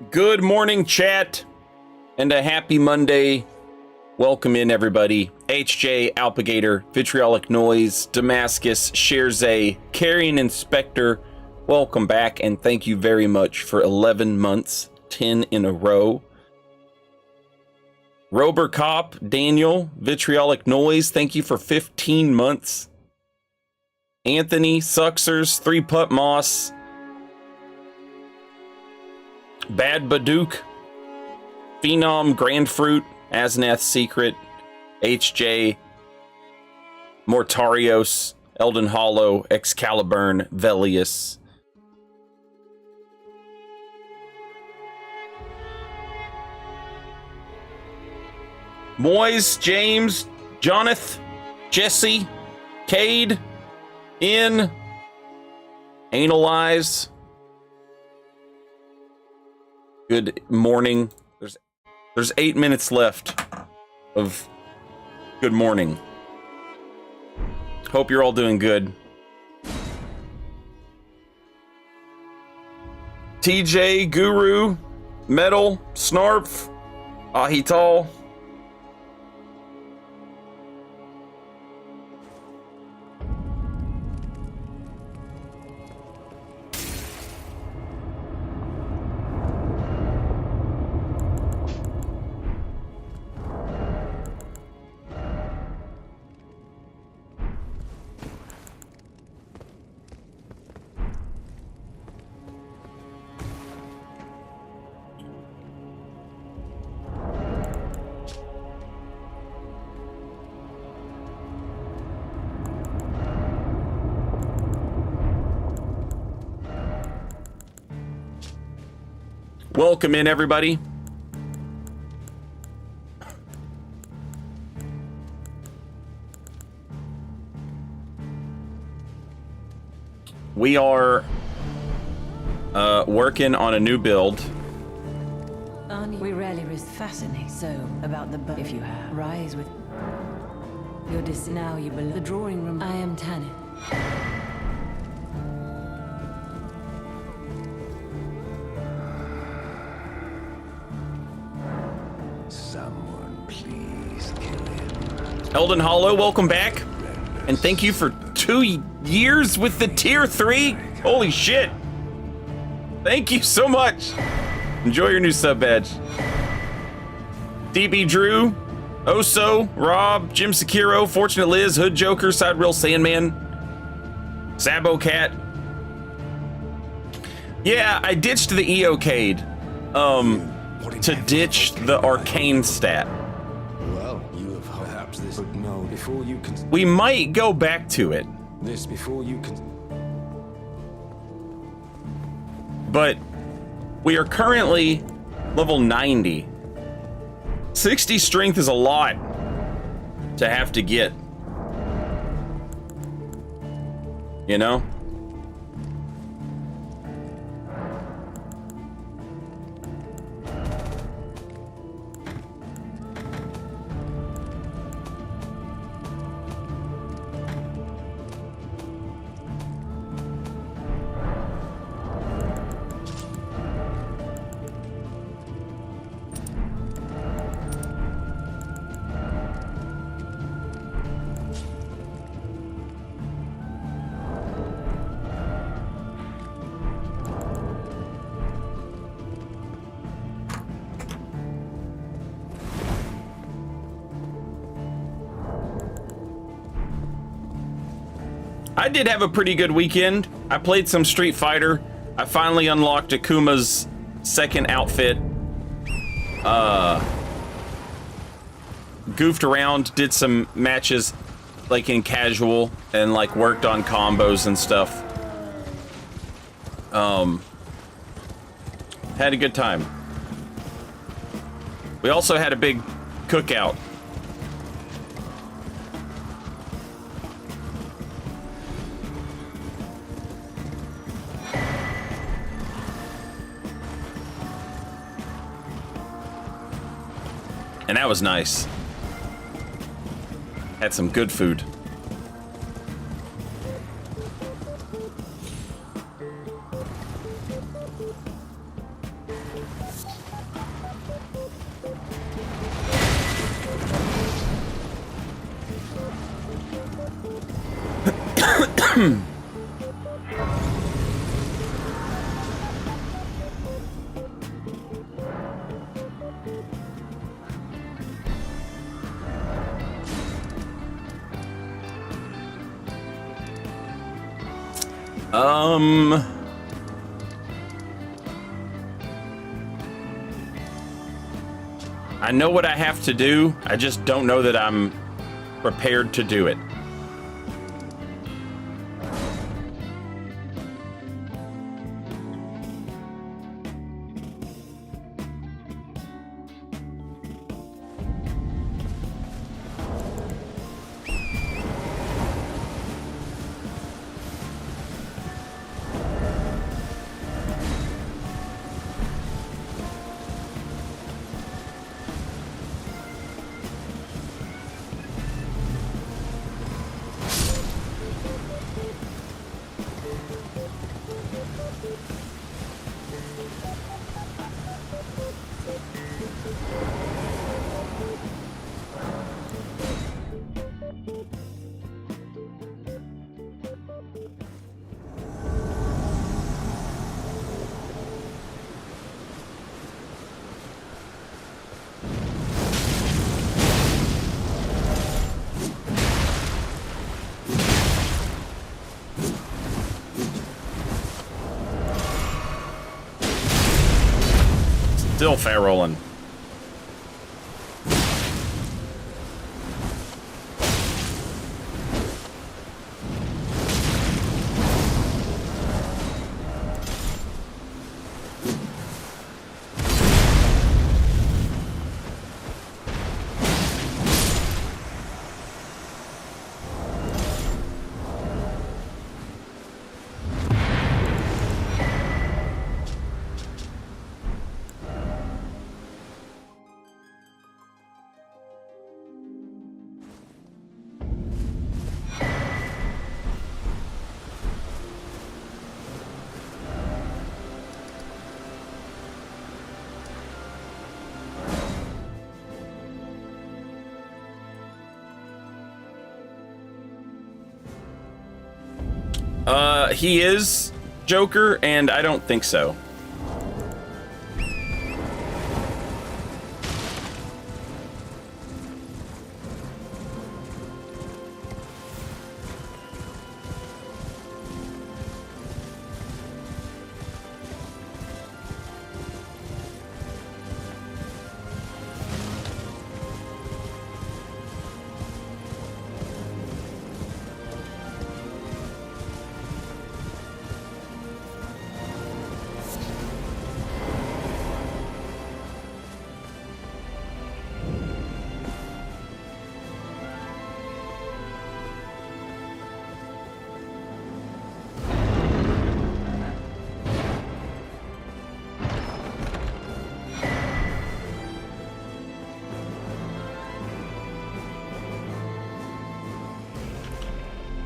Good morning, chat, and a happy Monday. Welcome in, everybody. HJ, Alpagator, Vitriolic Noise, Damascus, Sherzay, Carrion Inspector, welcome back, and thank you very much for 11 months, 10 in a row. Robercop, Daniel, Vitriolic Noise, thank you for 15 months. Anthony, Suxers, 3-Putt Moss, Bad Badook, Phenom, Grandfruit, Aznath's Secret, HJ, Mortarios, Elden Hollow, Excalibur, Velius. Moise, James, Jonathan, Jesse, Cade, In, Analyze. Good morning. There's 8 minutes left of good morning. Hope you're all doing good. TJ, Guru, Metal, Snarf, Ahital. Welcome in, everybody. We are working on a new build. We rarely risk fascinating. So about the if you have rise with your now you believe the drawing room. I am Tanit. Elden Hollow, welcome back. And thank you for 2 years with the tier 3. Holy shit. Thank you so much. Enjoy your new sub badge. DB Drew, Oso, Rob, Jim Sekiro, Fortunate Liz, Hood Joker, Side Real Sandman, Sabo Cat. Yeah, I ditched the EOcade to ditch the arcane stat. But no, before you can. We might go back to it. This before you can. But we are currently level 90. 60 strength is a lot to have to get. You know? I did have a pretty good weekend. I played some Street Fighter. I finally unlocked Akuma's second outfit. Goofed around, did some matches like in casual and like worked on combos and stuff. Had a good time. We also had a big cookout. And that was nice. Had some good food. I know what I have to do. I just don't know that I'm prepared to do it. Still fair rolling. He is Joker, and I don't think so.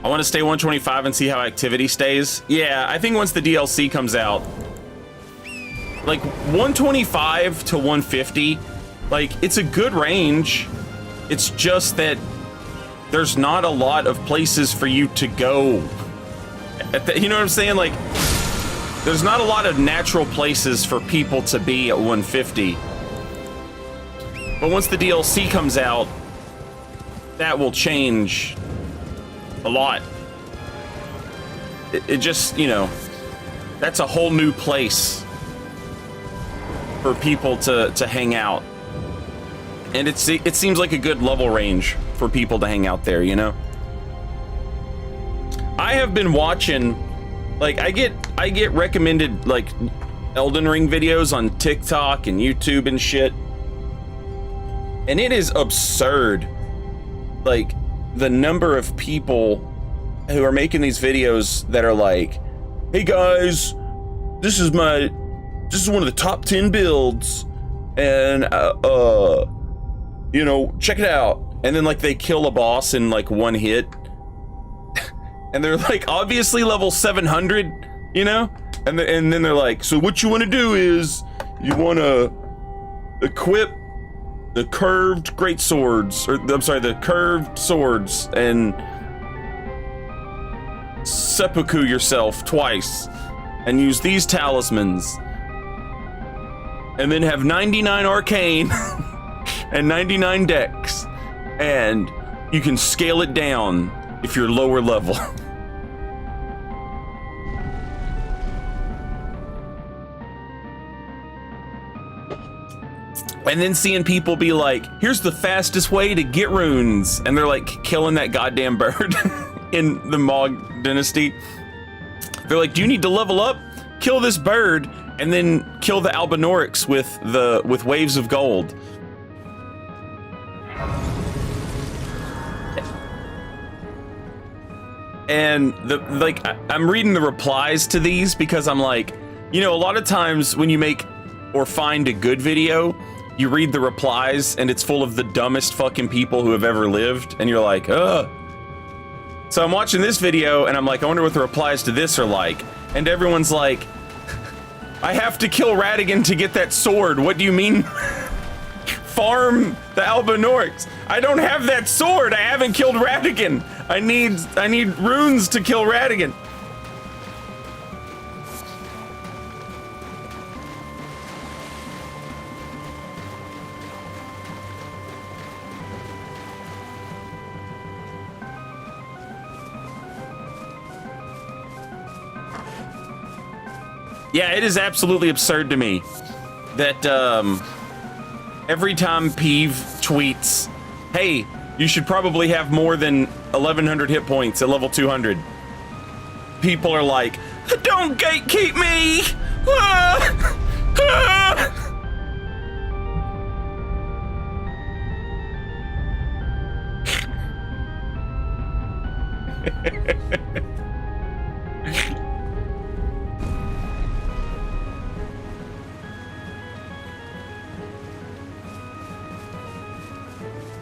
I want to stay 125 and see how activity stays. Yeah, I think once the DLC comes out, like 125 to 150, like it's a good range. It's just that there's not a lot of places for you to go. You know what I'm saying? Like, there's not a lot of natural places for people to be at 150. But once the DLC comes out, that will change a lot. It just, you know, that's a whole new place for people to hang out. And it seems like a good level range for people to hang out there, you know? I have been watching, like, I get recommended, like, Elden Ring videos on TikTok and YouTube and shit. And it is absurd, like, the number of people who are making these videos that are like, hey guys, this is one of the top 10 builds, and you know, check it out. And then like they kill a boss in like one hit. And they're like obviously level 700, you know? And then they're like, so what you want to do is you want to equip the curved great swords, or I'm sorry, the curved swords, and seppuku yourself twice and use these talismans and then have 99 arcane and 99 dex, and you can scale it down if you're lower level. And then seeing people be like, here's the fastest way to get runes, and they're like killing that goddamn bird in the Mog dynasty. They're like, do you need to level up? Kill this bird and then kill the Albinorix with waves of gold. And I'm reading the replies to these because I'm like, you know, a lot of times when you make or find a good video, you read the replies and it's full of the dumbest fucking people who have ever lived, and you're like, ugh. So I'm watching this video and I'm like, I wonder what the replies to this are like. And everyone's like, I have to kill Radigan to get that sword. What do you mean? Farm the Albinorix. I don't have that sword. I haven't killed Radigan. I need runes to kill Radigan. Yeah, it is absolutely absurd to me that every time Peeve tweets, hey, you should probably have more than 1,100 hit points at level 200, people are like, don't gatekeep me! Ah! Ah!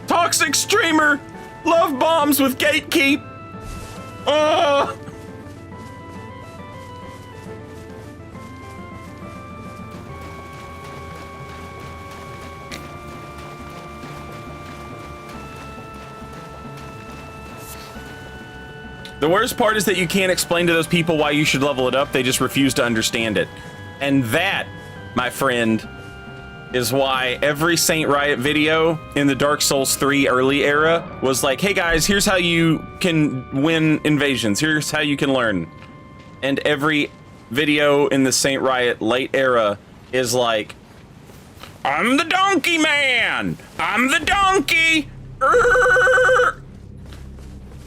Toxic streamer! Love bombs with gatekeep! The worst part is that you can't explain to those people why you should level it up. They just refuse to understand it. And that, my friend, is why every Saint Riot video in the Dark Souls 3 early era was like, hey guys, here's how you can win invasions. Here's how you can learn. And every video in the Saint Riot late era is like, I'm the donkey man! I'm the donkey!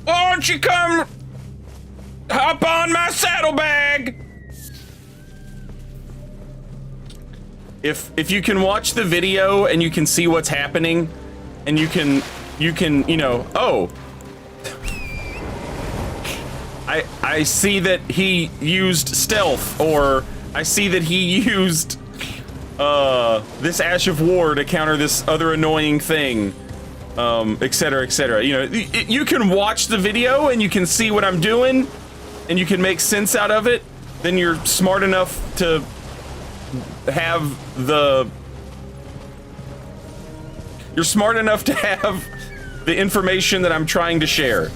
Why don't you come hop on my saddlebag? If you can watch the video and you can see what's happening, and you can, you know, oh, I see that he used stealth, or I see that he used this Ash of War to counter this other annoying thing, etc., etc. You know, you can watch the video and you can see what I'm doing, and you can make sense out of it. Then you're smart enough to have the information that I'm trying to share.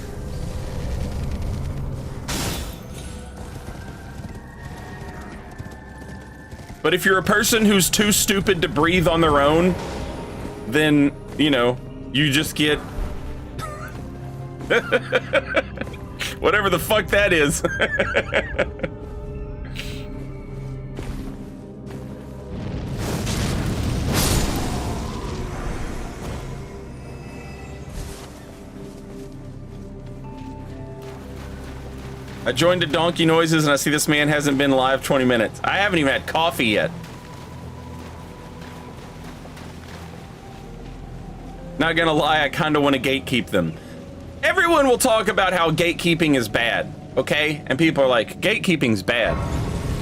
But if you're a person who's too stupid to breathe on their own, then, you know, you just get whatever the fuck that is. I joined the Donkey Noises and I see this man hasn't been live 20 minutes. I haven't even had coffee yet. Not gonna lie, I kind of want to gatekeep them. Everyone will talk about how gatekeeping is bad, okay? And people are like, gatekeeping's bad,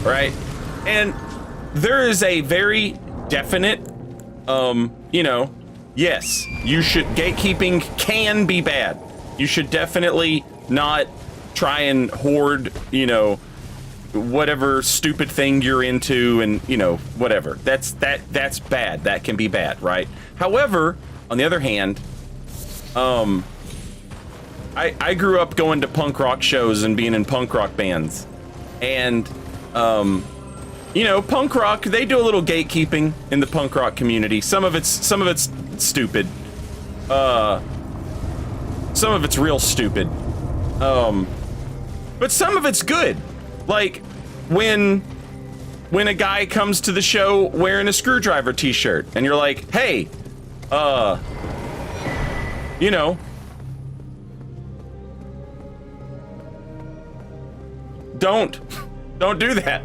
right? And there is a very definite, you know, yes, you should, gatekeeping can be bad. You should definitely not try and hoard, you know, whatever stupid thing you're into, and, you know, whatever. That's bad. That can be bad, right? However, on the other hand, I I grew up going to punk rock shows and being in punk rock bands. And, you know, punk rock, they do a little gatekeeping in the punk rock community. Some of it's stupid. Some of it's real stupid. But some of it's good. Like, when a guy comes to the show wearing a Screwdriver t-shirt, and you're like, hey, you know, don't do that.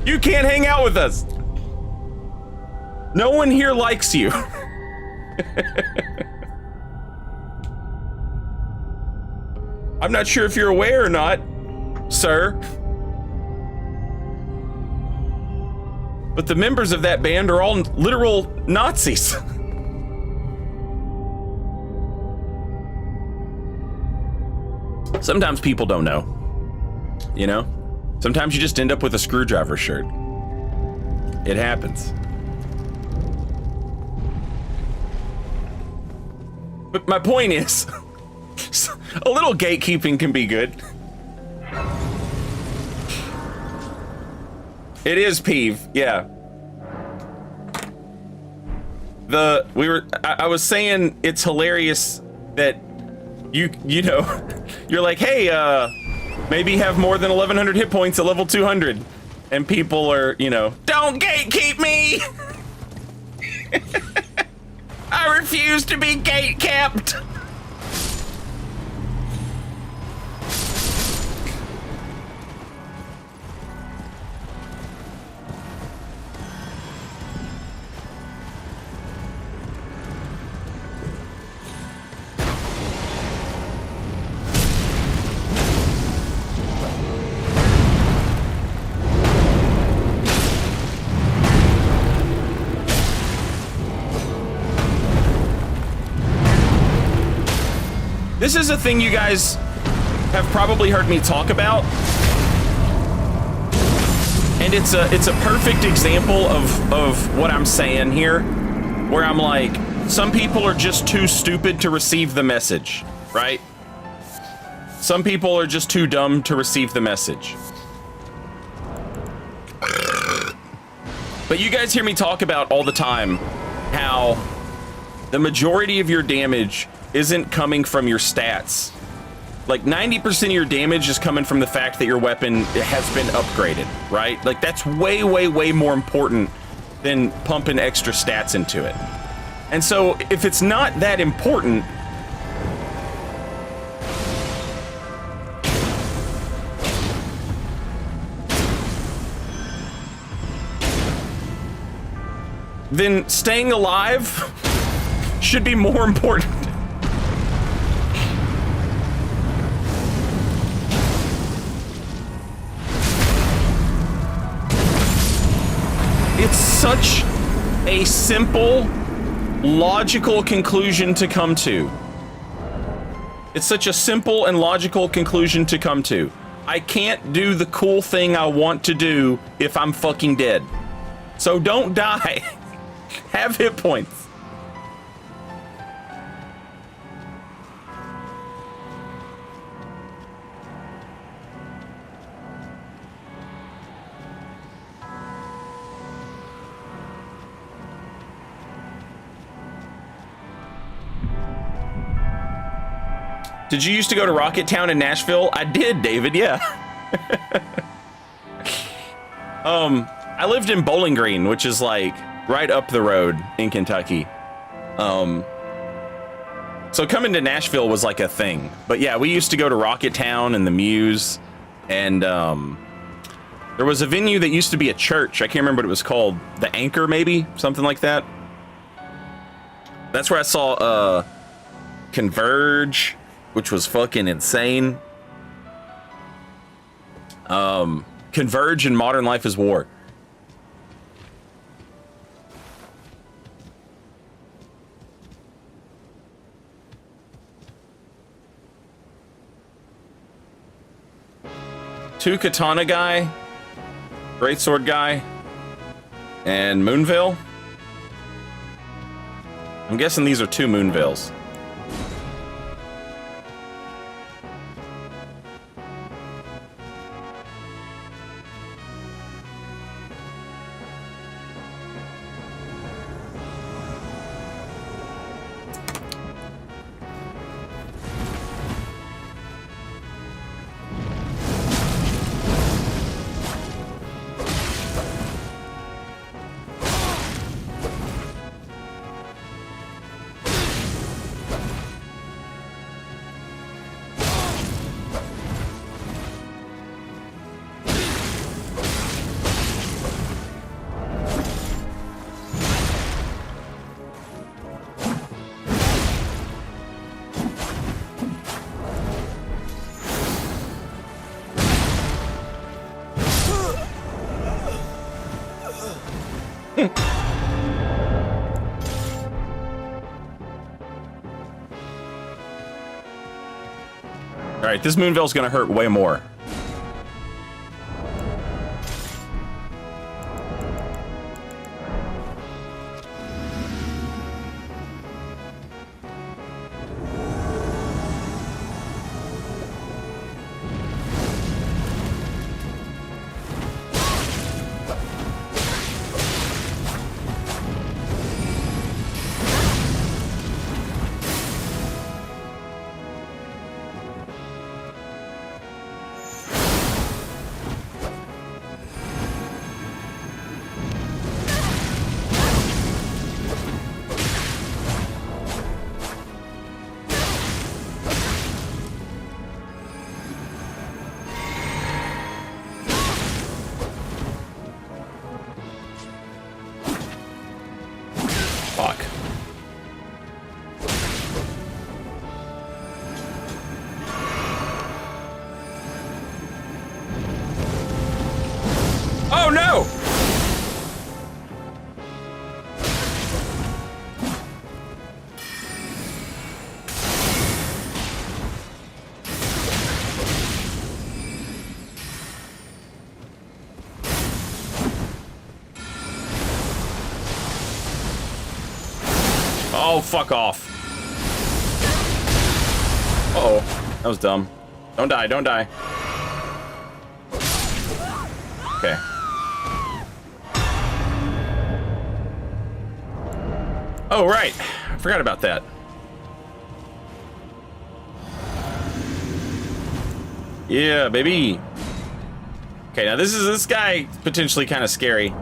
You can't hang out with us. No one here likes you. I'm not sure if you're aware or not, sir, but the members of that band are all literal Nazis. Sometimes people don't know, you know? Sometimes you just end up with a Screwdriver shirt. It happens. But my point is, a little gatekeeping can be good. It is peeve, yeah. I was saying it's hilarious that you know, you're like, hey, maybe have more than 1100 hit points at level 200. And people are, you know, don't gatekeep me! I refuse to be gate-kept! This is a thing you guys have probably heard me talk about. And it's a perfect example of what I'm saying here, where I'm like, some people are just too stupid to receive the message, right? Some people are just too dumb to receive the message. But you guys hear me talk about all the time how the majority of your damage isn't coming from your stats. Like 90% of your damage is coming from the fact that your weapon has been upgraded, right? Like that's way, way, way more important than pumping extra stats into it. And so if it's not that important, then staying alive should be more important. It's such a simple, logical conclusion to come to. It's such a simple and logical conclusion to come to. I can't do the cool thing I want to do if I'm fucking dead. So don't die. Have hit points. Did you used to go to Rocket Town in Nashville? I did, David, yeah. I lived in Bowling Green, which is like right up the road in Kentucky. So coming to Nashville was like a thing. But yeah, we used to go to Rocket Town and the Muse. And there was a venue that used to be a church. I can't remember what it was called. The Anchor, maybe? Something like that. That's where I saw Converge, which was fucking insane. Converge and Modern Life is War. Two Katana guy, Greatsword guy, and Moonveil. I'm guessing these are two Moonveils. All right, this Moonville's gonna hurt way more. Fuck. Oh no! Oh, fuck off. Uh-oh. That was dumb. Don't die, don't die. Okay. Oh, right. I forgot about that. Yeah, baby. Okay, now this guy potentially kind of scary.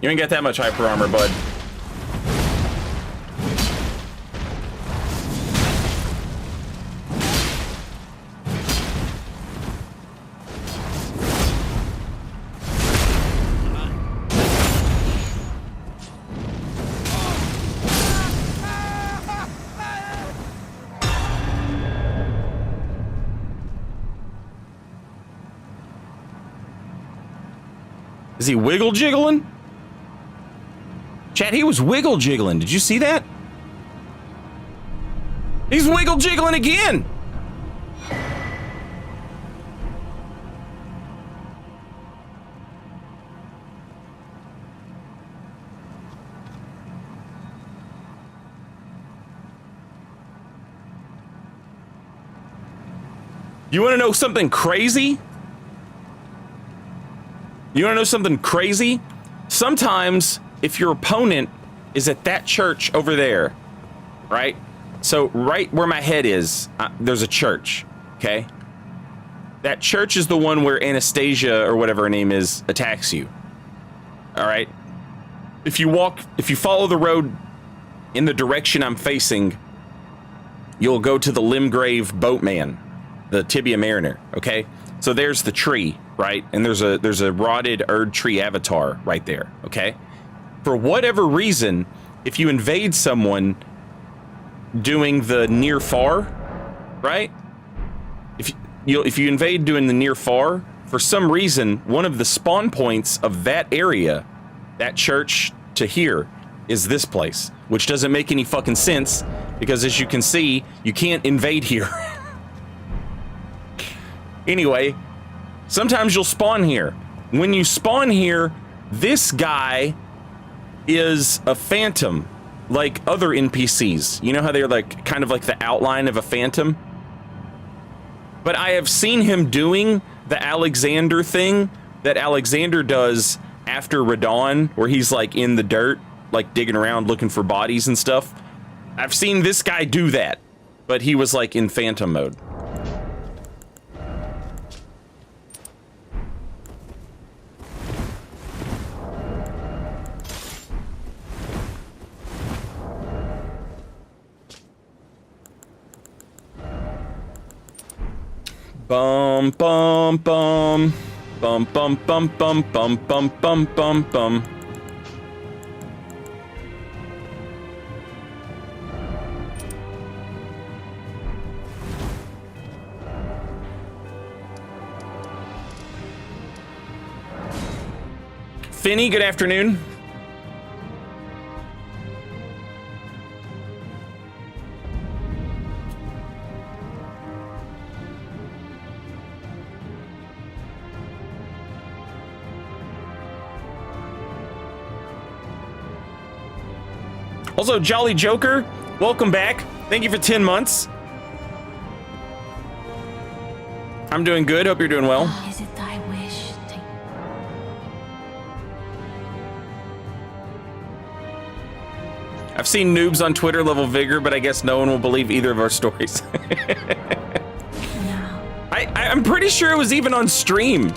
You ain't got that much hyper armor, bud. Is he wiggle jiggling? Chat, he was wiggle jiggling. Did you see that? He's wiggle jiggling again. You want to know something crazy? You want to know something crazy? Sometimes if your opponent is at that church over there, right? So right where my head is, there's a church, okay? That church is the one where Anastasia, or whatever her name is, attacks you. All right? If you follow the road in the direction I'm facing, you'll go to the Limgrave Boatman, the Tibia Mariner, okay? So there's the tree, right? And there's a rotted Erd tree avatar right there, okay? For whatever reason, if you invade someone doing the near far, right? If you invade doing the near far, for some reason, one of the spawn points of that area, that church to here, is this place, which doesn't make any fucking sense because, as you can see, you can't invade here. Anyway, sometimes you'll spawn here. When you spawn here, this guy is a phantom, like other NPCs. You know how they're like kind of like the outline of a phantom? But I have seen him doing the Alexander thing that Alexander does after Radon, where he's like in the dirt, like digging around looking for bodies and stuff. I've seen this guy do that, but he was like in phantom mode. Bum bum bum bum bum bum bum bum bum bum bum bum. Finny, good afternoon. Also, Jolly Joker, welcome back. Thank you for 10 months. I'm doing good. Hope you're doing well. Is it thy wish? I've seen noobs on Twitter level vigor, but I guess no one will believe either of our stories. Now. I'm pretty sure it was even on stream.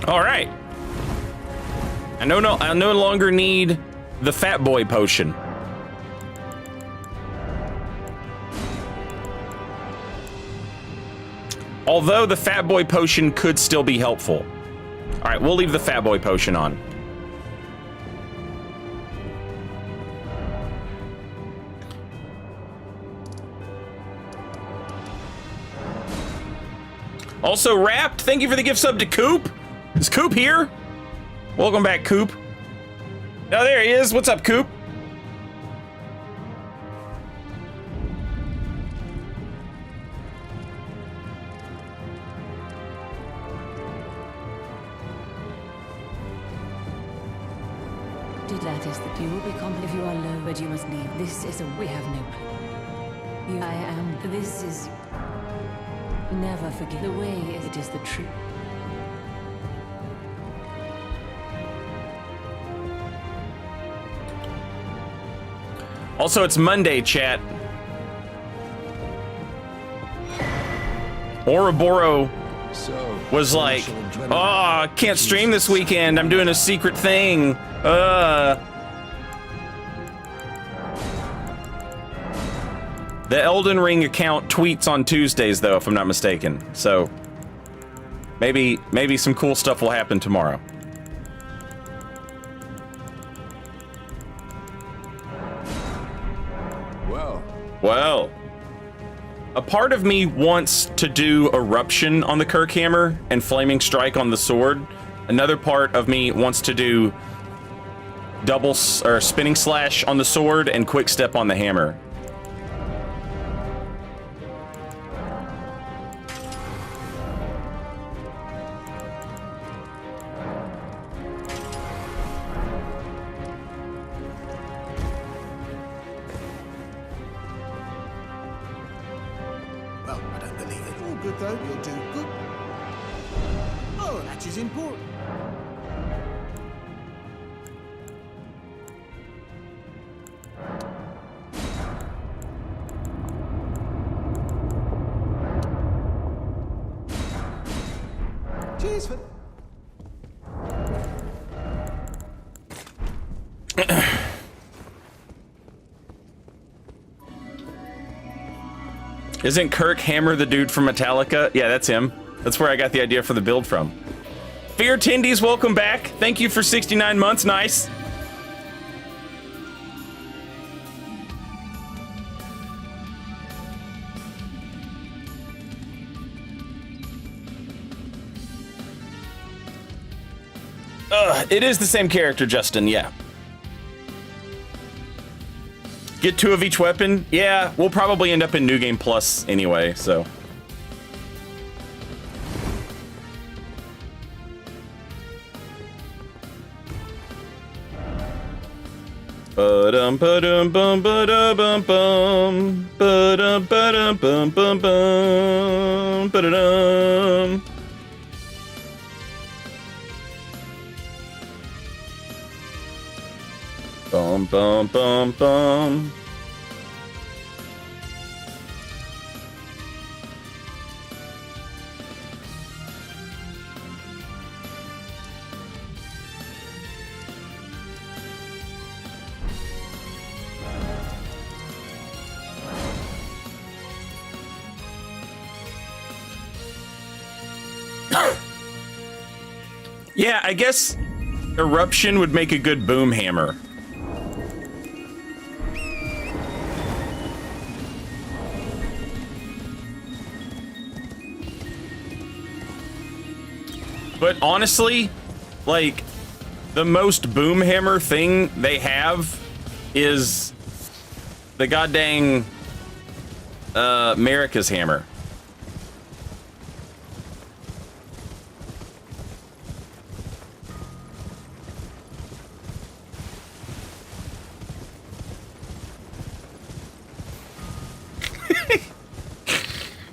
All right. I no longer need the Fat Boy potion. Although the Fat Boy potion could still be helpful. All right, we'll leave the Fat Boy potion on. Also, Wrapped, thank you for the gift sub to Coop. Is Coop here? Welcome back, Coop. Oh, there he is. What's up, Coop? Did that is that you will be if you are low, but you must leave. This is a we have no plan. You I am this is never forget the way it is the truth. Also, it's Monday, chat. Ouroboros was like, oh, I can't stream this weekend. I'm doing a secret thing. The Elden Ring account tweets on Tuesdays, though, if I'm not mistaken. So maybe some cool stuff will happen tomorrow. Well, a part of me wants to do Eruption on the Kirk hammer and Flaming Strike on the sword. Another part of me wants to do double or Spinning Slash on the sword and Quick Step on the hammer. Isn't Kirk Hammer the dude from Metallica? Yeah, that's him. That's where I got the idea for the build from. Fear Tindies, welcome back. Thank you for 69 months. Nice. It is the same character, Justin, yeah. Get 2 of each weapon? Yeah, we'll probably end up in New Game Plus anyway, so. Ba-dum ba-dum bum ba-da bum bum ba-dum ba-dum bum bum bum ba-da-dum. Bum bum bum bum. Yeah, I guess Eruption would make a good boom hammer. But honestly, like, the most boom hammer thing they have is the goddamn America's hammer.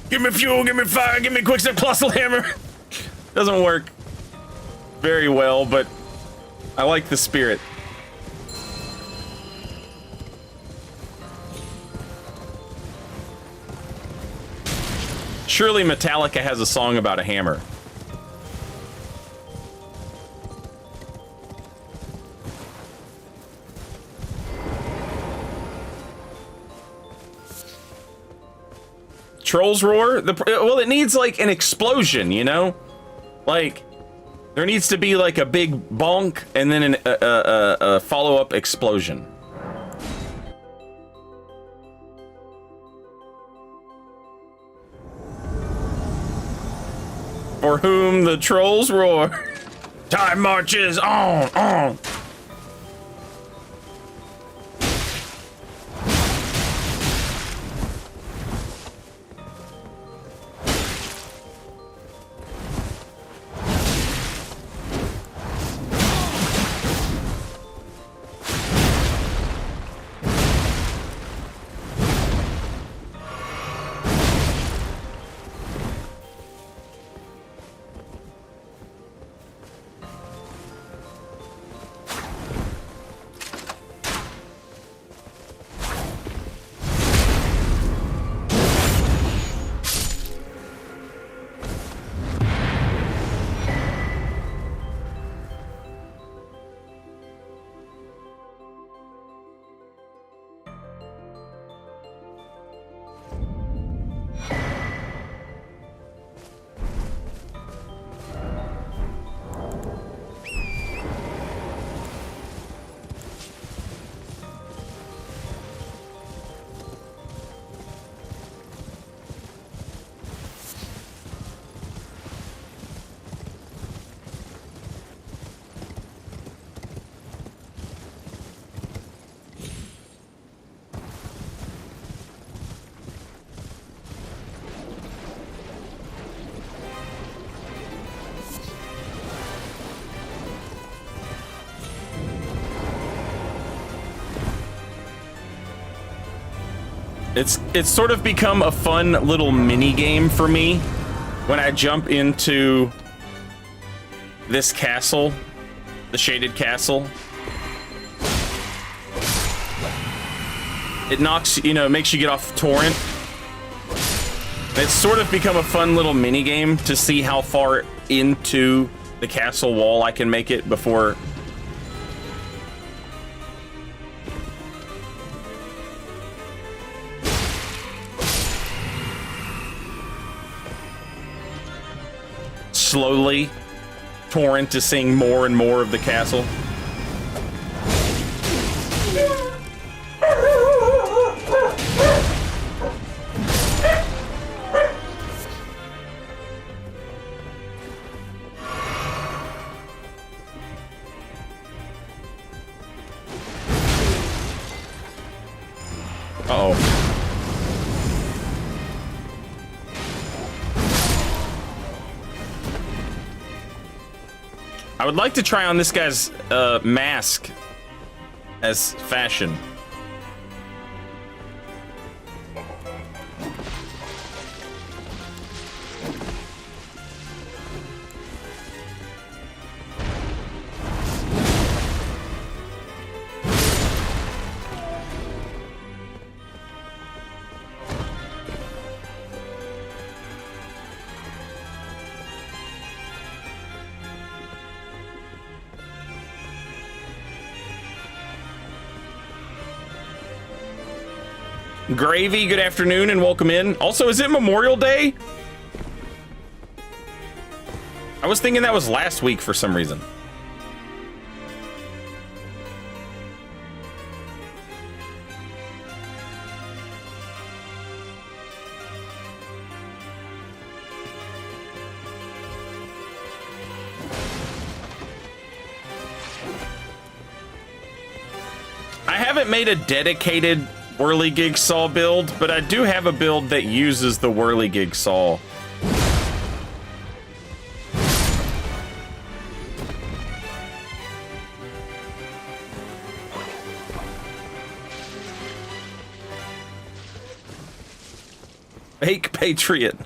Give me fuel, give me fire, give me quickstep colossal hammer. Doesn't work very well, but I like the spirit. Surely Metallica has a song about a hammer. Trolls roar? Well, it needs like an explosion, you know? Like, there needs to be like a big bonk and then a follow-up explosion. For whom the trolls roar. Time marches on. It's sort of become a fun little mini game for me when I jump into this castle, the shaded castle. It knocks, you know, makes you get off torrent. It's sort of become a fun little mini game to see how far into the castle wall I can make it before. Slowly, torrent is seeing more and more of the castle. Uh-oh. I would like to try on this guy's mask as fashion. Gravy, good afternoon and welcome in. Also, is it Memorial Day? I was thinking that was last week for some reason. I haven't made a dedicated whirligig saw build, but I do have a build that uses the whirligig saw. Fake Patriot.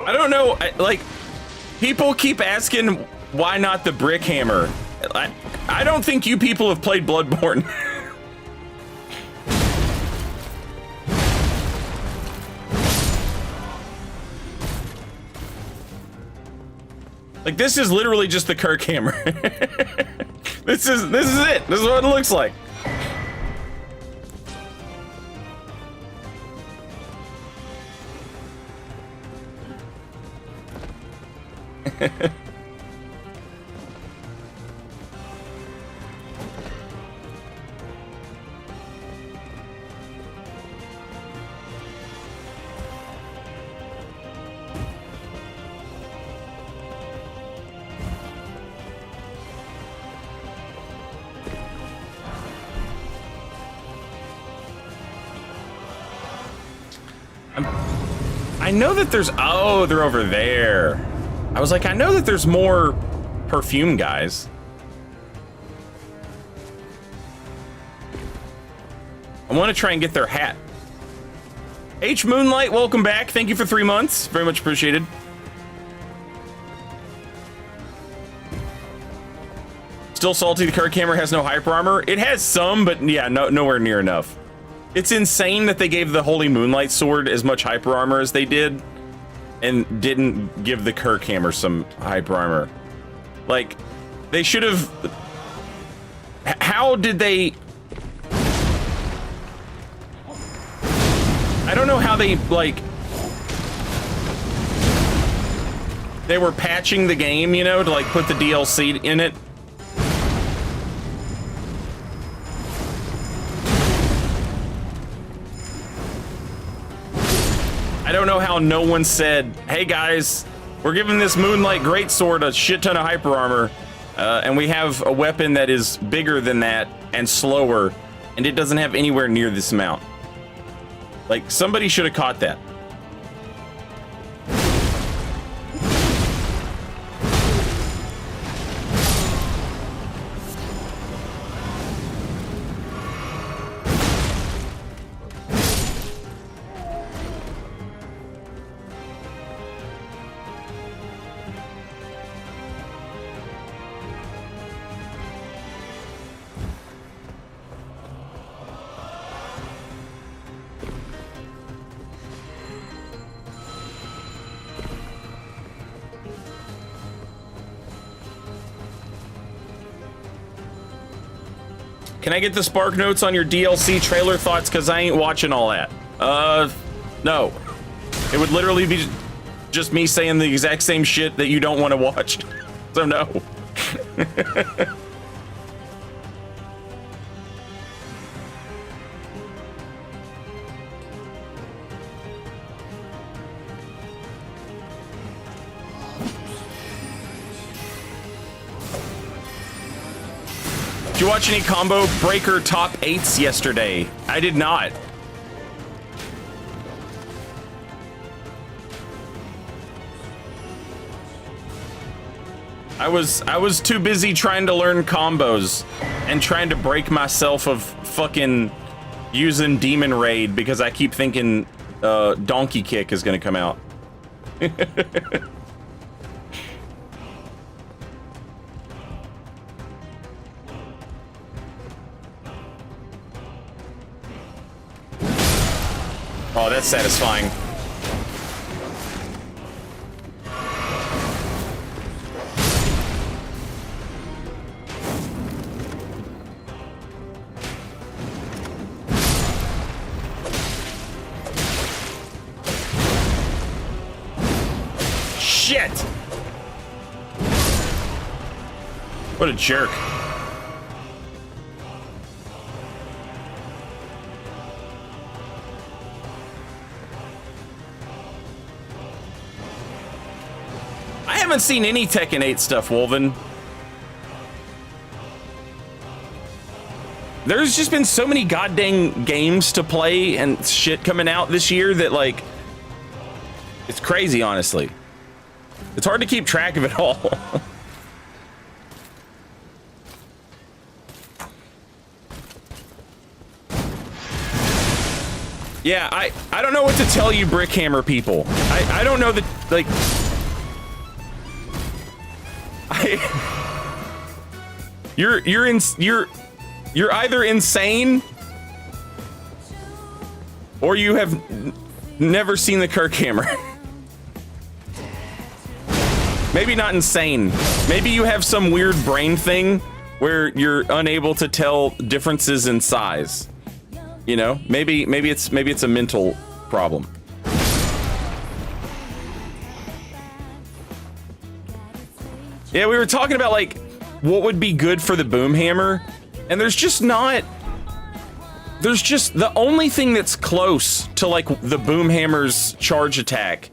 I don't know, like, people keep asking why not the brick hammer? I don't think you people have played Bloodborne. Like, this is literally just the Kirk hammer. This is it. This is what it looks like. I know that there's, oh, they're over there. I was like, I know that there's more perfume guys. I want to try and get their hat. H Moonlight, welcome back. Thank you for 3 months. Very much appreciated. Still salty the Kirk hammer has no hyper armor. It has some, but yeah, nowhere near enough. It's insane that they gave the Holy Moonlight Sword as much hyper armor as they did and didn't give the Kirk hammer some hyper armor. Like, they should have... How did they... I don't know how they, like... They were patching the game, you know, to, like, put the DLC in it. I don't know how no one said, hey guys, we're giving this Moonlight Greatsword a shit ton of hyper armor, and we have a weapon that is bigger than that and slower, and it doesn't have anywhere near this amount. Like, somebody should have caught that. Can I get the Spark Notes on your DLC trailer thoughts? Because I ain't watching all that. No. It would literally be just me saying the exact same shit that you don't want to watch. So no. Did you watch any combo breaker top 8s yesterday? I did not. I was too busy trying to learn combos and trying to break myself of fucking using Demon Raid because I keep thinking Donkey Kick is gonna come out. Oh, that's satisfying. Shit! What a jerk. I haven't seen any Tekken 8 stuff, Wolven. There's just been so many goddamn games to play and shit coming out this year that, like, it's crazy, honestly. It's hard to keep track of it all. Yeah, I don't know what to tell you, Brickhammer people. I don't know that, like... You're either insane or you have never seen the Kirk hammer. Maybe not insane. Maybe you have some weird brain thing where you're unable to tell differences in size. You know, maybe it's a mental problem. Yeah, we were talking about like what would be good for the boom hammer, and there's just the only thing that's close to like the boom hammer's charge attack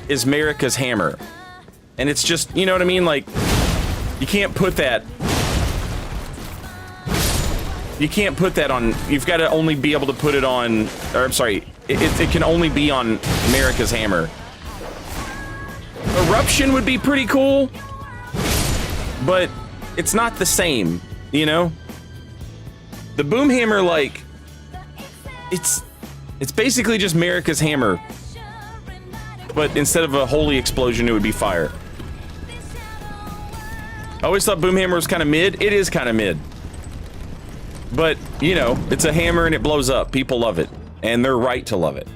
is Marika's hammer. And it's just, you know what I mean? Like, you can't put that on, you've got to only be able to put it on, or I'm sorry, it can only be on Marika's hammer. Eruption would be pretty cool, but it's not the same, you know? The boom hammer, like, it's basically just Marika's hammer, but instead of a holy explosion, it would be fire. I always thought boom hammer was kind of mid. It is kind of mid. But, you know, it's a hammer and it blows up. People love it. And they're right to love it.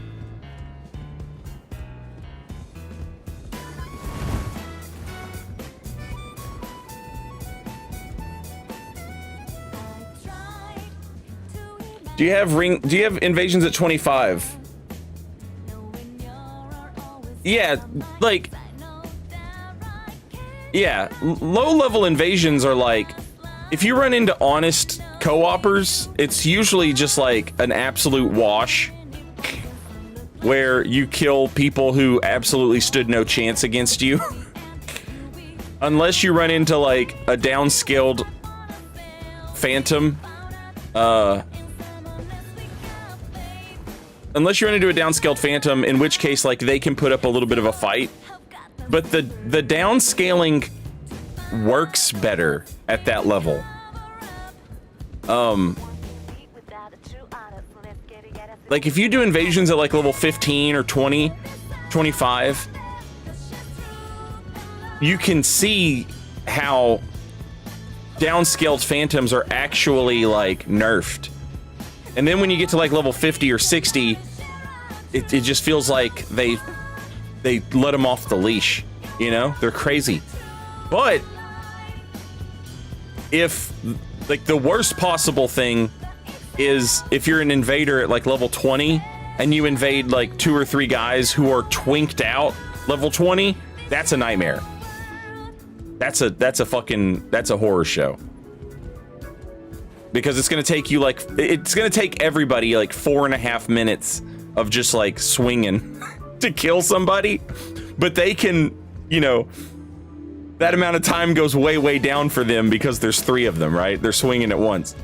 Do you have invasions at 25? Yeah, like... Yeah, low-level invasions are like, if you run into honest co-opers, it's usually just like an absolute wash where you kill people who absolutely stood no chance against you. Unless you run into like a downscaled phantom, unless you run into a downscaled phantom, in which case like they can put up a little bit of a fight. But the downscaling works better at that level. Like if you do invasions at like level 15 or 20, 25, you can see how downscaled phantoms are actually like nerfed. And then when you get to like level 50 or 60, it just feels like they let them off the leash, you know? They're crazy. But if, like, the worst possible thing is if you're an invader at, like, level 20 and you invade, like, 2 or 3 guys who are twinked out level 20, that's a nightmare. That's a horror show. Because it's gonna take you, like, it's gonna take everybody, like, 4.5 minutes of just, like, swinging to kill somebody, but they can, you know, that amount of time goes way, way down for them because there's 3 of them, right? They're swinging at once.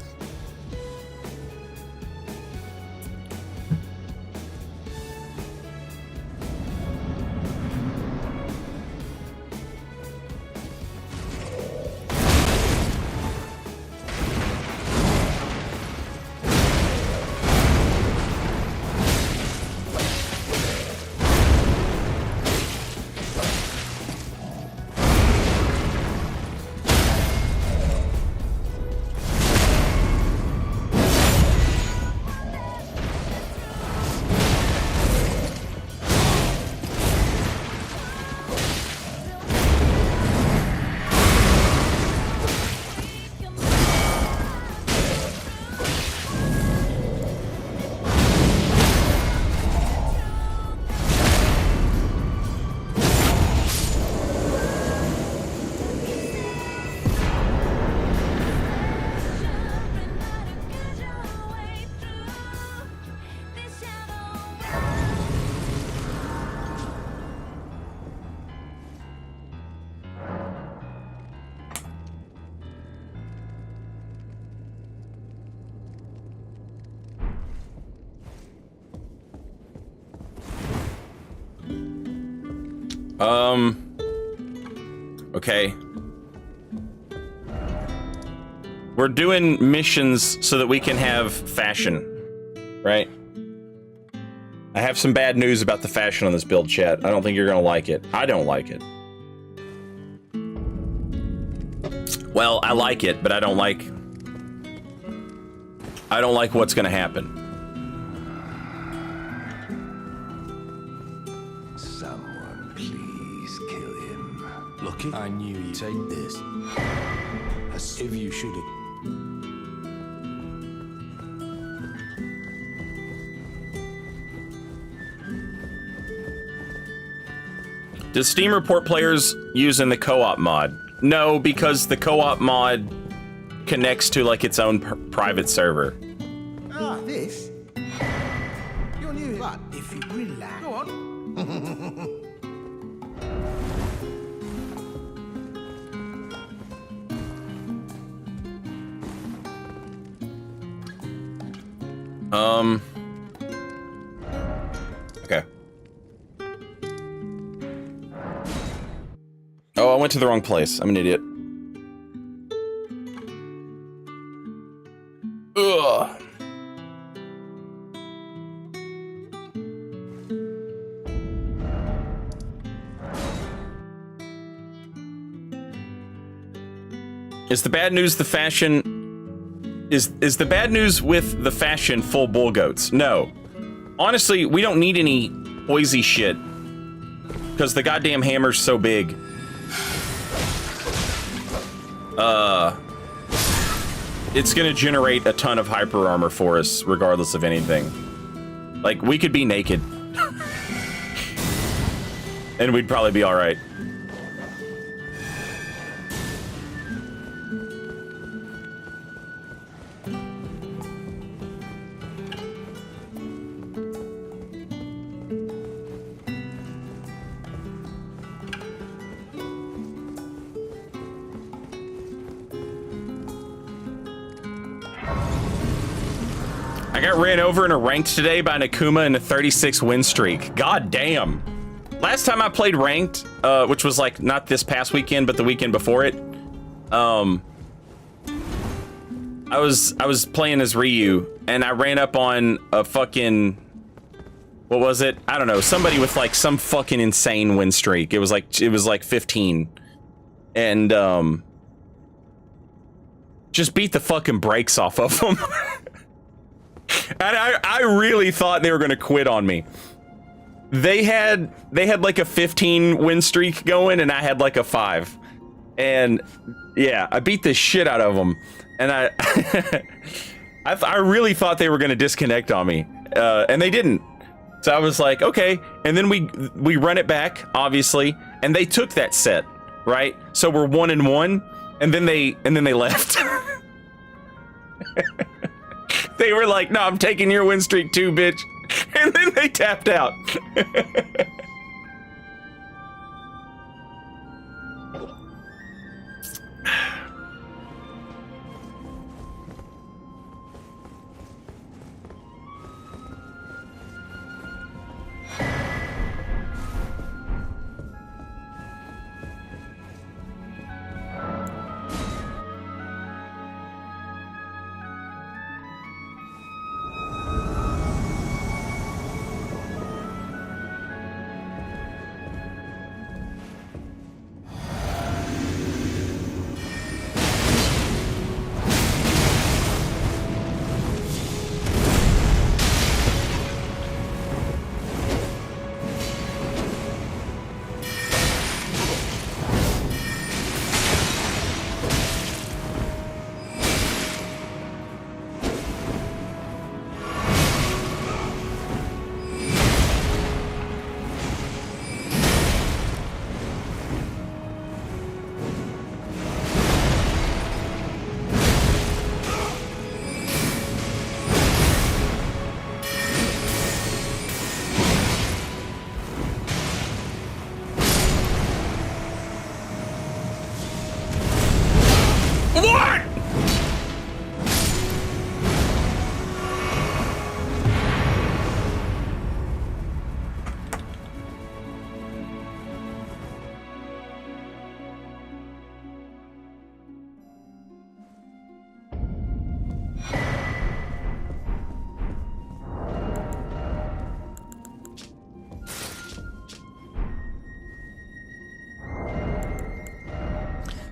Okay. We're doing missions so that we can have fashion, right? I have some bad news about the fashion on this build, chat. I don't think you're gonna like it. I don't like it. Well, I like it, but I don't like what's gonna happen. Someone please kill him. Lucky, I knew you'd take this. As if you should have. Does Steam report players using the co-op mod? No, because the co-op mod connects to like its own private server. Ah, this? You're new. But if you relax. Go on. Okay. Oh, I went to the wrong place. I'm an idiot. Ugh. Is the bad news the fashion? Is the bad news with the fashion full bull goats? No. Honestly, we don't need any poisy shit. Because the goddamn hammer's so big. It's gonna generate a ton of hyper armor for us, regardless of anything. Like, we could be naked. And we'd probably be alright. I got ran over in a ranked today by Nakuma in a 36 win streak. God damn. Last time I played ranked, which was like not this past weekend, but the weekend before it, I was playing as Ryu, and I ran up on a fucking, what was it? I don't know, somebody with like some fucking insane win streak. It was like 15, and just beat the fucking brakes off of them. And I really thought they were gonna quit on me. They had like a 15 win streak going, and I had like a 5. And yeah, I beat the shit out of them. And I really thought they were gonna disconnect on me, and they didn't. So I was like, okay. And then we run it back, obviously, and they took that set, right? So we're 1-1, and then they left. They were like, no, I'm taking your win streak too, bitch. And then they tapped out.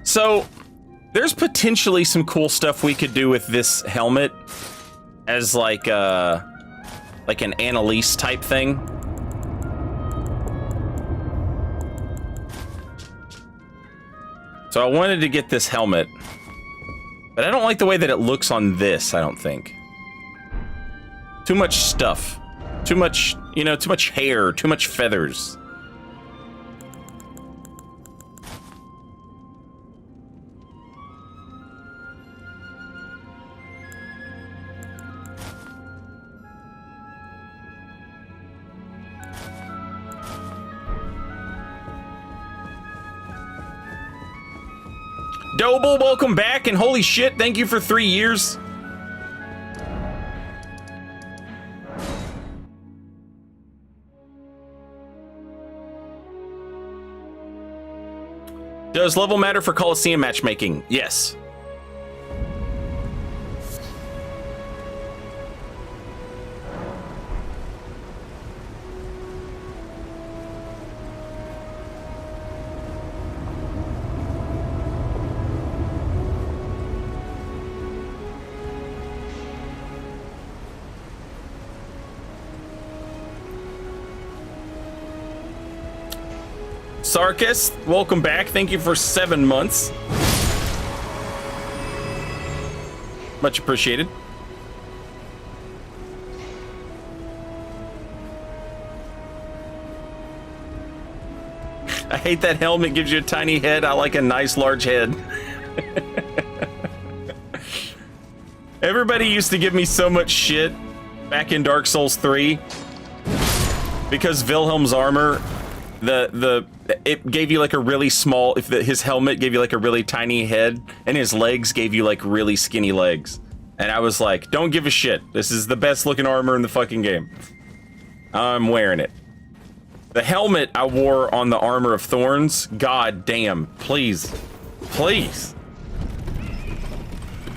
So there's potentially some cool stuff we could do with this helmet as like an Annalise type thing. So I wanted to get this helmet, but I don't like the way that it looks on this, I don't think. Too much stuff. Too much, you know, too much hair, too much feathers. Doble, welcome back, and holy shit, thank you for 3 years. Does level matter for Coliseum matchmaking? Yes. Sarkis, welcome back. Thank you for 7 months. Much appreciated. I hate that helmet. Gives you a tiny head. I like a nice large head. Everybody used to give me so much shit back in Dark Souls 3 because Wilhelm's armor, it gave you like a really small, his helmet gave you like a really tiny head and his legs gave you like really skinny legs. And I was like, don't give a shit. This is the best looking armor in the fucking game. I'm wearing it. The helmet I wore on the Armor of Thorns, god damn, please, please.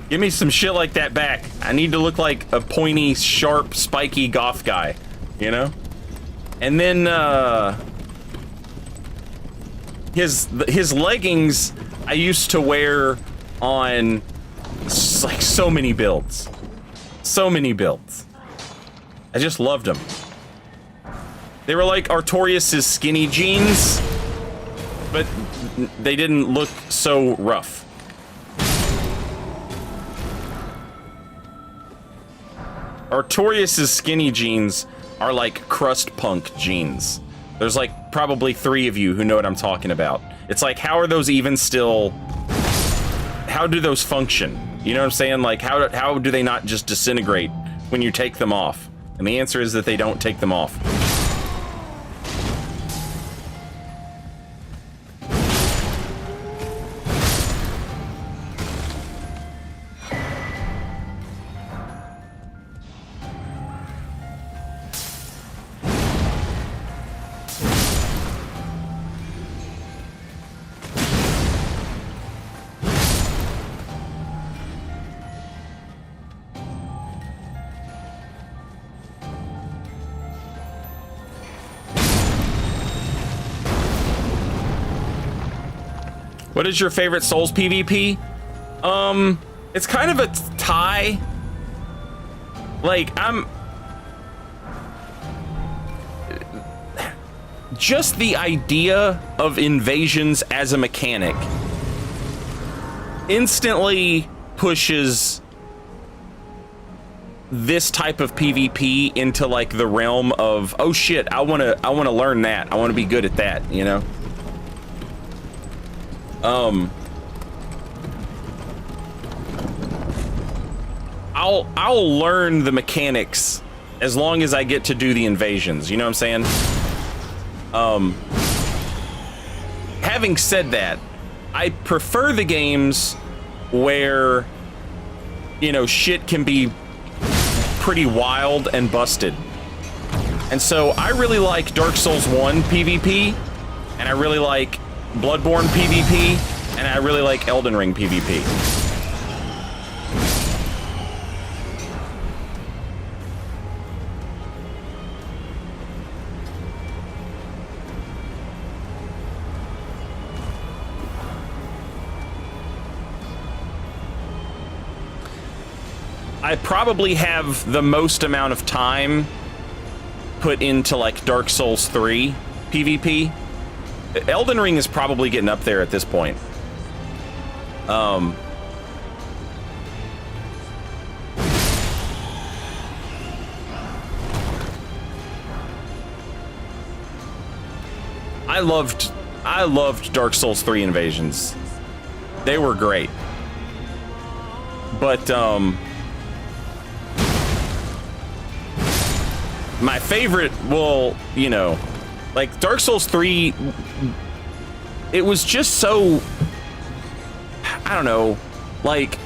Give me some shit like that back. I need to look like a pointy, sharp, spiky goth guy, you know? And then, his leggings I used to wear on like so many builds. So many builds. I just loved them. They were like Artorias' skinny jeans, but they didn't look so rough. Artorias' skinny jeans are like crust punk jeans. There's like probably 3 of you who know what I'm talking about. It's like, how are those even still, how do those function? You know what I'm saying? Like, how do they not just disintegrate when you take them off? And the answer is that they don't take them off. What is your favorite Souls PvP? It's kind of a tie. Like, just the idea of invasions as a mechanic instantly pushes this type of PvP into like the realm of, oh shit, I want to learn that. I want to be good at that, you know? I'll learn the mechanics as long as I get to do the invasions, you know what I'm saying? Having said that, I prefer the games where, you know, shit can be pretty wild and busted. And so I really like Dark Souls 1 PvP, and I really like Bloodborne PvP, and I really like Elden Ring PvP. I probably have the most amount of time put into like Dark Souls 3 PvP. Elden Ring is probably getting up there at this point. I loved Dark Souls 3 invasions. They were great. But my favorite, well, you know, like Dark Souls 3, it was just so, I don't know, like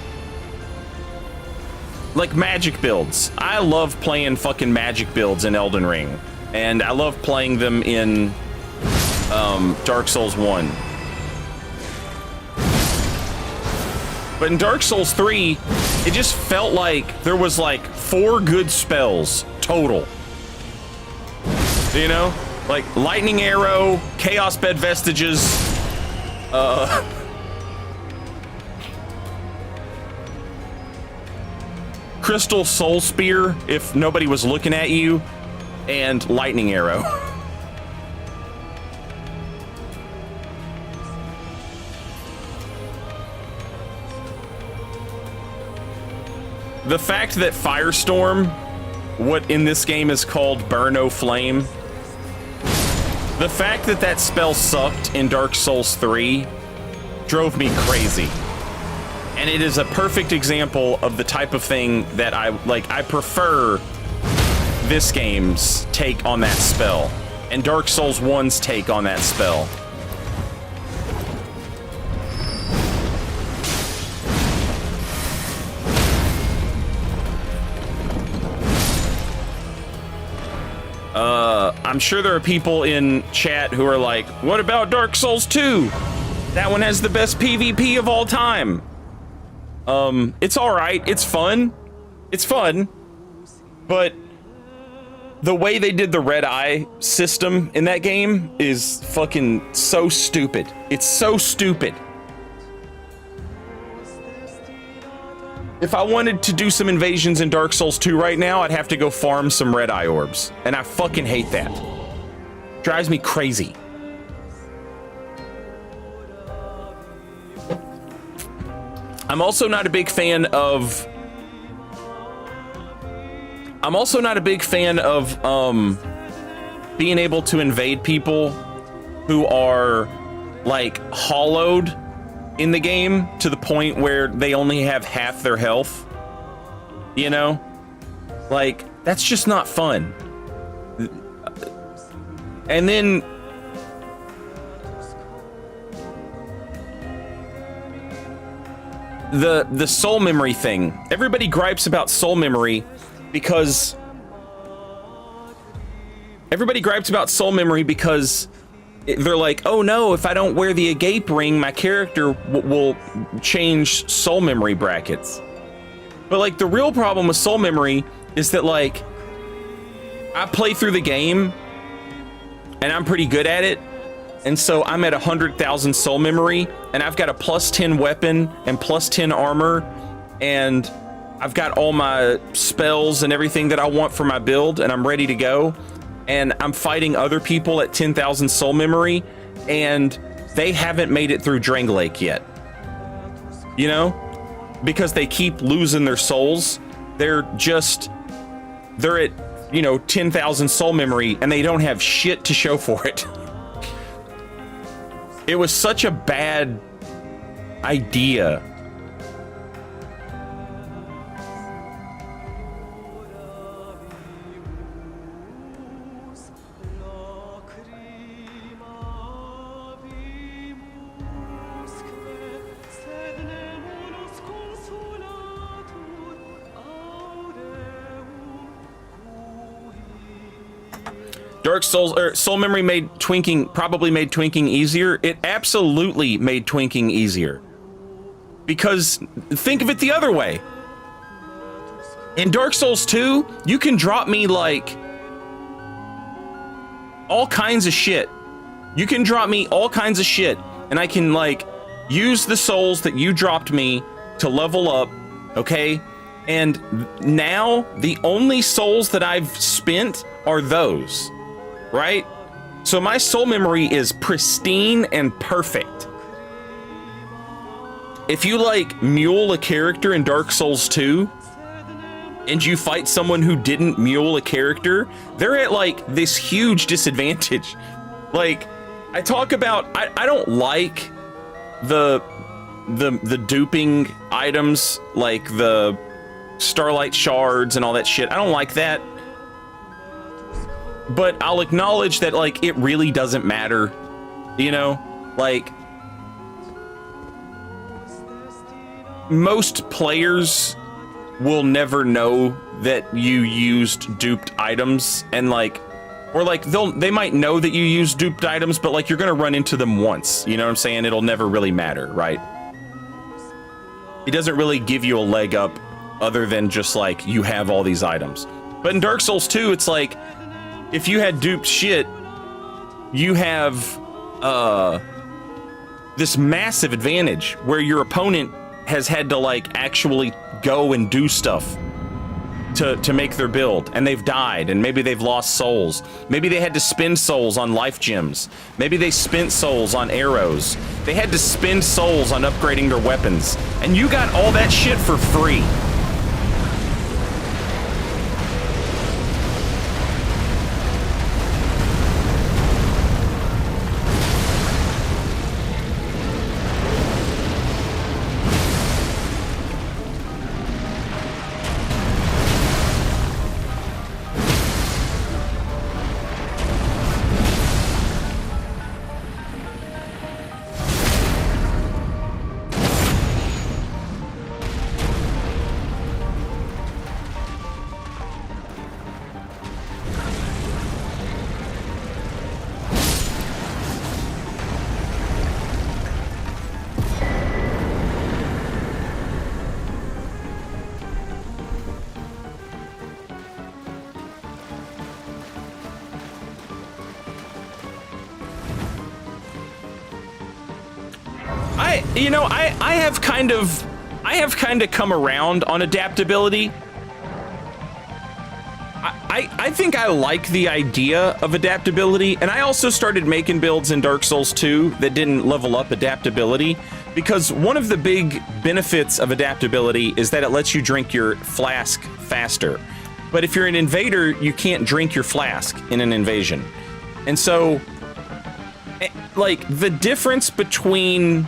magic builds. I love playing fucking magic builds in Elden Ring, and I love playing them in Dark Souls 1. But in Dark Souls 3, it just felt like there was like 4 good spells total. You know? Like Lightning Arrow, Chaos Bed Vestiges, Crystal Soul Spear if nobody was looking at you, and Lightning Arrow. The fact that Firestorm, what in this game is called Burn O Flame, the fact that that spell sucked in Dark Souls 3 drove me crazy. And it is a perfect example of the type of thing that I prefer this game's take on that spell and Dark Souls 1's take on that spell. I'm sure there are people in chat who are like, what about Dark Souls 2? That one has the best PvP of all time. It's alright, it's fun. It's fun. But the way they did the red eye system in that game is fucking so stupid. It's so stupid. If I wanted to do some invasions in Dark Souls 2 right now, I'd have to go farm some red eye orbs. And I fucking hate that. Drives me crazy. I'm also not a big fan of being able to invade people who are like hollowed in the game to the point where they only have half their health. You know? Like, that's just not fun. And then the soul memory thing. Everybody gripes about soul memory because they're like, oh no, if I don't wear the agape ring, my character will change soul memory brackets. But like, the real problem with soul memory is that like, I play through the game and I'm pretty good at it. And so I'm at 100,000 soul memory and I've got a plus 10 weapon and plus 10 armor. And I've got all my spells and everything that I want for my build and I'm ready to go. And I'm fighting other people at 10,000 soul memory and they haven't made it through Drang Lake yet. You know? Because they keep losing their souls. They're at, you know, 10,000 soul memory and they don't have shit to show for it. It was such a bad idea. Dark Souls, or Soul Memory probably made twinking easier. It absolutely made twinking easier. Because think of it the other way. In Dark Souls 2, you can drop me like all kinds of shit. You can drop me all kinds of shit and I can like use the souls that you dropped me to level up, okay? And now the only souls that I've spent are those, right? So my soul memory is pristine and perfect. If you like mule a character in Dark Souls 2 and you fight someone who didn't mule a character, they're at like this huge disadvantage. Like I talk about, I don't like the duping items, like the starlight shards and all that shit. I don't like that. But I'll acknowledge that like it really doesn't matter, you know? Like most players will never know that you used duped items, and like, or like they might know that you used duped items, but like you're gonna run into them once, you know what I'm saying? It'll never really matter, right? It doesn't really give you a leg up other than just like you have all these items. But in Dark Souls 2, it's like if you had duped shit, you have this massive advantage where your opponent has had to like actually go and do stuff to make their build, and they've died, and maybe they've lost souls. Maybe they had to spend souls on life gems. Maybe they spent souls on arrows. They had to spend souls on upgrading their weapons, and you got all that shit for free. I have kind of come around on adaptability. I think I like the idea of adaptability, and I also started making builds in Dark Souls 2 that didn't level up adaptability, because one of the big benefits of adaptability is that it lets you drink your flask faster. But if you're an invader, you can't drink your flask in an invasion. And so, like, the difference between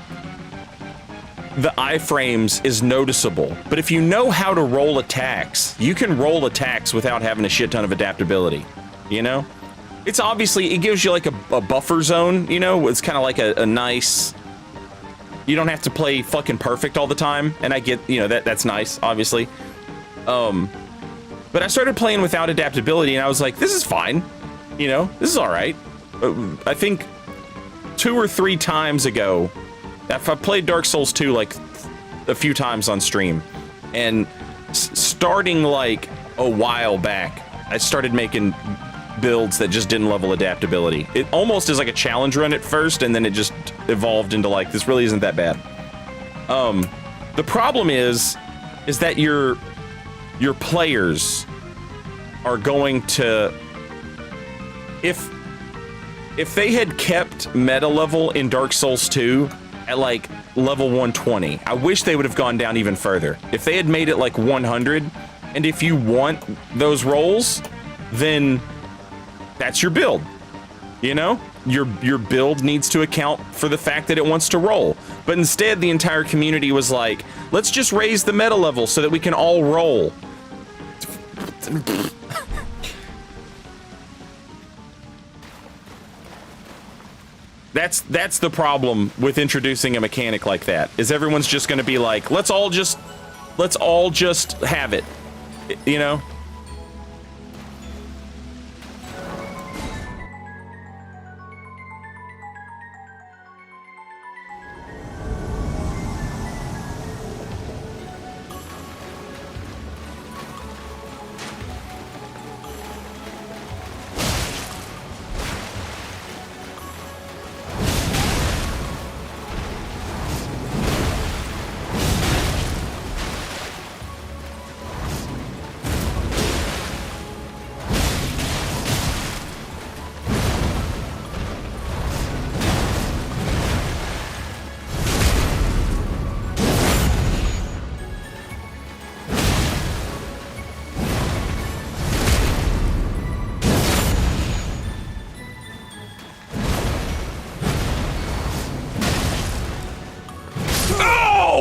the iframes is noticeable, but if you know how to roll attacks, you can roll attacks without having a shit ton of adaptability, you know? It's obviously, it gives you like a buffer zone, you know? It's kind of like a nice, you don't have to play fucking perfect all the time, and I get, you know, that's nice, obviously. But I started playing without adaptability, and I was like, this is fine, you know? This is all right. I think 2 or 3 times ago, I've played Dark Souls 2 like a few times on stream, and starting like a while back, I started making builds that just didn't level adaptability. It almost is like a challenge run at first, and then it just evolved into like, this really isn't that bad. The problem is that your players are going to, if they had kept meta level in Dark Souls 2 at like level 120, I wish they would have gone down even further. If they had made it like 100, and if you want those rolls, then that's your build. You know, your build needs to account for the fact that it wants to roll. But instead, the entire community was like, let's just raise the meta level so that we can all roll. That's the problem with introducing a mechanic like that, is everyone's just going to be like, let's all just have it, you know?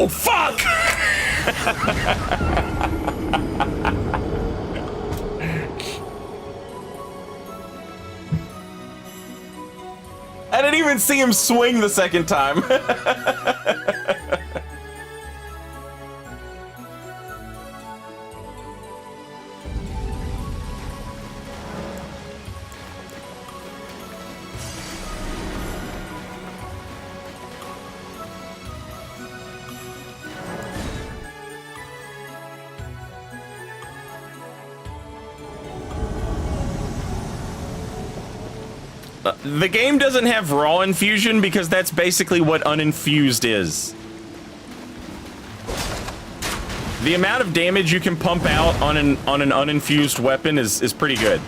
Oh, fuck! I didn't even see him swing the second time. The game doesn't have raw infusion because that's basically what uninfused is. The amount of damage you can pump out on an uninfused weapon is pretty good.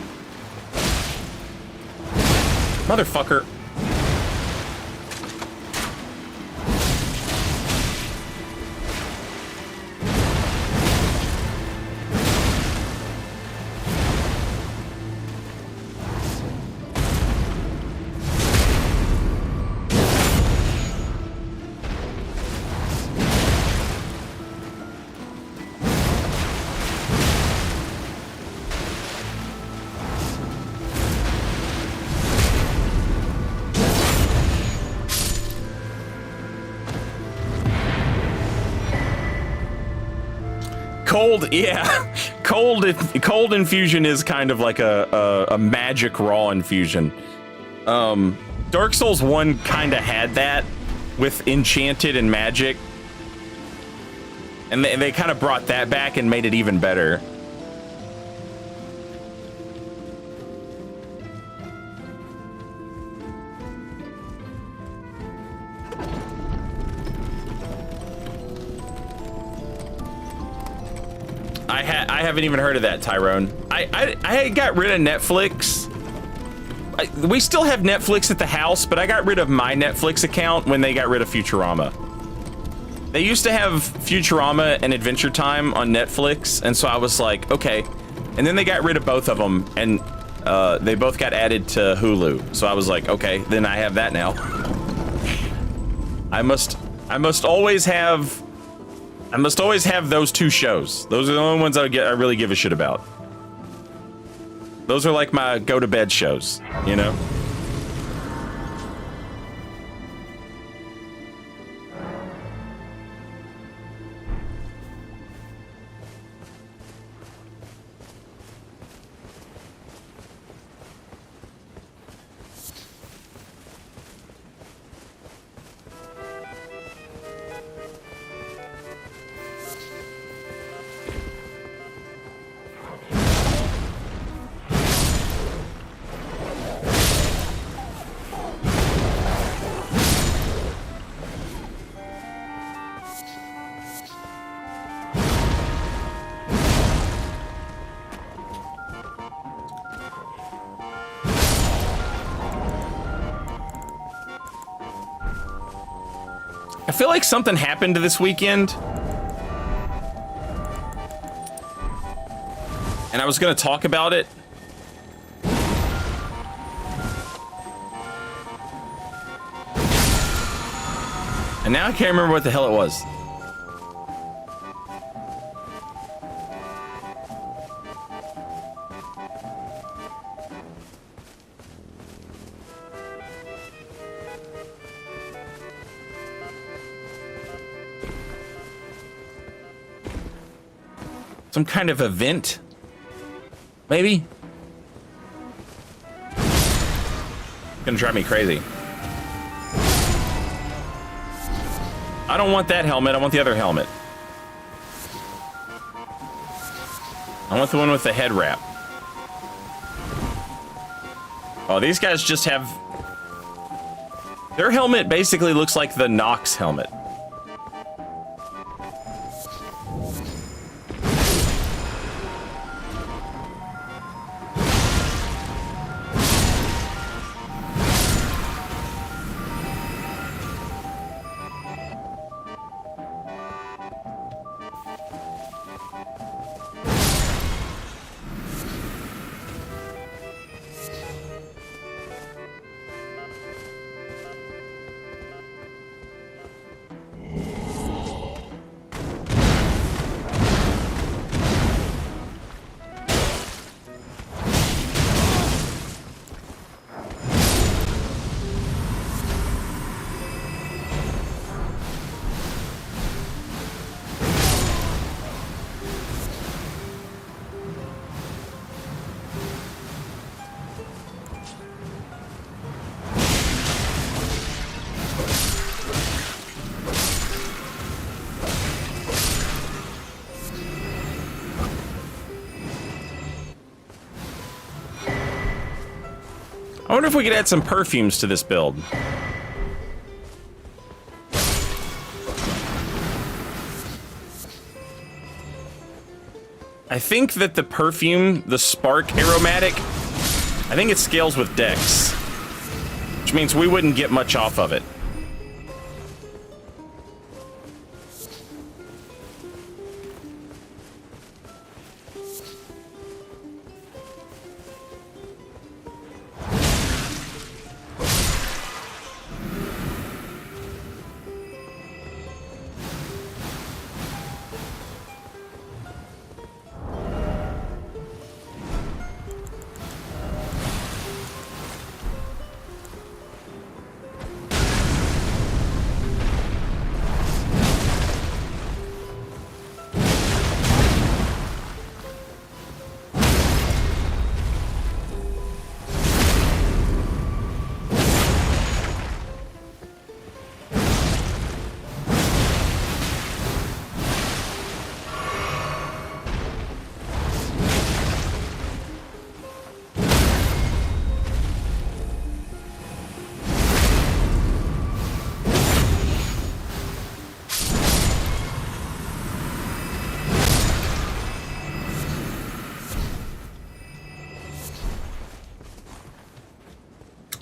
Motherfucker. Cold, yeah. Cold infusion is kind of like a magic raw infusion. Dark Souls 1 kind of had that with enchanted and magic. And they kind of brought that back and made it even better. I haven't even heard of that, Tyrone. I got rid of Netflix. We still have Netflix at the house, but I got rid of my Netflix account when they got rid of Futurama. They used to have Futurama and Adventure Time on Netflix, and so I was like, okay. And then they got rid of both of them, and they both got added to Hulu. So I was like, okay, then I have that now. I must always have those two shows. Those are the only ones I really give a shit about. Those are like my go-to-bed shows, you know? I feel like something happened this weekend. And I was gonna talk about it. And now I can't remember what the hell it was. Some kind of event, maybe? Gonna drive me crazy. I don't want that helmet, I want the other helmet. I want the one with the head wrap. Oh, these guys just have... Their helmet basically looks like the Nox helmet. I wonder if we could add some perfumes to this build. I think that the perfume, the spark aromatic, I think it scales with dex, which means we wouldn't get much off of it.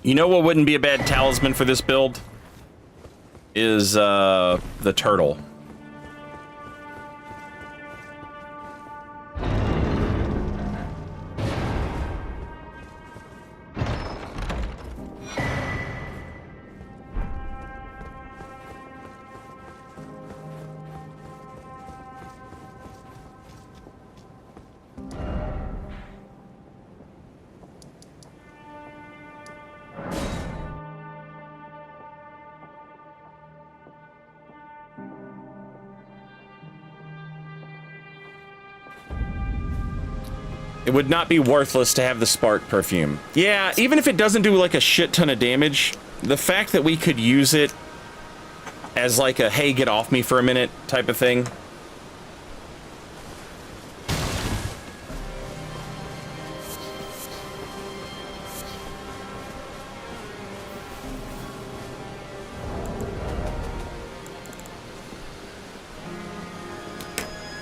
You know what wouldn't be a bad talisman for this build? Is the turtle. It would not be worthless to have the spark perfume. Yeah, even if it doesn't do like a shit ton of damage, the fact that we could use it as like a, hey, get off me for a minute type of thing.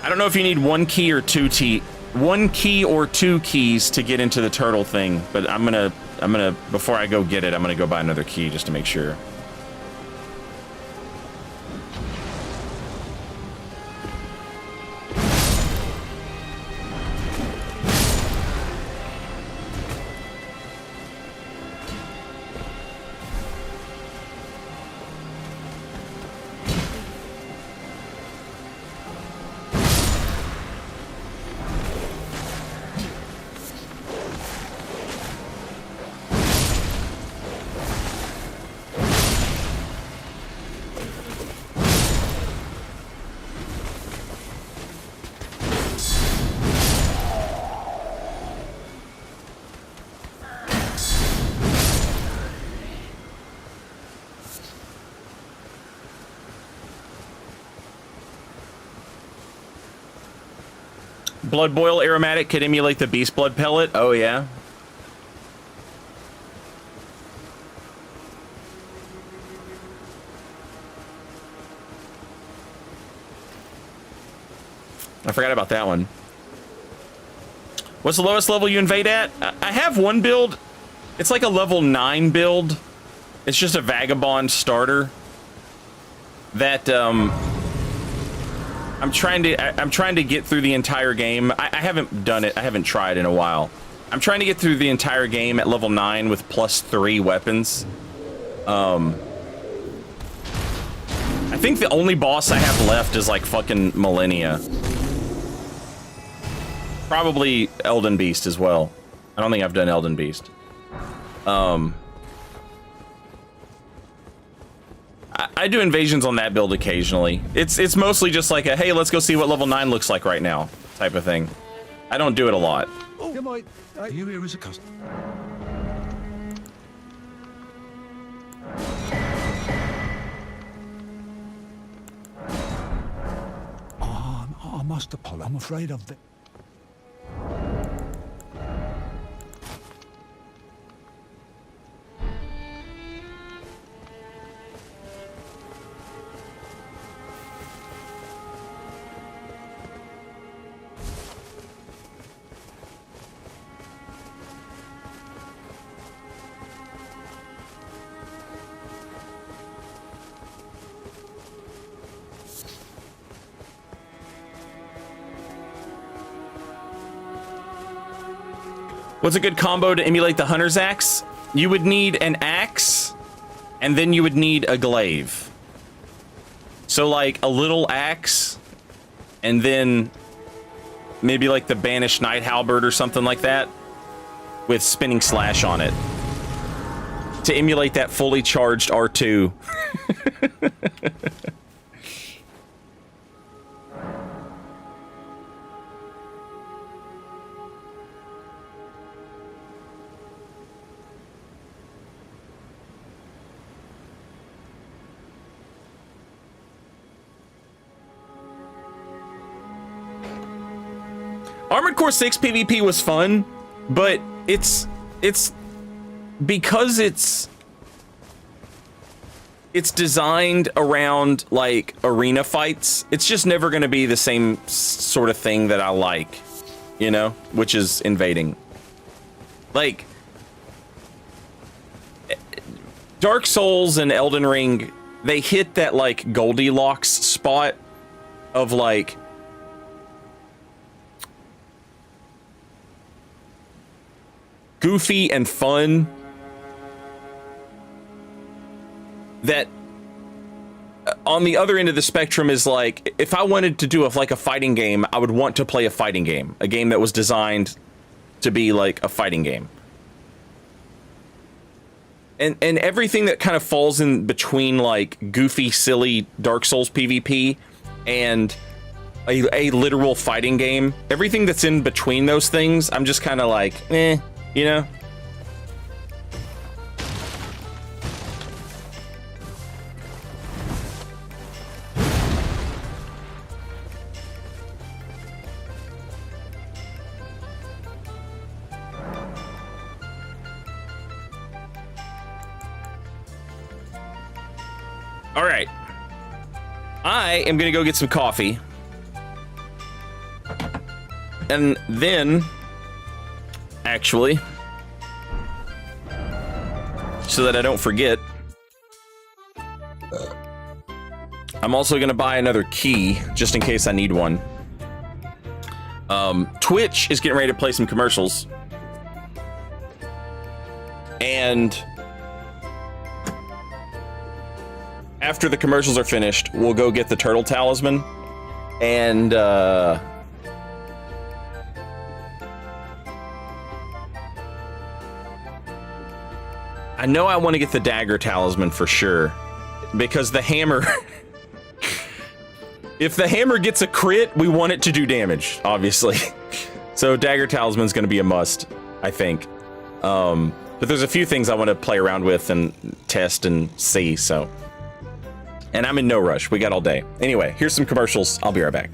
I don't know if you need one key or two keys to get into the turtle thing, but I'm gonna before I go get it, I'm gonna go buy another key just to make sure. Blood Boil aromatic could emulate the Beast Blood pellet. Oh, yeah. I forgot about that one. What's the lowest level you invade at? I have one build. It's like a level 9 build. It's just a Vagabond starter. That, I'm trying to get through the entire game. I haven't done it. I haven't tried in a while. I'm trying to get through the entire game at level 9 with +3 weapons. I think the only boss I have left is like fucking Millennia. Probably Elden Beast as well. I don't think I've done Elden Beast. I do invasions on that build occasionally. It's mostly just like a, hey, let's go see what level 9 looks like right now type of thing. I don't do it a lot. Oh, you here as a customer. I must apologize. I'm afraid of the... What's a good combo to emulate the Hunter's Axe? You would need an axe, and then you would need a glaive. So like a little axe, and then maybe like the Banished Night Halberd or something like that, with Spinning Slash on it. To emulate that fully charged R2. Armored Core 6 PvP was fun, but it's because it's designed around like arena fights. It's just never going to be the same sort of thing that I like, you know, which is invading. Like Dark Souls and Elden Ring, they hit that like Goldilocks spot of like goofy and fun that on the other end of the spectrum is like, if I wanted to do a fighting game, I would want to play a fighting game, a game that was designed to be like a fighting game. And everything that kind of falls in between like goofy, silly Dark Souls PvP and a literal fighting game, everything that's in between those things, I'm just kind of like, you know? All right. I am going to go get some coffee. And then, actually, so that I don't forget, I'm also going to buy another key just in case I need one. Twitch is getting ready to play some commercials. And after the commercials are finished, we'll go get the turtle talisman. And I know I want to get the dagger talisman for sure, because the hammer, if the hammer gets a crit, we want it to do damage, obviously. So dagger talisman is going to be a must, I think. But there's a few things I want to play around with and test and see, so. And I'm in no rush. We got all day. Anyway, here's some commercials. I'll be right back.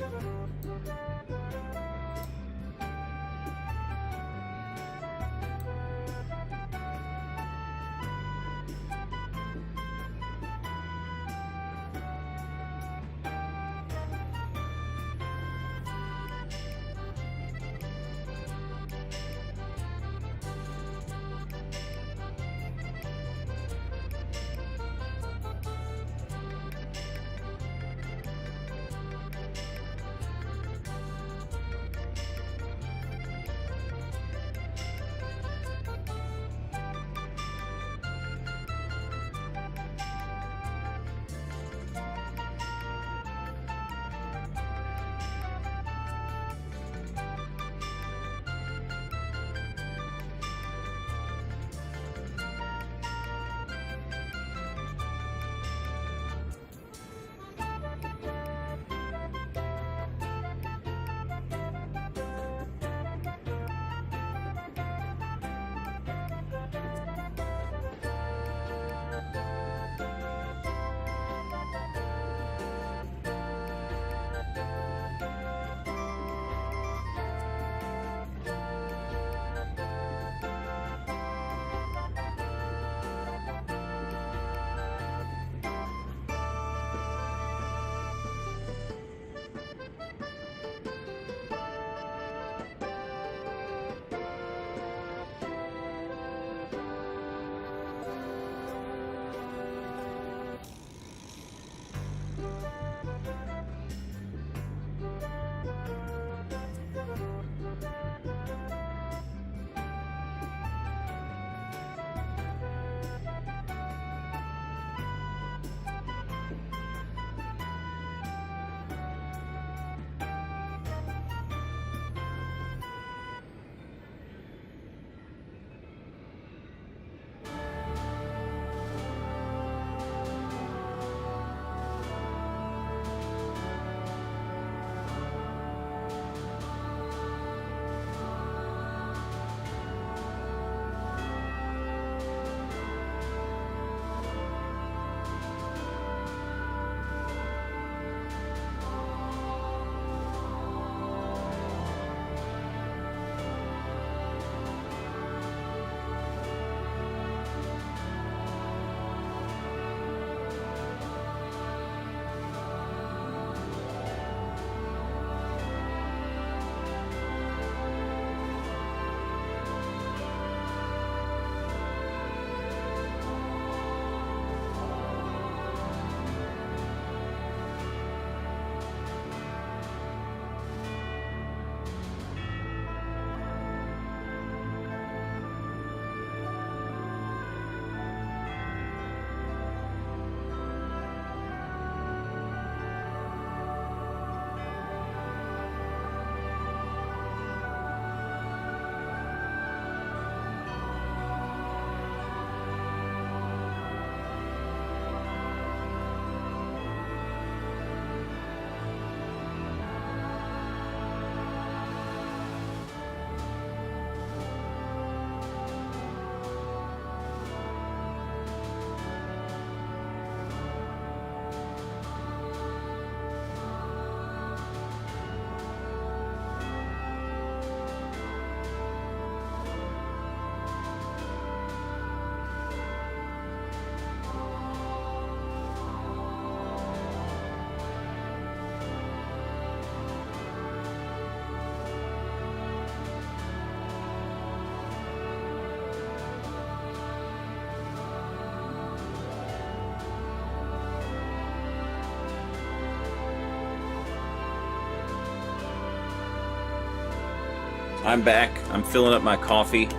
I'm back. I'm filling up my coffee.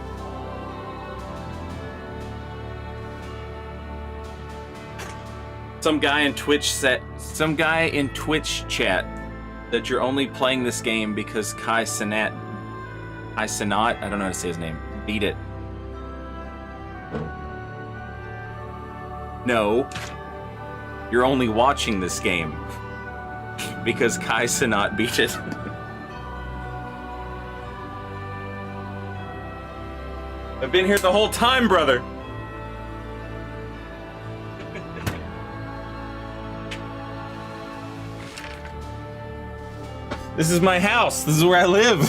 Some guy in Twitch chat that you're only playing this game because Kai Cenat, I don't know how to say his name, beat it. No, you're only watching this game because Kai Cenat beat it. I've been here the whole time, brother. This is my house. This is where I live.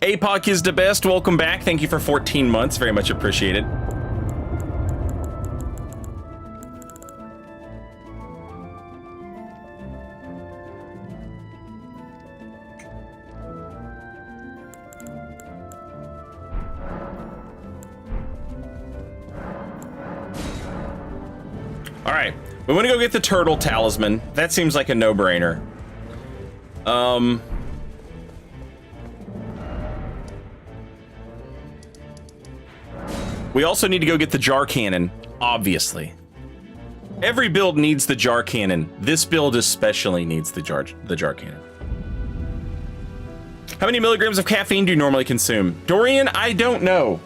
APOC is the best. Welcome back. Thank you for 14 months. Very much appreciated. All right. We want to go get the turtle talisman. That seems like a no-brainer. We also need to go get the jar cannon, obviously. Every build needs the jar cannon. This build especially needs the jar cannon. How many milligrams of caffeine do you normally consume? Dorian, I don't know.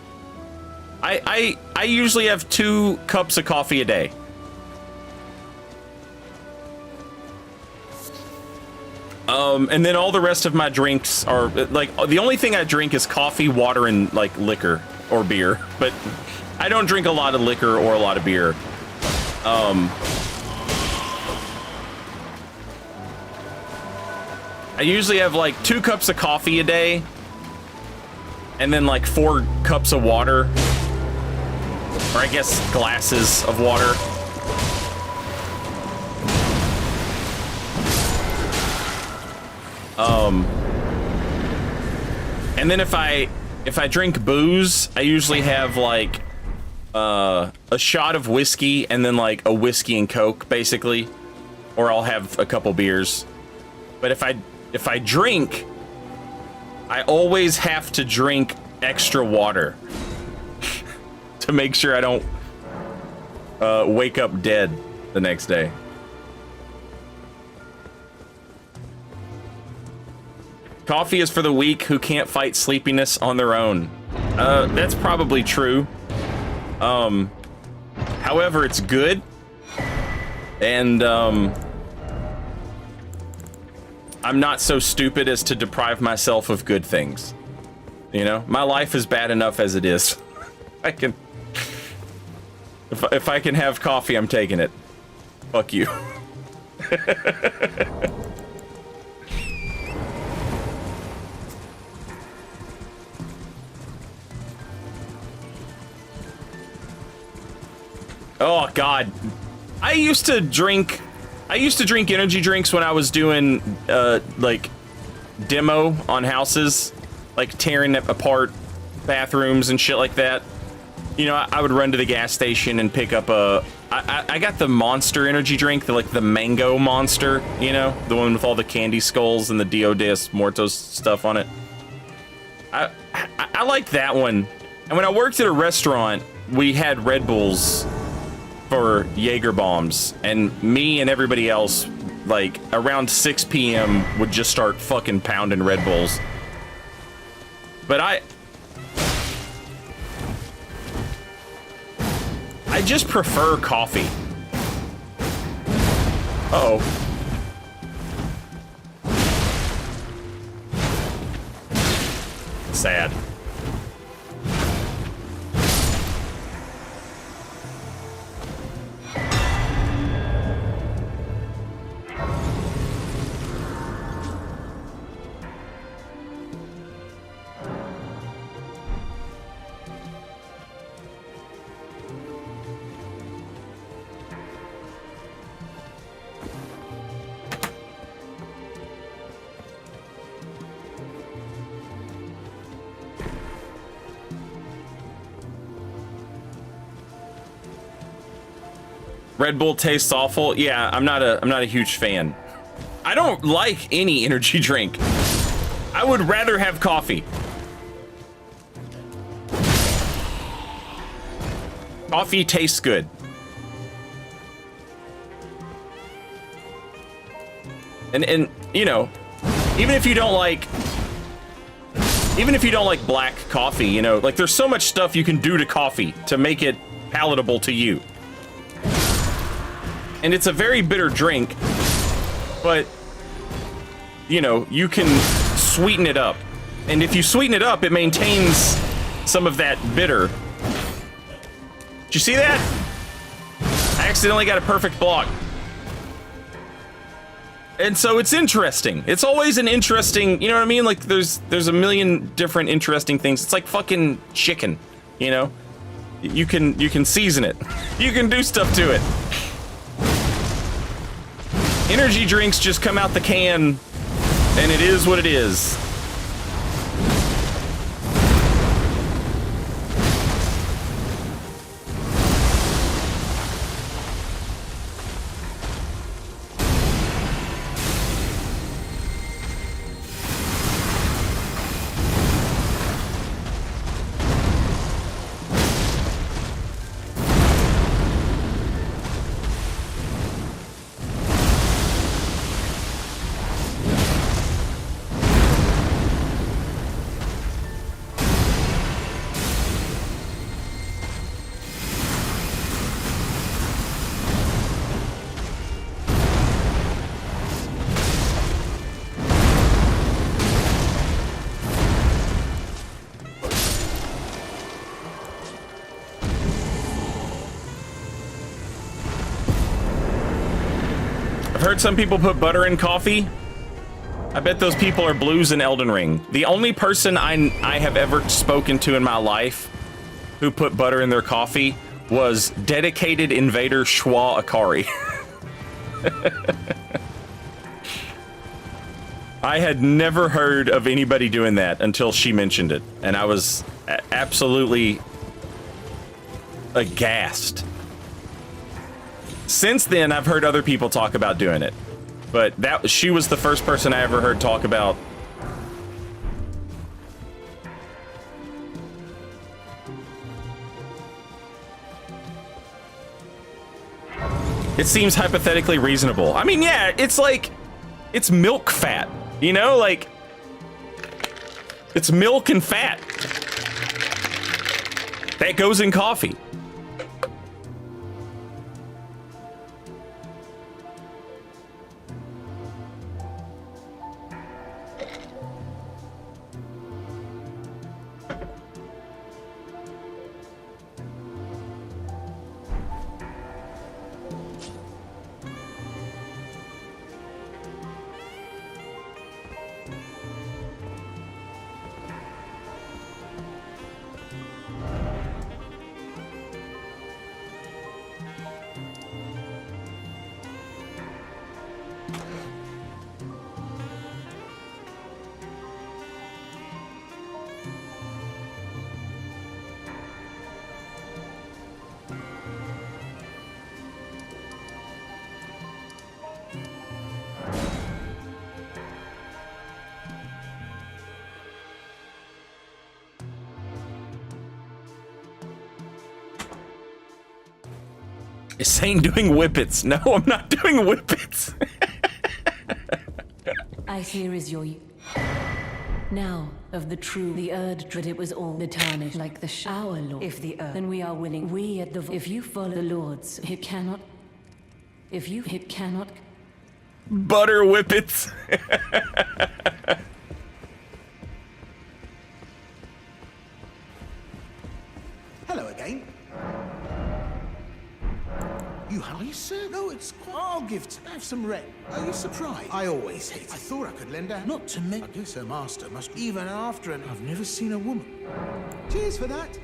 I usually have 2 cups of coffee a day. And then all the rest of my drinks are, like, the only thing I drink is coffee, water, and, like, liquor. Or beer, but I don't drink a lot of liquor or a lot of beer. I usually have like 2 cups of coffee a day, and then like 4 cups of water, or I guess glasses of water. And then if I drink booze, I usually have like a shot of whiskey and then like a whiskey and Coke, basically, or I'll have a couple beers. But if I drink, I always have to drink extra water to make sure I don't wake up dead the next day. Coffee is for the weak who can't fight sleepiness on their own. That's probably true. However, it's good. And, I'm not so stupid as to deprive myself of good things. You know? My life is bad enough as it is. I can... If I can have coffee, I'm taking it. Fuck you. Oh God, I used to drink energy drinks when I was doing like demo on houses, like tearing apart bathrooms and shit like that. You know, I would run to the gas station and pick up I got the Monster energy drink, the mango Monster, you know, the one with all the candy skulls and the Dio de Muertos stuff on it. I liked that one. And when I worked at a restaurant, we had Red Bulls for Jaeger bombs, and me and everybody else, like, around 6 p.m. would just start fucking pounding Red Bulls. But I just prefer coffee. Uh-oh. Sad. Red Bull tastes awful. Yeah, I'm not a huge fan. I don't like any energy drink. I would rather have coffee. Coffee tastes good. And you know, even if you don't like black coffee, you know, like there's so much stuff you can do to coffee to make it palatable to you. And it's a very bitter drink, but you know, you can sweeten it up. And if you sweeten it up, it maintains some of that bitter. Did you see that? I accidentally got a perfect block. And so it's interesting. It's always an interesting, you know what I mean? Like there's a million different interesting things. It's like fucking chicken, you know? You can season it. You can do stuff to it. Energy drinks just come out the can and it is what it is. I've heard some people put butter in coffee. I bet those people are blues in Elden Ring. The only person I have ever spoken to in my life who put butter in their coffee was dedicated invader Schwa Akari. I had never heard of anybody doing that until she mentioned it, and I was absolutely aghast. Since then, I've heard other people talk about doing it, but she was the first person I ever heard talk about. It seems hypothetically reasonable. I mean, yeah, it's like, it's milk fat, you know, like, it's milk and fat that goes in coffee. Is saying doing whippets. No, I'm not doing whippets. I here is your... Now, of the true, the Erd dread it was all the tarnish like the shower lord. If the Erd, then we are willing. We at the... If you follow the lords, it cannot... If you... It cannot... Butter whippets. Hello again. You hungry, sir? No, it's quite... I'll have some rent. Are you surprised? I always hate it. I thought I could lend a... Not to me. I guess her master must... Even after an... I've never seen a woman. Cheers for that.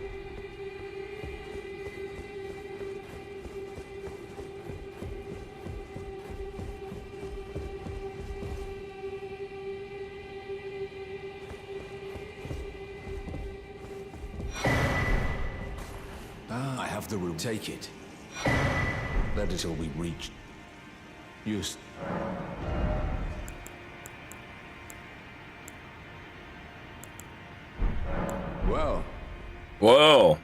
Ah, I have the room. Take it. Let it till we reach. Use. Well. Whoa.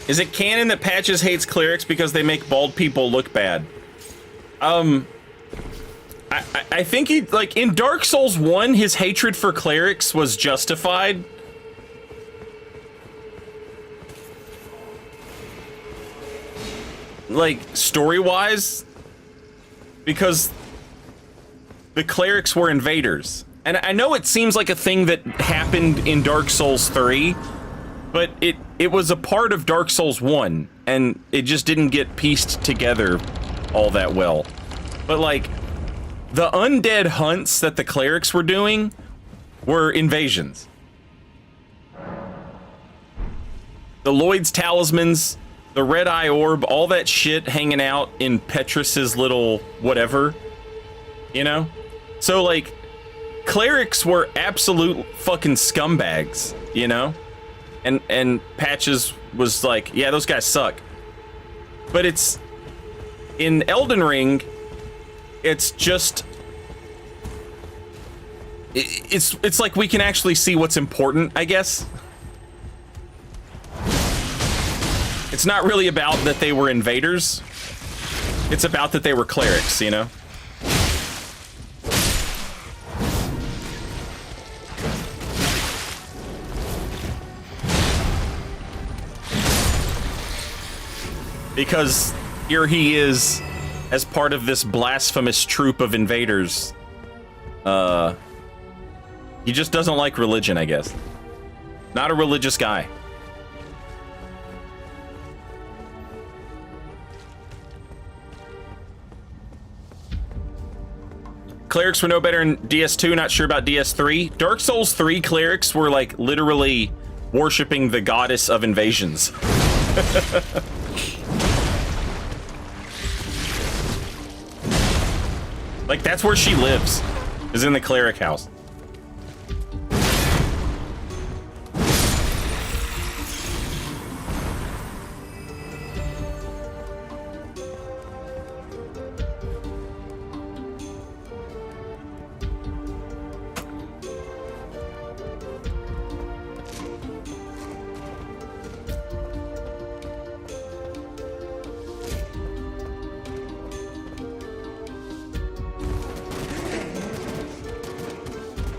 Is it canon that Patches hates clerics because they make bald people look bad? I think he, like, in Dark Souls 1, his hatred for clerics was justified. Like, story-wise, because the clerics were invaders. And I know it seems like a thing that happened in Dark Souls 3, but it was a part of Dark Souls 1, and it just didn't get pieced together all that well. But, like, the undead hunts that the clerics were doing were invasions. The Lloyd's talismans, the red eye orb, all that shit hanging out in Petrus's little whatever, you know? So, like, clerics were absolute fucking scumbags, you know? And Patches was like, yeah, those guys suck. But it's, in Elden Ring, it's just, it's like we can actually see what's important, I guess. It's not really about that they were invaders. It's about that they were clerics, you know? Because here he is as part of this blasphemous troop of invaders. He just doesn't like religion, I guess. Not a religious guy. Clerics were no better in DS2, not sure about DS3. Dark Souls 3 clerics were, like, literally worshipping the goddess of invasions. Like, that's where she lives, is in the cleric house.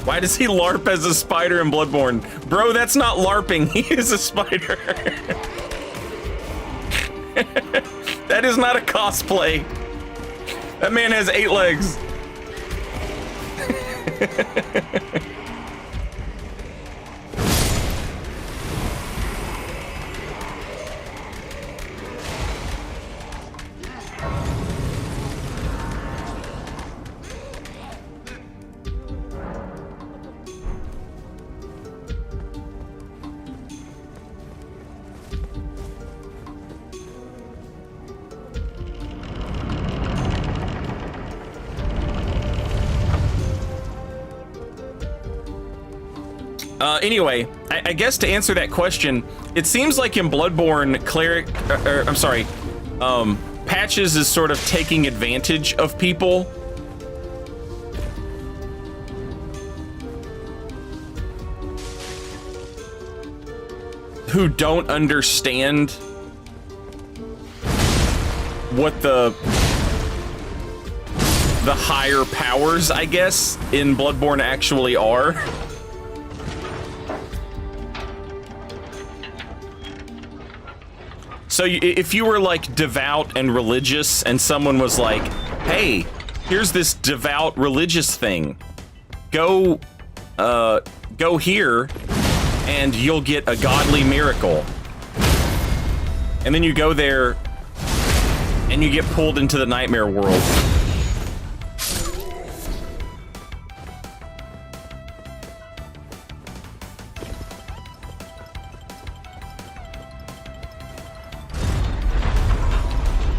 Why does he LARP as a spider in Bloodborne? Bro, that's not LARPing. He is a spider. That is not a cosplay. That man has 8 legs. Anyway, I guess to answer that question, it seems like in Bloodborne, Patches is sort of taking advantage of people. Who don't understand what the higher powers, I guess, in Bloodborne actually are. So if you were, like, devout and religious and someone was like, hey, here's this devout religious thing, go here and you'll get a godly miracle. And then you go there and you get pulled into the nightmare world.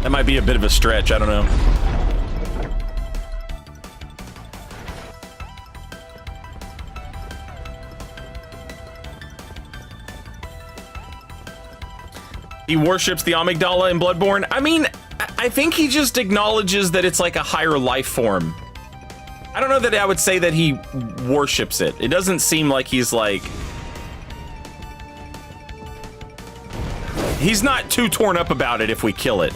That might be a bit of a stretch, I don't know. He worships the amygdala in Bloodborne. I mean, I think he just acknowledges that it's like a higher life form. I don't know that I would say that he worships it. It doesn't seem like he's like... He's not too torn up about it if we kill it.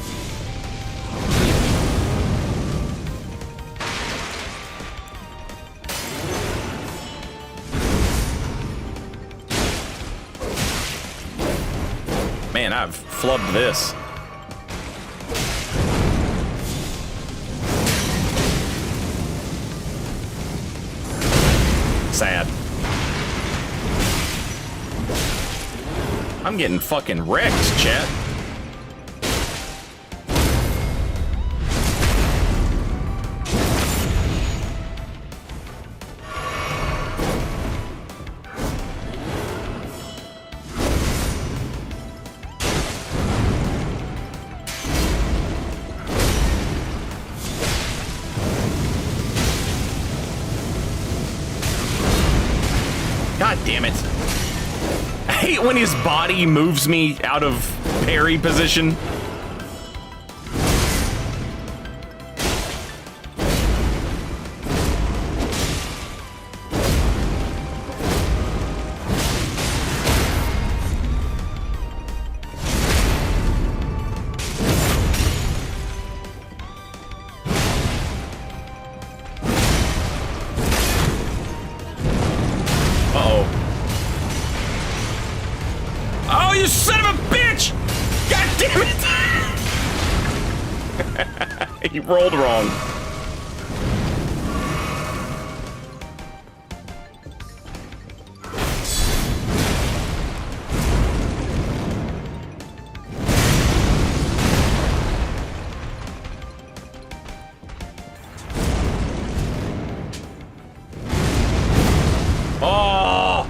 Man, I've flubbed this. Sad. I'm getting fucking wrecked, chat. God damn it. I hate when his body moves me out of parry position. Oh, you son of a bitch! God damn it! He rolled wrong. Oh!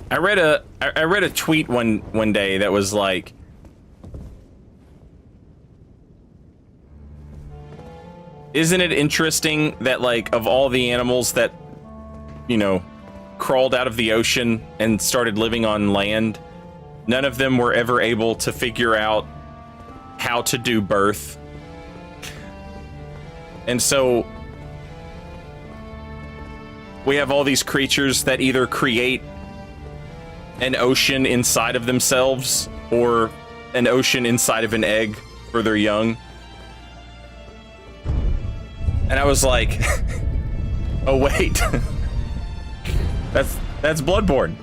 I read a tweet one day that was like, isn't it interesting that, like, of all the animals that, you know, crawled out of the ocean and started living on land, none of them were ever able to figure out how to do birth. And so we have all these creatures that either create an ocean inside of themselves or an ocean inside of an egg for their young. And I was like, oh wait, that's Bloodborne.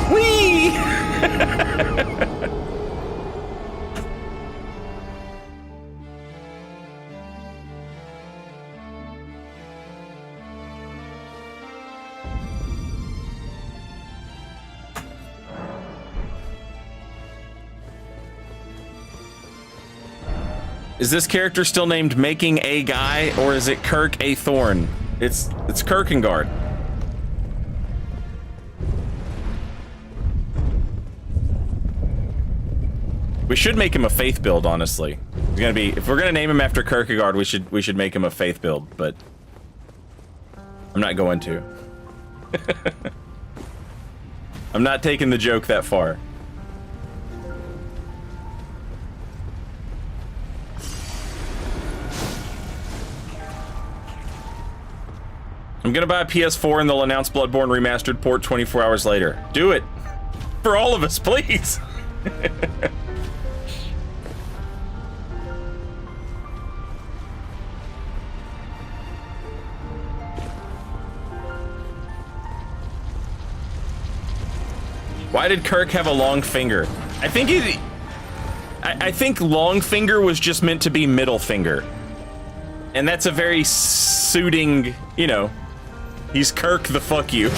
Whee! Is this character still named Making a Guy, or is it Kirk a Thorn? It's Kierkegaard. We should make him a faith build, honestly. It's gonna be, if we're gonna name him after Kierkegaard, we should make him a faith build, but I'm not going to. I'm not taking the joke that far. I'm gonna buy a PS4 and they'll announce Bloodborne Remastered port 24 hours later. Do it! For all of us, please! Why did Kirk have a long finger? I think long finger was just meant to be middle finger. And that's a very suiting, you know, he's Kirk the fuck you.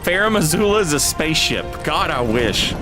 Farum Azula is a spaceship. God, I wish.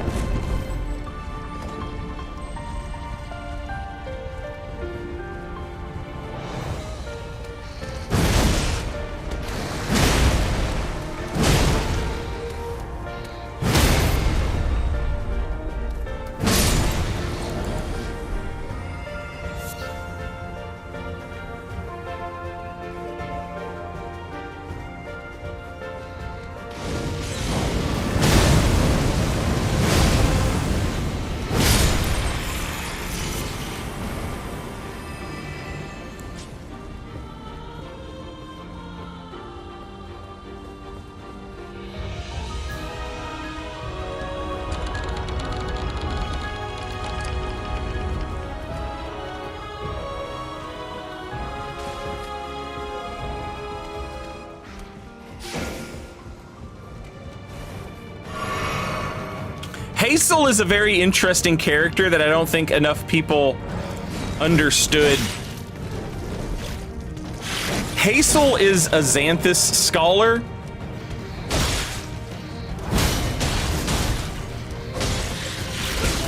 Hazel is a very interesting character that I don't think enough people understood. Hazel is a Xanthus scholar.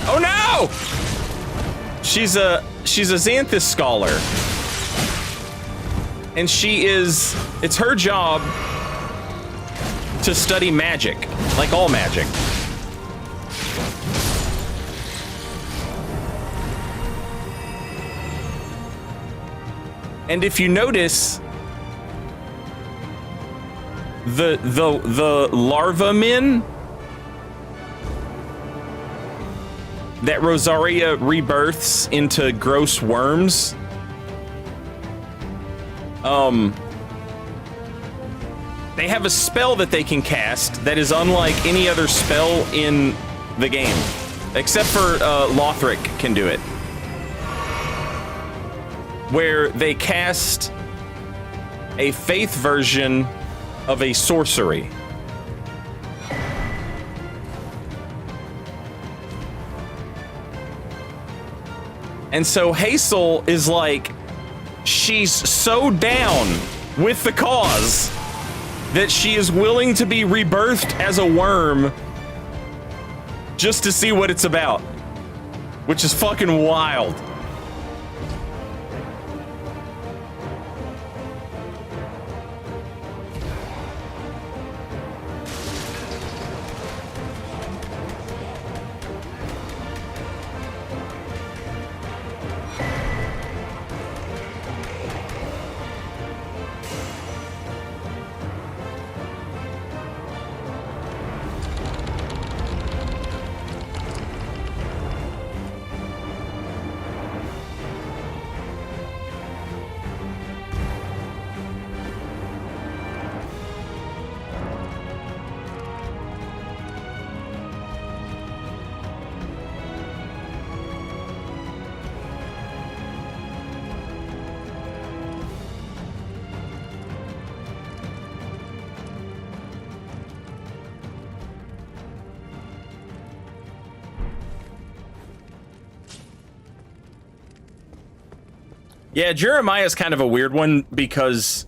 Oh no! She's a Xanthus scholar. And it's her job to study magic, like all magic. And if you notice, the larva men that Rosaria rebirths into gross worms, they have a spell that they can cast that is unlike any other spell in the game, except for Lothric can do it, where they cast a faith version of a sorcery. And so Hazel is like, she's so down with the cause that she is willing to be rebirthed as a worm just to see what it's about, which is fucking wild. Yeah, Jeremiah's kind of a weird one because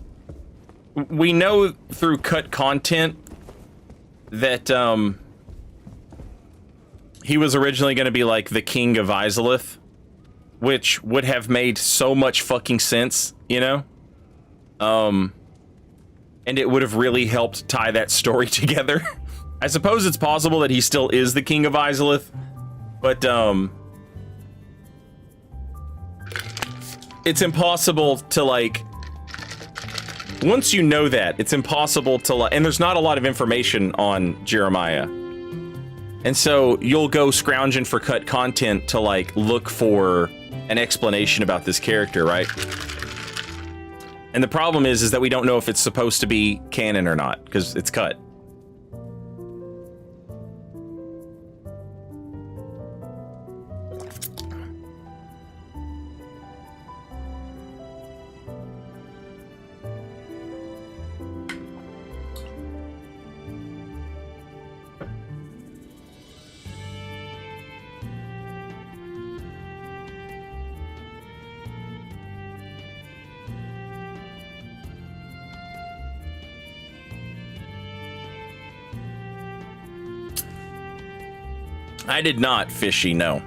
we know through cut content that he was originally going to be like the king of Izalith, which would have made so much fucking sense, you know? And it would have really helped tie that story together. I suppose it's possible that he still is the king of Izalith, but it's impossible to, like, once you know that, it's impossible to, and there's not a lot of information on Jeremiah. And so you'll go scrounging for cut content to, like, look for an explanation about this character, right? And the problem is that we don't know if it's supposed to be canon or not, because it's cut. I did not, Fishy, no.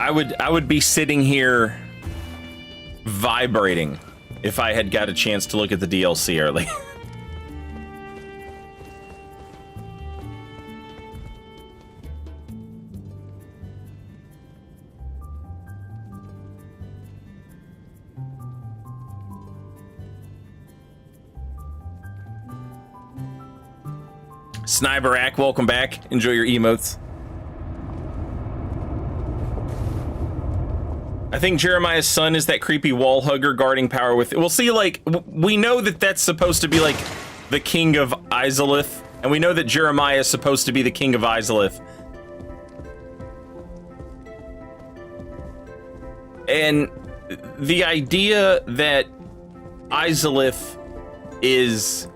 I would be sitting here vibrating if I had got a chance to look at the DLC early. Sniperak, welcome back. Enjoy your emotes. I think Jeremiah's son is that creepy wall hugger guarding power with... We'll see, like, we know that that's supposed to be, like, the king of Izalith, and we know that Jeremiah is supposed to be the king of Izalith. And the idea that Izalith is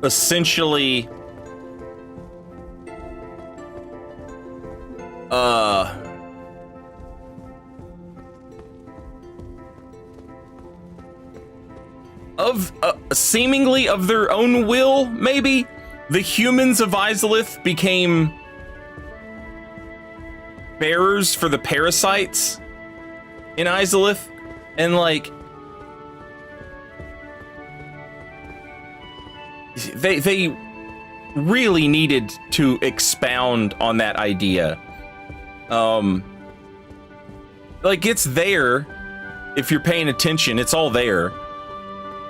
essentially... seemingly of their own will, maybe? The humans of Izalith became bearers for the parasites in Izalith, and, like, they really needed to expound on that idea. Like, it's there, if you're paying attention, it's all there.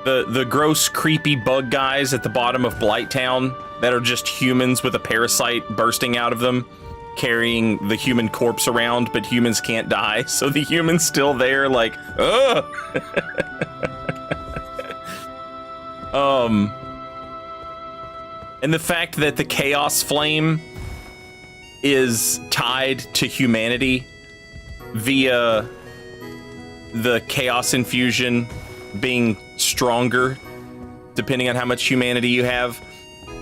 The gross, creepy bug guys at the bottom of Blighttown that are just humans with a parasite bursting out of them, carrying the human corpse around, but humans can't die, so the human's still there, like, ugh! And the fact that the Chaos Flame is tied to humanity via the Chaos Infusion being stronger, depending on how much humanity you have.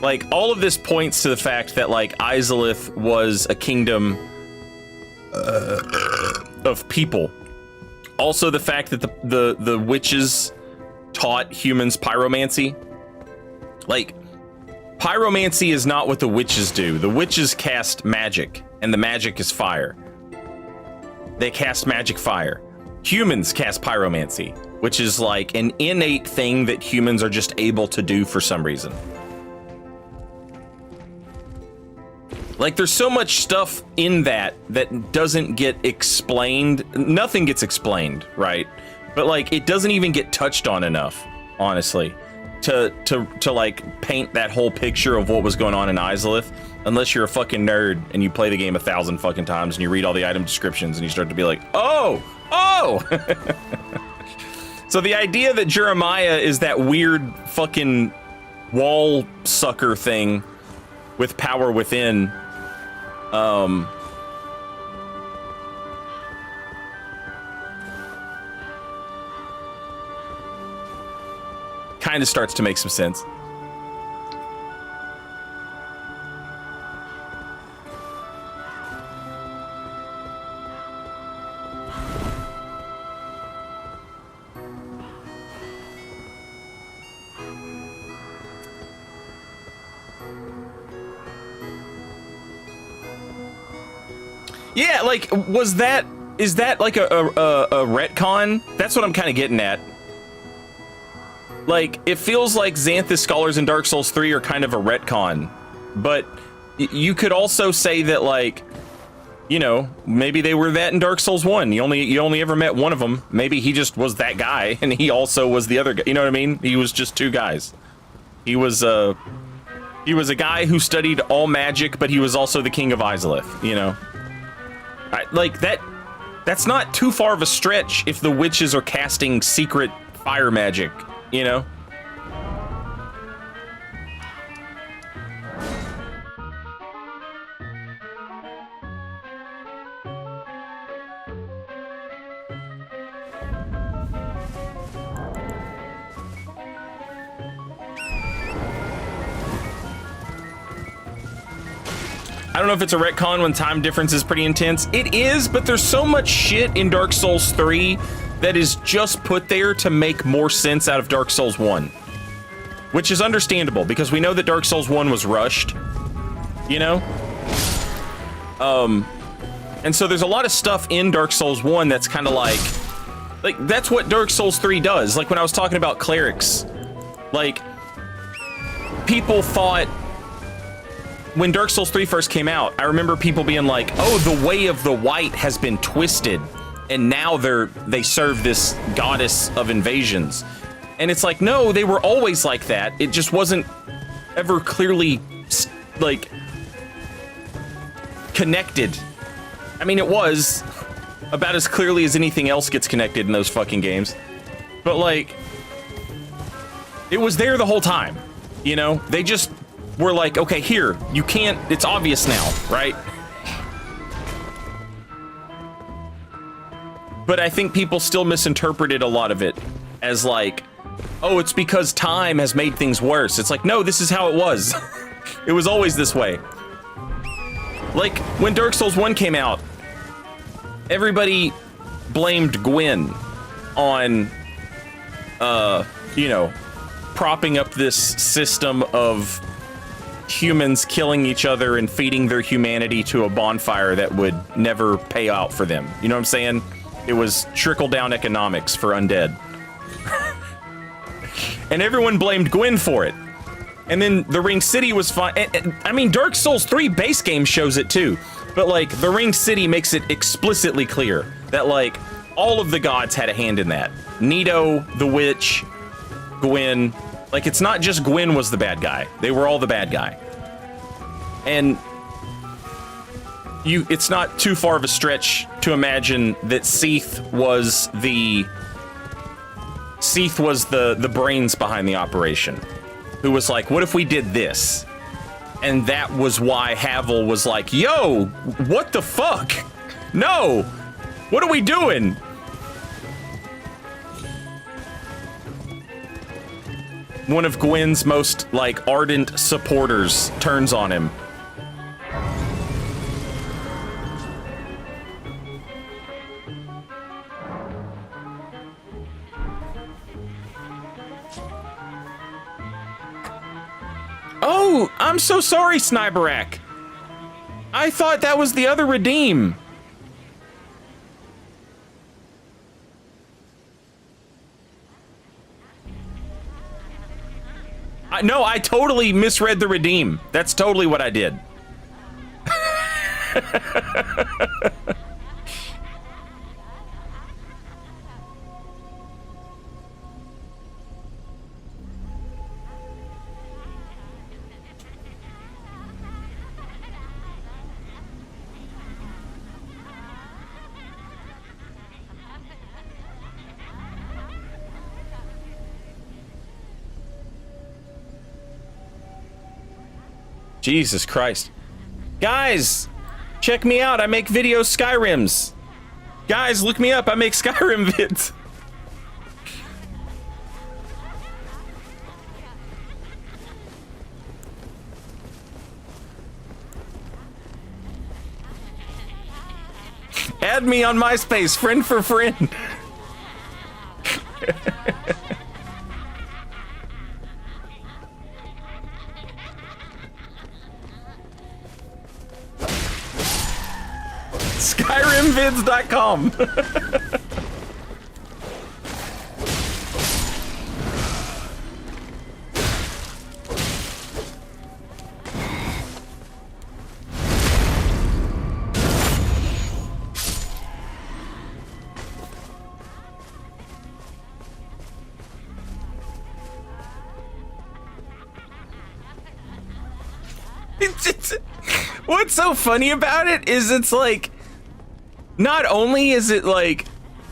Like, all of this points to the fact that, like, Izalith was a kingdom of people. Also, the fact that the witches taught humans pyromancy. Like, pyromancy is not what the witches do. The witches cast magic, and the magic is fire. They cast magic fire. Humans cast pyromancy, which is like an innate thing that humans are just able to do for some reason. Like, there's so much stuff in that doesn't get explained. Nothing gets explained, right? But, like, it doesn't even get touched on enough, honestly, to like, paint that whole picture of what was going on in Izalith, unless you're a fucking nerd and you play the game 1,000 fucking times and you read all the item descriptions and you start to be like, oh! So the idea that Jeremiah is that weird fucking wall sucker thing with power within, kind of starts to make some sense. Yeah, like, is that like a retcon? That's what I'm kind of getting at. Like, it feels like Xanthus Scholars in Dark Souls 3 are kind of a retcon, but you could also say that, like, you know, maybe they were that in Dark Souls 1. You only ever met one of them. Maybe he just was that guy, and he also was the other guy. You know what I mean? He was just two guys. He was a guy who studied all magic, but he was also the king of Izalith, you know? That's not too far of a stretch if the witches are casting secret fire magic, you know? I don't know if it's a retcon when time difference is pretty intense. It is, but there's so much shit in Dark Souls 3 that is just put there to make more sense out of Dark Souls 1. Which is understandable, because we know that Dark Souls 1 was rushed, you know? And so there's a lot of stuff in Dark Souls 1 that's kind of like, that's what Dark Souls 3 does. Like, when I was talking about clerics, like, people thought, when Dark Souls 3 first came out, I remember people being like, oh, the way of the white has been twisted, and now they serve this goddess of invasions. And it's like, no, they were always like that. It just wasn't ever clearly, like, connected. I mean, it was about as clearly as anything else gets connected in those fucking games. But, like, it was there the whole time, you know? They just were like, okay, here, you can't, it's obvious now, right? But I think people still misinterpreted a lot of it as like, oh, it's because time has made things worse. It's like, no, this is how it was. It was always this way. Like, when Dark Souls 1 came out, everybody blamed Gwyn on, you know, propping up this system of humans killing each other and feeding their humanity to a bonfire that would never pay out for them. You know what I'm saying? It was trickle-down economics for undead. And everyone blamed Gwyn for it. And then the Ring City was fine. I mean, Dark Souls 3 base game shows it too. But, like, the Ring City makes it explicitly clear that, like, all of the gods had a hand in that. Nito, the witch, Gwen. Like, it's not just Gwen was the bad guy. They were all the bad guy. And it's not too far of a stretch to imagine that Seath was the brains behind the operation, who was like, what if we did this? And that was why Havel was like, yo, what the fuck? No, what are we doing? One of Gwen's most, like, ardent supporters turns on him. Oh, I'm so sorry, Sniberak. I thought that was the other Redeem. No, I totally misread the Redeem. That's totally what I did. Jesus Christ. Guys, check me out. I make video Skyrims. Guys, look me up. I make Skyrim vids. Add me on MySpace, friend for friend. SkyrimVids.com. What's so funny about it is it's like, not only is it like,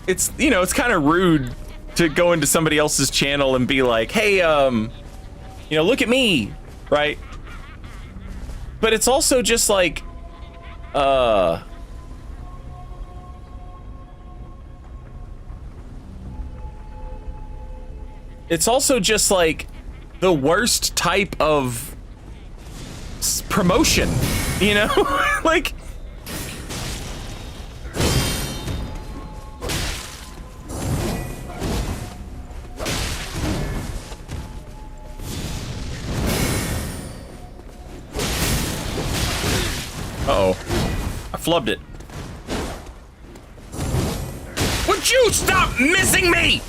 it's, you know, it's kind of rude to go into somebody else's channel and be like, hey, you know, look at me, right? But it's also just like, it's also just like the worst type of promotion, you know? Like, uh-oh. I flubbed it. Would you stop missing me?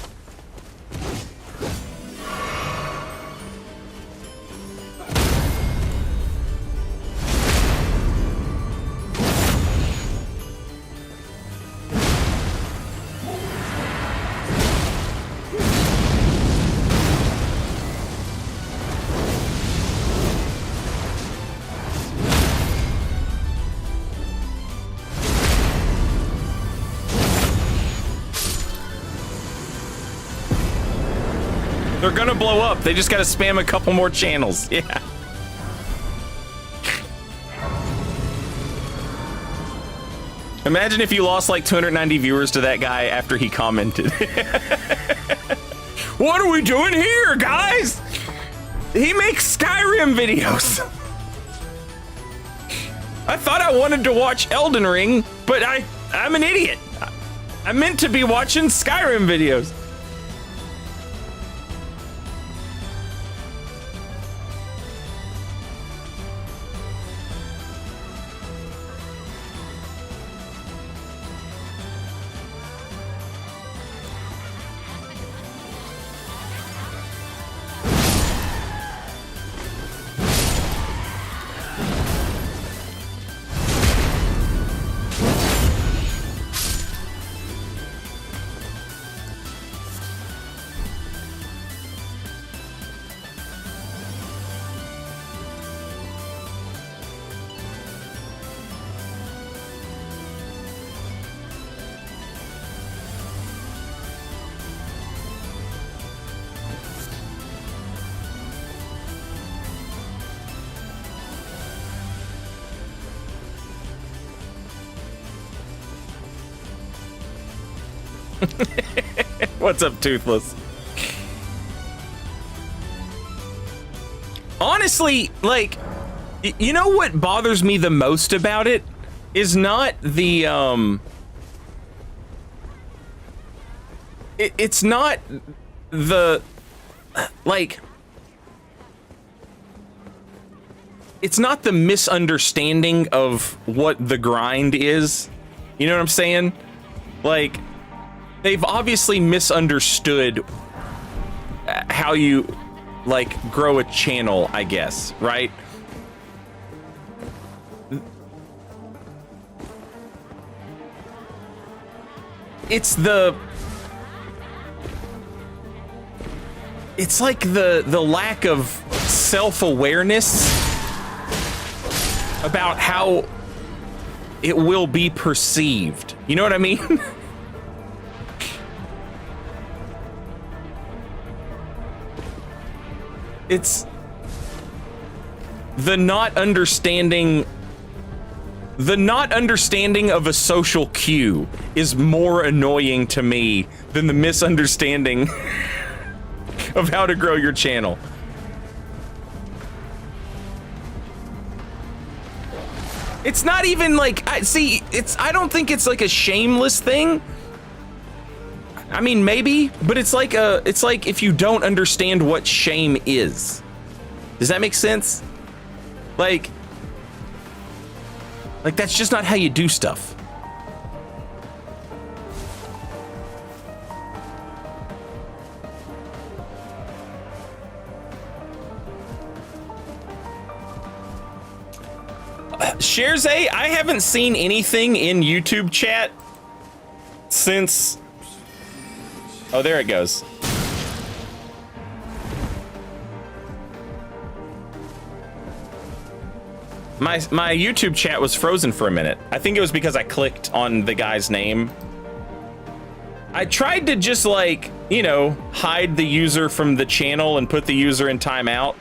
They're gonna blow up. They just gotta spam a couple more channels. Yeah. Imagine if you lost like 290 viewers to that guy after he commented. What are we doing here, guys? He makes Skyrim videos. I thought I wanted to watch Elden Ring, but I'm an idiot. I meant to be watching Skyrim videos. What's up, Toothless? Honestly, like, you know what bothers me the most about it is not the, it's not the, like, it's not the misunderstanding of what the grind is. You know what I'm saying? Like, they've obviously misunderstood how you, like, grow a channel, I guess, right? It's like the lack of self-awareness about how it will be perceived. You know what I mean? It's the not understanding of a social cue is more annoying to me than the misunderstanding of how to grow your channel. It's not even like, I don't think it's like a shameless thing. I mean, maybe, but it's like if you don't understand what shame is. Does that make sense? Like that's just not how you do stuff. Sherze, I haven't seen anything in YouTube chat since... Oh, there it goes. My YouTube chat was frozen for a minute. I think it was because I clicked on the guy's name. I tried to just, like, you know, hide the user from the channel and put the user in timeout,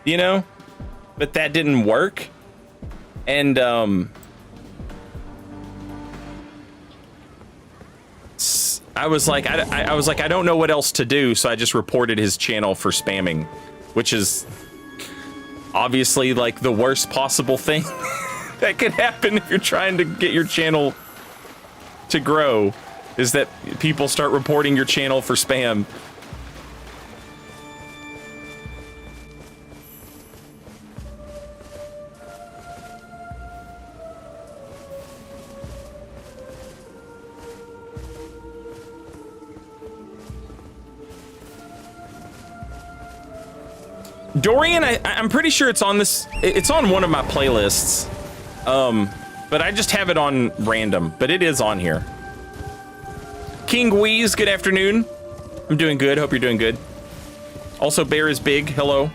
you know? But that didn't work. And, I was like, I don't know what else to do, so I just reported his channel for spamming, which is obviously like the worst possible thing that could happen if you're trying to get your channel to grow, is that people start reporting your channel for spam. Dorian, I'm pretty sure it's on this. It's on one of my playlists, but I just have it on random. But it is on here. King Wheeze, good afternoon. I'm doing good. Hope you're doing good. Also, Bear is big. Hello.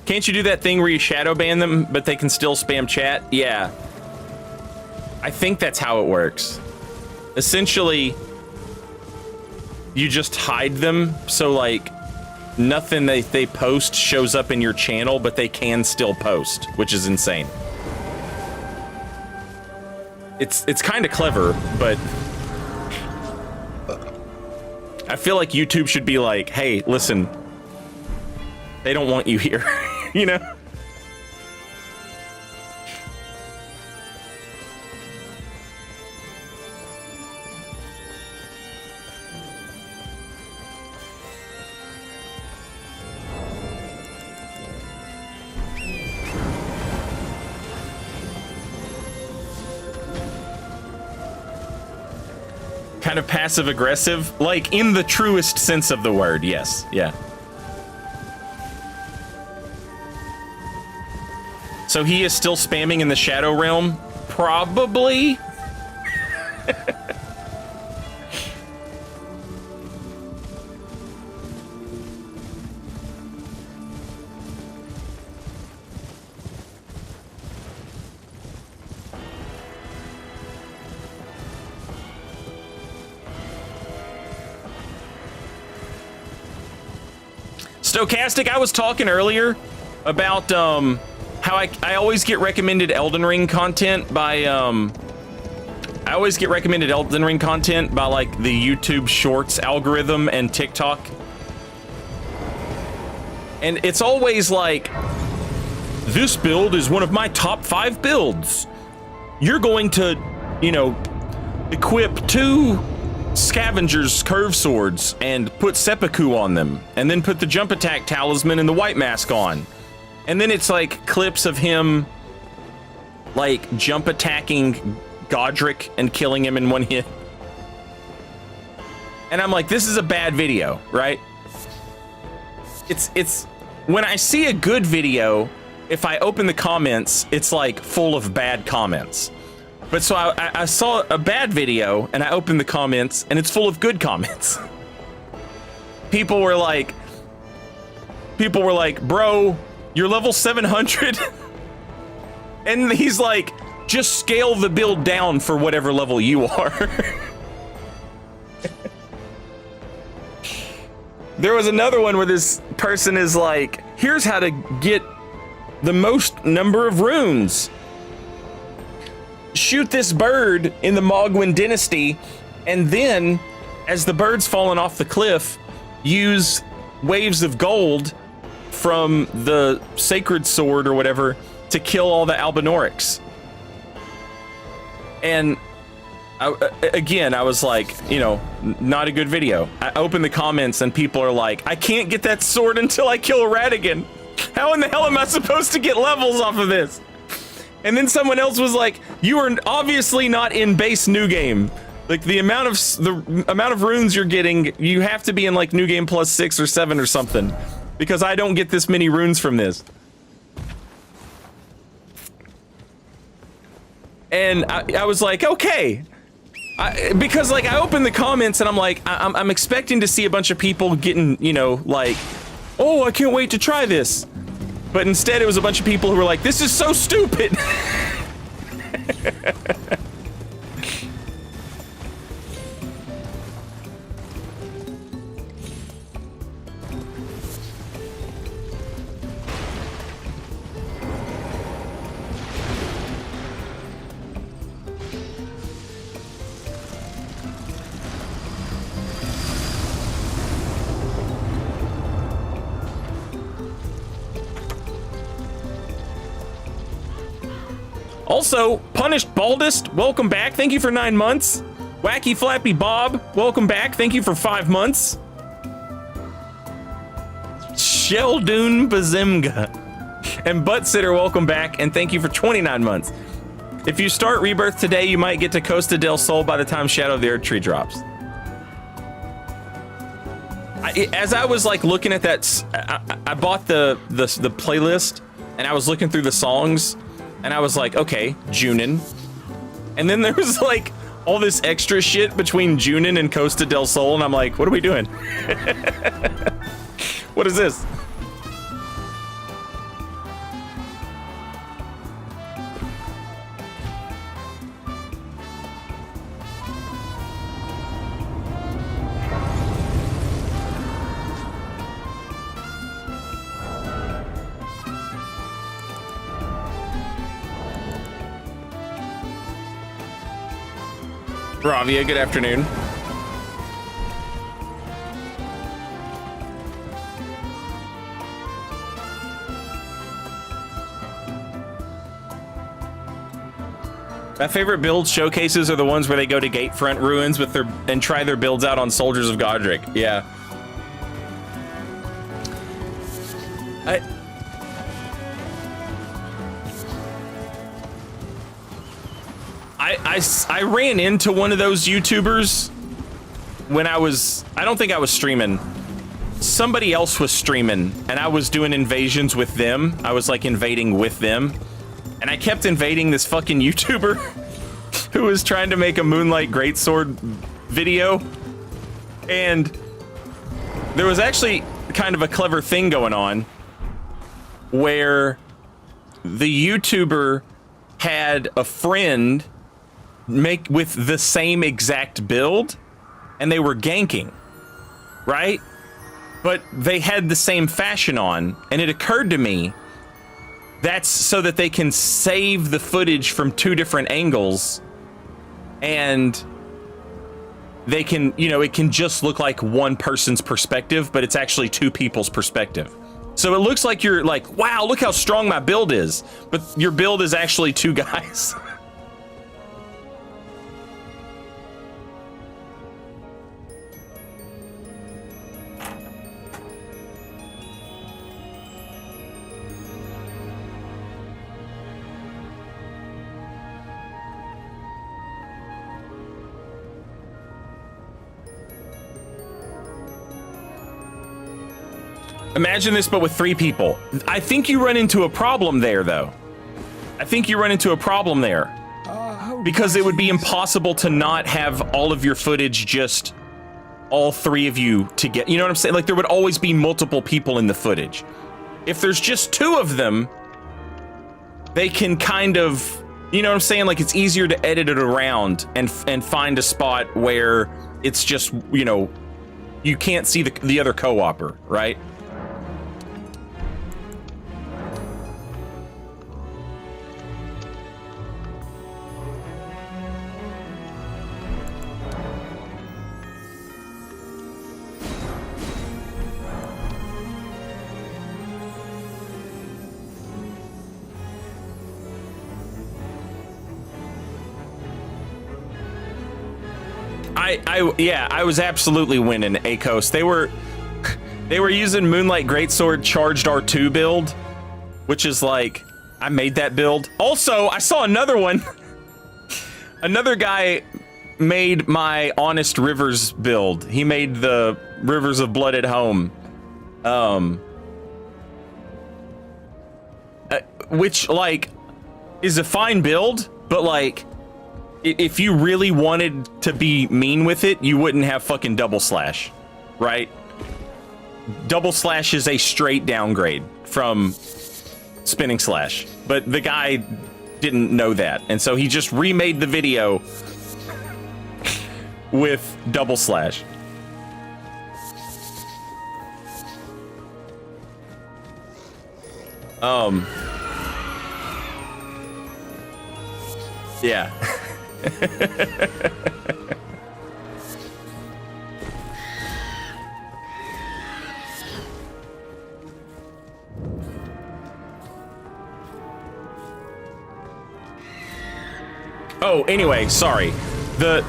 Can't you do that thing where you shadow ban them, but they can still spam chat? Yeah. I think that's how it works. Essentially, you just hide them, so like nothing they post shows up in your channel, but they can still post, which is insane. It's kind of clever, but I feel like YouTube should be like, hey, listen, they don't want you here, you know? Kind of passive aggressive, like in the truest sense of the word. Yes, yeah. So he is still spamming in the Shadow Realm? Probably. Stochastic, I was talking earlier about how I always get recommended Elden Ring content by I always get recommended Elden Ring content by like the YouTube Shorts algorithm and TikTok. And it's always like, this build is one of my top 5 builds. You're going to, you know, equip 2 Scavenger's curved swords and put seppuku on them, and then put the jump attack talisman and the white mask on. And then it's like clips of him like jump attacking Godric and killing him in one hit. And I'm like, this is a bad video, right? It's when I see a good video, if I open the comments, it's like full of bad comments. But so I saw a bad video and I opened the comments and it's full of good comments. People were like, bro, you're level 700. And he's like, just scale the build down for whatever level you are. There was another one where this person is like, here's how to get the most number of runes. Shoot this bird in the Mogwin dynasty, and then, as the bird's falling off the cliff, use waves of gold from the sacred sword or whatever to kill all the Albinorics. And I was like, you know, not a good video. I open the comments and people are like, I can't get that sword until I kill Radigan. How in the hell am I supposed to get levels off of this? And then someone else was like, you are obviously not in base new game. Like the amount of runes you're getting, you have to be in like new game plus 6 or 7 or something, because I don't get this many runes from this. And I was like, okay. Because like I opened the comments and I'm like, I'm expecting to see a bunch of people getting, you know, like, oh, I can't wait to try this. But instead it was a bunch of people who were like, this is so stupid. Also, Punished Baldest, welcome back. Thank you for 9 months. Wacky Flappy Bob, welcome back. Thank you for 5 months. Sheldun Bazimga and Butt Sitter, welcome back, and thank you for 29 months. If you start Rebirth today, you might get to Costa del Sol by the time Shadow of the Earth Tree drops. As I was like looking at that, I bought the playlist, and I was looking through the songs. And I was like, okay, Junin. And then there was like all this extra shit between Junin and Costa del Sol, and I'm like, what are we doing? What is this? Bravia, good afternoon. My favorite build showcases are the ones where they go to Gatefront Ruins with their and try their builds out on Soldiers of Godric. Yeah. I ran into one of those YouTubers when I don't think I was streaming. Somebody else was streaming and I was doing invasions with them. I was like invading with them. And I kept invading this fucking YouTuber who was trying to make a Moonlight Greatsword video. And there was actually kind of a clever thing going on where the YouTuber had a friend make with the same exact build and they were ganking, right? But they had the same fashion on, and it occurred to me that's so that they can save the footage from 2 different angles and they can, you know, it can just look like one person's perspective, but it's actually two people's perspective. So it looks like you're like, wow, look how strong my build is, but your build is actually two guys. Imagine this, but with 3 people. I think you run into a problem there, though. I think you run into a problem there. Because it would be impossible to not have all of your footage just all 3 of you to get. You know what I'm saying? Like, there would always be multiple people in the footage. If there's just 2 of them, they can kind of, you know what I'm saying? Like, it's easier to edit it around and find a spot where it's just, you know, you can't see the other co-opper, right? I was absolutely winning ACOS. They were using Moonlight Greatsword charged R2 build, which is like, I made that build. Also, I saw another one. Another guy made my Honest Rivers build. He made the Rivers of Blood at Home. Which, like, is a fine build, but like, if you really wanted to be mean with it, you wouldn't have fucking double slash, right? Double slash is a straight downgrade from spinning slash, but the guy didn't know that, and so he just remade the video with double slash. Yeah. Oh, anyway, sorry. The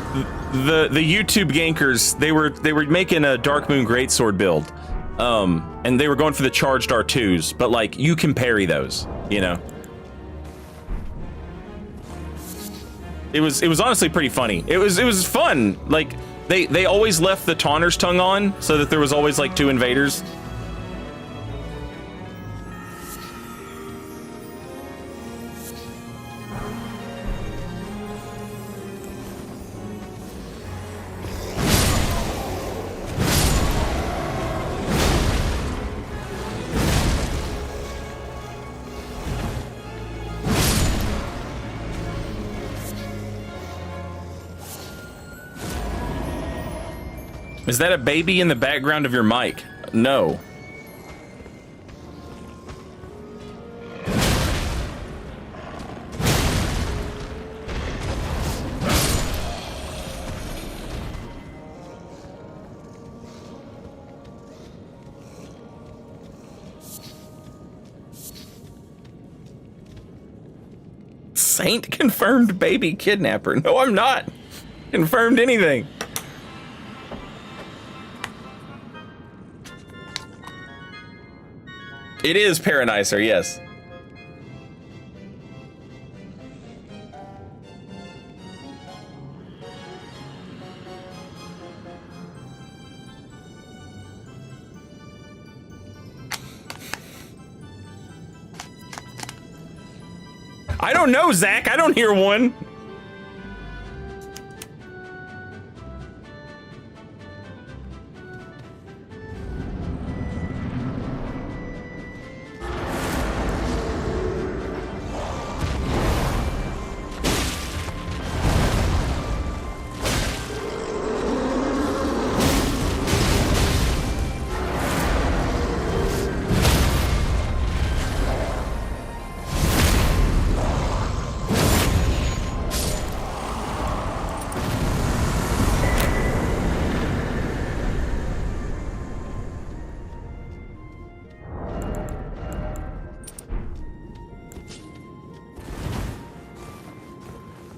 YouTube gankers, they were making a Dark Moon Greatsword build. And they were going for the charged R2s, but like, you can parry those, you know. It was honestly pretty funny. It was fun. Like, they always left the Taunter's tongue on so that there was always like 2 invaders. Is that a baby in the background of your mic? No. Saint confirmed baby kidnapper. No, I'm not confirmed anything. It is Paranicer, yes. I don't know, Zach. I don't hear one.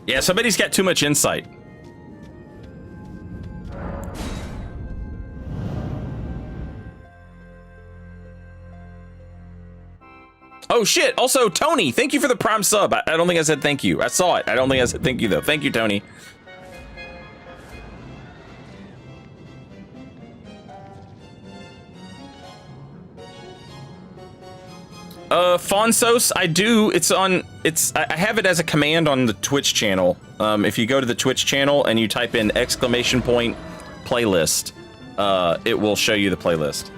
Yeah, somebody's got too much insight. Oh shit, also Tony, thank you for the Prime sub. I don't think I said thank you. I saw it. I don't think I said thank you though. Thank you, Tony. Fonsos, I do. I have it as a command on the Twitch channel. If you go to the Twitch channel and you type in !playlist, it will show you the playlist.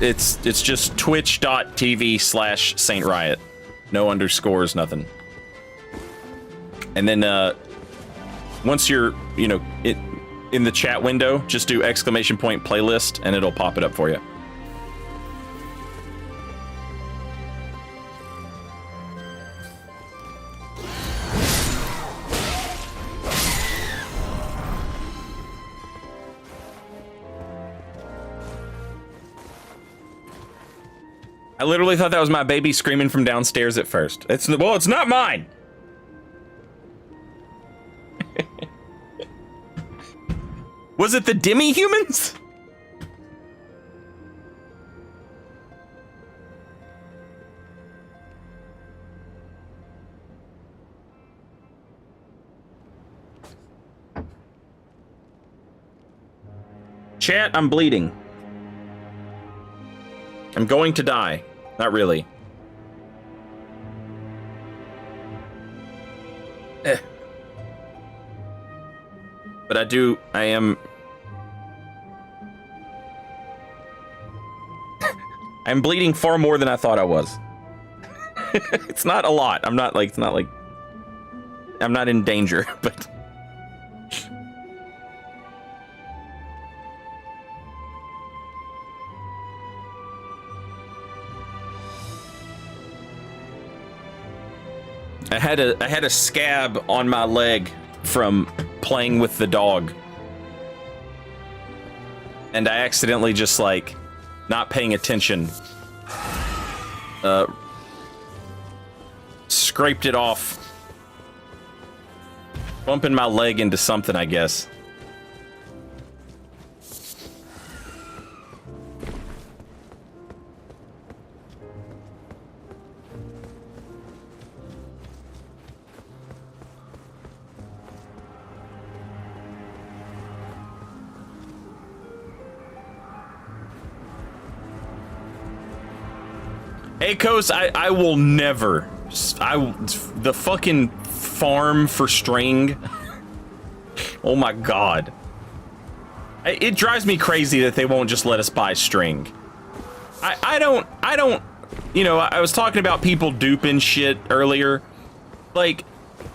It's just twitch.tv/Saint Riot. No underscores, nothing. And then, once you're, in the chat window, just do !playlist and it'll pop it up for you. I literally thought that was my baby screaming from downstairs at first. It's not mine. Was it the demi-humans? Chat, I'm bleeding. I'm going to die. Not really. But I am... I'm bleeding far more than I thought I was. It's not a lot. I'm not in danger, but... I had a scab on my leg from playing with the dog. And I accidentally just not paying attention. Scraped it off. Bumping my leg into something, I guess. Akos, I will never. The fucking farm for string. Oh my god. It drives me crazy that they won't just let us buy string. I don't, I was talking about people duping shit earlier.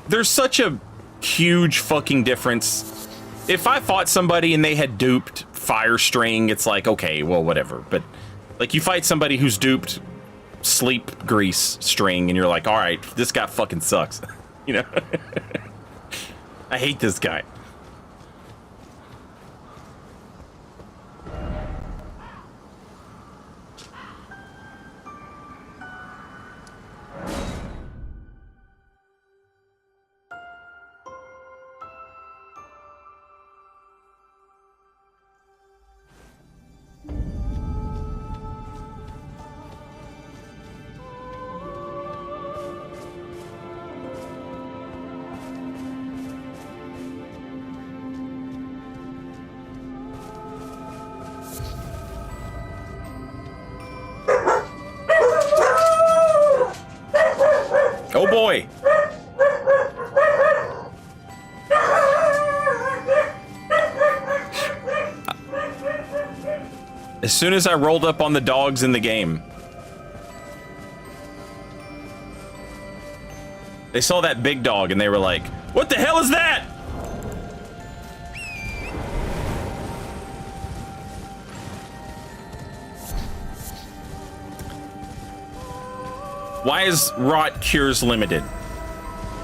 There's such a huge fucking difference. If I fought somebody and they had duped fire string, it's okay, well, whatever. But, you fight somebody who's duped sleep grease string and you're all right, this guy fucking sucks. I hate this guy. Oh boy! As soon as I rolled up on the dogs in the game, they saw that big dog and they were like, "What the hell is that?" Why is rot cures limited?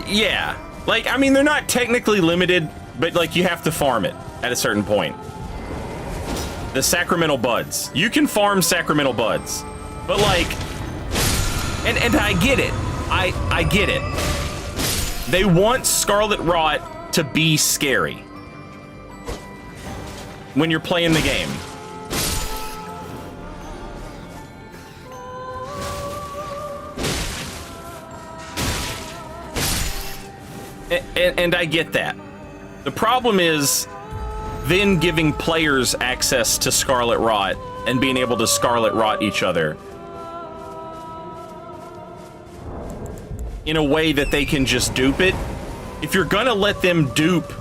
Yeah, they're not technically limited, but you have to farm it at a certain point. The sacramental buds. You can farm sacramental buds, but and I get it. I get it. They want Scarlet Rot to be scary when you're playing the game. And I get that. The problem is then giving players access to Scarlet Rot and being able to Scarlet Rot each other in a way that they can just dupe it. If you're gonna let them dupe,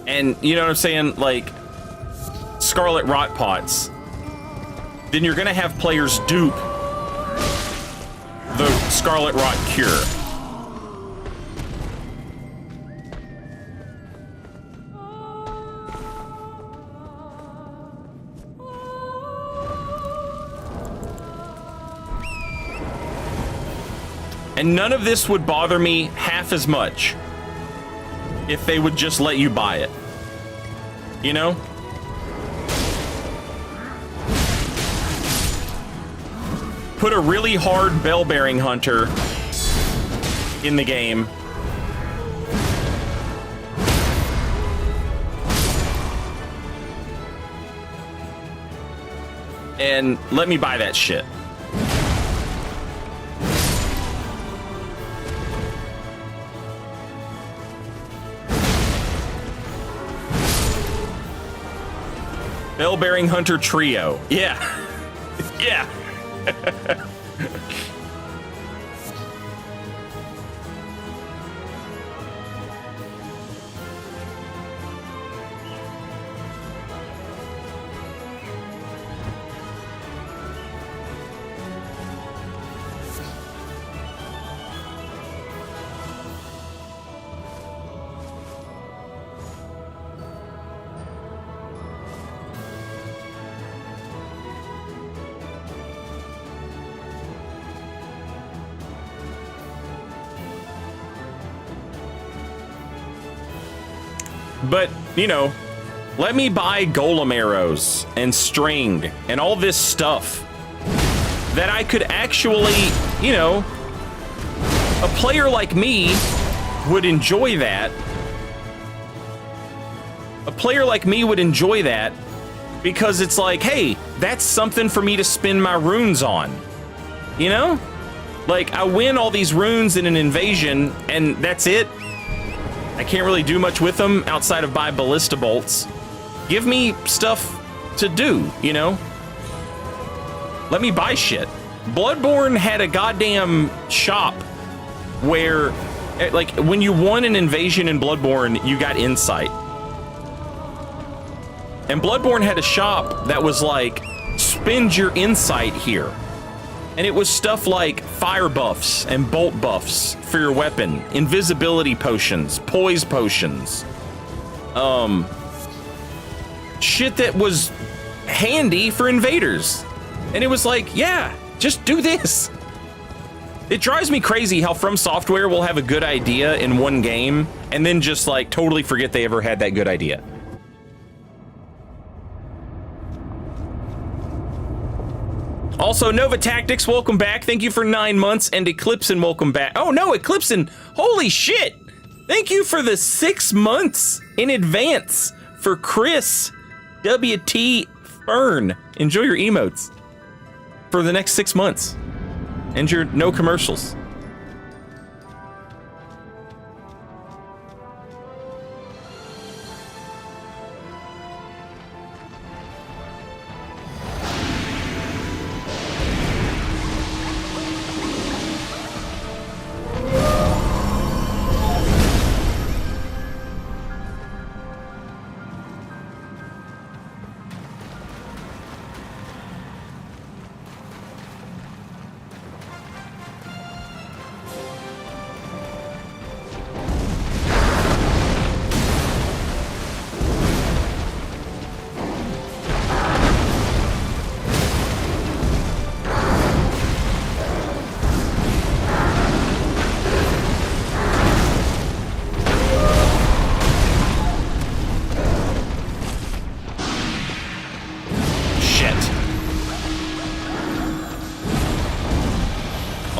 and you know what I'm saying, like Scarlet Rot pots, then you're gonna have players dupe the Scarlet Rot cure. And none of this would bother me half as much if they would just let you buy it. You know? Put a really hard bell-bearing hunter in the game. And let me buy that shit. Bell-bearing hunter trio. Yeah. Yeah. But, you know, let me buy golem arrows and string and all this stuff that I could actually, you know, a player like me would enjoy that. A player like me would enjoy that because it's like, hey, that's something for me to spend my runes on. You know? Like, I win all these runes in an invasion and that's it. I can't really do much with them outside of buy ballista bolts. Give me stuff to do, you know? Let me buy shit. Bloodborne had a goddamn shop where, like, when you won an invasion in Bloodborne, you got insight. And Bloodborne had a shop that was like, spend your insight here. And it was stuff like fire buffs and bolt buffs for your weapon, invisibility potions, poise potions, shit that was handy for invaders. And it was like, yeah, just do this. It drives me crazy how From Software will have a good idea in one game and then just like totally forget they ever had that good idea. Also, Nova Tactics, welcome back. Thank you for 9 months. And Eclipsin, welcome back. Oh, no, Eclipsin. Holy shit. Thank you for the 6 months in advance for Chris WT Fern. Enjoy your emotes for the next 6 months. And your no commercials.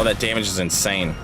All that damage is insane.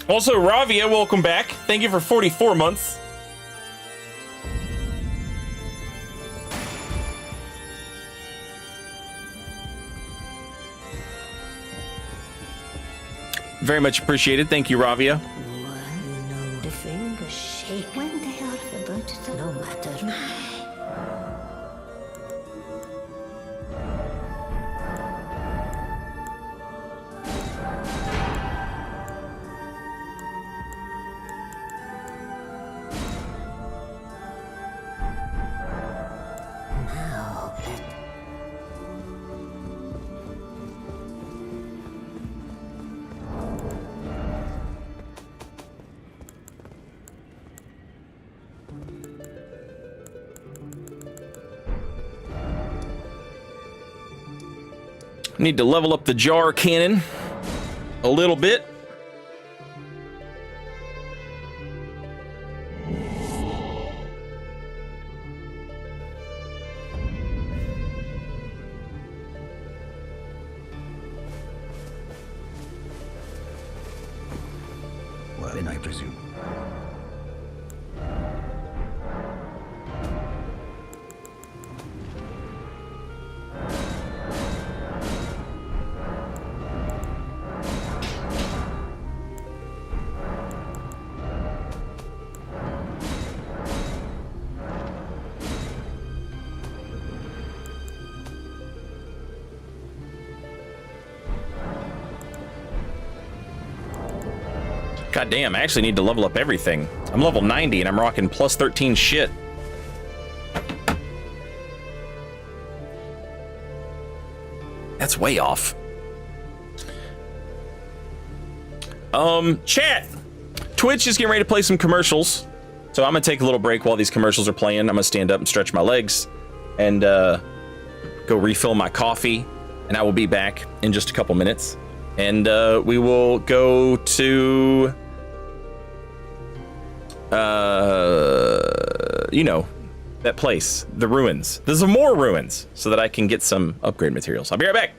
Also, Ravia, welcome back. Thank you for 44 months. Very much appreciated. Thank you, Ravia. The fingers shake when they are about to no matter. Need to level up the jar cannon a little bit. Well, then I presume. God damn, I actually need to level up everything. I'm level 90 and I'm rocking plus 13 shit. That's way off. Chat! Twitch is getting ready to play some commercials. So I'm gonna take a little break while these commercials are playing. I'm gonna stand up and stretch my legs and go refill my coffee. And I will be back in just a couple minutes. And we will go to, you know, that place, the ruins. There's some more ruins so that I can get some upgrade materials. I'll be right back.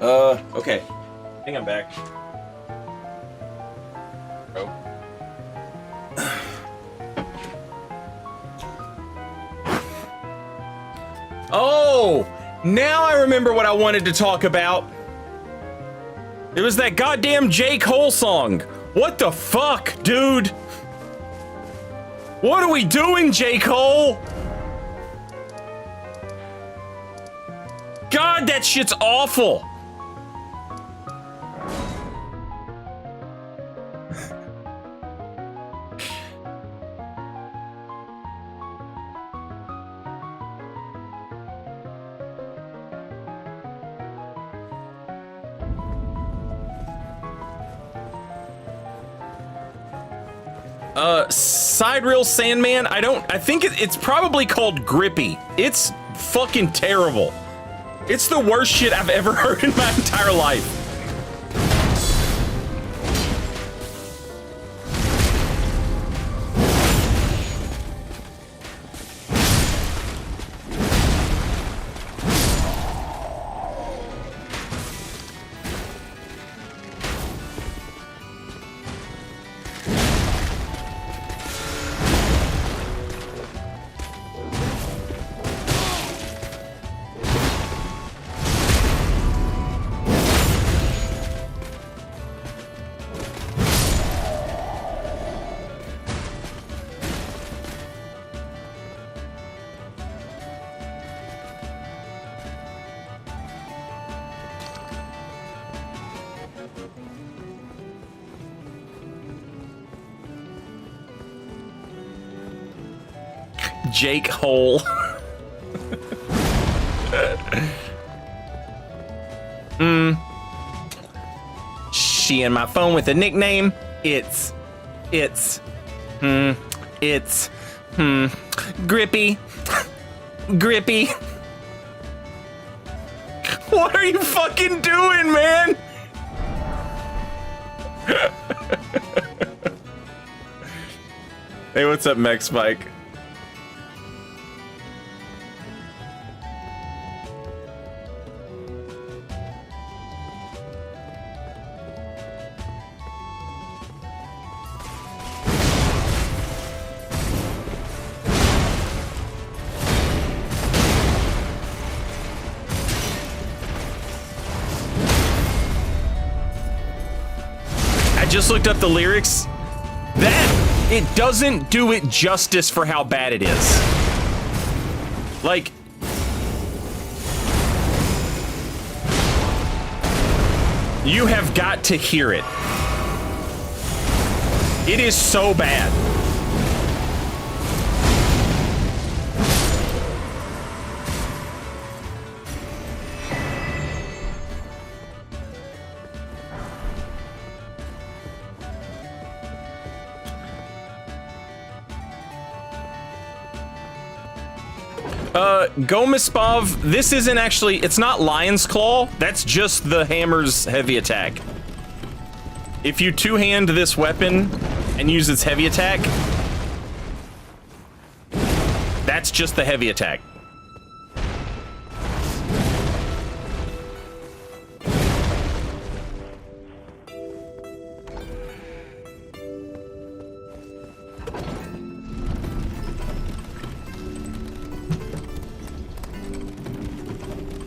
Okay. I think I'm back. Oh. Oh! Now I remember what I wanted to talk about. It was that goddamn J. Cole song. What the fuck, dude? What are we doing, J. Cole? God, that shit's awful. Side Rail Sandman, I think it's probably called Grippy. It's fucking terrible. It's the worst shit I've ever heard in my entire life. Jake Hole. She in my phone with a nickname. It's Grippy. Grippy. What are you fucking doing, man? Hey, what's up, Mech Spike? Just looked up the lyrics. That it doesn't do it justice for how bad it is. Like, you have got to hear it. It is so bad. Gomispov, this isn't actually, it's not Lion's Claw, that's just the hammer's heavy attack. If you two-hand this weapon and use its heavy attack, that's just the heavy attack.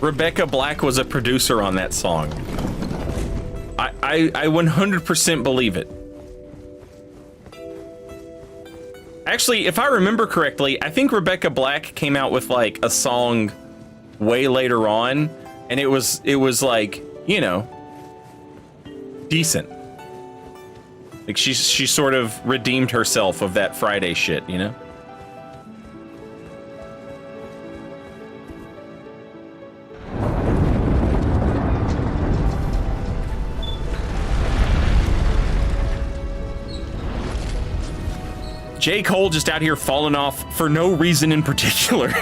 Rebecca Black was a producer on that song. I 100% believe it. Actually, if I remember correctly, I think Rebecca Black came out with like a song way later on, and it was like, you know, decent. Like she sort of redeemed herself of that Friday shit, you know? J. Cole just out here falling off for no reason in particular.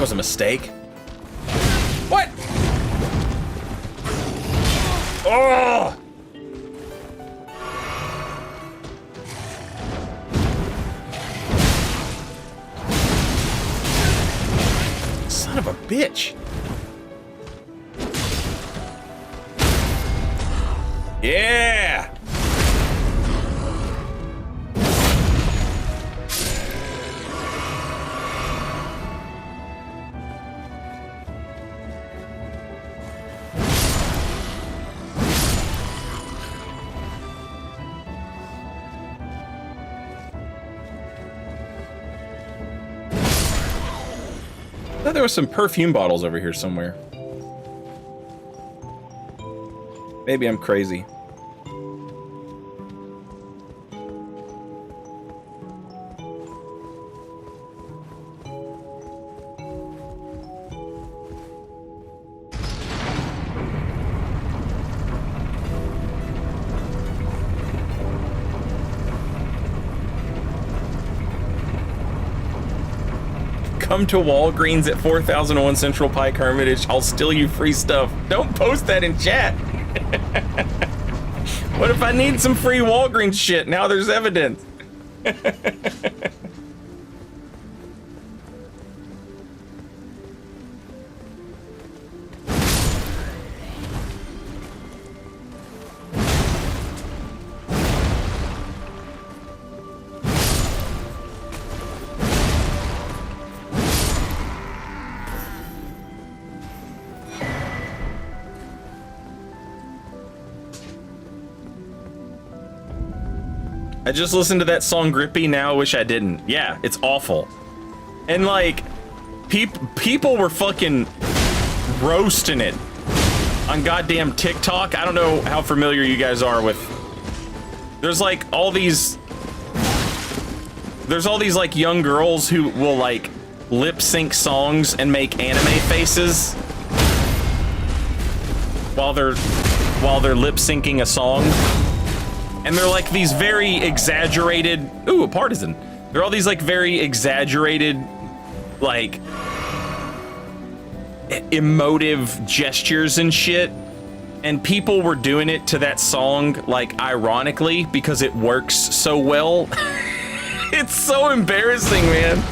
was a mistake. What? Oh! Son of a bitch. Yeah! I thought there was some perfume bottles over here somewhere. Maybe I'm crazy. Come to Walgreens at 4001 Central Pike, Hermitage. I'll steal you free stuff. Don't post that in chat. What if I need some free Walgreens shit? Now there's evidence. I just listened to that song Grippy, now I wish I didn't. Yeah, it's awful. And like, people were fucking roasting it on goddamn TikTok. I don't know how familiar you guys are with... There's all these like young girls who will like lip sync songs and make anime faces while they're lip syncing a song. And they're like these very exaggerated, ooh, a partisan. They're all these like very exaggerated, like emotive gestures and shit. And people were doing it to that song, like ironically, because it works so well. It's so embarrassing, man.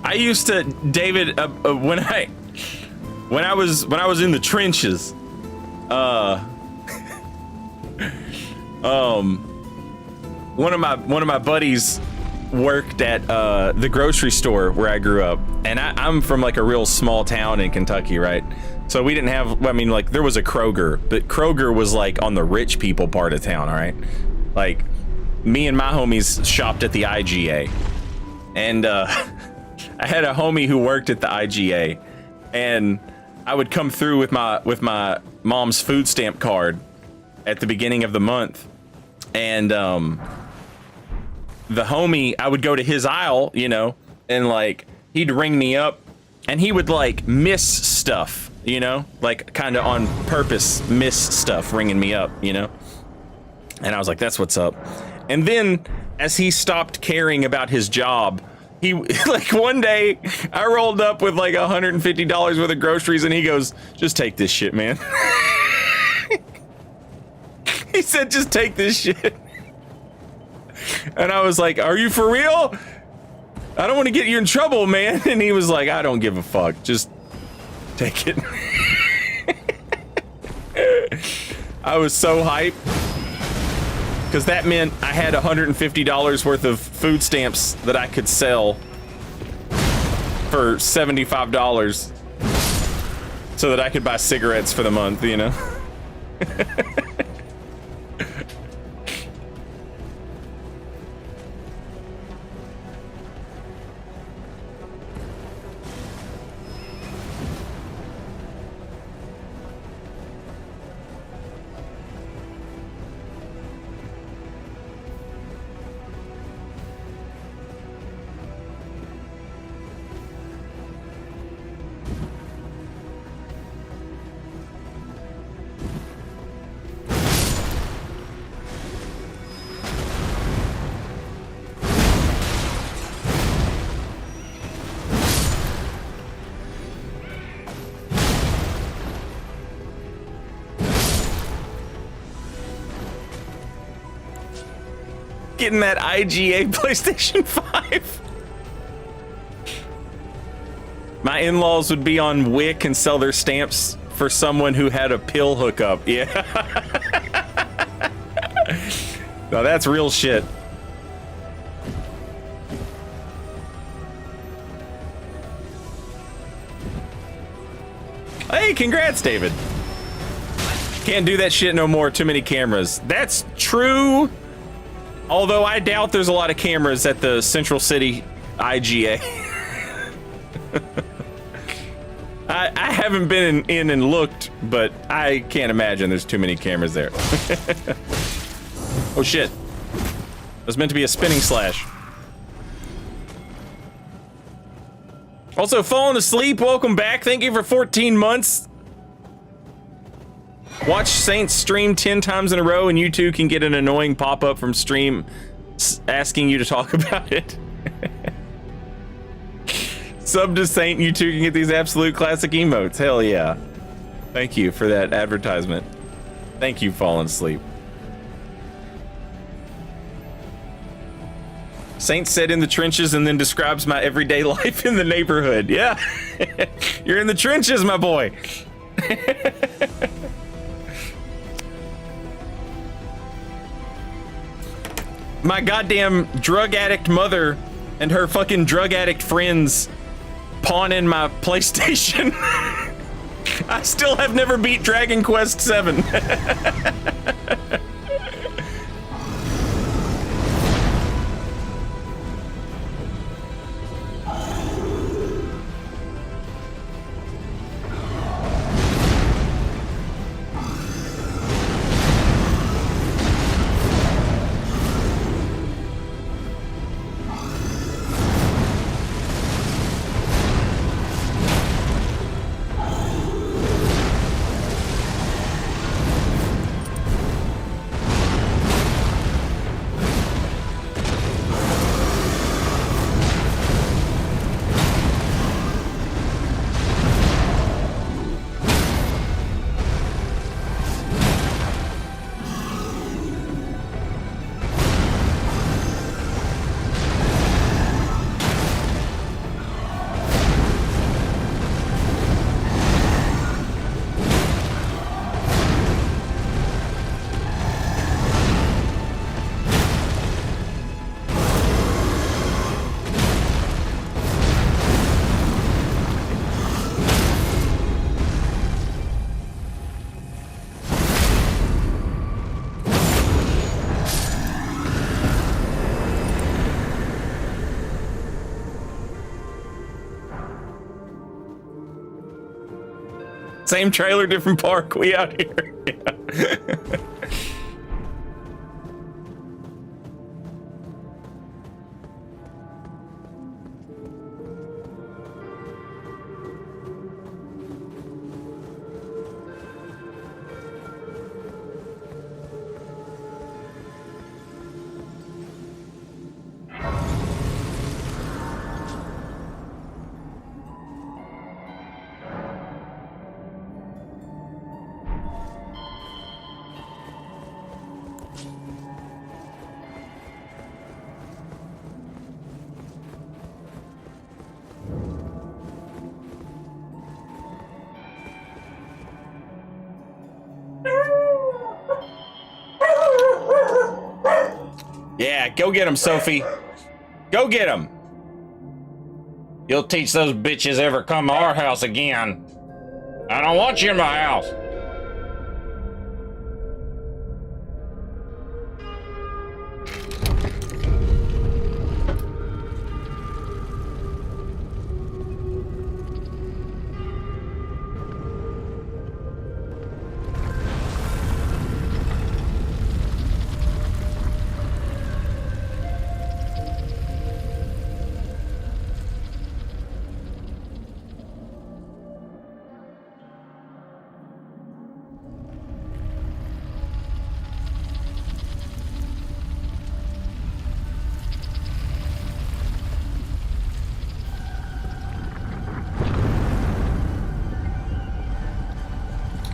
I used to, David, when I was in the trenches, one of my buddies worked at the grocery store where I grew up, and I'm from like a real small town in Kentucky, right? So we didn't have, I mean, like there was a Kroger, but Kroger was like on the rich people part of town, all right? Like me and my homies shopped at the IGA, and I had a homie who worked at the IGA, and I would come through with my mom's food stamp card at the beginning of the month, and the homie, I would go to his aisle, you know, and like he'd ring me up, and he would like miss stuff, you know, like kind of on purpose miss stuff, ringing me up, you know, and I was like, that's what's up. And then as he stopped caring about his job, he, like one day I rolled up with like $150 worth of groceries, and he goes, just take this shit, man. He said, just take this shit. And I was like, are you for real? I don't want to get you in trouble, man. And he was like, I don't give a fuck. Just take it. I was so hyped, because that meant I had $150 worth of food stamps that I could sell for $75 so that I could buy cigarettes for the month, you know? Getting that IGA PlayStation 5. My in-laws would be on Wick and sell their stamps for someone who had a pill hookup. Yeah. No, that's real shit. Hey, congrats, David. Can't do that shit no more. Too many cameras. That's true. Although I doubt there's a lot of cameras at the Central City IGA. I haven't been in and looked, but I can't imagine there's too many cameras there. Oh shit. It was meant to be a spinning slash. Also, falling asleep, welcome back. Thank you for 14 months. Watch Saints stream 10 times in a row and you too can get an annoying pop-up from stream asking you to talk about it. Sub to Saint, you two can get these absolute classic emotes. Hell yeah. Thank you for that advertisement. Thank you, falling asleep. Saint said in the trenches and then describes my everyday life in the neighborhood. Yeah. You're in the trenches, my boy. My goddamn drug addict mother and her fucking drug addict friends pawning my PlayStation. I still have never beat Dragon Quest 7. Same trailer, different park. We out here. Yeah. Yeah, go get him, Sophie. Go get him. You'll teach those bitches ever come to our house again. I don't want you in my house.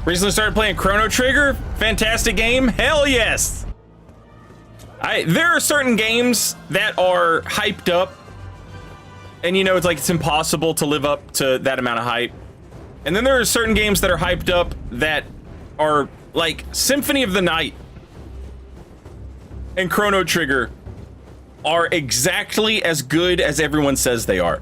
Recently started playing Chrono Trigger. Fantastic game. Hell yes. There are certain games that are hyped up, and you know, it's like it's impossible to live up to that amount of hype. And then there are certain games that are hyped up that are like Symphony of the Night and Chrono Trigger are exactly as good as everyone says they are.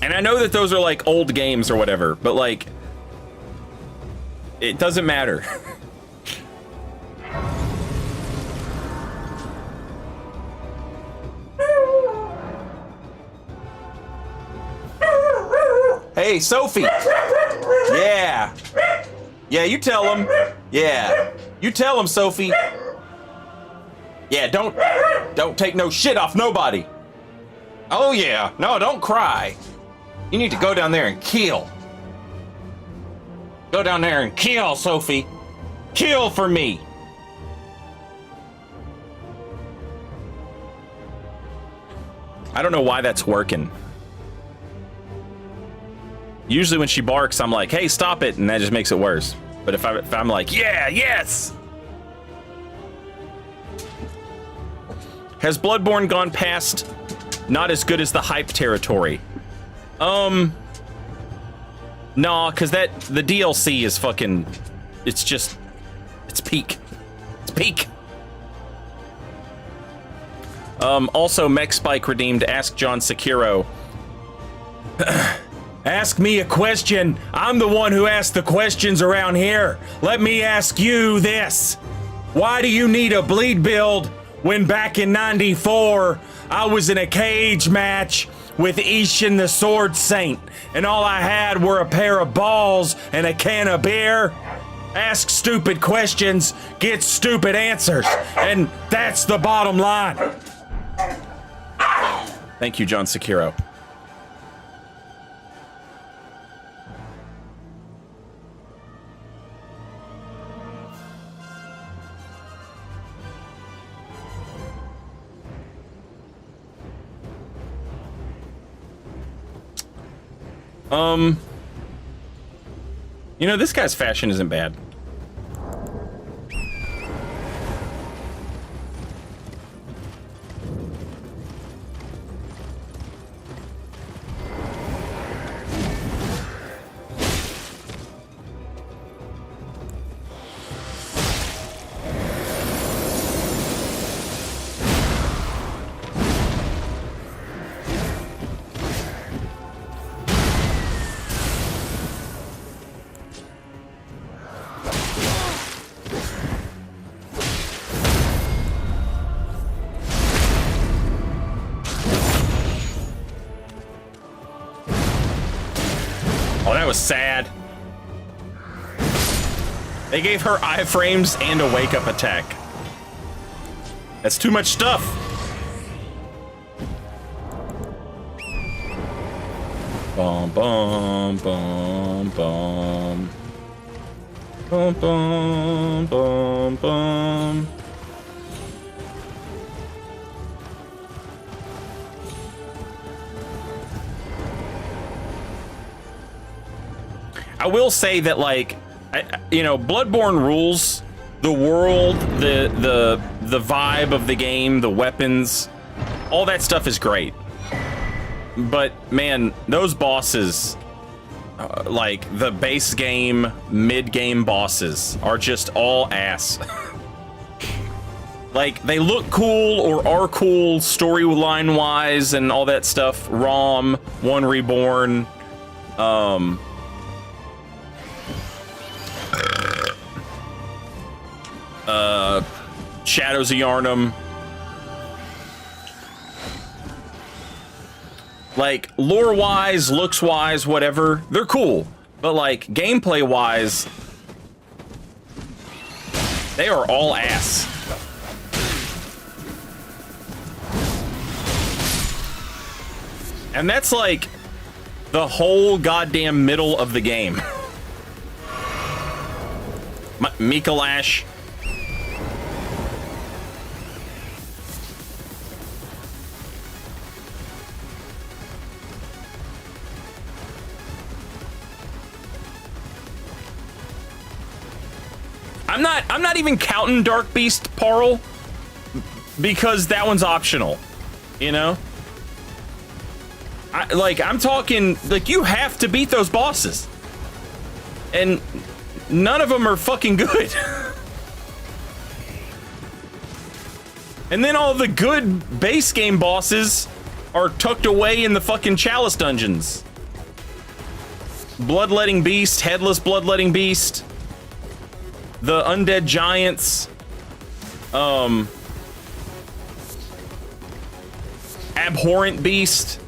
And I know that those are like old games or whatever, but like, it doesn't matter. Hey, Sophie. Yeah. Yeah, you tell him. Yeah. You tell him, Sophie. Yeah, don't take no shit off nobody. Oh yeah. No, don't cry. You need to go down there and kill. Go down there and kill, Sophie. Kill for me. I don't know why that's working. Usually when she barks, I'm like, hey, stop it, and that just makes it worse. But if I'm like, yeah, yes! Has Bloodborne gone past not as good as the hype territory? Nah, cause the DLC is fucking, it's peak. It's peak. Also, Mech Spike redeemed Ask John Sekiro. Ask me a question. I'm the one who asks the questions around here. Let me ask you this. Why do you need a bleed build when back in 94, I was in a cage match with Ishin the Sword Saint, and all I had were a pair of balls and a can of beer? Ask stupid questions, get stupid answers, and that's the bottom line. Thank you, John Sekiro. You know, this guy's fashion isn't bad. Oh, that was sad. They gave her iframes and a wake-up attack. That's too much stuff. Bum bum bum bum. Bum bum bum bum. I will say that, like, you know, Bloodborne rules. The world, the vibe of the game, the weapons, all that stuff is great. But man, those bosses, like the base game, mid-game bosses, are just all ass. Like, they look cool or are cool storyline-wise and all that stuff. ROM, One Reborn, Shadows of Yharnam. Like, lore-wise, looks-wise, whatever, they're cool. But, like, gameplay-wise, they are all ass. And that's, like, the whole goddamn middle of the game. Mikalash. I'm not even counting Dark Beast Parl because that one's optional, you know? I'm talking, like, you have to beat those bosses. And none of them are fucking good. And then all the good base game bosses are tucked away in the fucking Chalice dungeons. Bloodletting Beast, Headless Bloodletting Beast, the Undead Giants, Abhorrent Beast.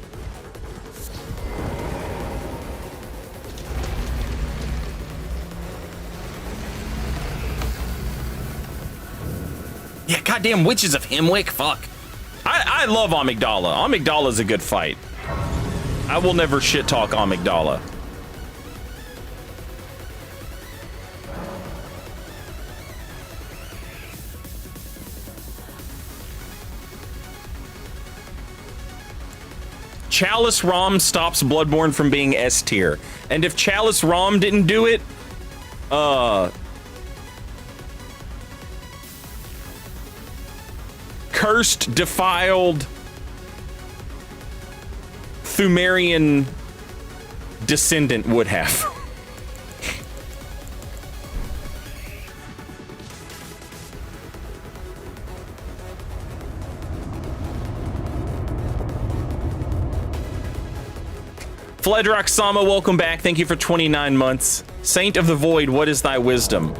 Yeah, goddamn Witches of Hemwick, fuck. I love Amygdala. Amygdala's a good fight. I will never shit talk Amygdala. Chalice ROM stops Bloodborne from being S tier. And if Chalice ROM didn't do it, Cursed, Defiled, Thumerian Descendant would have. Fledrock Sama, welcome back. Thank you for 29 months. Saint of the Void, what is thy wisdom?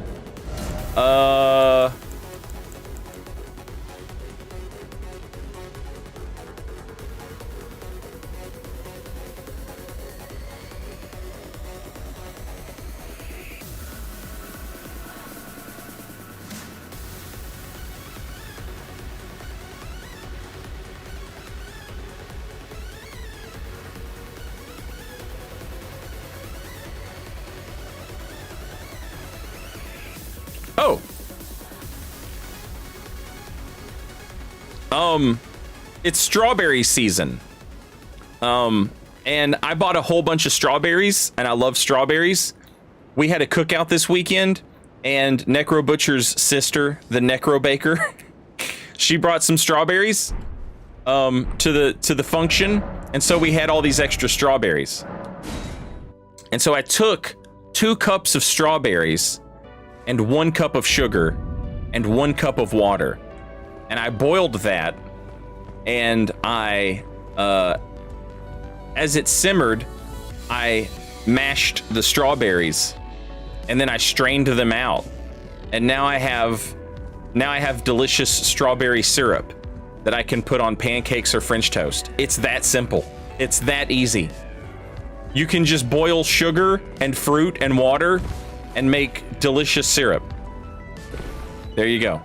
It's strawberry season. And I bought a whole bunch of strawberries, and I love strawberries. We had a cookout this weekend, and Necro Butcher's sister, the Necro Baker, she brought some strawberries to the function, and so we had all these extra strawberries. And so I took 2 cups of strawberries and 1 cup of sugar and 1 cup of water, and I boiled that, and I as it simmered, I mashed the strawberries, and then I strained them out, and now I have delicious strawberry syrup that I can put on pancakes or French toast. It's that simple. It's that easy. You can just boil sugar and fruit and water and make delicious syrup. There you go.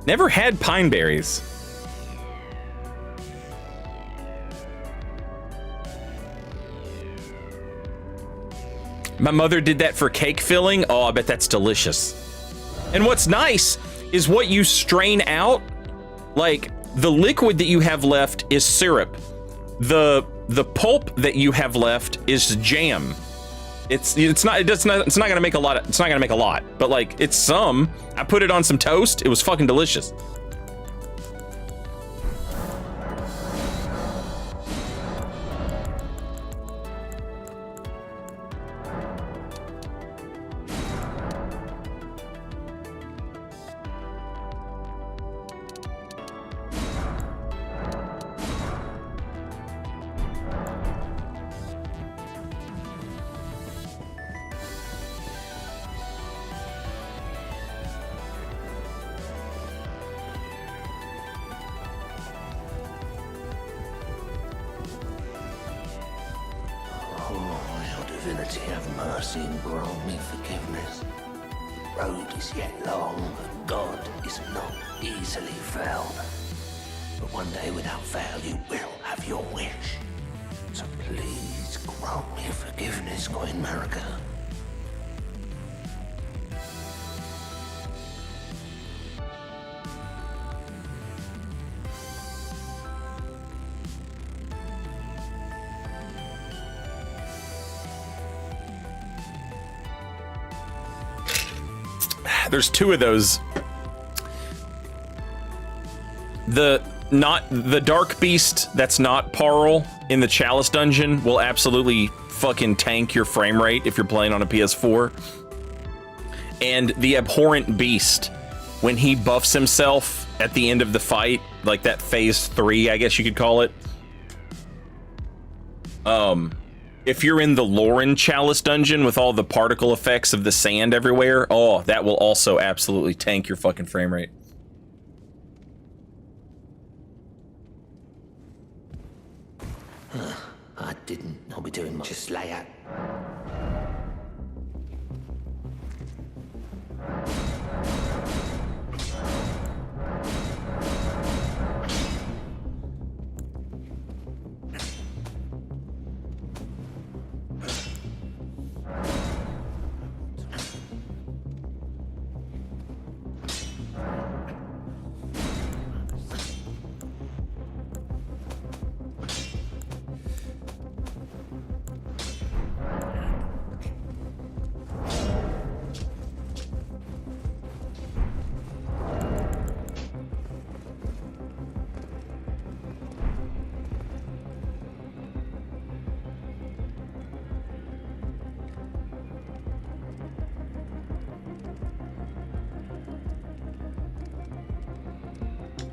Never had pine berries. My mother did that for cake filling. Oh, I bet that's delicious. And what's nice is what you strain out, like the liquid that you have left is syrup. The pulp that you have left is jam. It's not gonna make a lot, but like it's some. I put it on some toast. It was fucking delicious. Have mercy and grant me forgiveness. The road is yet long, and God is not easily found. But one day, without fail, you will have your wish. So please grant me forgiveness, Queen Marika. There's two of those. The Dark Beast that's not Parl in the Chalice Dungeon will absolutely fucking tank your frame rate if you're playing on a PS4. And the Abhorrent Beast, when he buffs himself at the end of the fight, like that phase 3, I guess you could call it. If you're in the Lauren Chalice Dungeon with all the particle effects of the sand everywhere, oh, that will also absolutely tank your fucking frame rate. I didn't know be doing much. Just lay out.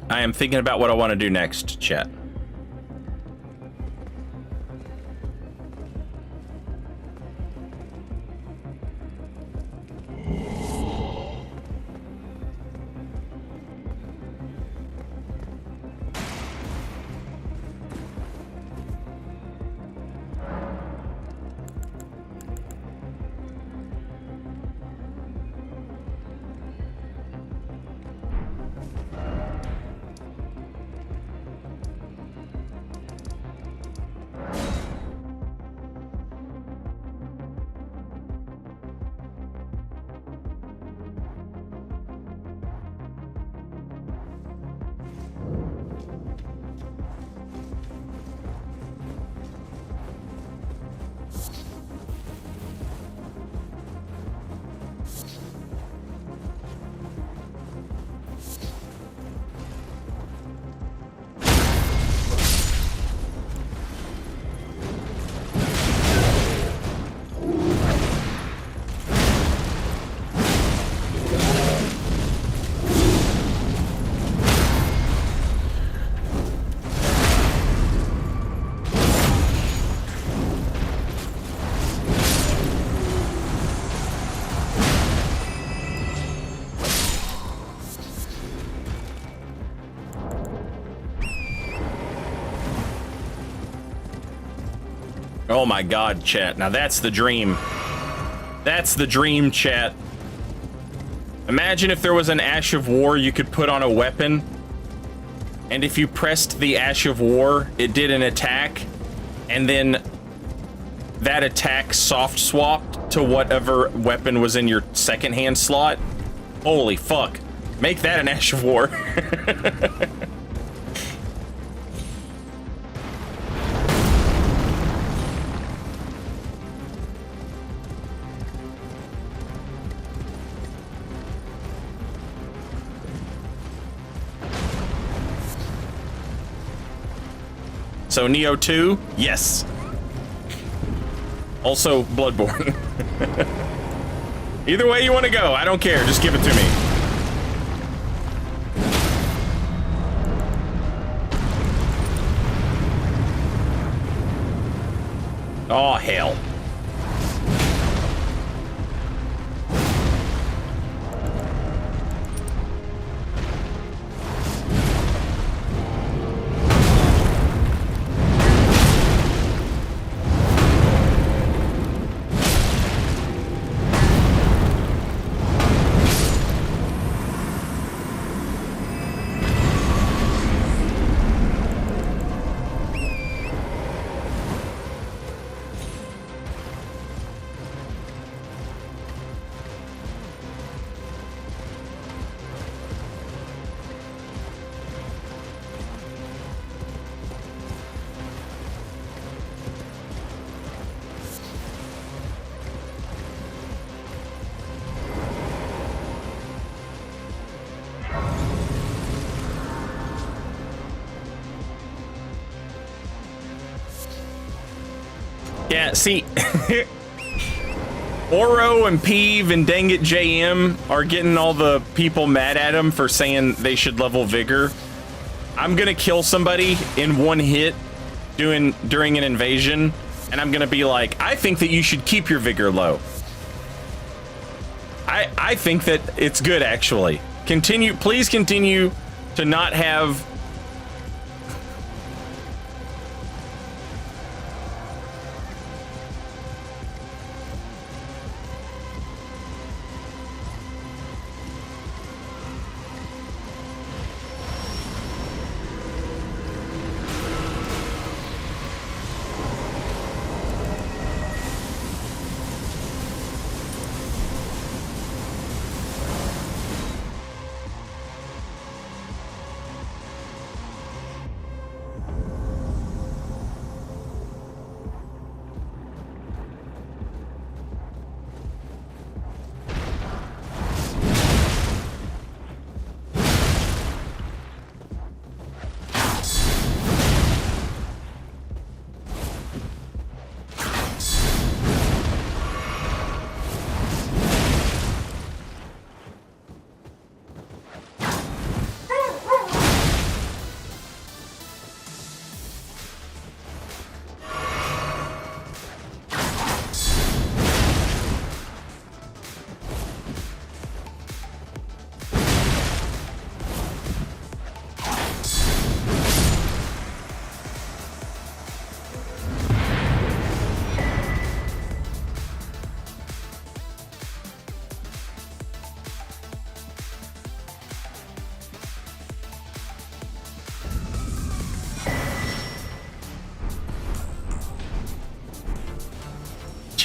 I am thinking about what I want to do next, chat. Oh my god, chat. Now that's the dream. That's the dream, chat. Imagine if there was an Ash of War you could put on a weapon, and if you pressed the Ash of War, it did an attack, and then that attack soft swapped to whatever weapon was in your second hand slot. Holy fuck. Make that an Ash of War. So Neo 2, yes. Also Bloodborne. Either way you want to go, I don't care. Just give it to me. Oh, hell. Yeah, see, Oro and Peeve and Dang It JM are getting all the people mad at him for saying they should level Vigor. I'm gonna kill somebody in one hit during an invasion, and I'm gonna be like, I think that you should keep your Vigor low. I think that it's good, actually. Please continue to not have...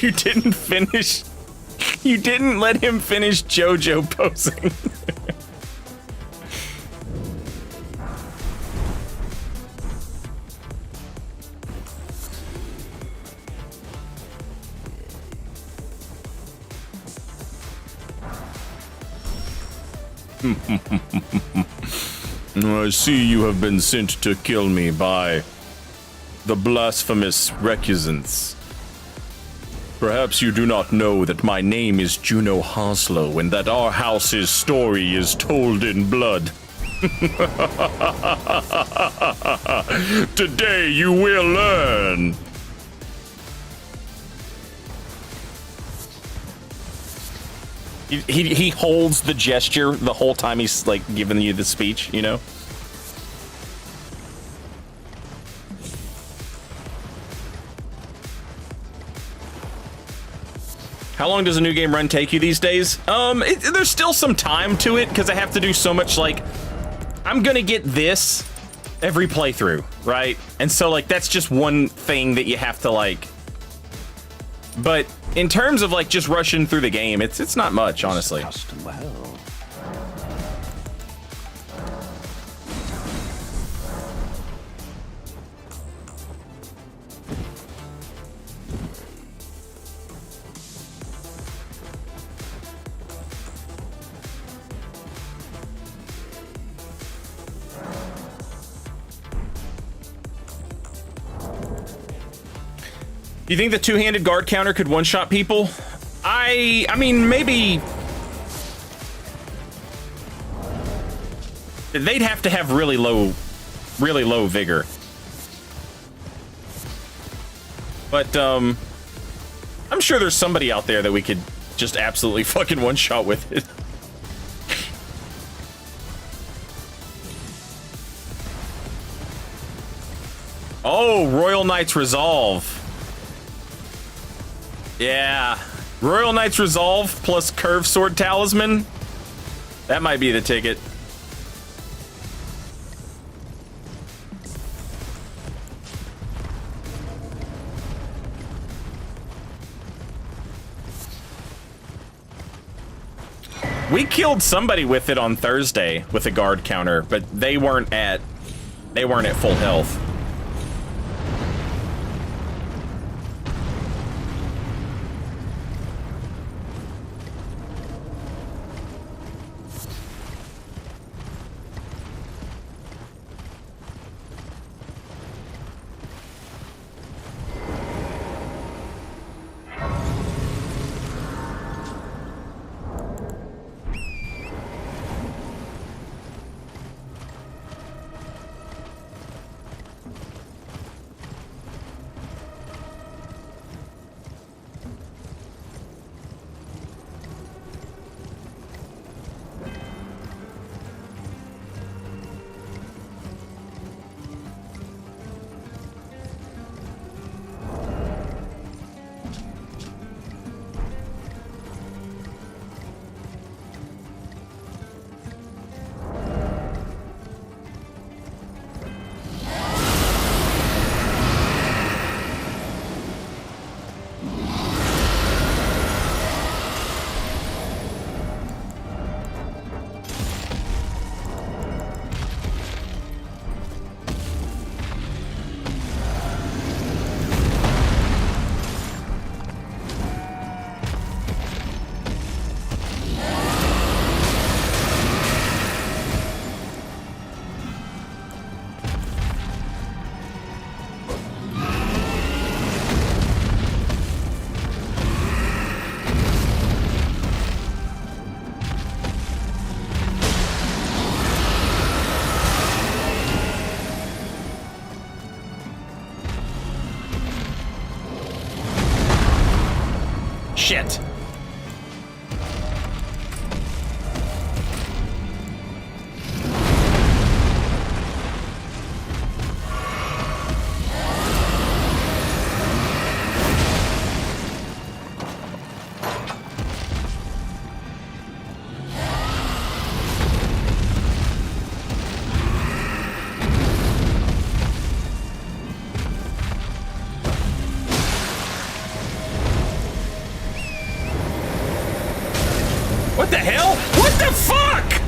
You didn't finish. You didn't let him finish JoJo posing. I see you have been sent to kill me by the blasphemous recusants. Perhaps you do not know that my name is Juno Hoslow and that our house's story is told in blood. Today you will learn. He holds the gesture the whole time he's like giving you the speech, you know? How long does a new game run take you these days? There's still some time to it because I have to do so much, like, I'm gonna get this every playthrough, right? And so, like, that's just one thing that you have to, like, but in terms of, like, just rushing through the game, it's not much, honestly. You think the two-handed guard counter could one-shot people? I mean, maybe... They'd have to have really low vigor. But, I'm sure there's somebody out there that we could just absolutely fucking one-shot with it. Oh, Royal Knight's Resolve. Yeah, Royal Knight's Resolve plus Curved Sword Talisman. That might be the ticket. We killed somebody with it on Thursday with a guard counter, but they weren't at full health. the hell? What the fuck?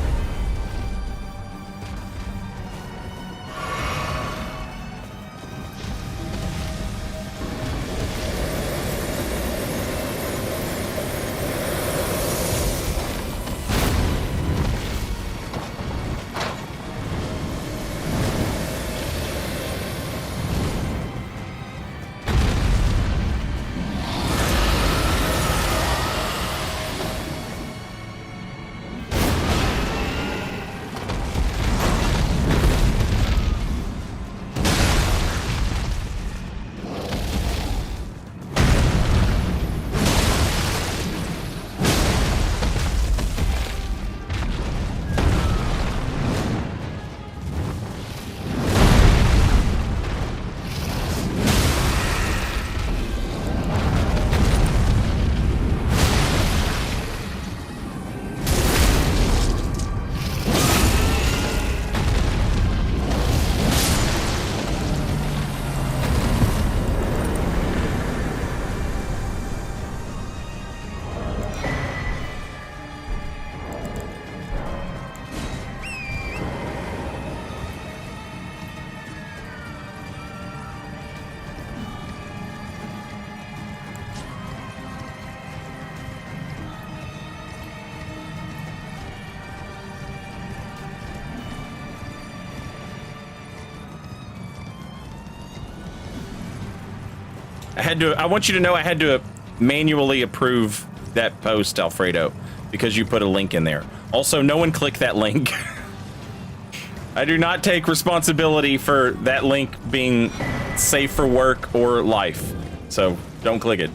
I want you to know I had to manually approve that post, Alfredo, because you put a link in there. Also, no one click that link. I do not take responsibility for that link being safe for work or life. So don't click it.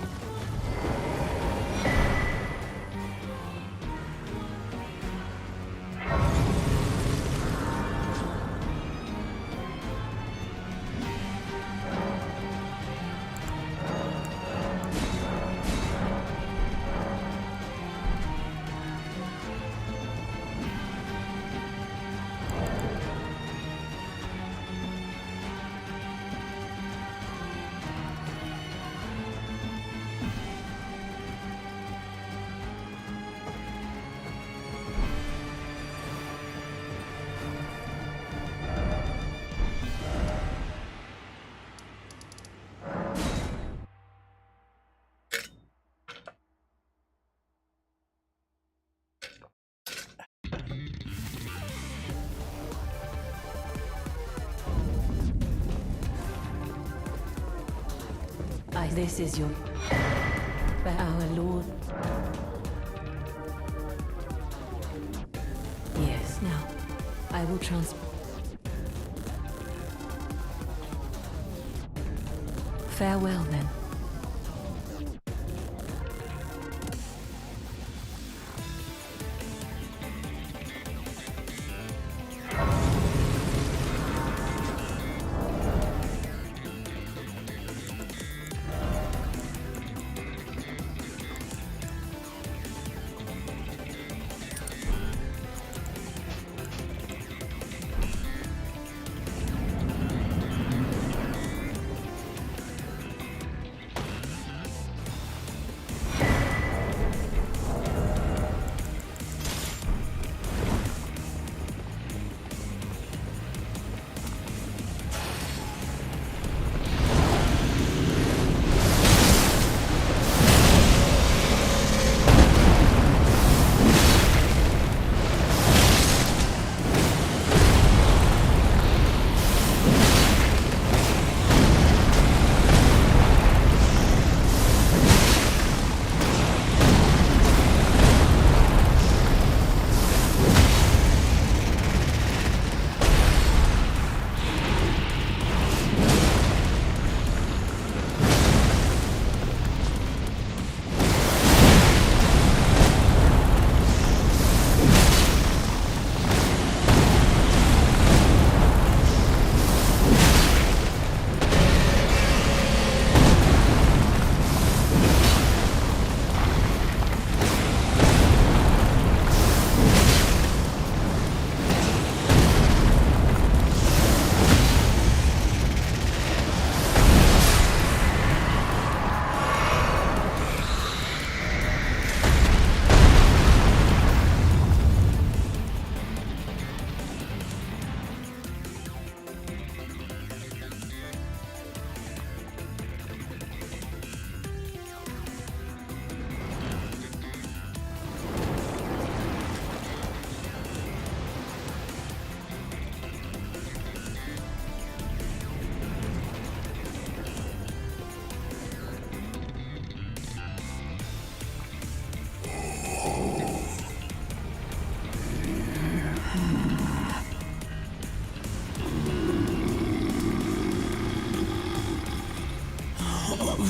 This is your... by our Lord. Yes, now, I will Farewell, then.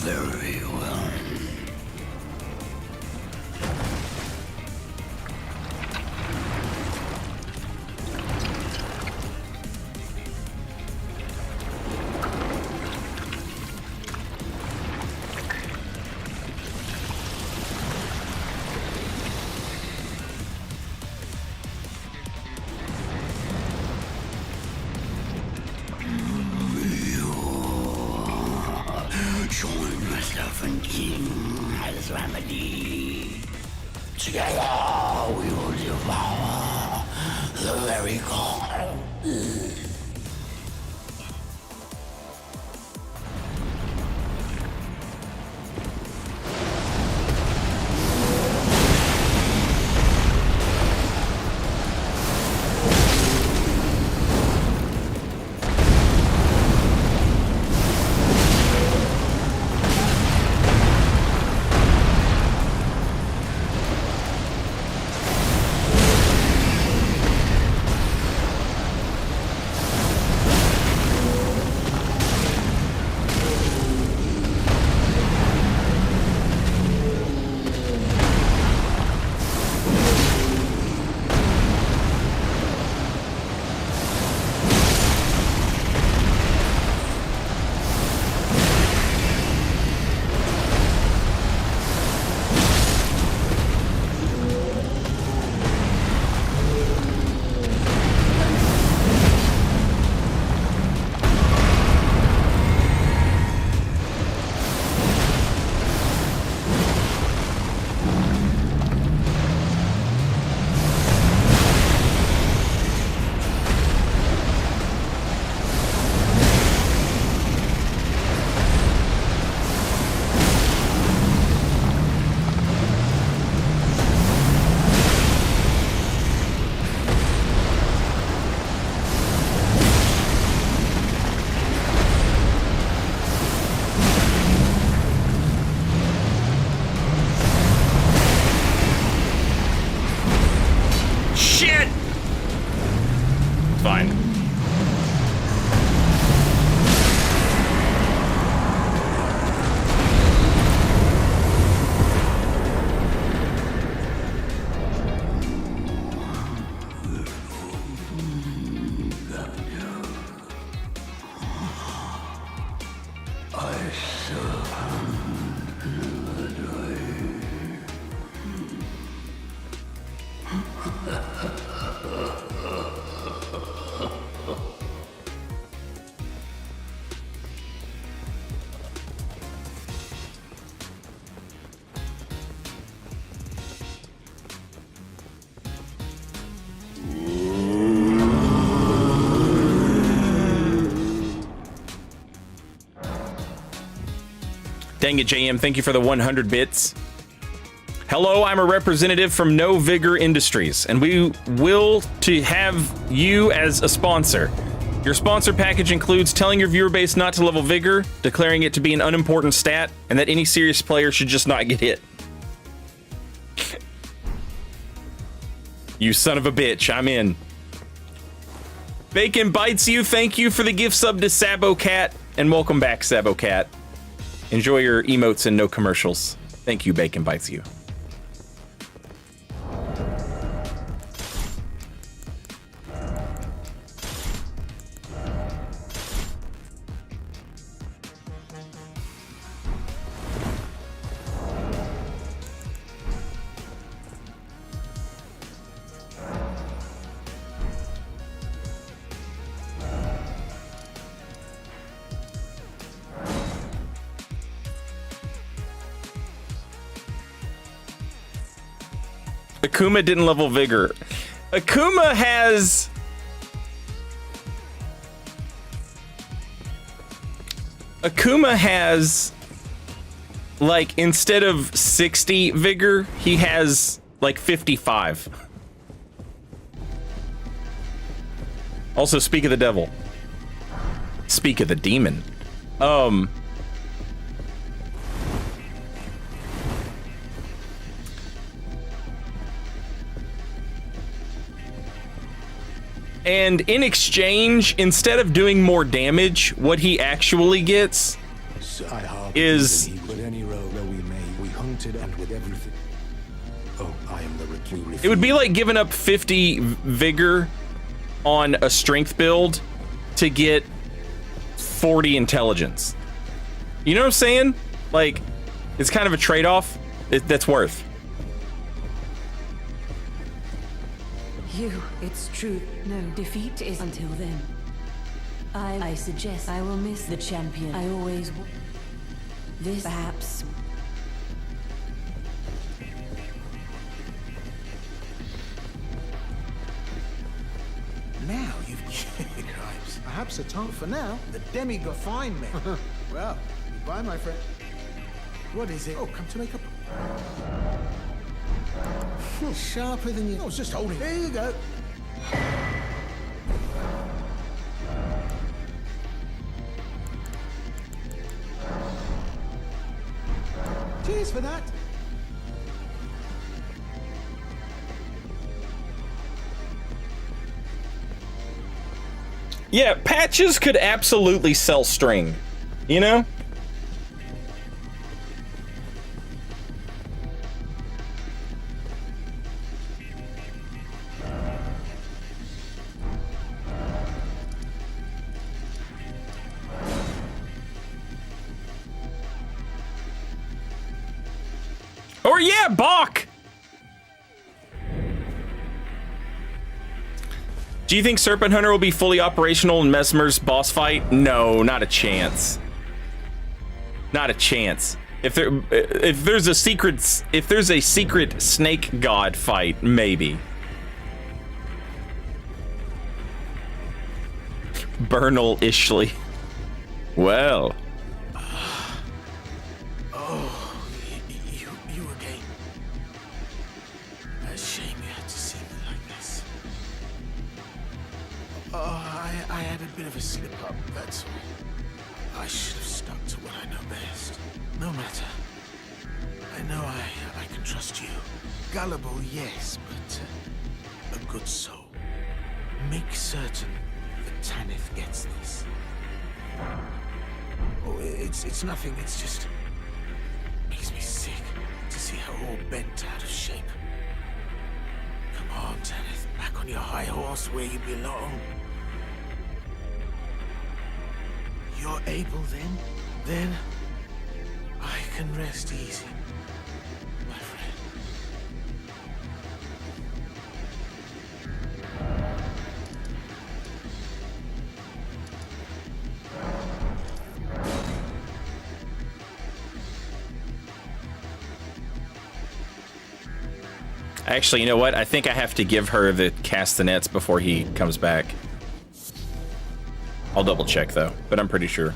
Very well. Join myself and King as remedy. Together we will devour the very god. Fine. Dang it, JM, thank you for the 100 bits. Hello, I'm a representative from No Vigor Industries, and we will to have you as a sponsor. Your sponsor package includes telling your viewer base not to level Vigor, declaring it to be an unimportant stat, and that any serious player should just not get hit. You son of a bitch, I'm in. Bacon Bites You, thank you for the gift sub to Sabocat, and welcome back, Sabocat. Enjoy your emotes and no commercials. Thank you, Bacon Bites You. Akuma didn't level Vigor. Akuma has... Akuma has... like, instead of 60 Vigor, he has, like, 55. Also, speak of the devil. Speak of the demon. And in exchange, instead of doing more damage, what he actually gets is wanted and with everything. Oh, I am the recluse. It would be like giving up 50 vigor on a strength build to get 40 intelligence. You know what I'm saying? Like, it's kind of a trade-off that's worth. It's true. No, defeat is until then. I suggest I will miss the champion. I always will. This perhaps. Now you've Cripes. Perhaps a time for now. The demigod find me. Well, goodbye, my friend. What is it? Oh, come to make up. Sharper than you. I was just holding. There you go. Cheers for that. Yeah, Patches could absolutely sell string, you know? Or yeah, Bach! Do you think Serpent Hunter will be fully operational in Mesmer's boss fight? No, not a chance. Not a chance. If there's a secret snake god fight, maybe. Bernal Ishley. Well. You again. A shame you had to see me like this. I had a bit of a slip up, that's all. I should have stuck to what I know best. No matter. I know I can trust you. Gullible, yes, but a good soul. Make certain that Tanith gets this. Oh, it's nothing, it's just... makes me sick to see her all bent out of shape. Come on, Tanith, back on your high horse where you belong. You're able then? Then I can rest easy, my friend. Actually, you know what? I think I have to give her the castanets before he comes back. I'll double check though, but I'm pretty sure.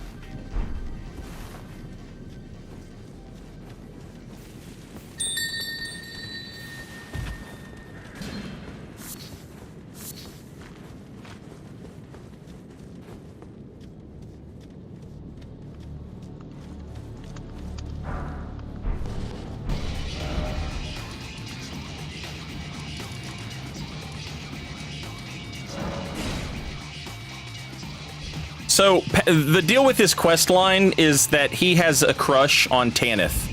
So, the deal with this quest line is that he has a crush on Tanith.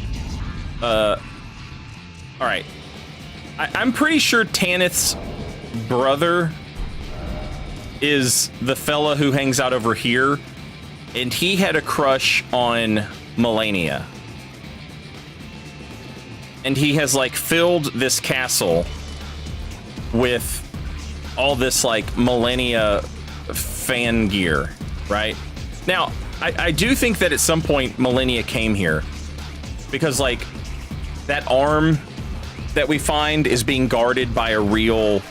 Alright. I'm pretty sure Tanith's brother is the fella who hangs out over here, and he had a crush on Melania. And he has, like, filled this castle with all this, like, Melania fan gear. Right? Now, I do think that at some point Melania came here because, like, that arm that we find is being guarded by a real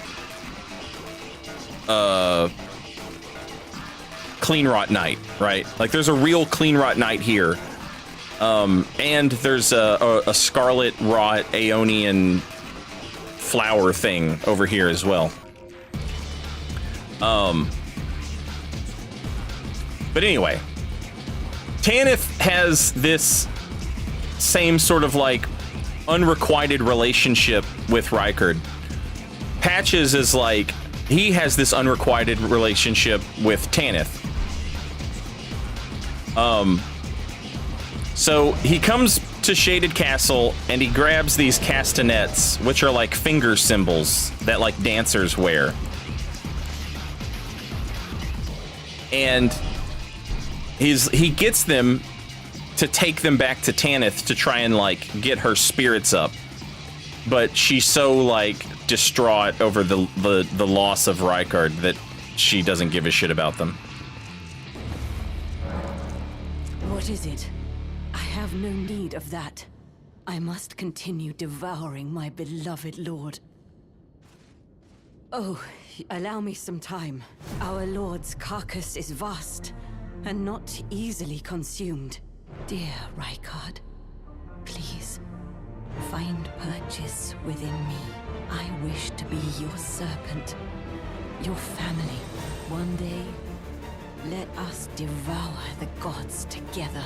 clean rot knight, right? Like, there's a real clean rot knight here. And there's a scarlet rot Aeonian flower thing over here as well. But anyway, Tanith has this same sort of, like, unrequited relationship with Rykard. Patches is like, he has this unrequited relationship with Tanith. So he comes to Shaded Castle and he grabs these castanets, which are like finger cymbals that like dancers wear. And he gets them to take them back to Tanith to try and like get her spirits up. But she's so like distraught over the loss of Rykard that she doesn't give a shit about them. What is it? I have no need of that. I must continue devouring my beloved lord. Oh, allow me some time. Our lord's carcass is vast and not easily consumed. Dear Rykard, please find purchase within me. I wish to be your serpent, your family. One day, let us devour the gods together.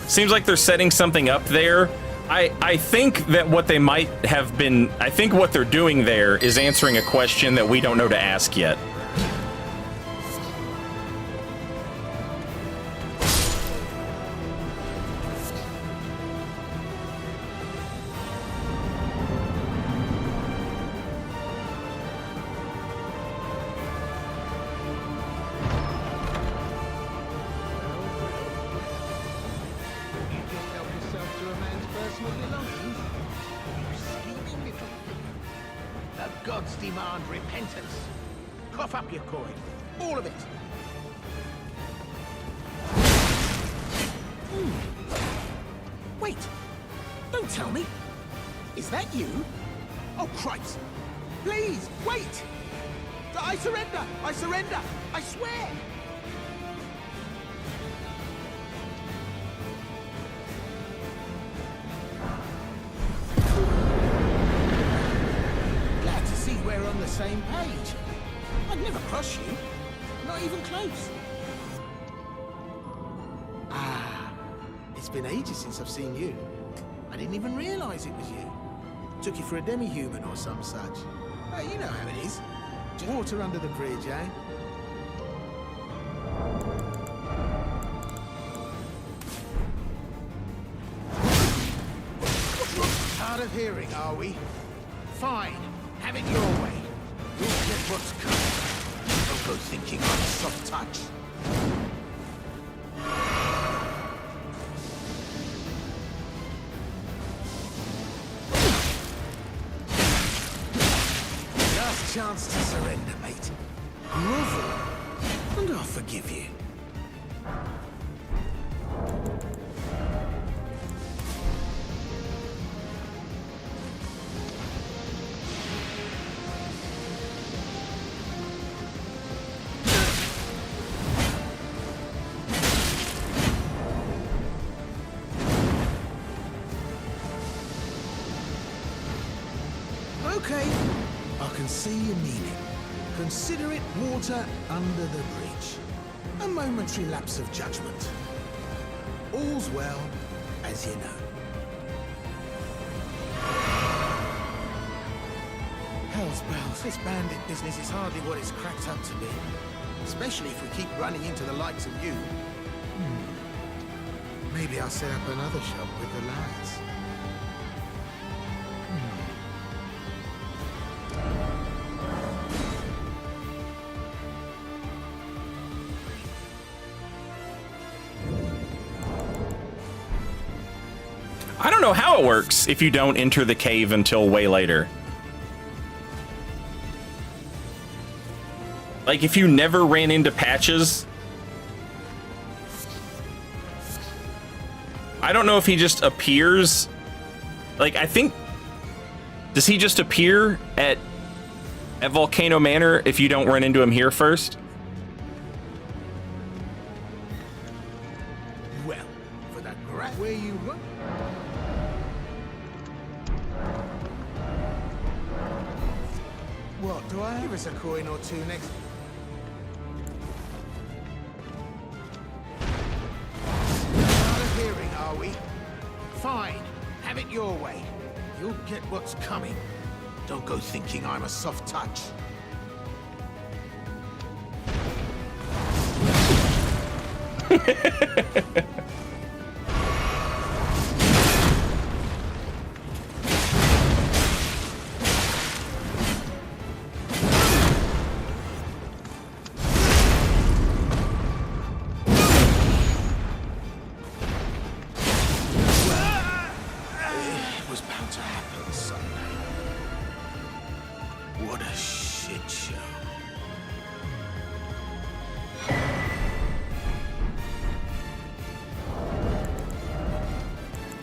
Seems like they're setting something up there. I think that what they might have been, I think what they're doing there is answering a question that we don't know to ask yet. Gods demand repentance. Cough up your coin. All of it. Wait. Don't tell me. Is that you? Oh, Christ. Please, wait. I surrender. I surrender. I swear. We're on the same page. I'd never cross you. Not even close. Ah, it's been ages since I've seen you. I didn't even realize it was you. Took you for a demi-human or some such. You know how it is. Water under the bridge, eh? Hard of hearing, are we? Fine. Have it your way. You'll get what's coming. Don't go thinking on a soft touch. Last chance to surrender, mate. Grovel, and I'll forgive you. Okay, I can see your meaning. Consider it water under the bridge. A momentary lapse of judgment. All's well, as you know. Hell's bells, this bandit business is hardly what it's cracked up to be. Especially if we keep running into the likes of you. Maybe I'll set up another shop with the lads. I don't know how it works if you don't enter the cave until way later. Like, if you never ran into Patches, I don't know if he just appears. Like, I think, does he just appear at Volcano Manor if you don't run into him here first? Well, for that grat where you were. What, do I give us a coin or two next? have it your way. You'll get what's coming. Don't go thinking I'm a soft touch. It was bound to happen someday. What a shit show.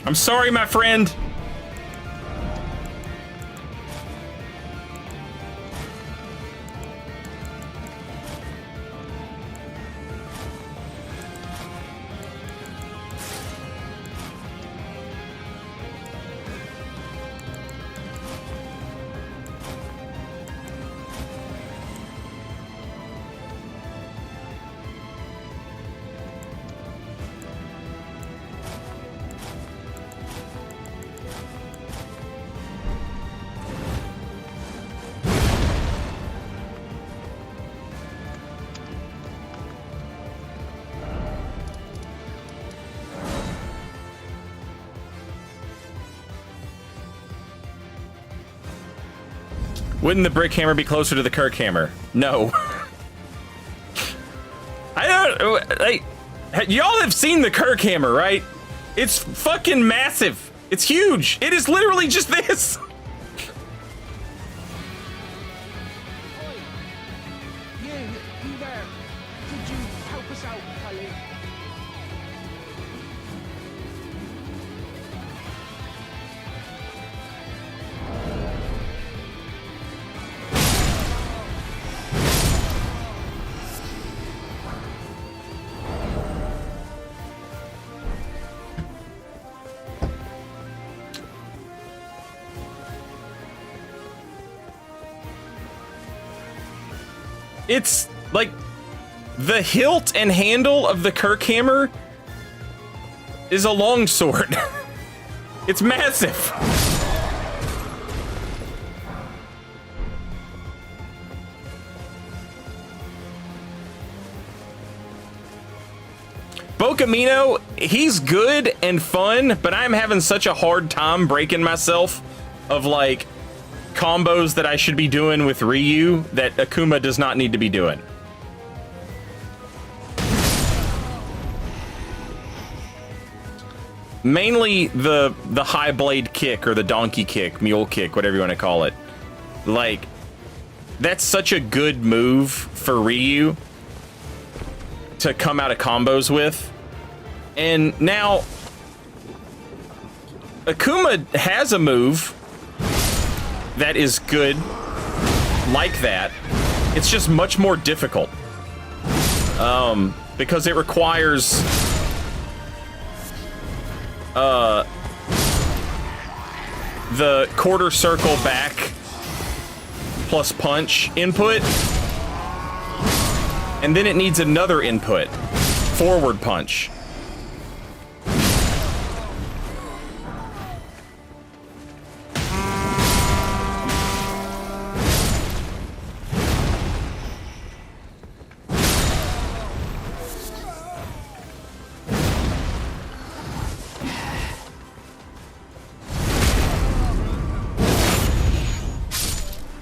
I'm sorry, my friend. Wouldn't the brick hammer be closer to the Kirk hammer? No. I don't. Like, y'all have seen the Kirk hammer, right? It's fucking massive. It's huge. It is literally just this. You there. Could you help us out, Cully? It's like the hilt and handle of the Kirk hammer is a long sword. It's massive. Bokamino, he's good and fun, but I'm having such a hard time breaking myself of like combos that I should be doing with Ryu that Akuma does not need to be doing. Mainly the high blade kick or the donkey kick, mule kick, whatever you want to call it. Like, that's such a good move for Ryu to come out of combos with. And now Akuma has a move that is good like that. It's just much more difficult because it requires the quarter circle back plus punch input, and then it needs another input, forward punch.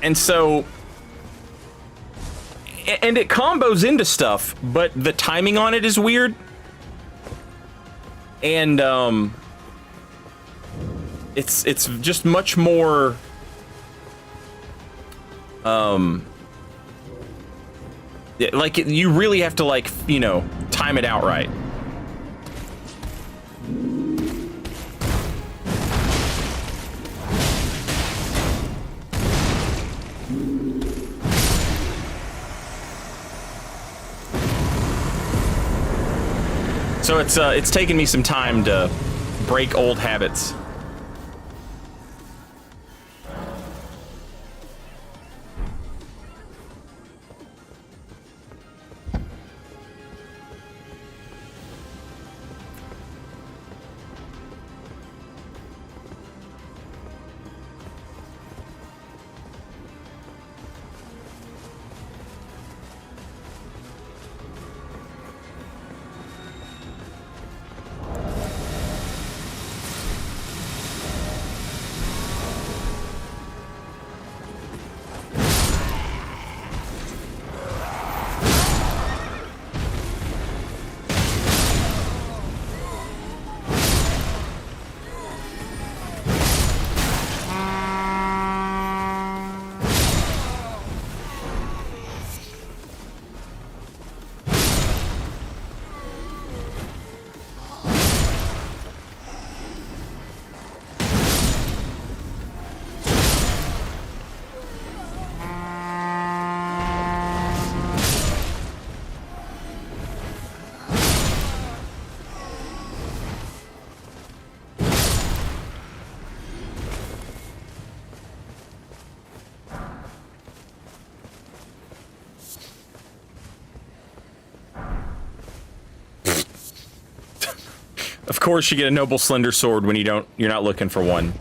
And so, and it combos into stuff, but the timing on it is weird. And it's just much more like you really have to, like, you know, time it out right. So it's taken me some time to break old habits. course you get a noble slender sword when you're not looking for one.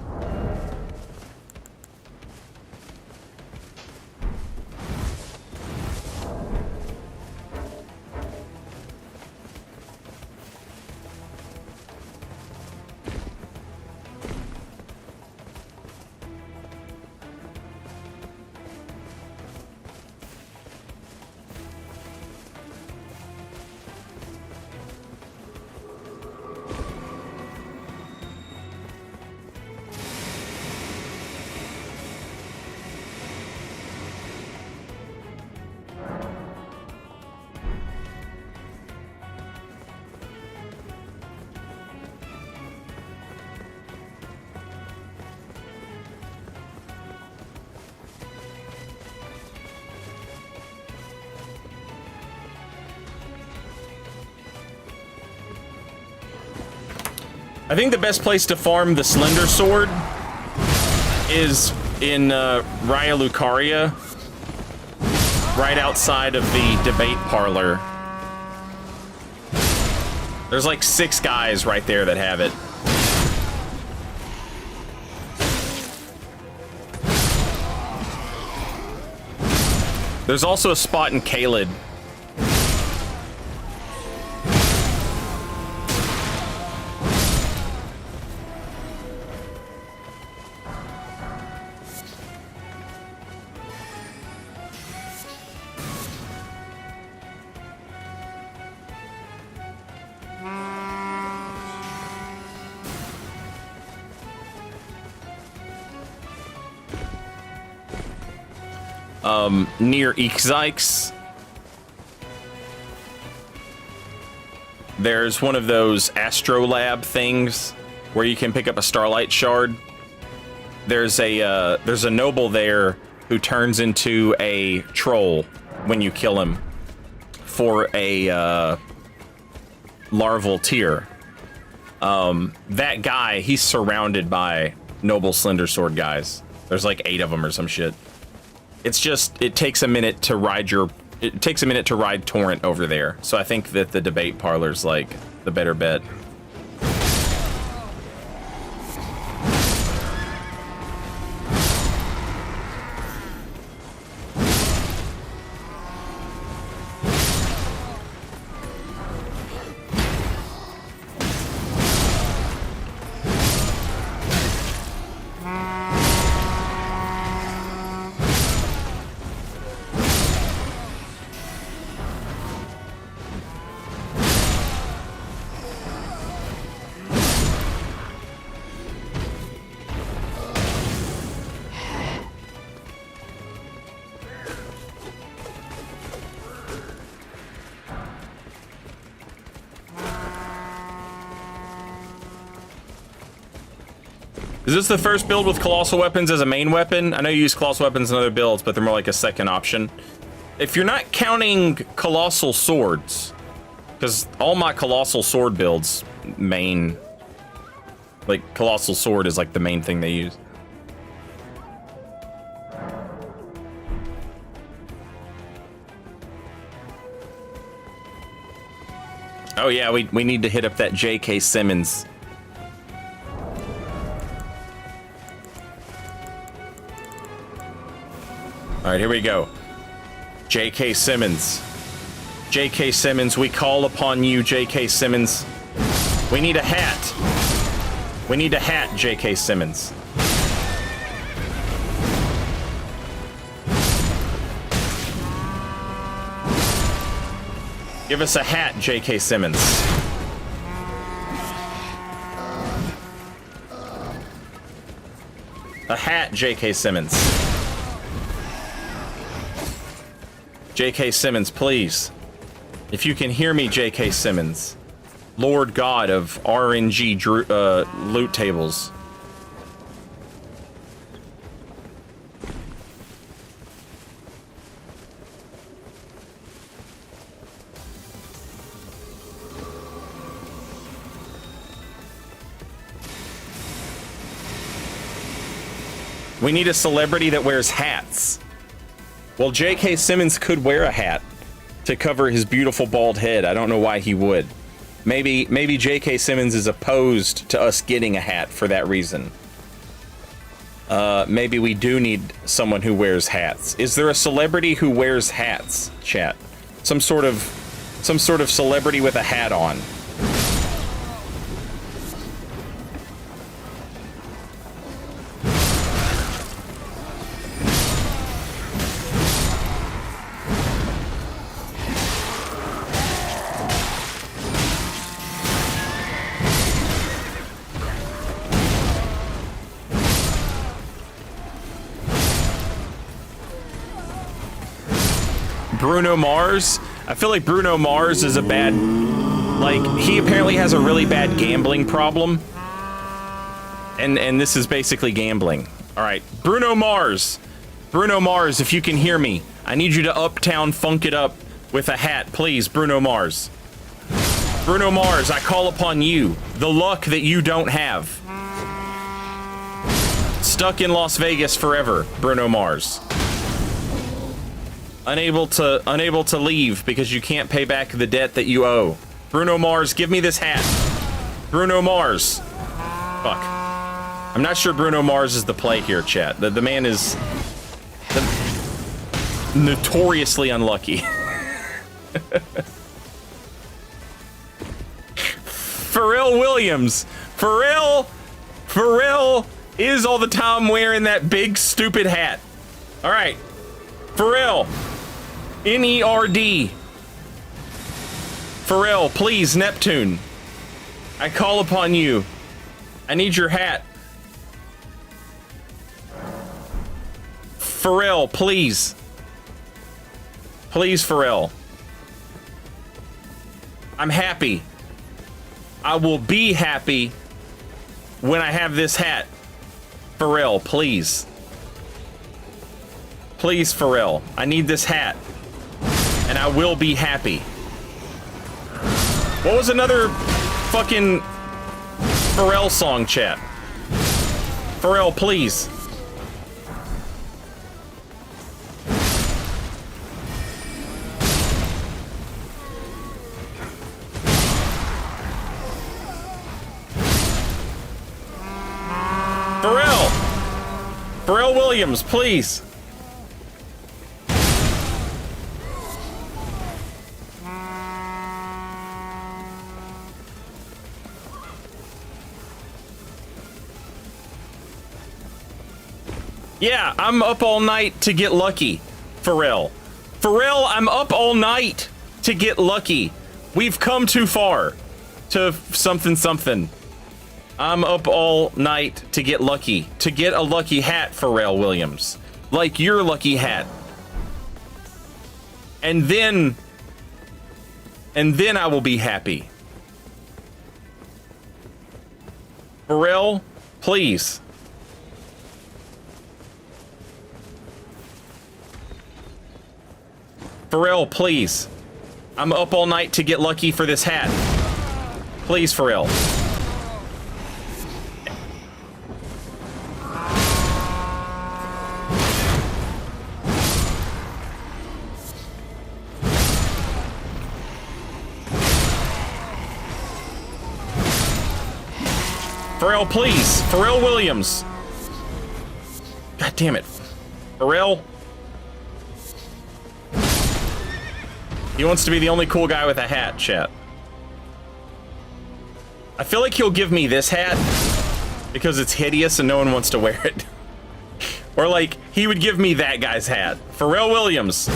I think the best place to farm the Slender Sword is in Raya Lucaria, right outside of the debate parlor. There's like 6 guys right there that have it. There's also a spot in Caelid. Near Ixyx, there's one of those astrolab things where you can pick up a starlight shard. There's a noble there who turns into a troll when you kill him for a larval tier. That guy, he's surrounded by noble slender sword guys. There's like 8 of them or some shit. It's just, it takes a minute to ride Torrent over there. So I think that the debate parlor's like the better bet. Is this the first build with colossal weapons as a main weapon? I know you use colossal weapons in other builds, but they're more like a second option. If you're not counting colossal swords, because all my colossal sword builds main, like colossal sword is like the main thing they use. Oh yeah, we need to hit up that J.K. Simmons. All right, here we go. J.K. Simmons. J.K. Simmons, we call upon you, J.K. Simmons. We need a hat. We need a hat, J.K. Simmons. Give us a hat, J.K. Simmons. A hat, J.K. Simmons. J.K. Simmons, please. If you can hear me, J.K. Simmons, Lord God of RNG loot tables. We need a celebrity that wears hats. Well, J.K. Simmons could wear a hat to cover his beautiful bald head. I don't know why he would. Maybe J.K. Simmons is opposed to us getting a hat for that reason. Maybe we do need someone who wears hats. Is there a celebrity who wears hats, chat? Some sort of celebrity with a hat on. Bruno Mars? I feel like Bruno Mars is a bad... Like, he apparently has a really bad gambling problem. And this is basically gambling. Alright, Bruno Mars. Bruno Mars, if you can hear me, I need you to uptown funk it up with a hat, please, Bruno Mars. Bruno Mars, I call upon you. The luck that you don't have. Stuck in Las Vegas forever, Bruno Mars. Unable to leave because you can't pay back the debt that you owe. Bruno Mars, give me this hat. Bruno Mars. Fuck. I'm not sure Bruno Mars is the play here, chat. The man is notoriously unlucky. Pharrell Williams. Pharrell is all the time wearing that big stupid hat. All right. Pharrell. N-E-R-D. Pharrell, please, Neptune. I call upon you. I need your hat. Pharrell, please. Please, Pharrell. I'm happy. I will be happy when I have this hat. Pharrell, please. Please, Pharrell. I need this hat. And I will be happy. What was another fucking Pharrell song, chat? Pharrell, please. Pharrell Williams, please. Yeah, I'm up all night to get lucky, Pharrell. Pharrell, I'm up all night to get lucky. We've come too far to something. I'm up all night to get lucky. To get a lucky hat, Pharrell Williams. Like your lucky hat. And then I will be happy. Pharrell, please. Pharrell, please. I'm up all night to get lucky for this hat. Please, Pharrell. Pharrell, please. Pharrell Williams. God damn it. Pharrell. He wants to be the only cool guy with a hat, chat. I feel like he'll give me this hat because it's hideous and no one wants to wear it. Or like, he would give me that guy's hat. Pharrell Williams.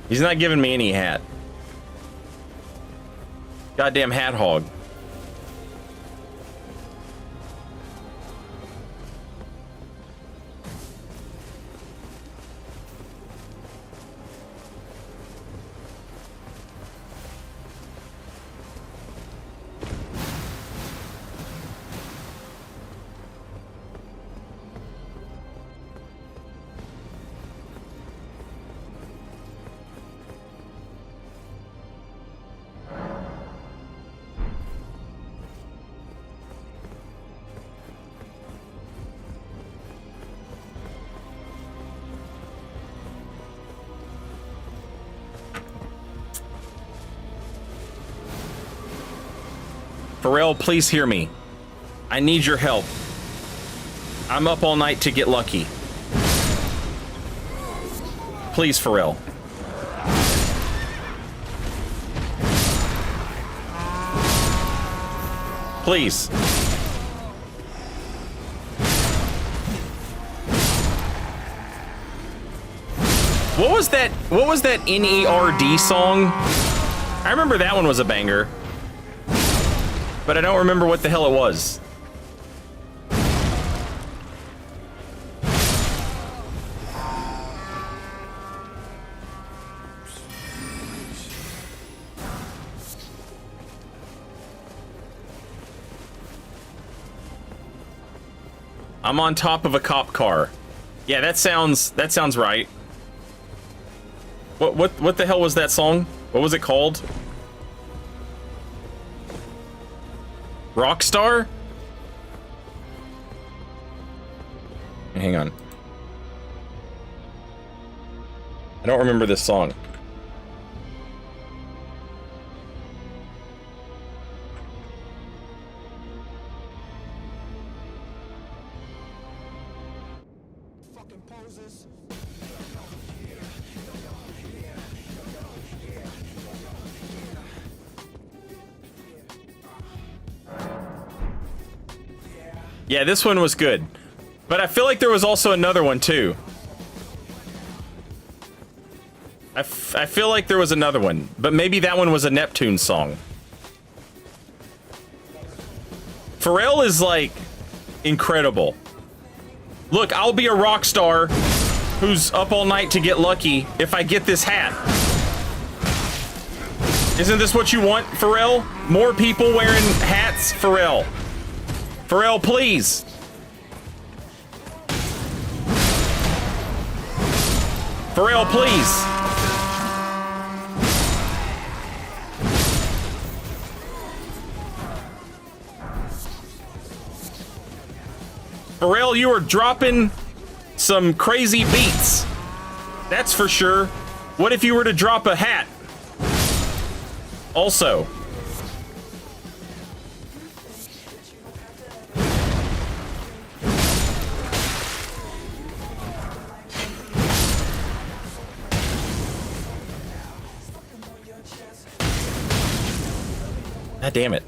He's not giving me any hat. Goddamn hat hog. Pharrell, please hear me. I need your help. I'm up all night to get lucky. Please, Pharrell. Please. What was that? What was that NERD song? I remember that one was a banger, but I don't remember what the hell it was. I'm on top of a cop car. Yeah, that sounds right. What the hell was that song? What was it called? Rockstar? Hang on. I don't remember this song. Yeah, this one was good. But I feel like there was also another one, too. I feel like there was another one. But maybe that one was a Neptune song. Pharrell is, like, incredible. Look, I'll be a rock star who's up all night to get lucky if I get this hat. Isn't this what you want, Pharrell? More people wearing hats? Pharrell. Pharrell, please. Pharrell, please. Pharrell, you are dropping some crazy beats. That's for sure. What if you were to drop a hat? Also. God damn it.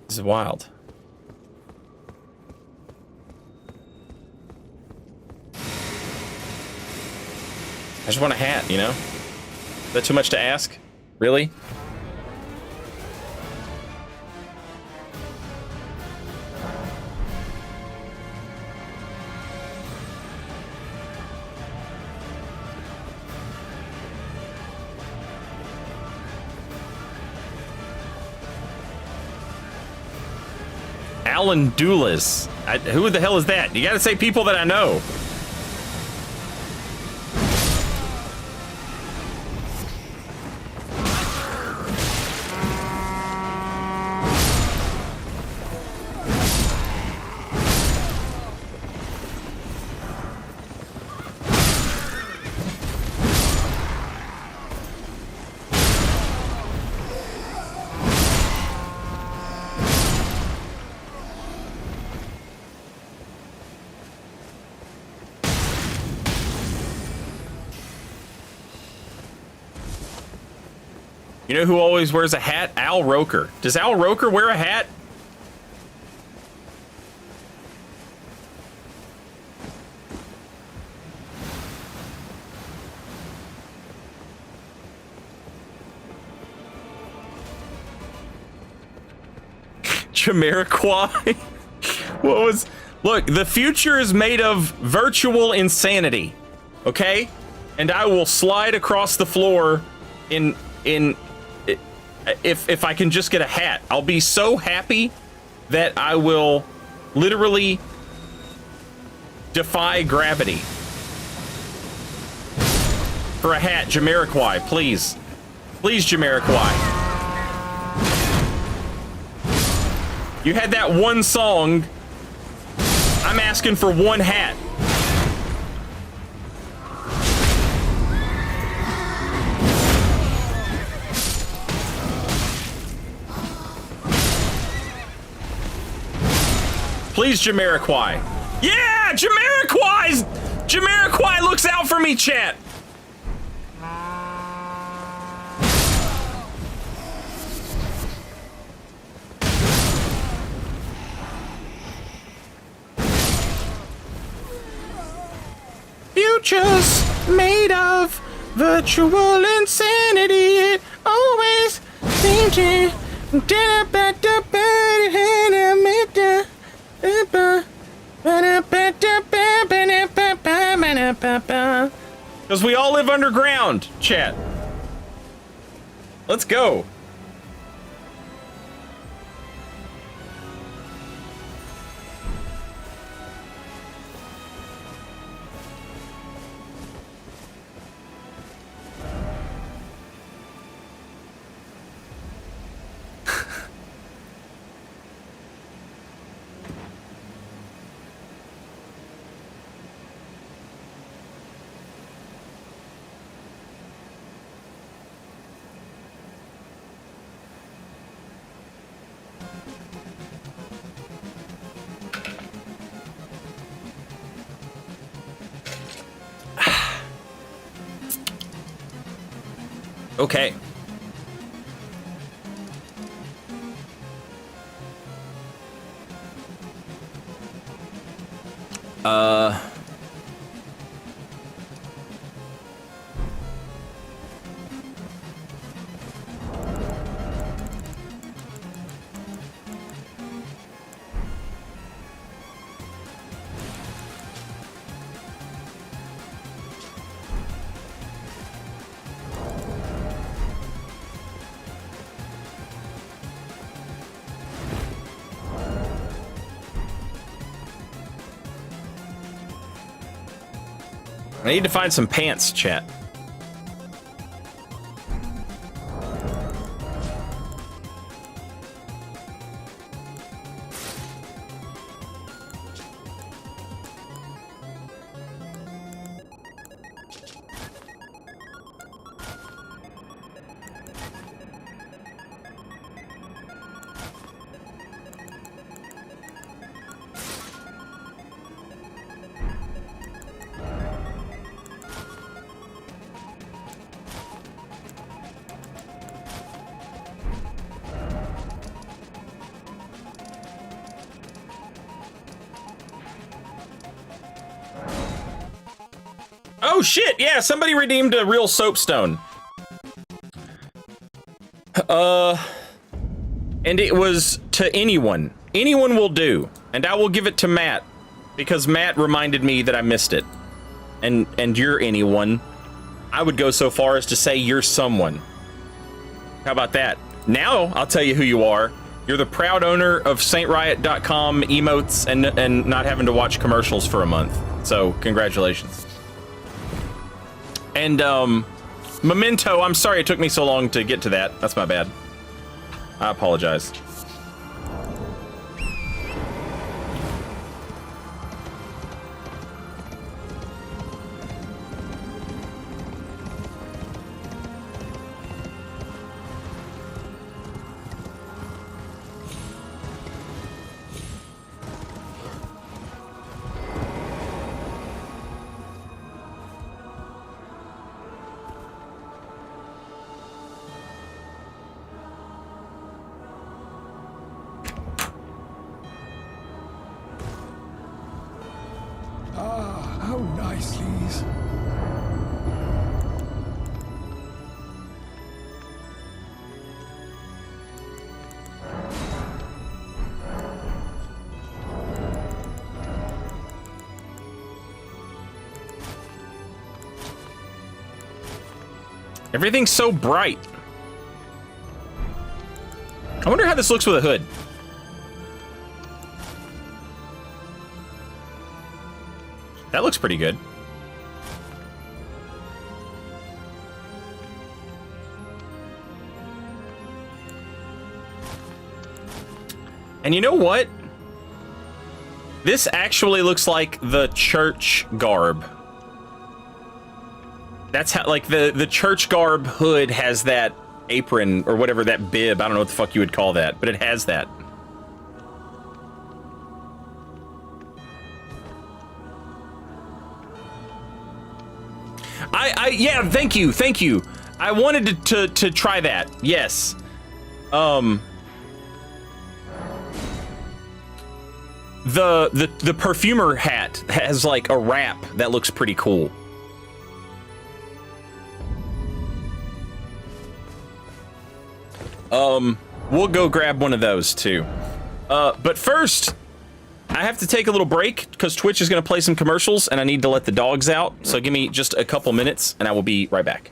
This is wild. I just want a hat, you know? Is that too much to ask? Really? Alan Doulis. Who the hell is that? You gotta say people that I know. You know who always wears a hat? Al Roker. Does Al Roker wear a hat? Jamiroquai? What was... Look, the future is made of virtual insanity. Okay? And I will slide across the floor if I can just get a hat. I'll be so happy that I will literally Defy gravity. For a hat, Jamiroquai, please. Please, Jamiroquai. You had that one song. I'm asking for one hat. Please, Jamiroquai. Yeah, Jamiroquai looks out for me, chat. Futures made of virtual insanity. It always seems to. Because we all live underground, chat. Let's go. Okay. I need to find some pants, chat. Oh shit, yeah, somebody redeemed a real soapstone. And it was to anyone. Anyone will do. And I will give it to Matt. Because Matt reminded me that I missed it. And you're anyone. I would go so far as to say you're someone. How about that? Now, I'll tell you who you are. You're the proud owner of SaintRiot.com emotes and not having to watch commercials for a month. So, congratulations. And, Memento, I'm sorry it took me so long to get to that. That's my bad. I apologize. How nice, Lise. Everything's so bright. I wonder how this looks with a hood. That looks pretty good. And you know what? This actually looks like the church garb. That's how, like, the church garb hood has that apron or whatever, that bib. I don't know what the fuck you would call that, but it has that. Yeah, thank you. I wanted to try that. Yes. The perfumer hat has like a wrap that looks pretty cool. We'll go grab one of those too. But first, I have to take a little break because Twitch is going to play some commercials and I need to let the dogs out. So give me just a couple minutes and I will be right back.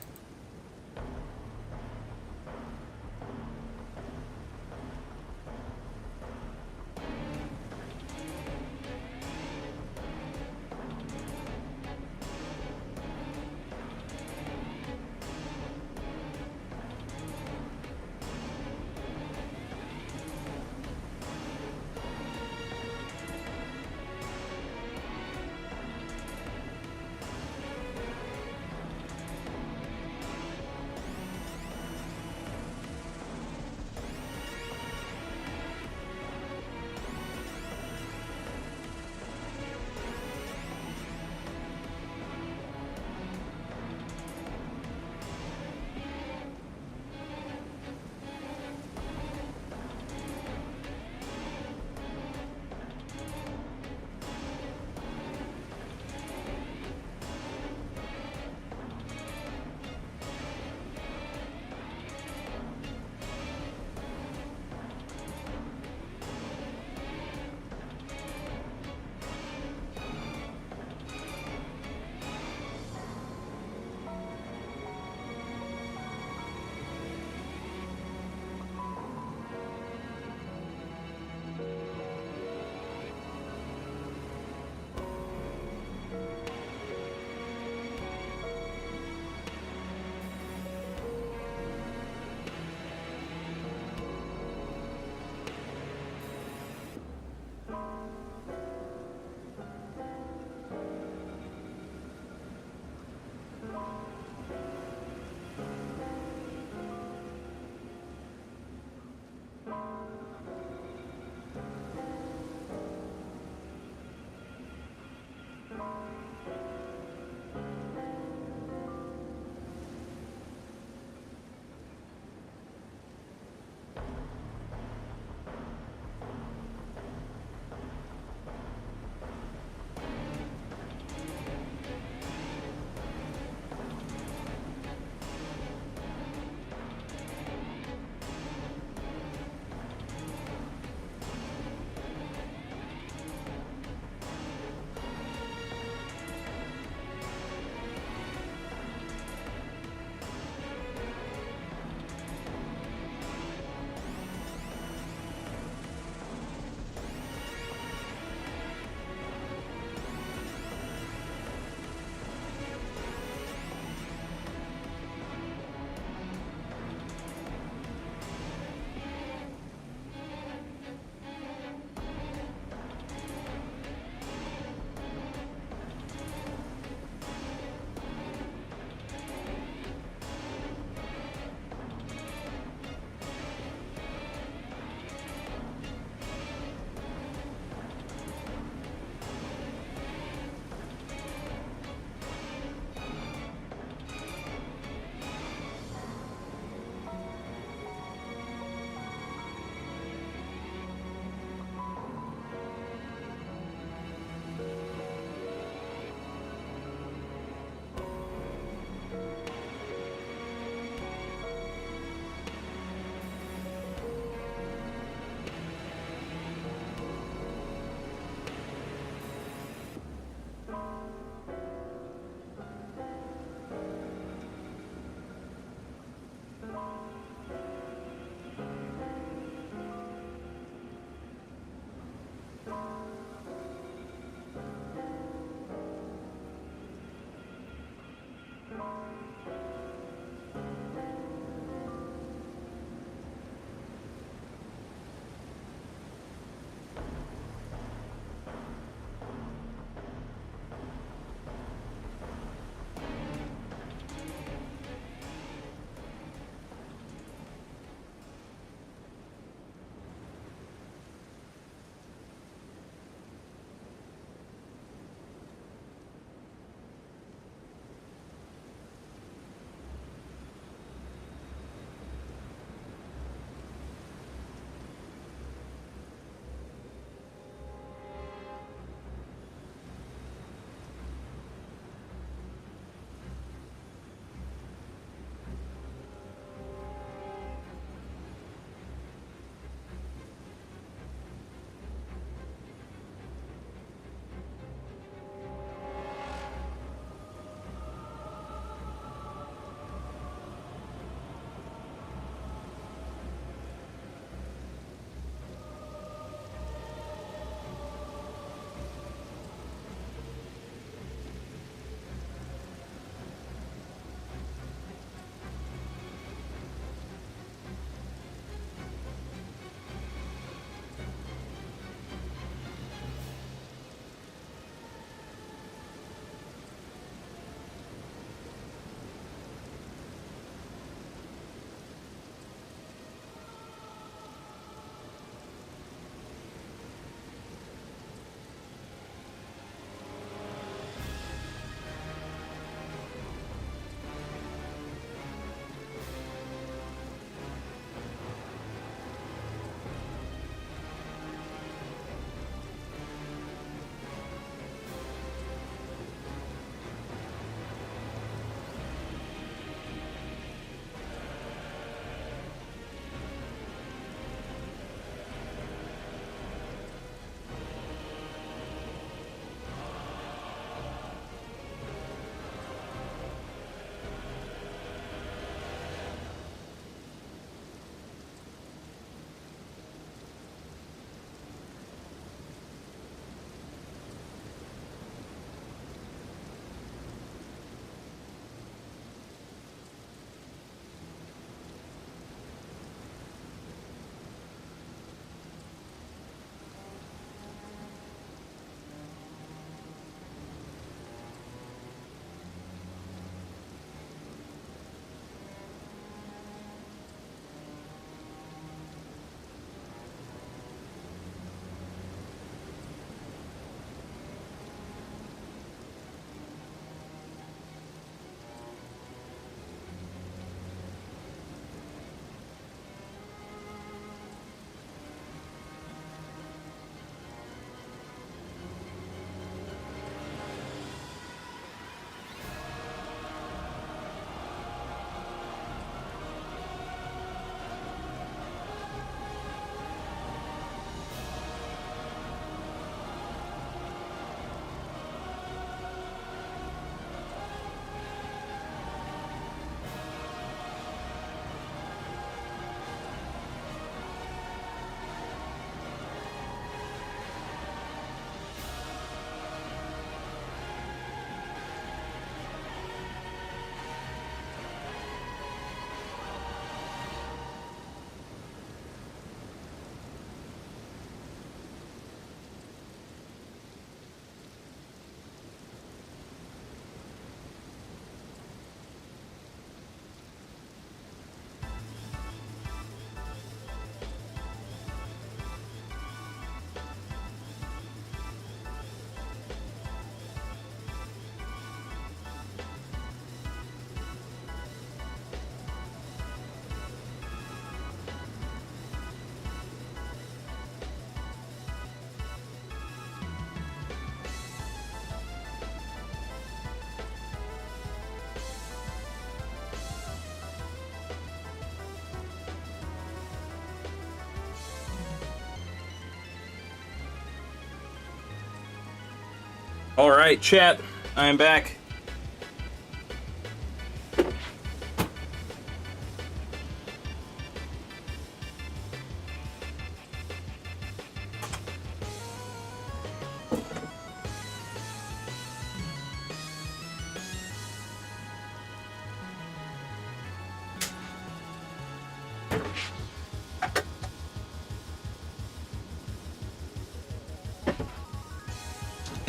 All right, chat. I am back.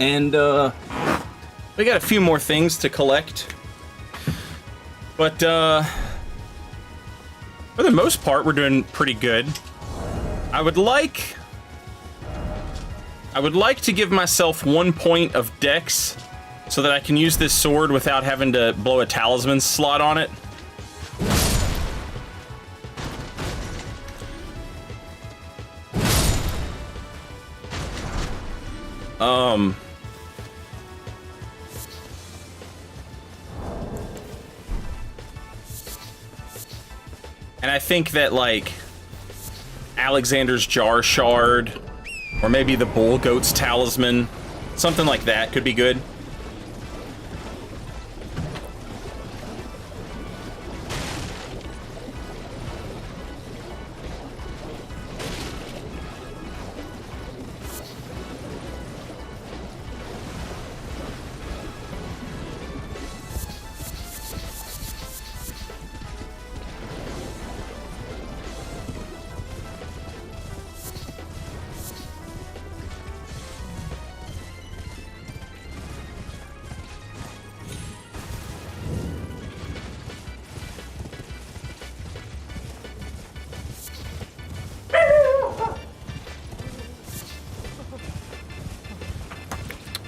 And we got a few more things to collect, but for the most part, we're doing pretty good. I would like to give myself 1 point of dex so that I can use this sword without having to blow a talisman slot on it. And I think that, like, Alexander's Jar Shard, or maybe the Bull Goat's Talisman, something like that could be good.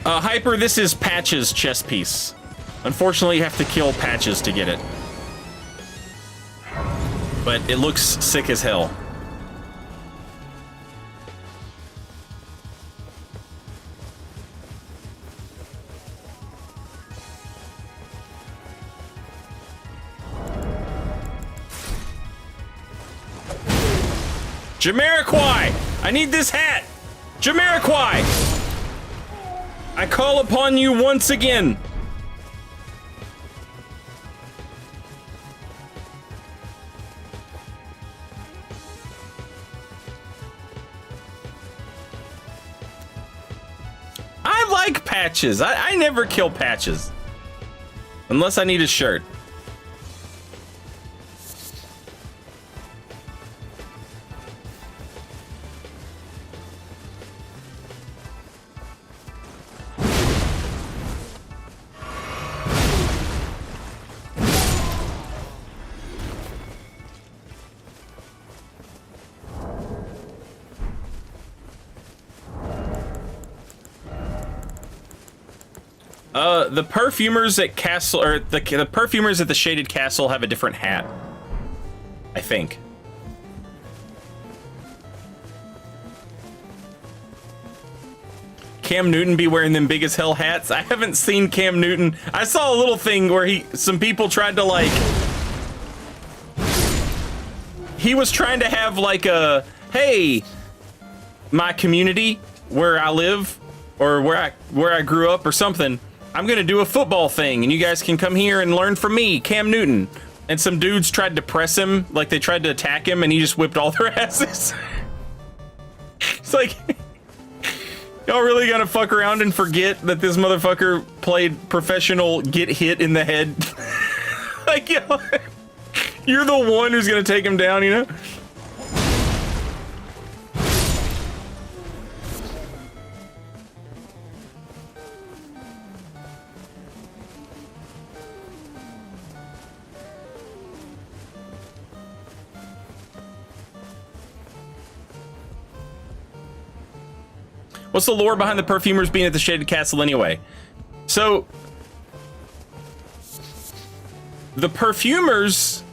Hyper, this is Patch's chess piece. Unfortunately, you have to kill Patches to get it. But it looks sick as hell. Jamiroquai! I need this hat! Jamiroquai! I call upon you once again. I like Patches. I never kill Patches. Unless I need a shirt. The perfumers at Castle, or the perfumers at the Shaded Castle have a different hat, I think. Cam Newton be wearing them big as hell hats. I haven't seen Cam Newton. I saw a little thing where some people tried to, like, he was trying to have like a, hey, my community where I live or where I grew up or something, I'm gonna do a football thing and you guys can come here and learn from me, Cam Newton. And some dudes tried to press him, like they tried to attack him, and he just whipped all their asses. It's like, y'all really gonna fuck around and forget that this motherfucker played professional get hit in the head? Like, yo, you're the one who's gonna take him down, you know? What's the lore behind the perfumers being at the Shaded Castle anyway? So, the perfumers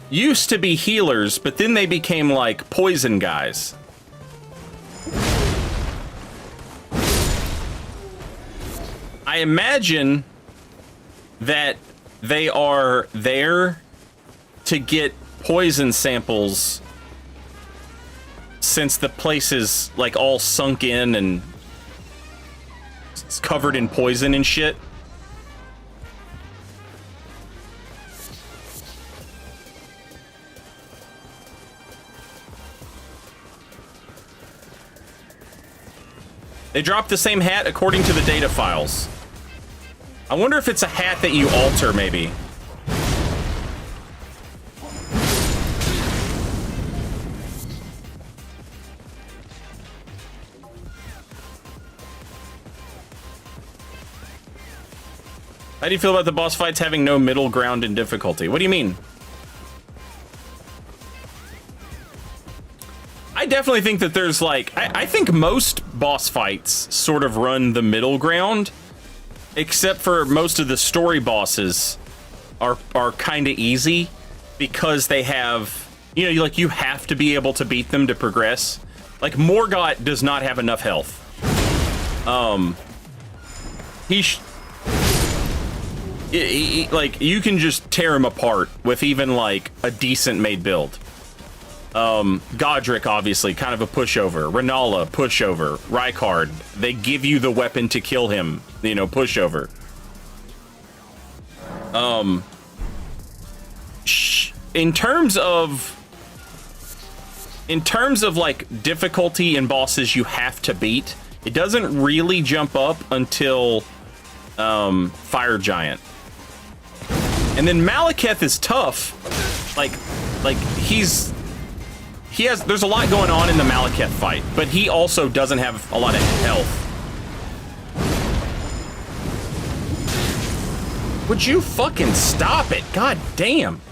used to be healers, but then they became like poison guys. I imagine that they are there to get poison samples since the place is like all sunk in and just covered in poison and shit. They drop the same hat according to the data files. I wonder if it's a hat that you alter, maybe. How do you feel about the boss fights having no middle ground in difficulty? What do you mean? I definitely think that there's like, I think most boss fights sort of run the middle ground, except for most of the story bosses are kind of easy because they have, you know, like you have to be able to beat them to progress. Like Morgott does not have enough health. Like you can just tear him apart with even like a decent made build. Godric, obviously, kind of a pushover. Renala, pushover. Rykard, they give you the weapon to kill him. You know, pushover. In terms of like difficulty in bosses you have to beat, it doesn't really jump up until Fire Giant. And then Malekith is tough. There's a lot going on in the Malekith fight, but he also doesn't have a lot of health. Would you fucking stop it? God damn.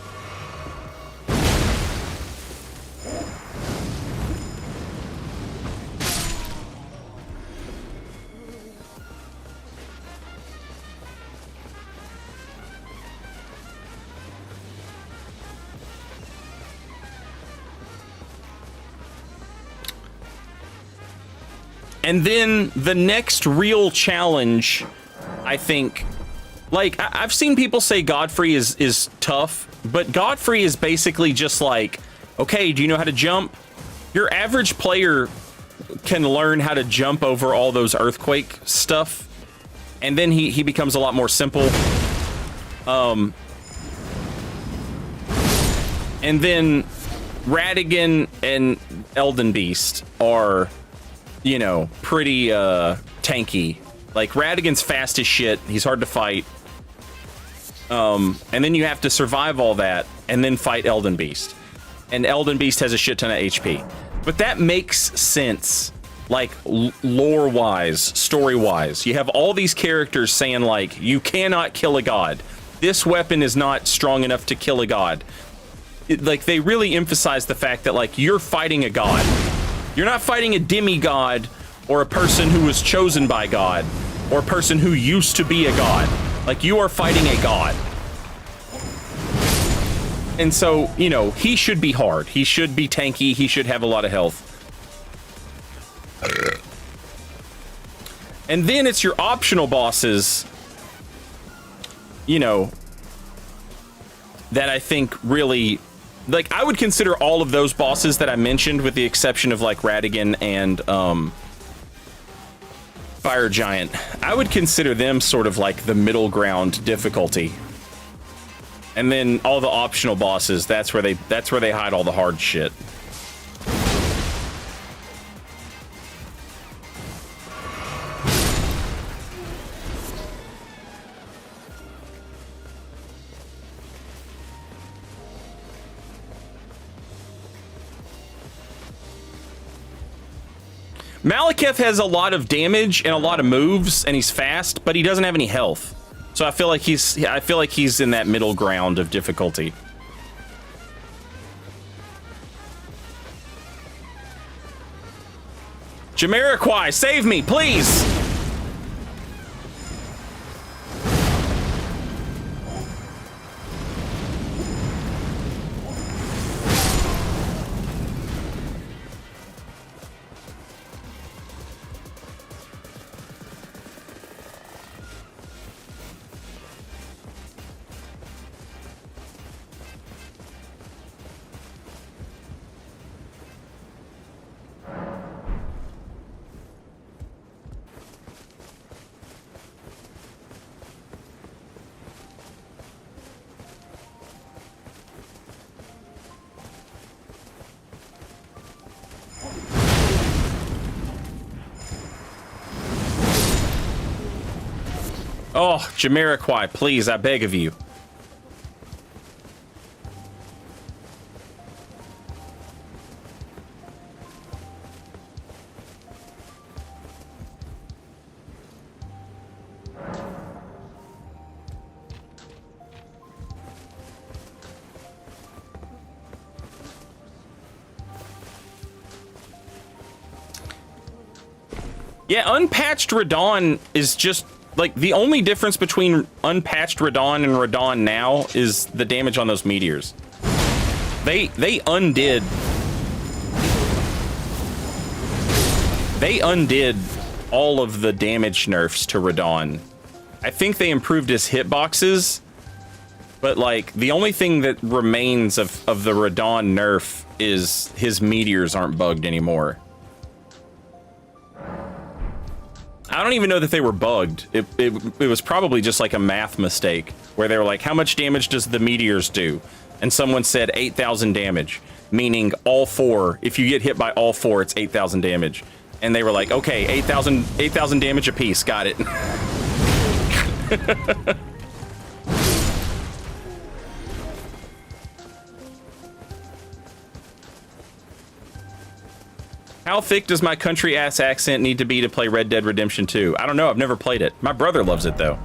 And then the next real challenge, I think, like, I've seen people say Godfrey is tough, but Godfrey is basically just like, okay, do you know how to jump? Your average player can learn how to jump over all those earthquake stuff, and then he becomes a lot more simple. And then Radigan and Elden Beast are, you know, pretty tanky. Like Radigan's fast as shit. He's hard to fight. And then you have to survive all that and then fight Elden Beast. And Elden Beast has a shit ton of HP. But that makes sense, like lore-wise, story-wise. You have all these characters saying like, you cannot kill a god. This weapon is not strong enough to kill a god. Like they really emphasize the fact that like you're fighting a god. You're not fighting a demigod or a person who was chosen by God or a person who used to be a god. Like you are fighting a god. And so, you know, he should be hard. He should be tanky. He should have a lot of health. And then it's your optional bosses, you know, that I think really, like, I would consider all of those bosses that I mentioned, with the exception of like Radigan and Fire Giant, I would consider them sort of like the middle ground difficulty. And then all the optional bosses, that's where they hide all the hard shit. Malekith has a lot of damage and a lot of moves, and he's fast, but he doesn't have any health. So I feel like he's in that middle ground of difficulty. Jamiroquai, save me, please! Oh, Jamiroquai, please, I beg of you. Yeah, unpatched Radon is just, like, the only difference between unpatched Radon and Radon now is the damage on those meteors. They undid all of the damage nerfs to Radon. I think they improved his hitboxes, but, like, the only thing that remains of the Radon nerf is his meteors aren't bugged anymore. I don't even know that they were bugged. It was probably just like a math mistake where they were like, how much damage does the meteors do? And someone said 8,000 damage, meaning all four. If you get hit by all four, it's 8,000 damage. And they were like, okay, 8,000 damage apiece. Got it. How thick does my country ass accent need to be to play Red Dead Redemption 2? I don't know. I've never played it. My brother loves it, though.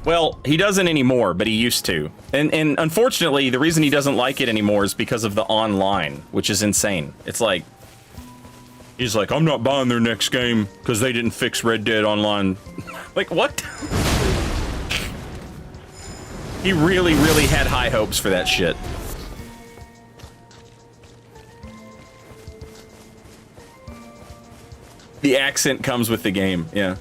Well, he doesn't anymore, but he used to. And unfortunately, the reason he doesn't like it anymore is because of the online, which is insane. It's like, he's like, I'm not buying their next game because they didn't fix Red Dead Online. Like, what? He really, really had high hopes for that shit. The accent comes with the game, yeah.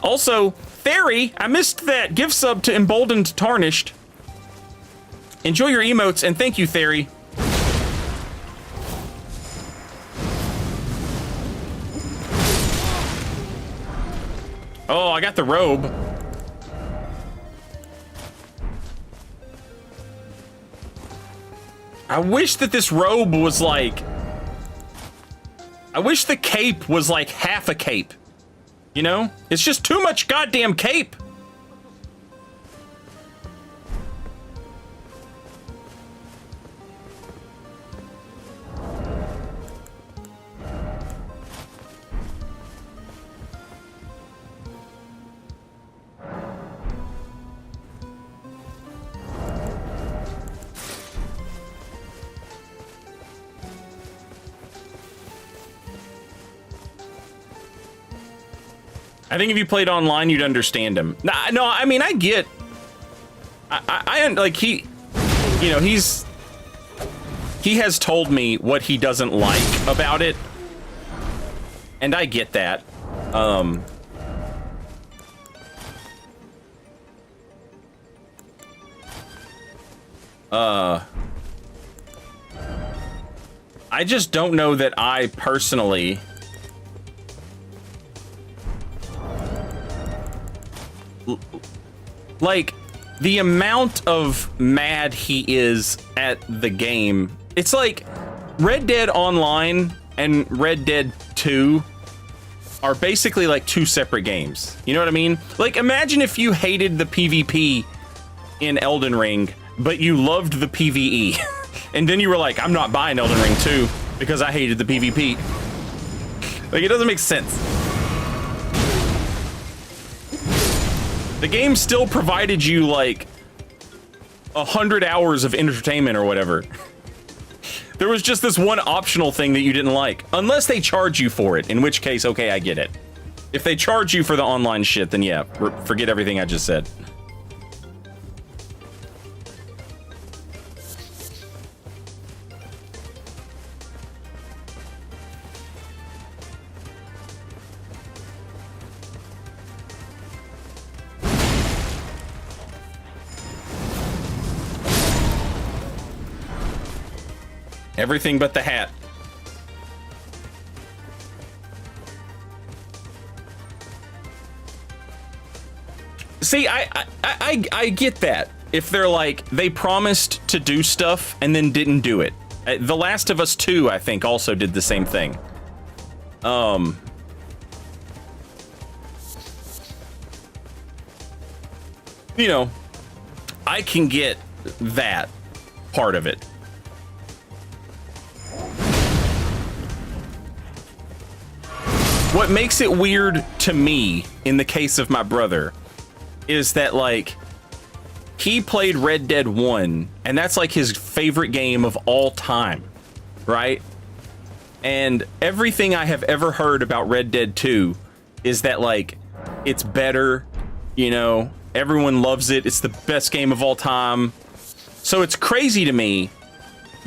Also, Theory, I missed that gift sub to Emboldened Tarnished. Enjoy your emotes, and thank you, Theory. Oh, I got the robe. I wish that this robe was like... I wish the cape was like half a cape. You know? It's just too much goddamn cape. I think if you played online, you'd understand him. No, I mean, I get... I like, he... You know, he has told me what he doesn't like about it. And I get that. I just don't know that I personally... Like, the amount of mad he is at the game, it's like Red Dead Online and Red Dead 2 are basically like two separate games. You know what I mean? Like, imagine if you hated the PvP in Elden Ring, but you loved the PvE. And then you were like, I'm not buying Elden Ring 2 because I hated the PvP. Like, it doesn't make sense. The game still provided you, like, 100 hours of entertainment or whatever. There was just this one optional thing that you didn't like. Unless they charge you for it, in which case, okay, I get it. If they charge you for the online shit, then yeah, forget everything I just said. Everything but the hat. See, I get that. If they're like, they promised to do stuff and then didn't do it. The Last of Us 2, I think, also did the same thing. You know, I can get that part of it. What makes it weird to me, in the case of my brother, is that, like, he played Red Dead 1, and that's, like, his favorite game of all time, right? And everything I have ever heard about Red Dead 2 is that, like, it's better, you know, everyone loves it, it's the best game of all time. So it's crazy to me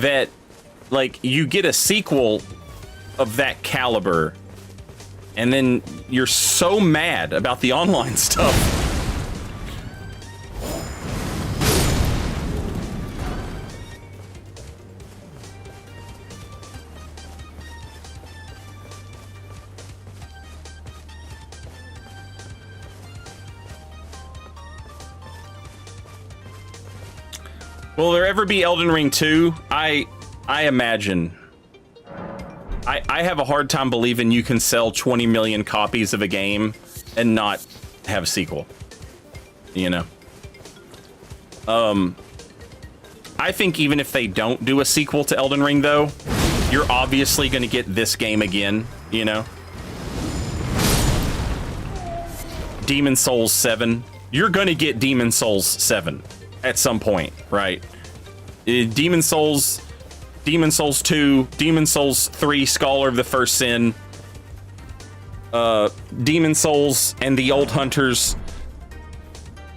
that, like, you get a sequel of that caliber, and then you're so mad about the online stuff. Will there ever be Elden Ring 2? I imagine. I have a hard time believing you can sell 20 million copies of a game and not have a sequel. You know? I think even if they don't do a sequel to Elden Ring, though, you're obviously going to get this game again, you know? Demon Souls 7. You're going to get Demon Souls 7 at some point, right? Demon Souls 2, Demon Souls 3, Scholar of the First Sin, Demon Souls and the Old Hunters,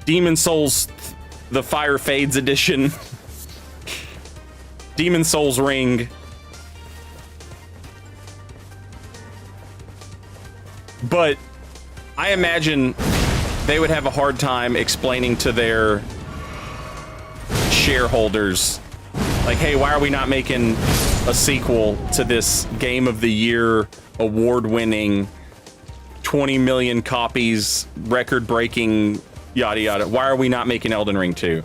Demon Souls, the Fire Fades edition, Demon Souls Ring. But I imagine they would have a hard time explaining to their shareholders, like, hey, why are we not making a sequel to this Game of the Year award-winning 20 million copies, record-breaking, yada yada? Why are we not making Elden Ring 2?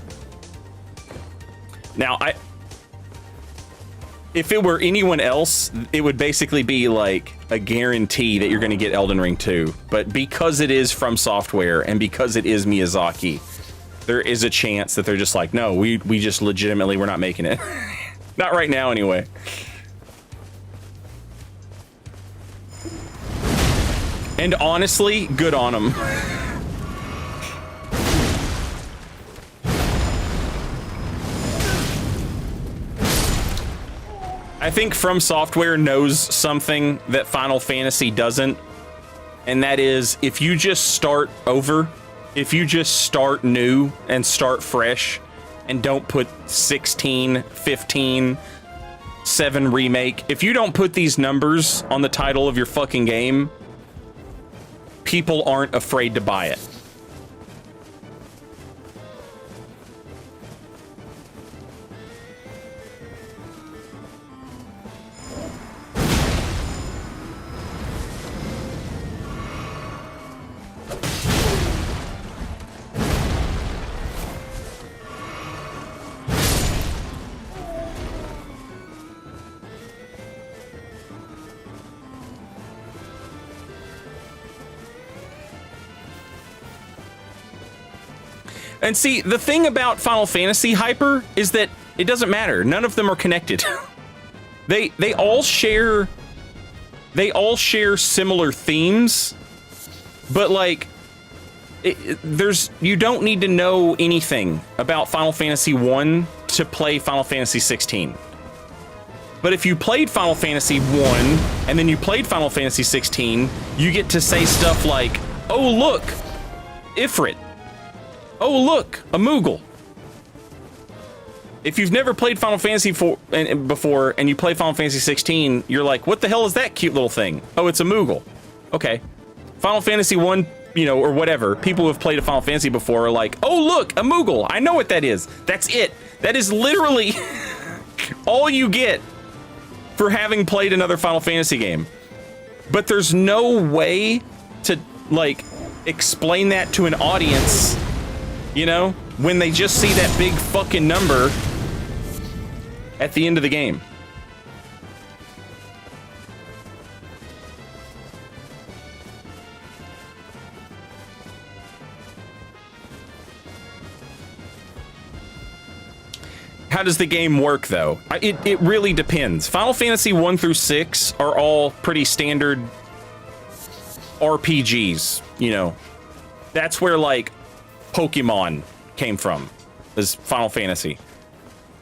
Now, if it were anyone else, it would basically be like a guarantee that you're going to get Elden Ring 2. But because it is From Software and because it is Miyazaki, there is a chance that they're just like, no, we just legitimately, we're not making it. Not right now, anyway. And honestly, good on them. I think From Software knows something that Final Fantasy doesn't, and that is, if you just start over, if you just start new and start fresh and don't put 16, 15, 7 remake, if you don't put these numbers on the title of your fucking game, people aren't afraid to buy it. And see, the thing about Final Fantasy hyper is that it doesn't matter. None of them are connected. They all share similar themes, but like you don't need to know anything about Final Fantasy 1 to play Final Fantasy 16. But if you played Final Fantasy 1 and then you played Final Fantasy 16, you get to say stuff like, "Oh look, Ifrit. Oh, look, a Moogle." If you've never played Final Fantasy before and you play Final Fantasy 16, you're like, what the hell is that cute little thing? Oh, it's a Moogle. Okay. Final Fantasy 1, you know, or whatever, people who have played a Final Fantasy before are like, oh, look, a Moogle. I know what that is. That's it. That is literally all you get for having played another Final Fantasy game. But there's no way to, like, explain that to an audience You know, when they just see that big fucking number at the end of the game. How does the game work, though? It really depends. Final Fantasy 1 through 6 are all pretty standard RPGs, you know. That's where, like, Pokemon came from, is Final Fantasy.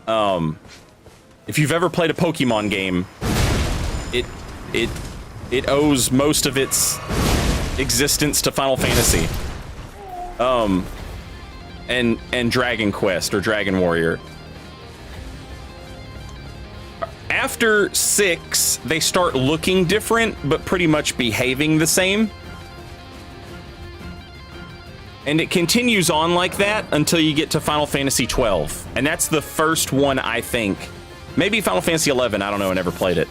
If you've ever played a Pokemon game, it owes most of its existence to Final Fantasy. And Dragon Quest or Dragon Warrior. After 6, they start looking different, but pretty much behaving the same. And it continues on like that until you get to Final Fantasy 12. And that's the first one, I think. Maybe Final Fantasy 11, I don't know, I never played it.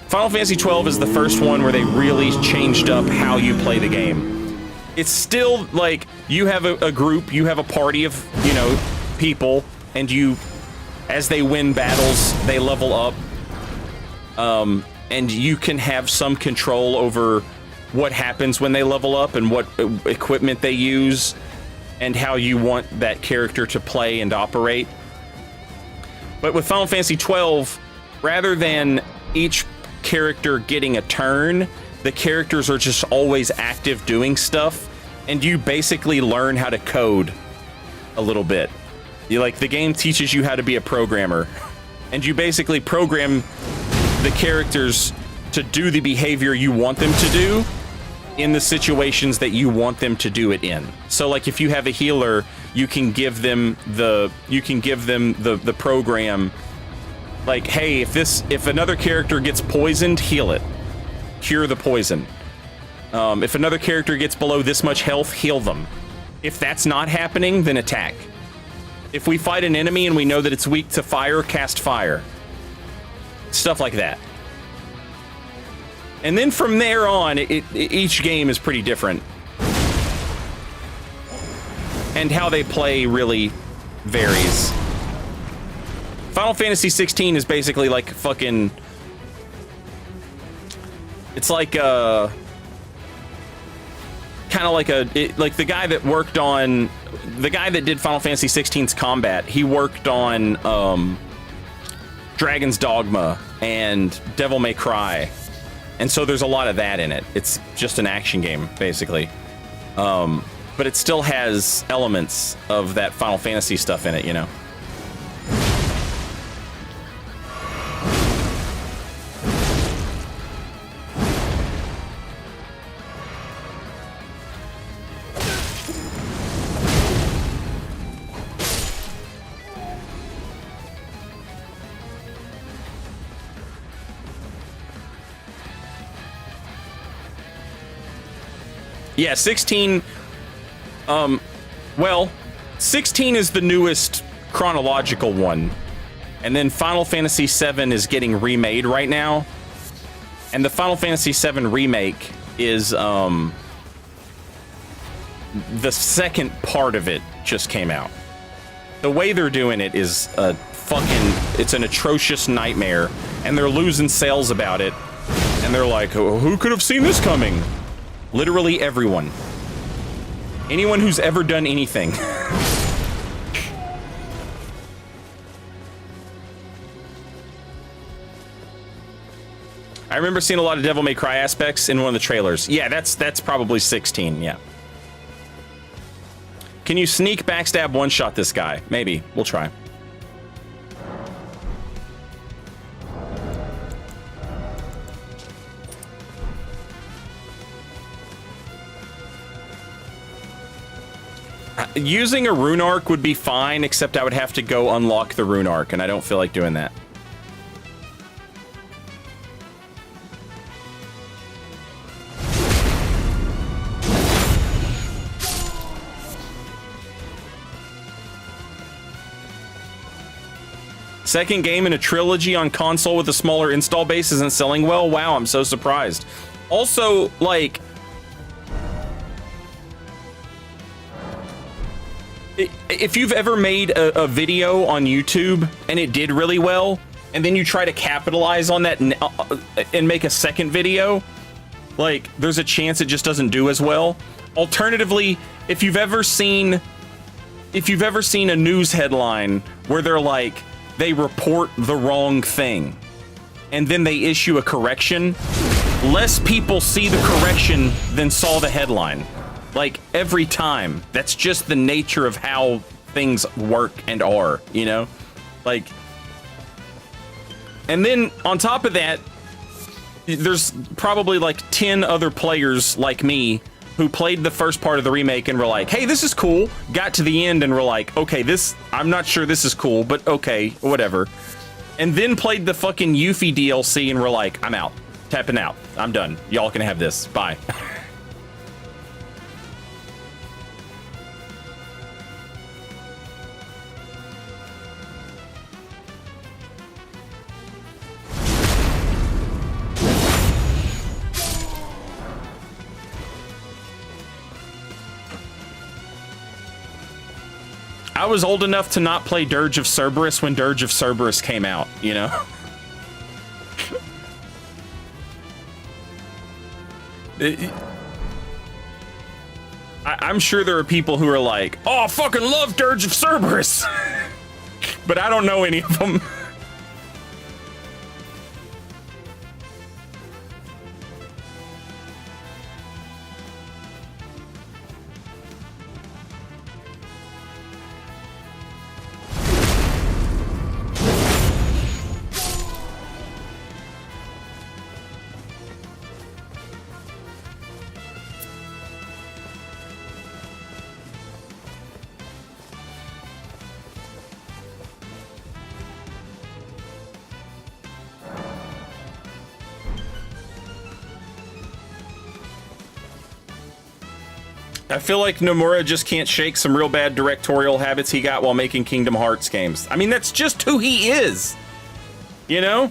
Final Fantasy 12 is the first one where they really changed up how you play the game. It's still like, you have a group, you have a party of, you know, people, and you... As they win battles, they level up, and you can have some control over what happens when they level up and what equipment they use and how you want that character to play and operate. But with Final Fantasy 12, rather than each character getting a turn, the characters are just always active doing stuff, and you basically learn how to code a little bit. The game teaches you how to be a programmer, and you basically program the characters to do the behavior you want them to do in the situations that you want them to do it in. So, like, if you have a healer, you can give them the program, like, hey, if another character gets poisoned, heal it, cure the poison. If another character gets below this much health, heal them. If that's not happening, then attack. If we fight an enemy and we know that it's weak to fire, cast fire. Stuff like that. And then from there on, each game is pretty different. And how they play really varies. Final Fantasy 16 is basically like fucking... It's like kind of like like the guy that worked on... The guy that did Final Fantasy 16's combat, he worked on Dragon's Dogma and Devil May Cry. And so there's a lot of that in it. It's just an action game, basically. But it still has elements of that Final Fantasy stuff in it, you know? Yeah, 16, well, 16 is the newest chronological one, and then Final Fantasy VII is getting remade right now, and the Final Fantasy VII remake is, the second part of it just came out. The way they're doing it is it's an atrocious nightmare, and they're losing sales about it, and they're like, who could have seen this coming? Literally everyone. Anyone who's ever done anything. I remember seeing a lot of Devil May Cry aspects in one of the trailers. Yeah, that's probably 16, yeah. Can you sneak backstab one-shot this guy? Maybe. We'll try. Using a rune arc would be fine, except I would have to go unlock the rune arc, and I don't feel like doing that. Second game in a trilogy on console with a smaller install base isn't selling well? Wow, I'm so surprised. Also, like... if you've ever made a video on YouTube and it did really well, and then you try to capitalize on that and make a second video, like, there's a chance it just doesn't do as well. Alternatively, if you've ever seen a news headline where they're like, they report the wrong thing, and then they issue a correction, less people see the correction than saw the headline. Like, every time. That's just the nature of how things work and are, you know? Like, and then on top of that, there's probably like 10 other players like me who played the first part of the remake and were like, hey, this is cool. Got to the end and were like, okay, I'm not sure this is cool, but okay, whatever. And then played the fucking Yuffie DLC and were like, I'm out. Tapping out. I'm done. Y'all can have this. Bye. I was old enough to not play Dirge of Cerberus when Dirge of Cerberus came out, you know? I'm sure there are people who are like, oh, I fucking love Dirge of Cerberus! But I don't know any of them. I feel like Nomura just can't shake some real bad directorial habits he got while making Kingdom Hearts games. I mean, that's just who he is, you know?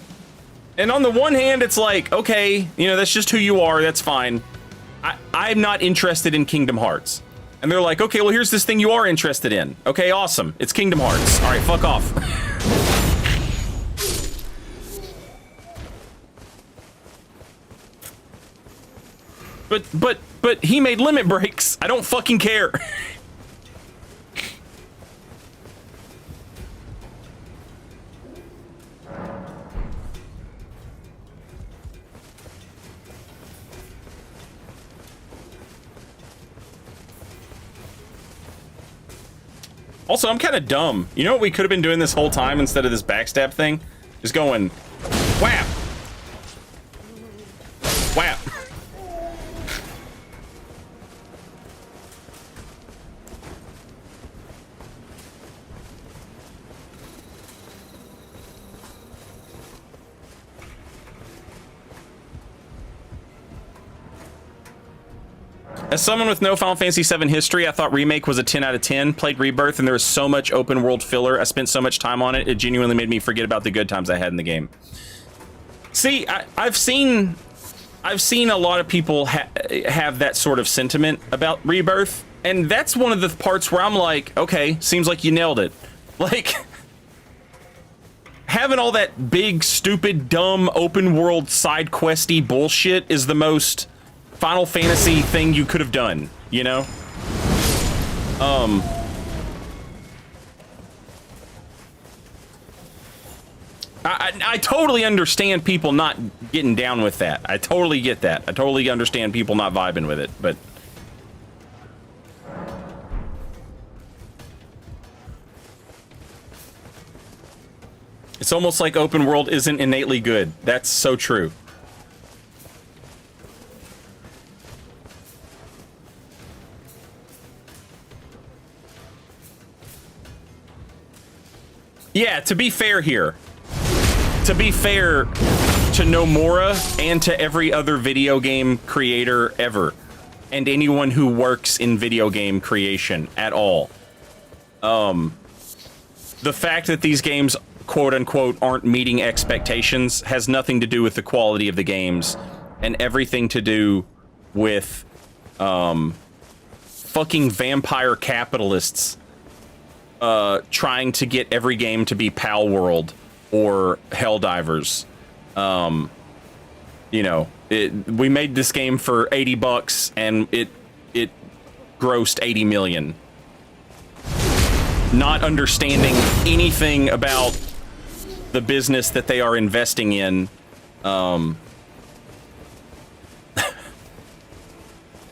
And on the one hand, it's like, okay, you know, that's just who you are, that's fine. I'm not interested in Kingdom Hearts. And they're like, okay, well, here's this thing you are interested in. Okay, awesome. It's Kingdom Hearts. All right, fuck off. But he made Limit Breaks. I don't fucking care. Also, I'm kind of dumb. You know what we could have been doing this whole time instead of this backstab thing? Just going, whap, whap. As someone with no Final Fantasy VII history, I thought Remake was a 10 out of 10. Played Rebirth, and there was so much open world filler. I spent so much time on it, it genuinely made me forget about the good times I had in the game. See, I've seen a lot of people have that sort of sentiment about Rebirth, and that's one of the parts where I'm like, okay, seems like you nailed it. Like, having all that big, stupid, dumb, open world side questy bullshit is the most Final Fantasy thing you could have done, you know? I totally understand people not getting down with that. I totally get that. I totally understand people not vibing with it, but it's almost like open world isn't innately good. That's so true. Yeah, to be fair here, to be fair to Nomura and to every other video game creator ever, and anyone who works in video game creation at all, the fact that these games, quote unquote, aren't meeting expectations has nothing to do with the quality of the games and everything to do with fucking vampire capitalists trying to get every game to be Pal World or Helldivers. You know, we made this game for $80 and it grossed 80 million. Not understanding anything about the business that they are investing in.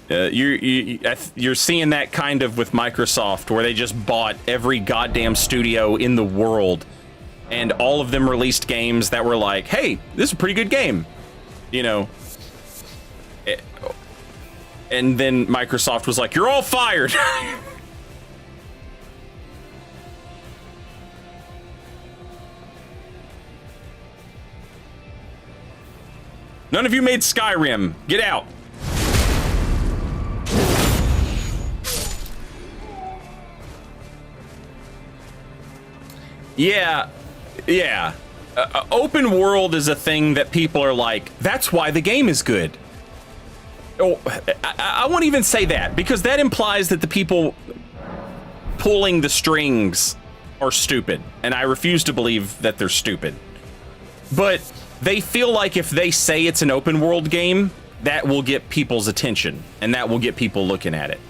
You're seeing that kind of with Microsoft, where they just bought every goddamn studio in the world, and all of them released games that were like, hey, this is a pretty good game, you know. And then Microsoft was like, you're all fired. None of you made Skyrim. Get out. Yeah. Open world is a thing that people are like, that's why the game is good. Oh, I won't even say that, because that implies that the people pulling the strings are stupid, and I refuse to believe that they're stupid. But they feel like if they say it's an open world game, that will get people's attention, and that will get people looking at it.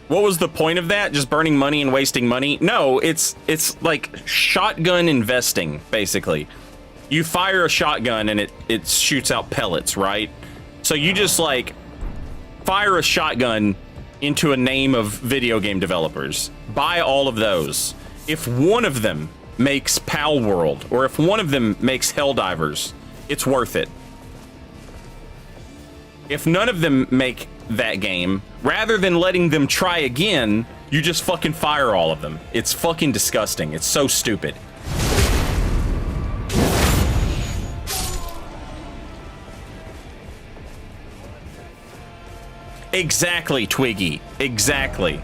What was the point of that? Just burning money and wasting money? No, it's like shotgun investing, basically. You fire a shotgun and it shoots out pellets, right? So you just like fire a shotgun into a name of video game developers. Buy all of those. If one of them makes Pal World, or if one of them makes Helldivers, it's worth it. If none of them make that game, rather than letting them try again, you just fucking fire all of them. It's fucking disgusting. It's so stupid. Exactly, Twiggy. Exactly.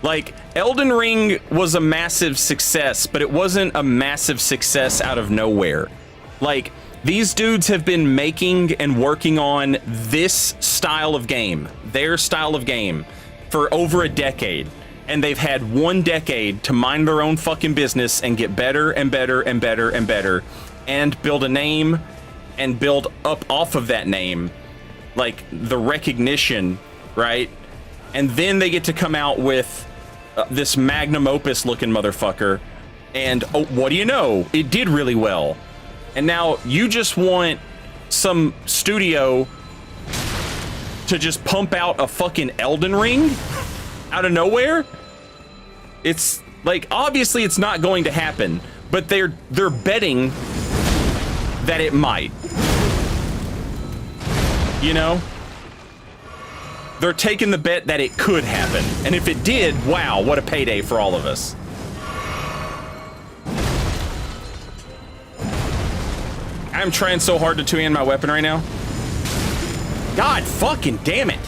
Like, Elden Ring was a massive success, but it wasn't a massive success out of nowhere. Like, these dudes have been making and working on this style of game, their style of game, for over a decade. And they've had 1 decade to mind their own fucking business and get better and better and better and better, and build a name and build up off of that name, like the recognition, right? And then they get to come out with this magnum opus looking motherfucker, and oh, what do you know? It did really well. And now you just want some studio to just pump out a fucking Elden Ring out of nowhere? It's like, obviously it's not going to happen, but they're betting that it might. You know? They're taking the bet that it could happen. And if it did, wow, what a payday for all of us. I'm trying so hard to two-hand my weapon right now. God fucking damn it.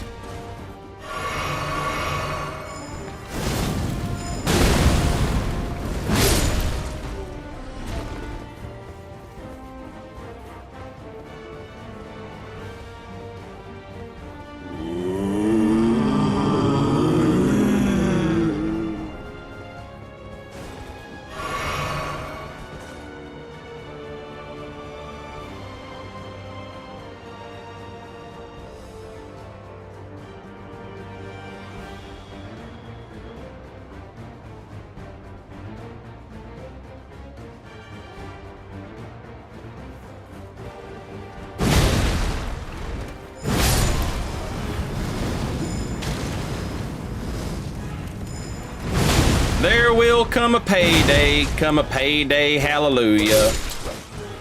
There will come a payday, hallelujah.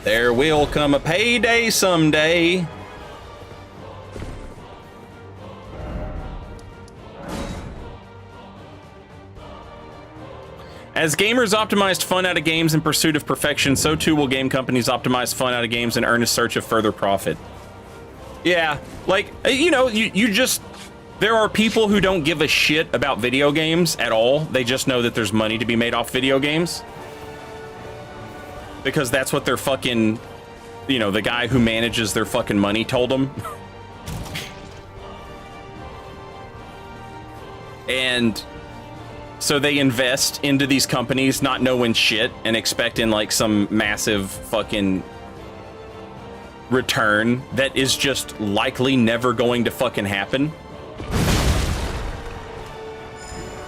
There will come a payday someday. As gamers optimized fun out of games in pursuit of perfection, so too will game companies optimize fun out of games in earnest search of further profit. Yeah, like, you know, you just... There are people who don't give a shit about video games at all. They just know that there's money to be made off video games. Because that's what their fucking... You know, the guy who manages their fucking money told them. And so they invest into these companies not knowing shit and expecting like some massive fucking return that is just likely never going to fucking happen.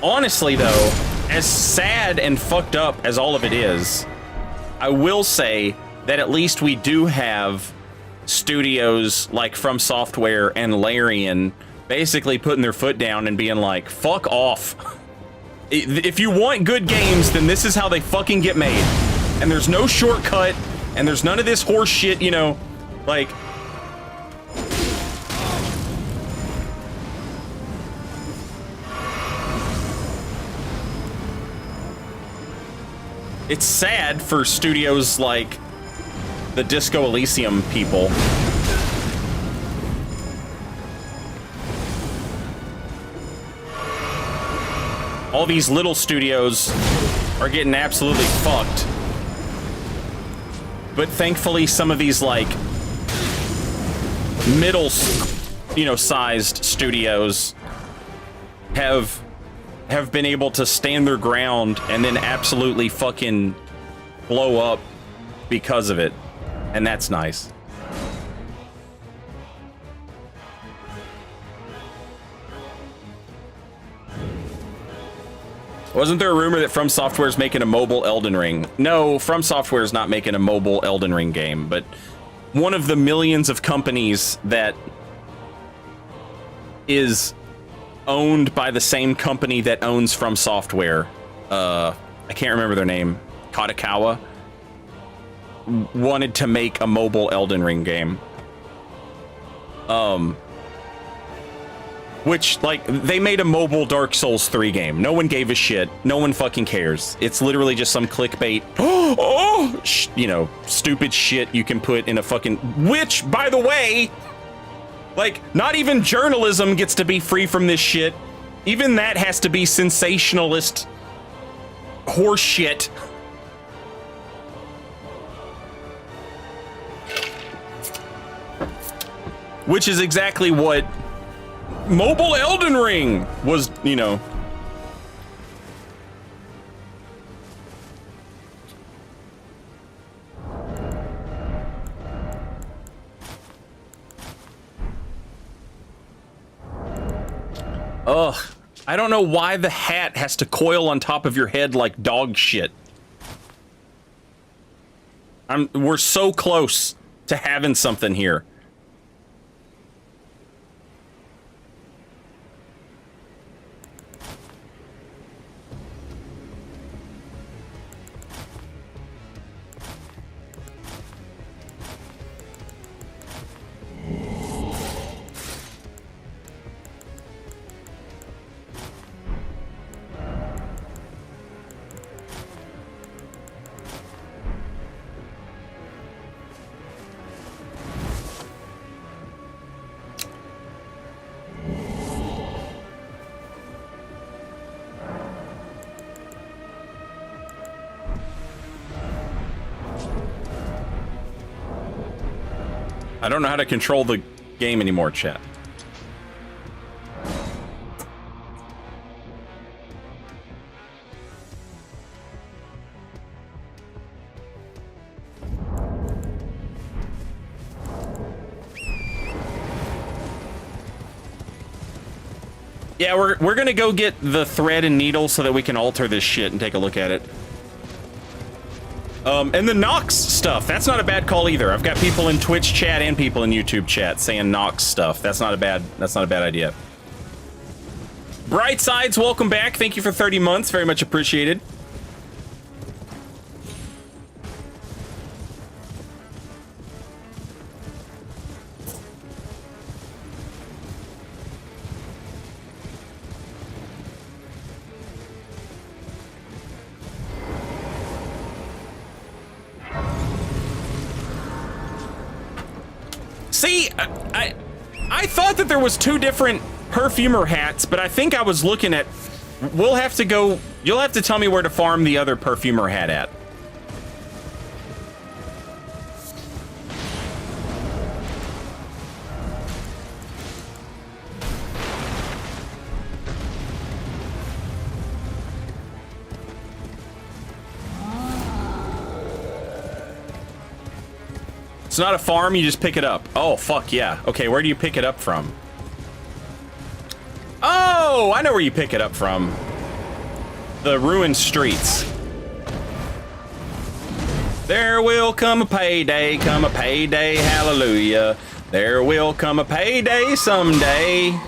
Honestly though, as sad and fucked up as all of it is, I will say that at least we do have studios like From Software and Larian basically putting their foot down and being like, fuck off. If you want good games, then this is how they fucking get made. And there's no shortcut, and there's none of this horse shit, you know, like... It's sad for studios like the Disco Elysium people. All these little studios are getting absolutely fucked. But thankfully, some of these, like, middle, you know, sized studios have been able to stand their ground and then absolutely fucking blow up because of it. And that's nice. Wasn't there a rumor that From Software is making a mobile Elden Ring? No, From Software is not making a mobile Elden Ring game, but one of the millions of companies that is owned by the same company that owns From Software, I can't remember their name, Kadokawa, wanted to make a mobile Elden Ring game. Which, like, they made a mobile Dark Souls 3 game. No one gave a shit. No one fucking cares. It's literally just some clickbait, you know, stupid shit you can put in a fucking... Which, by the way, like, not even journalism gets to be free from this shit. Even that has to be sensationalist horse shit. Which is exactly what mobile Elden Ring was, you know. Ugh. I don't know why the hat has to coil on top of your head like dog shit. We're so close to having something here. I don't know how to control the game anymore, chat. Yeah, we're gonna go get the thread and needle so that we can alter this shit and take a look at it. And the Nox stuff, that's not a bad call either. I've got people in Twitch chat and people in YouTube chat saying Nox stuff. That's not a bad idea. Bright Sides, welcome back. Thank you for 30 months. Very much appreciated. See, I thought that there was 2 different perfumer hats, but I think I was looking at... We'll have to go... You'll have to tell me where to farm the other perfumer hat at. It's not a farm, you just pick it up. Oh, fuck yeah. Okay, where do you pick it up from? Oh, I know where you pick it up from. The ruined streets. There will come a payday, hallelujah. There will come a payday someday.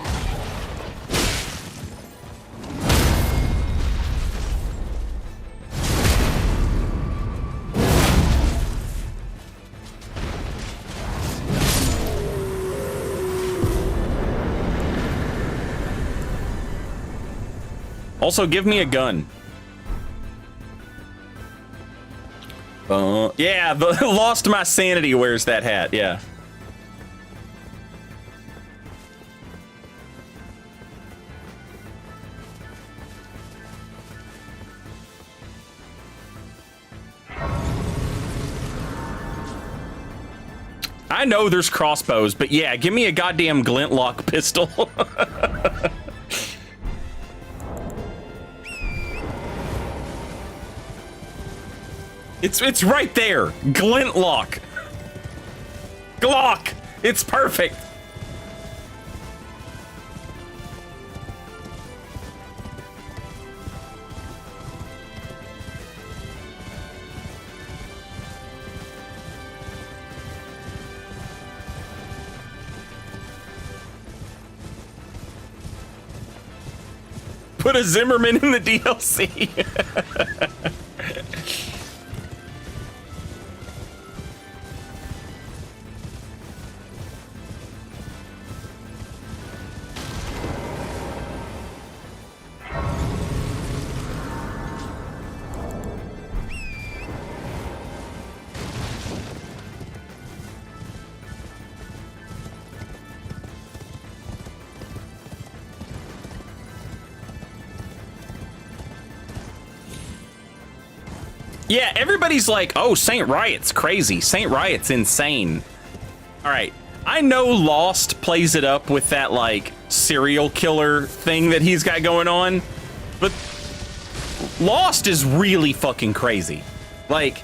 Also, give me a gun. Yeah, lost my sanity wears that hat, yeah. I know there's crossbows, but yeah, give me a goddamn glintlock pistol. It's right there. Glintlock. Glock. It's perfect. Put a Zimmerman in the DLC. Yeah, everybody's like, oh, Saint Riot's crazy. Saint Riot's insane. All right. I know Lost plays it up with that, like, serial killer thing that he's got going on, but Lost is really fucking crazy. Like,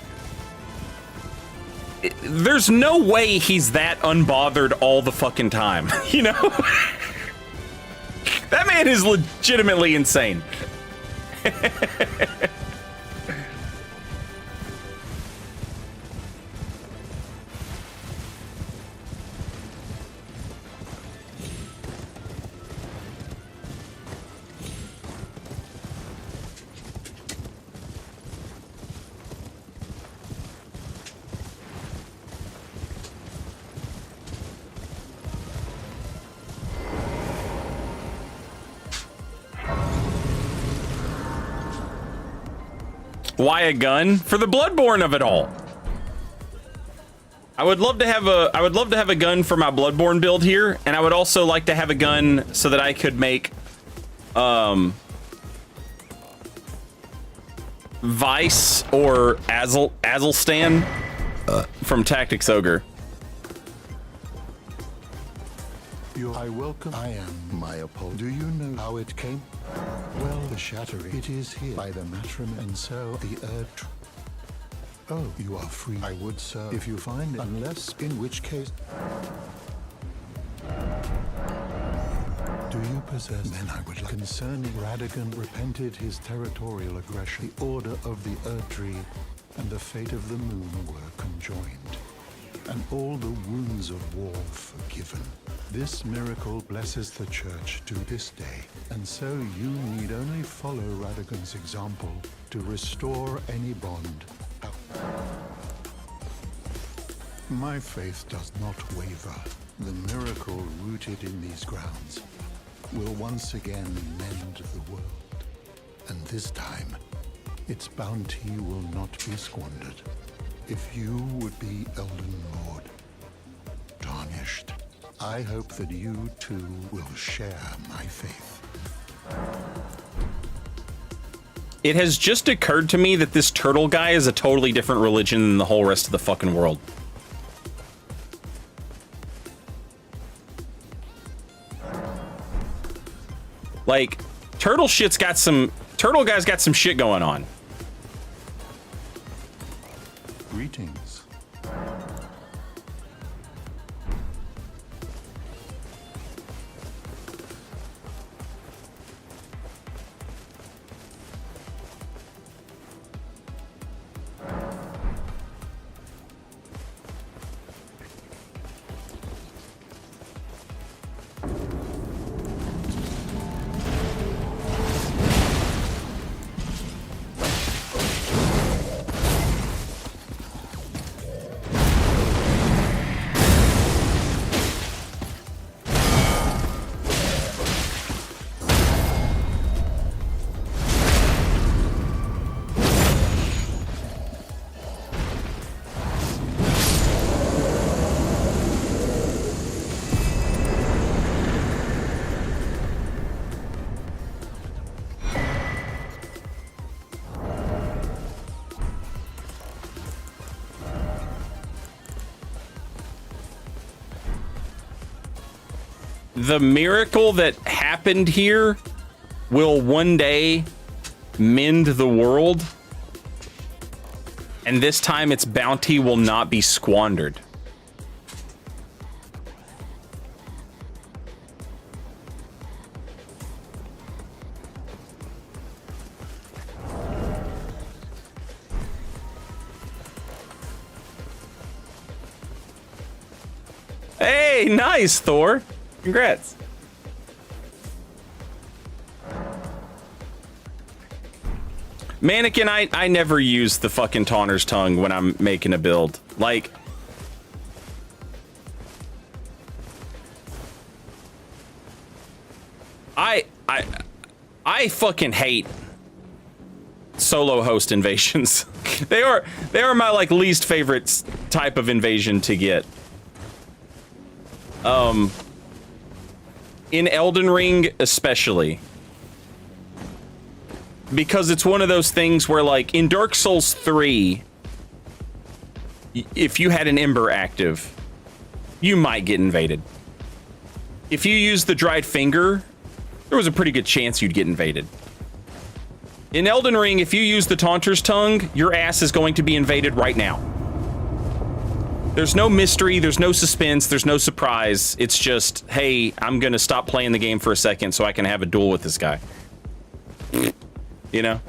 there's no way he's that unbothered all the fucking time, you know? That man is legitimately insane. Why a gun? For the Bloodborne of it all. I would love to have a gun for my Bloodborne build here, and I would also like to have a gun so that I could make Vice or Azelstan from Tactics Ogre. I am my opponent. Do you know how it came? Well, the shattering. It is here by the matrim, and so the earth. Oh, you are free. I would, sir, if you find it, unless, in which case. Do you possess? Then I would like. Concerning Radagon repented his territorial aggression. The order of the Erdtree and the fate of the moon were conjoined, and all the wounds of war forgiven. This miracle blesses the church to this day, and so you need only follow Radagon's example to restore any bond. My faith does not waver. The miracle rooted in these grounds will once again mend the world, and this time its bounty will not be squandered. If you would be Elden Lord, tarnished. I hope that you too will share my faith. It has just occurred to me that this turtle guy is a totally different religion than the whole rest of the fucking world. Like, turtle guy's got some shit going on. Greetings. The miracle that happened here will one day mend the world, and this time its bounty will not be squandered. Hey, nice, Thor. Congrats. Mannequin, I never use the fucking Taunter's Tongue when I'm making a build. Like, I fucking hate solo host invasions. they are my like least favorite type of invasion to get. In Elden Ring especially, because it's one of those things where, like, in Dark Souls 3, if you had an Ember active, you might get invaded. If you used the dried finger, there was a pretty good chance you'd get invaded. In Elden Ring, if you use the Taunter's Tongue, your ass is going to be invaded right now. There's no mystery, there's no suspense, there's no surprise. It's just, hey, I'm gonna stop playing the game for a second so I can have a duel with this guy. You know?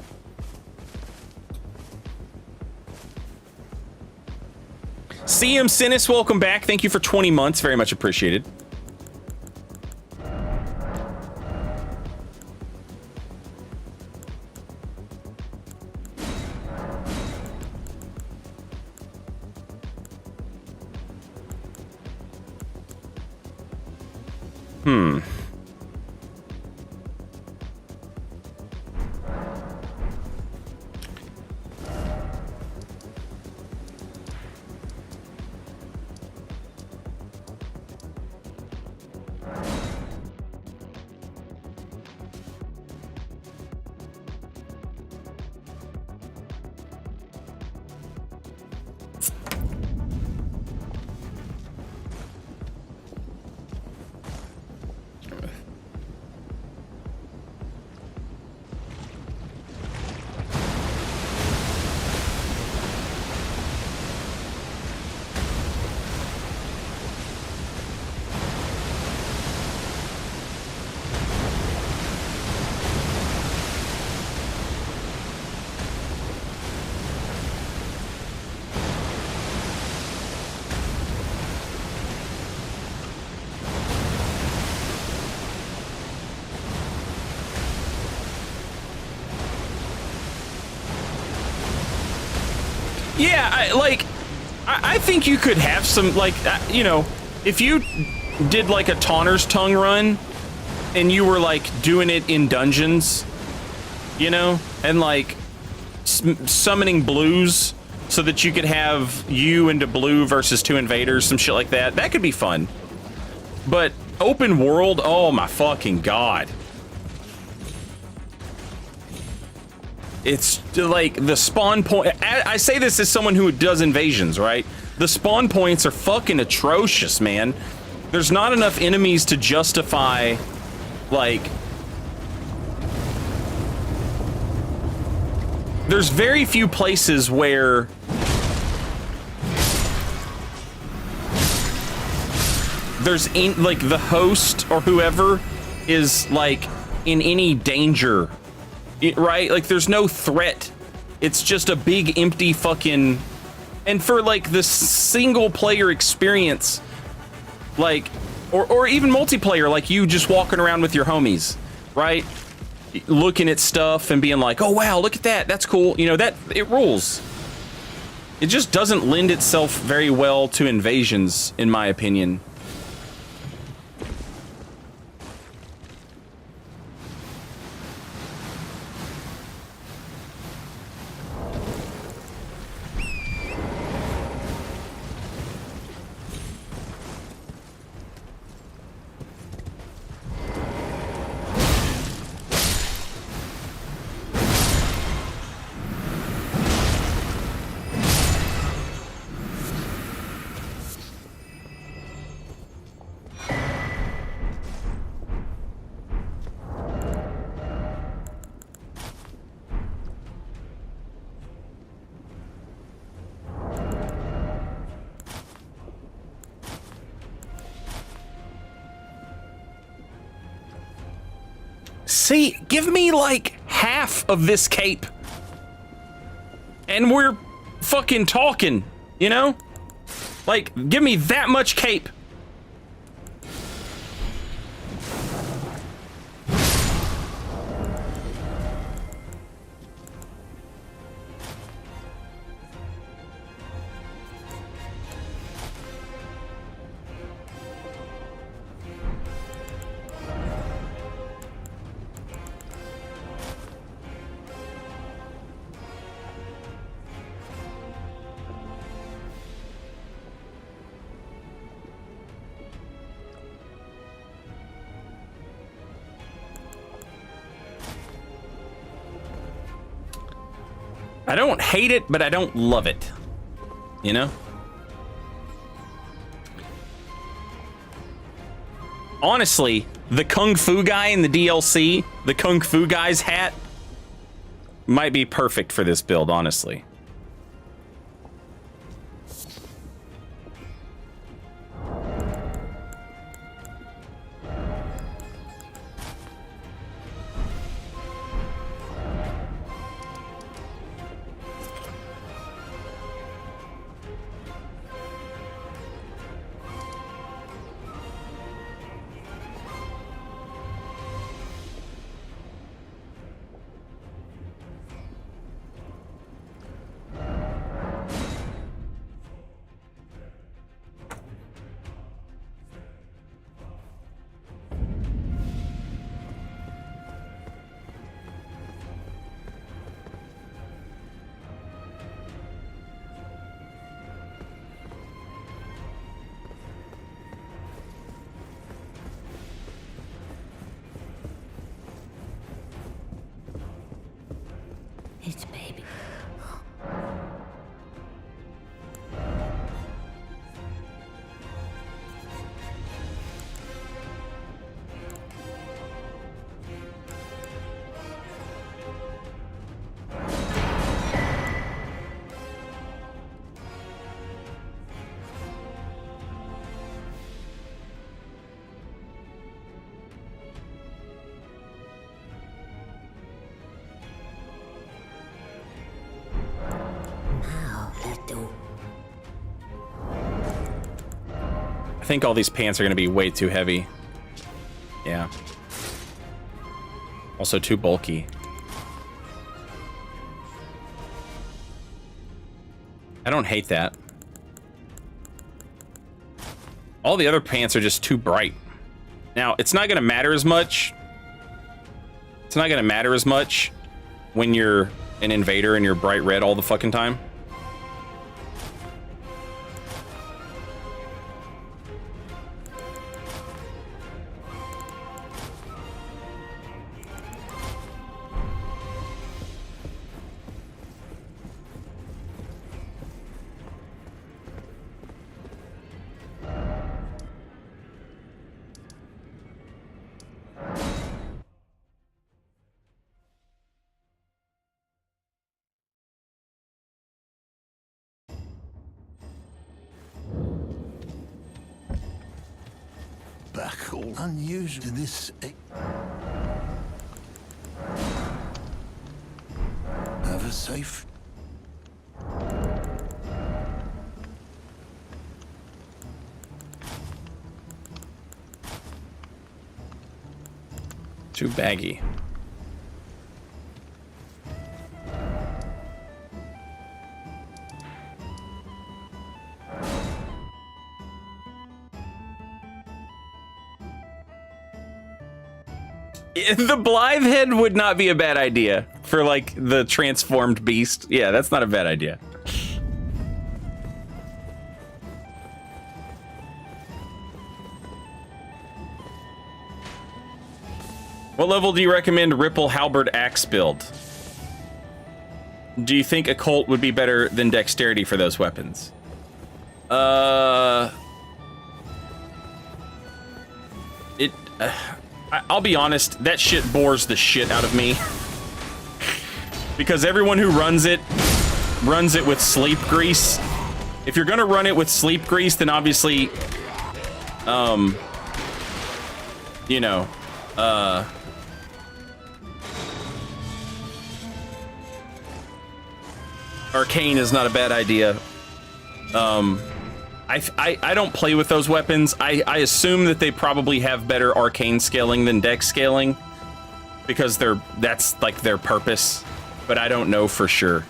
CM Sinis, welcome back. Thank you for 20 months. Very much appreciated. Yeah, I think you could have some, like, you know, if you did like a Taunter's Tongue run and you were like doing it in dungeons, you know, and like summoning blues so that you could have you into blue versus two invaders, some shit like that. That could be fun. But open world, oh my fucking god. It's like the spawn point. I say this as someone who does invasions, right? The spawn points are fucking atrocious, man. There's not enough enemies to justify, like... There's very few places where... There's, like, the host or whoever is, like, in any danger, right? Like, there's no threat. It's just a big, empty fucking... And for, like, the single-player experience, like, or even multiplayer, like you just walking around with your homies, right? Looking at stuff and being like, oh, wow, look at that. That's cool. You know, that, it rules. It just doesn't lend itself very well to invasions, in my opinion. See, give me like half of this cape and we're fucking talking, you know? Like, give me that much cape. I don't hate it, but I don't love it. You know? Honestly, the Kung Fu guy in the DLC, the Kung Fu guy's hat, might be perfect for this build, honestly. It's baby. I think all these pants are going to be way too heavy. Yeah. Also too bulky. I don't hate that. All the other pants are just too bright. Now, it's not going to matter as much. It's not going to matter as much when you're an invader and you're bright red all the fucking time. back, all unusual to this. Have a safe. Too baggy. The Blythe head would not be a bad idea for like the transformed beast. Yeah, that's not a bad idea. What level do you recommend Ripple Halberd Axe build? Do you think Occult would be better than Dexterity for those weapons? I'll be honest, that shit bores the shit out of me. Because everyone who runs it with sleep grease. If you're gonna run it with sleep grease, then obviously, you know, Arcane is not a bad idea. I don't play with those weapons. I assume that they probably have better arcane scaling than dex scaling because that's like their purpose, but I don't know for sure.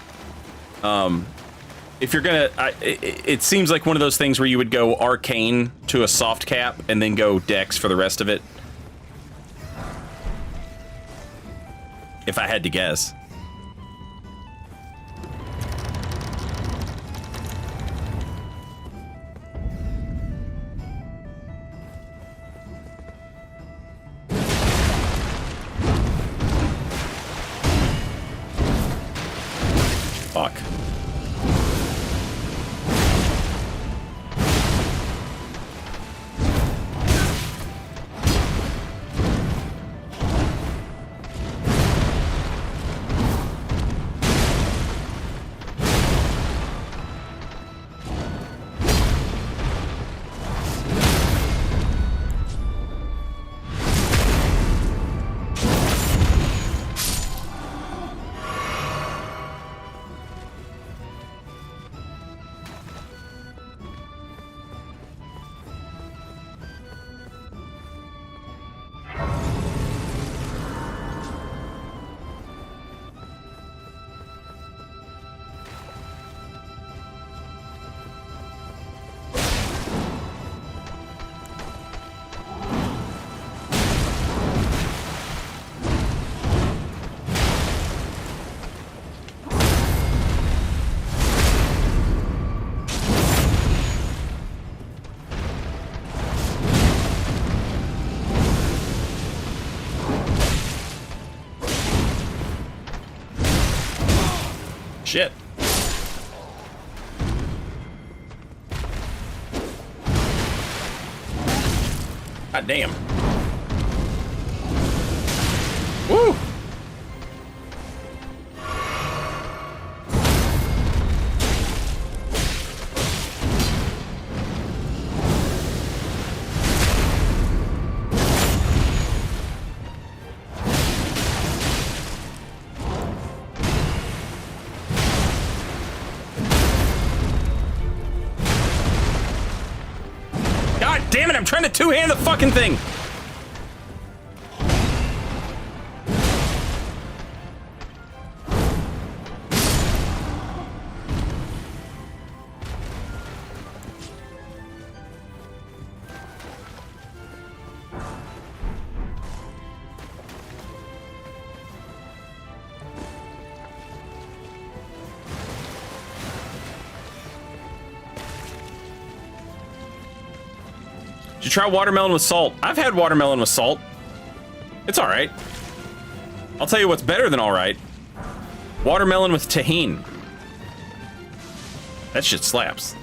If you're gonna, it seems like one of those things where you would go arcane to a soft cap and then go dex for the rest of it. If I had to guess. Fuck. Shit. God damn. Woo! Damn it, I'm trying to two-hand the fucking thing! Did you try watermelon with salt? I've had watermelon with salt. It's all right. I'll tell you what's better than all right. Watermelon with tahini. That shit slaps.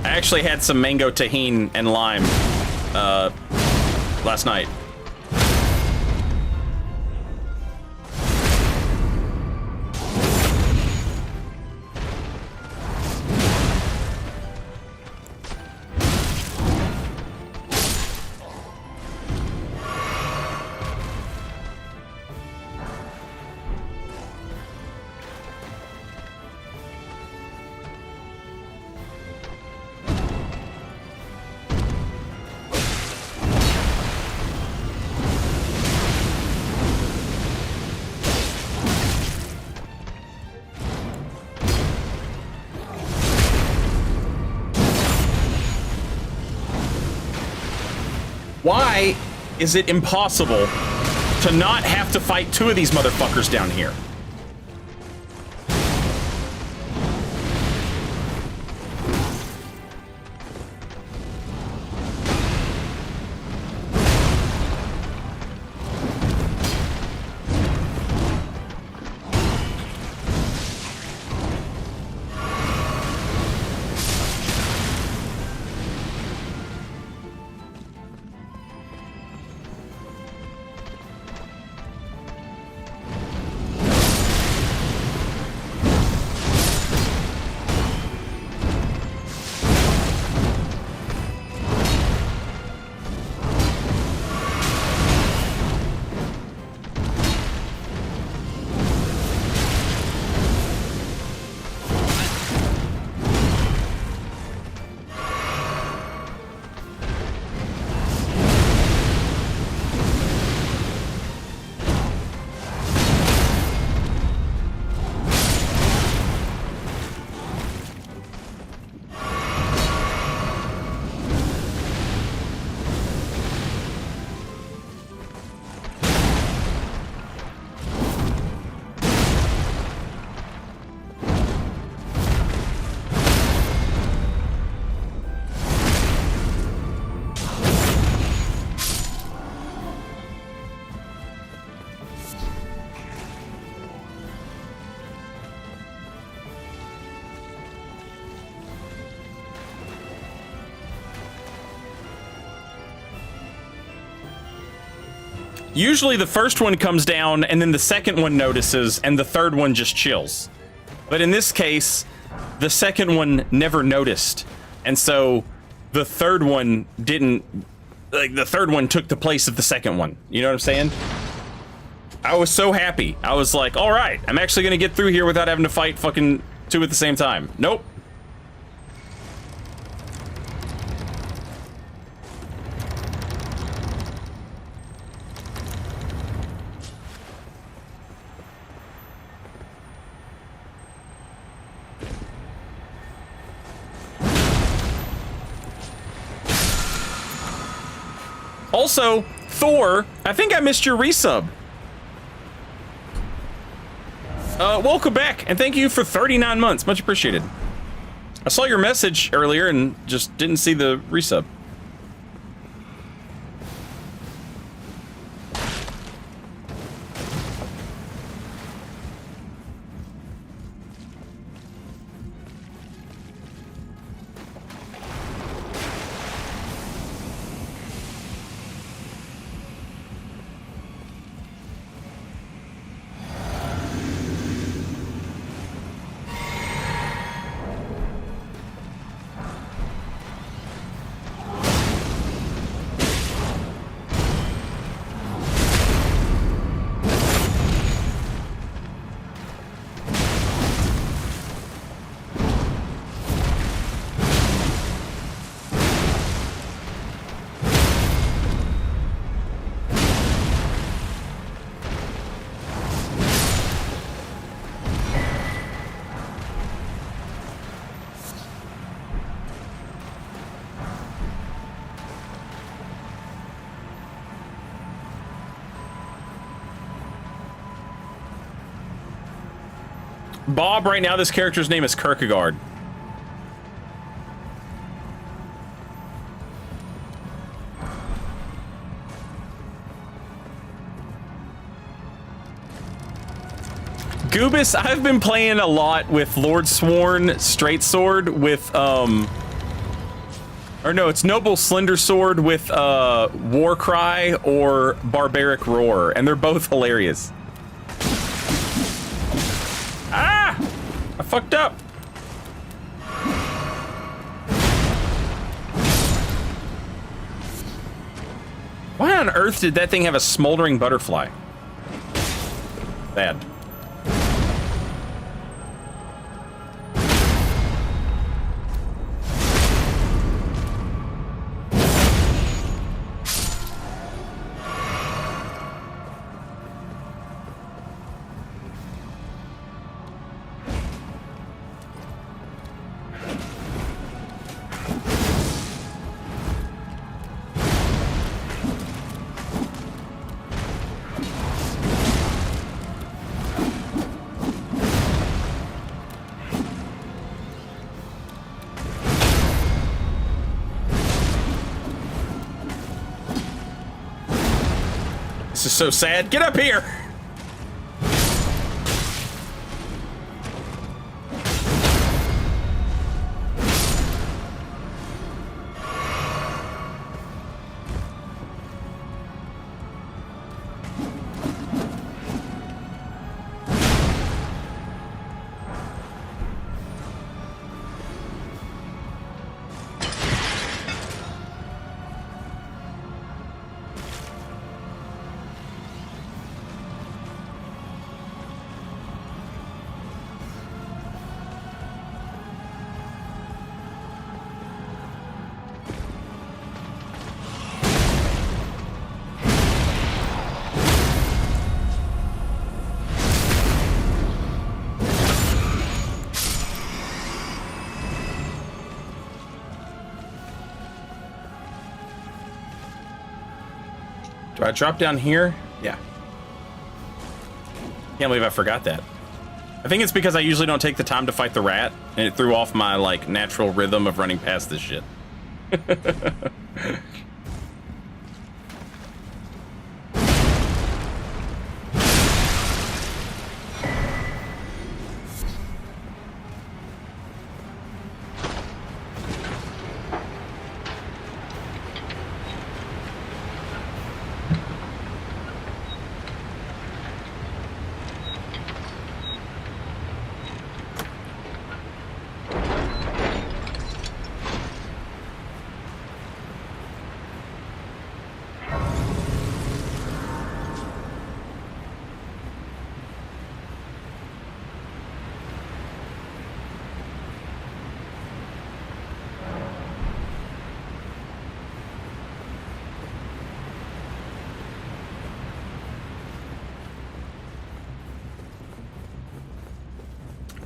I actually had some mango tahini and lime last night. Why is it impossible to not have to fight two of these motherfuckers down here? Usually the first one comes down and then the second one notices and the third one just chills. But in this case, the second one never noticed. And so the third one didn't, like the third one took the place of the second one. You know what I'm saying? I was so happy. I was like, all right, I'm actually going to get through here without having to fight fucking two at the same time. Nope. Also, Thor, I think I missed your resub. Welcome back, and thank you for 39 months. Much appreciated. I saw your message earlier and just didn't see the resub. Bob, right now, this character's name is Kierkegaard. Goobus, I've been playing a lot with Lord Sworn Straight Sword with Or no, it's Noble Slender Sword with War Cry or Barbaric Roar, and they're both hilarious. Ah! I fucked up. Why on earth did that thing have a smoldering butterfly? Bad. This is so sad. Get up here! Do I drop down here? Yeah. Can't believe I forgot that. I think it's because I usually don't take the time to fight the rat, and it threw off my, like, natural rhythm of running past this shit.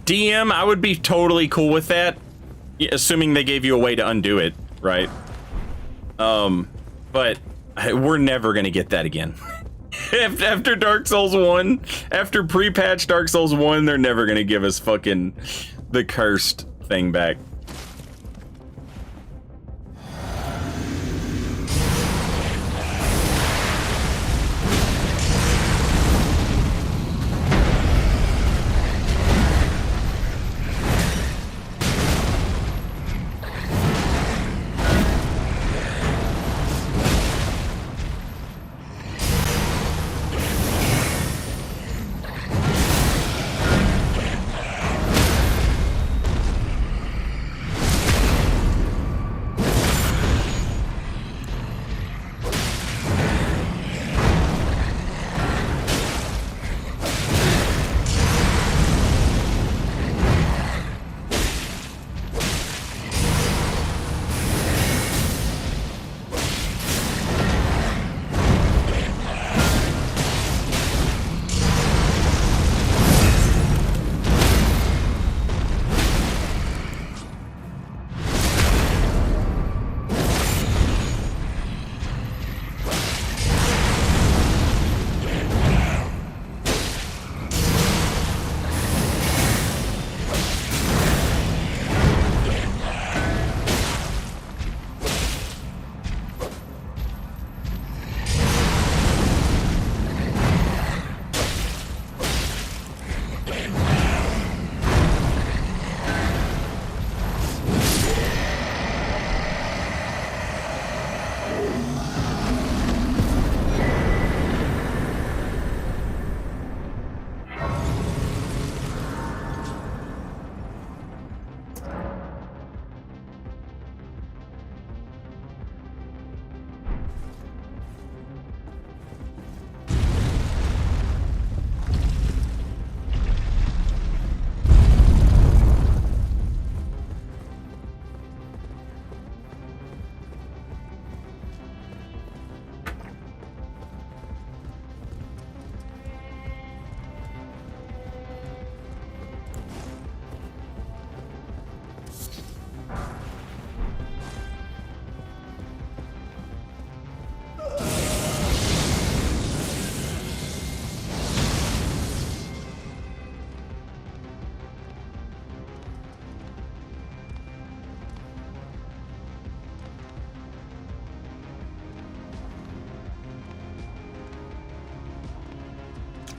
DM, I would be totally cool with that, assuming they gave you a way to undo it, right? But we're never gonna get that again. After Dark Souls 1, after pre-patch Dark Souls 1, they're never gonna give us fucking the cursed thing back.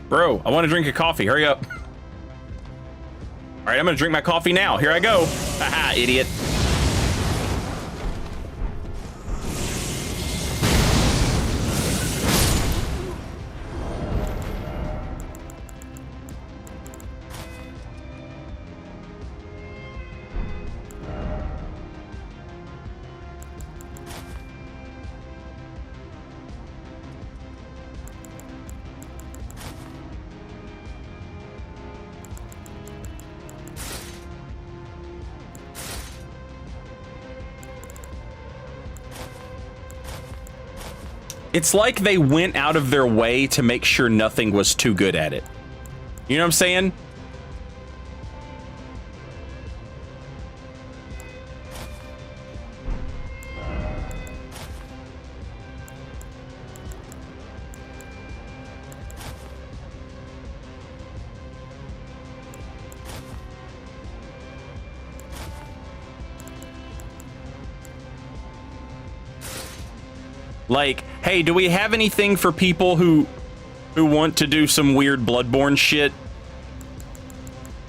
Bro, I want to drink a coffee. Hurry up. All right, I'm going to drink my coffee now. Here I go. Haha, idiot. It's like they went out of their way to make sure nothing was too good at it. You know what I'm saying? Like, hey, do we have anything for people who want to do some weird Bloodborne shit?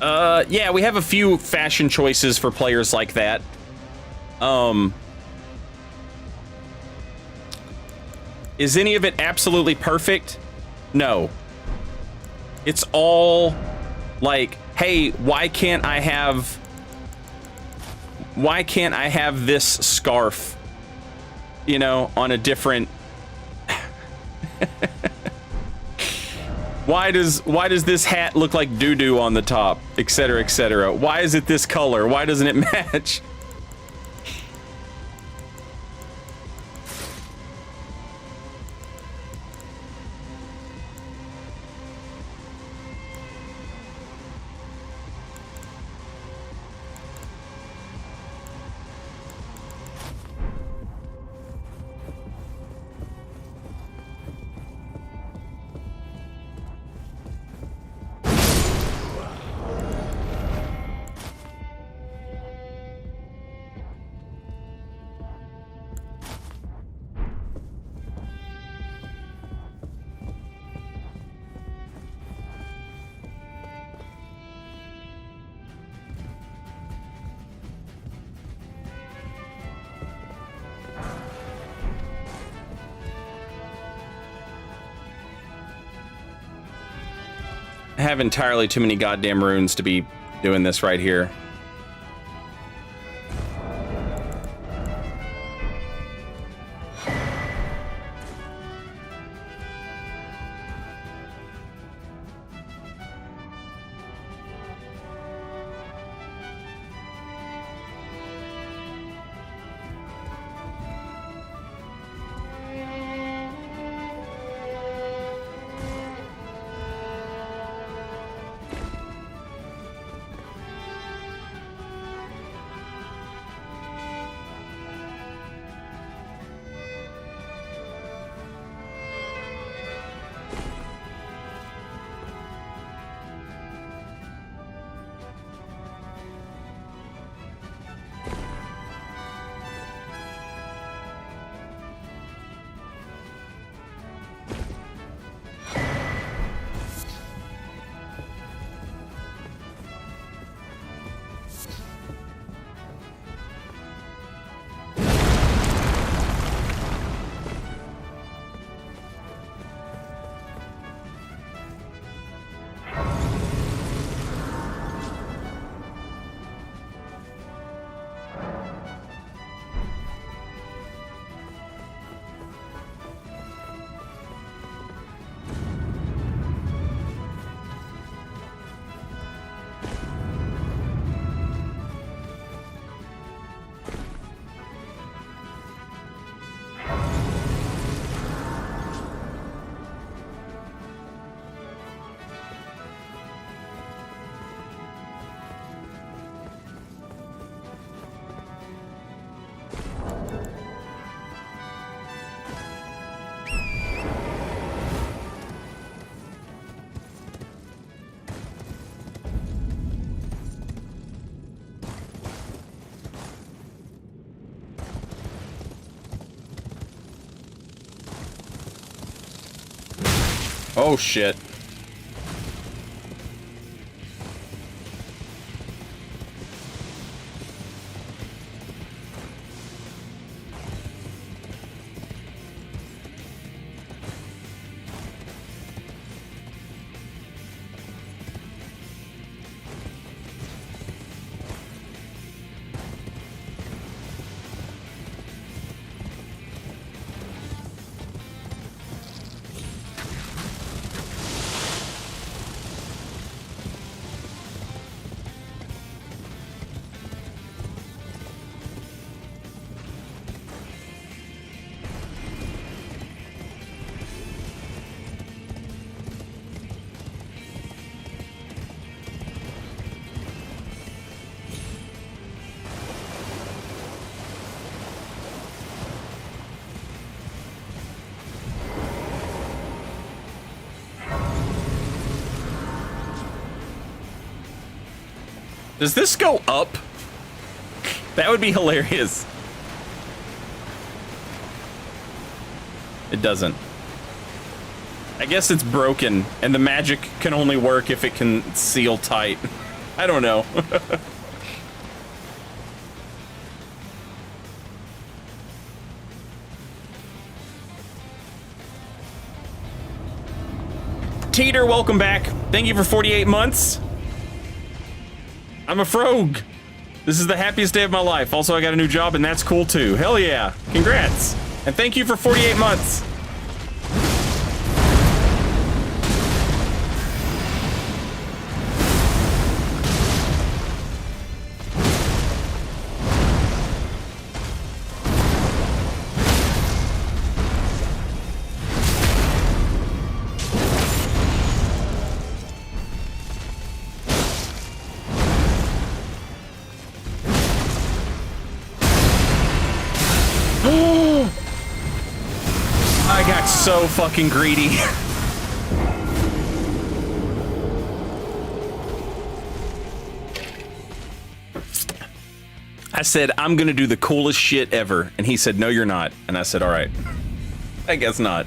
Yeah, we have a few fashion choices for players like that. Is any of it absolutely perfect? No. It's all like, hey, why can't I have this scarf, you know, on a different why does this hat look like doo-doo on the top, etc., etc.? Why is it this color? Why doesn't it match? I have entirely too many goddamn runes to be doing this right here. Oh shit. Does this go up? That would be hilarious. It doesn't. I guess it's broken, and the magic can only work if it can seal tight. I don't know. Teeter, welcome back. Thank you for 48 months. I'm a frog. This is the happiest day of my life. Also, I got a new job, and that's cool too. Hell yeah. Congrats. And thank you for 48 months. I got so fucking greedy. I said, I'm gonna do the coolest shit ever. And he said, no, you're not. And I said, all right. I guess not.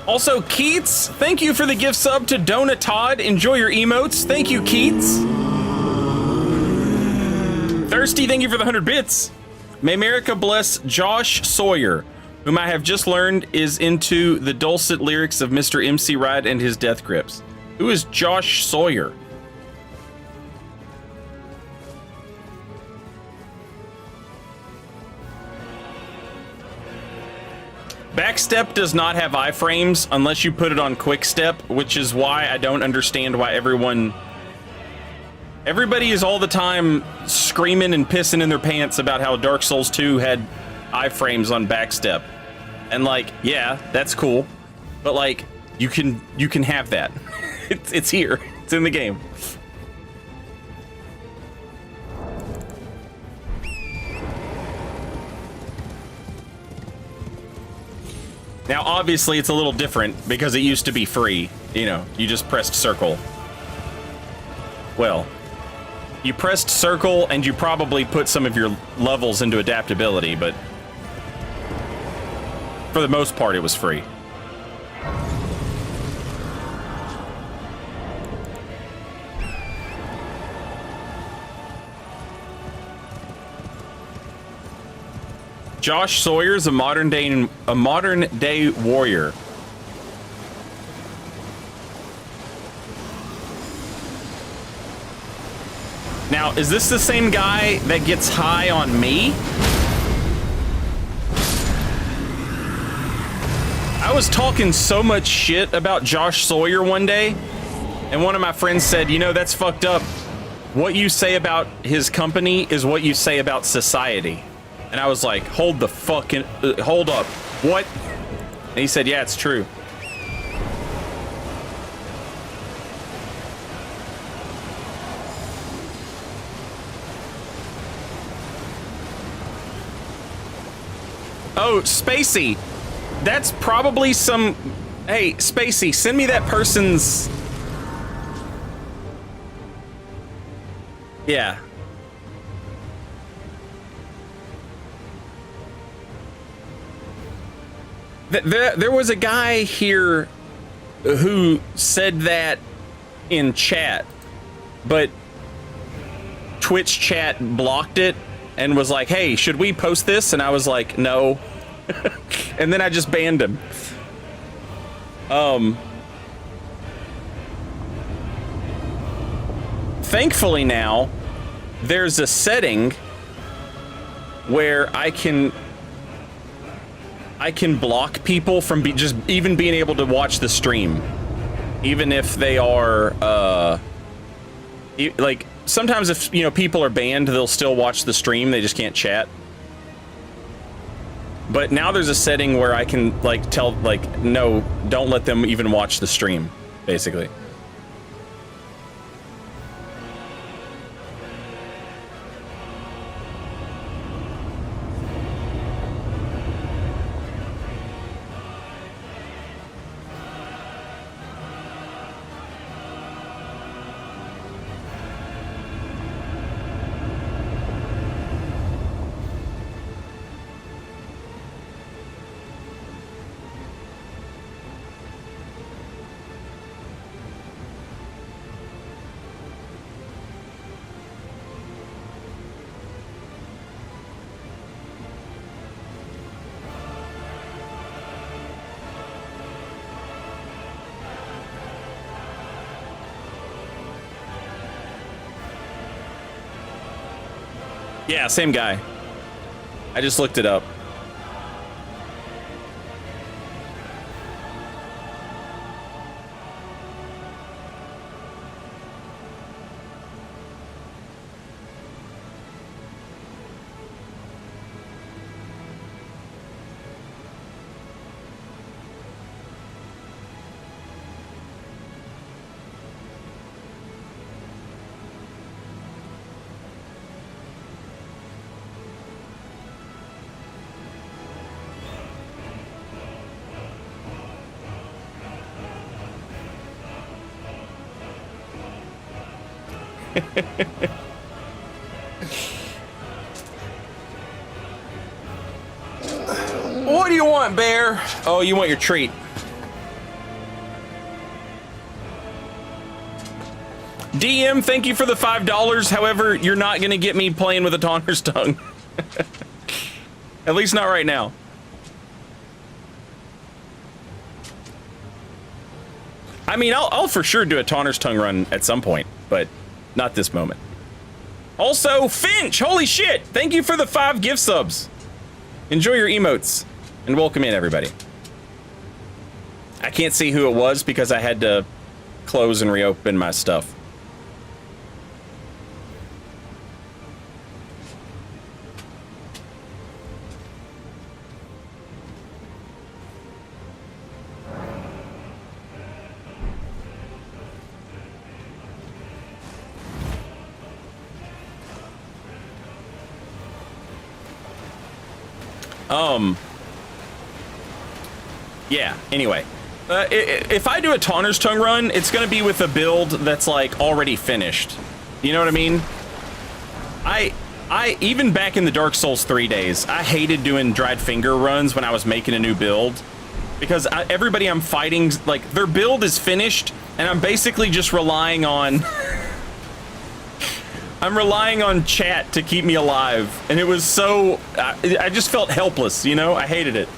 Also, Keats, thank you for the gift sub to Dona Todd. Enjoy your emotes. Thank you, Keats. Thirsty, thank you for the 100 bits. May America bless Josh Sawyer, whom I have just learned is into the dulcet lyrics of Mr. MC Ride and his death grips. Who is Josh Sawyer? Backstep does not have iframes unless you put it on quickstep, which is why I don't understand why everybody is all the time screaming and pissing in their pants about how Dark Souls 2 had iframes on backstep. And like, yeah, that's cool. But like, you can have that. It's here. It's in the game. Now, obviously, it's a little different because it used to be free. You know, you just pressed circle. Well, you pressed circle and you probably put some of your levels into adaptability, but for the most part, it was free. Josh Sawyer's a modern day warrior. Now, is this the same guy that gets high on me? I was talking so much shit about Josh Sawyer one day, and one of my friends said, you know, that's fucked up. What you say about his company is what you say about society. And I was like, hold the fucking, hold up, what? And he said, yeah, it's true. Oh, Spacey, that's probably some, hey, Spacey, send me that person's, yeah. There was a guy here who said that in chat, but Twitch chat blocked it and was like, hey, should we post this? And I was like, no. And then I just banned him. Thankfully now, there's a setting where I can block people from just even being able to watch the stream, even if they are like, sometimes if people are banned, they'll still watch the stream, they just can't chat. But now there's a setting where I can like tell, like, no, don't let them even watch the stream, basically. Yeah, same guy. I just looked it up. What do you want, Bear? Oh, you want your treat. DM, thank you for the $5. However, you're not going to get me playing with a Taunter's Tongue. At least not right now. I mean, I'll for sure do a Taunter's Tongue run at some point, but not this moment. Also, Finch, holy shit! Thank you for the 5 gift subs. Enjoy your emotes, and welcome in, everybody. I can't see who it was because I had to close and reopen my stuff. Yeah, anyway. If I do a Taunter's Tongue run, it's gonna be with a build that's, like, already finished. You know what I mean? I even back in the Dark Souls 3 days, I hated doing dried finger runs when I was making a new build. Because everybody I'm fighting, like, their build is finished, and I'm basically just relying on... I'm relying on chat to keep me alive, and it was so... I just felt helpless, you know? I hated it.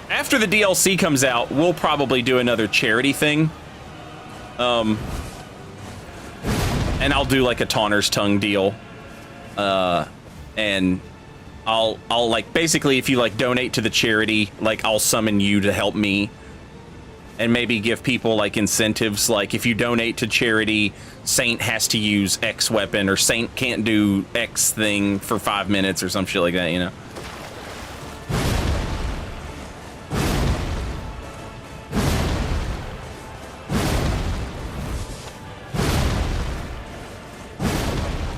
After the DLC comes out, we'll probably do another charity thing. And I'll do, like, a Taunter's Tongue deal. And... I'll like, basically, if you like donate to the charity, like, I'll summon you to help me, and maybe give people like incentives, like, if you donate to charity, Saint has to use X weapon, or Saint can't do X thing for 5 minutes or some shit like that, you know?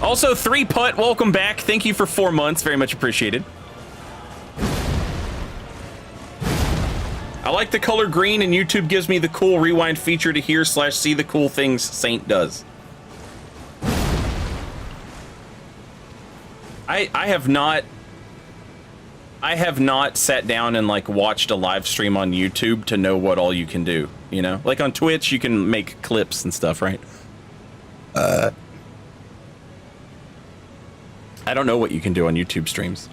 Also, 3Putt, welcome back. Thank you for 4 months. Very much appreciated. I like the color green, and YouTube gives me the cool rewind feature to hear / see the cool things Saint does. I have not sat down and like watched a live stream on YouTube to know what all you can do, you know? Like on Twitch you can make clips and stuff, right? I don't know what you can do on YouTube streams.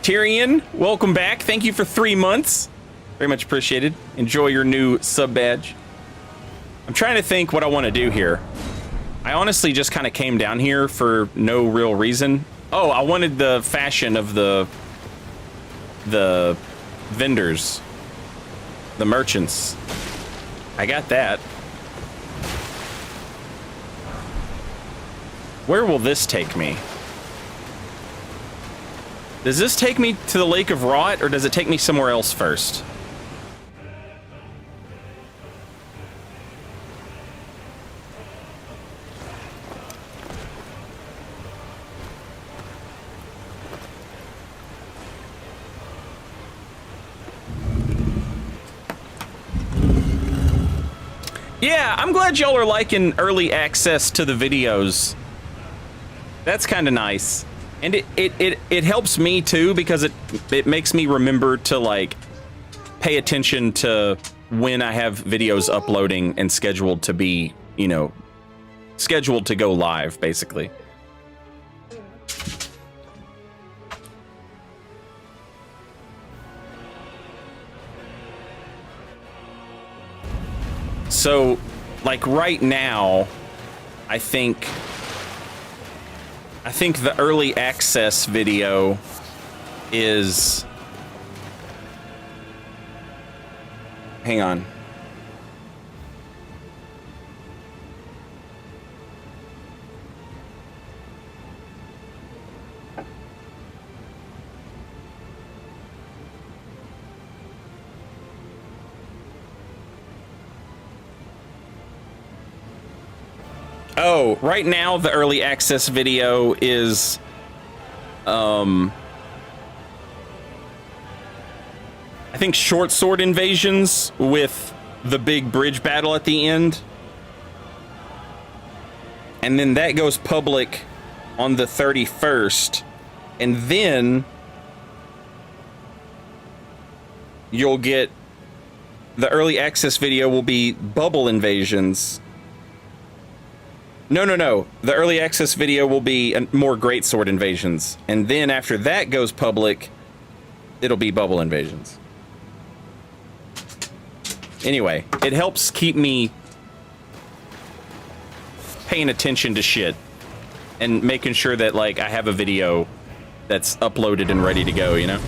Tyrion, welcome back. Thank you for 3 months. Very much appreciated. Enjoy your new sub badge. I'm trying to think what I want to do here. I honestly just kind of came down here for no real reason. Oh, I wanted the fashion of the vendors, the merchants. I got that. Where will this take me? Does this take me to the Lake of Rot, or does it take me somewhere else first? Yeah, I'm glad y'all are liking early access to the videos. That's kind of nice. And it helps me too, because it makes me remember to like pay attention to when I have videos uploading and scheduled to be, you know, scheduled to go live, basically. So, like right now, I think the early access video is... Hang on. Oh, right now the early access video is I think short sword invasions with the big bridge battle at the end. And then that goes public on the 31st. And then you'll get the early access video will be bubble invasions. No. The early access video will be more greatsword invasions. And then after that goes public, it'll be bubble invasions. Anyway, it helps keep me paying attention to shit and making sure that like I have a video that's uploaded and ready to go, you know?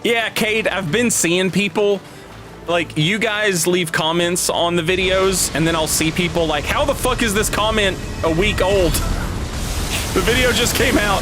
Yeah, Cade, I've been seeing people, like, you guys leave comments on the videos, and then I'll see people like, how the fuck is this comment a week old? The video just came out.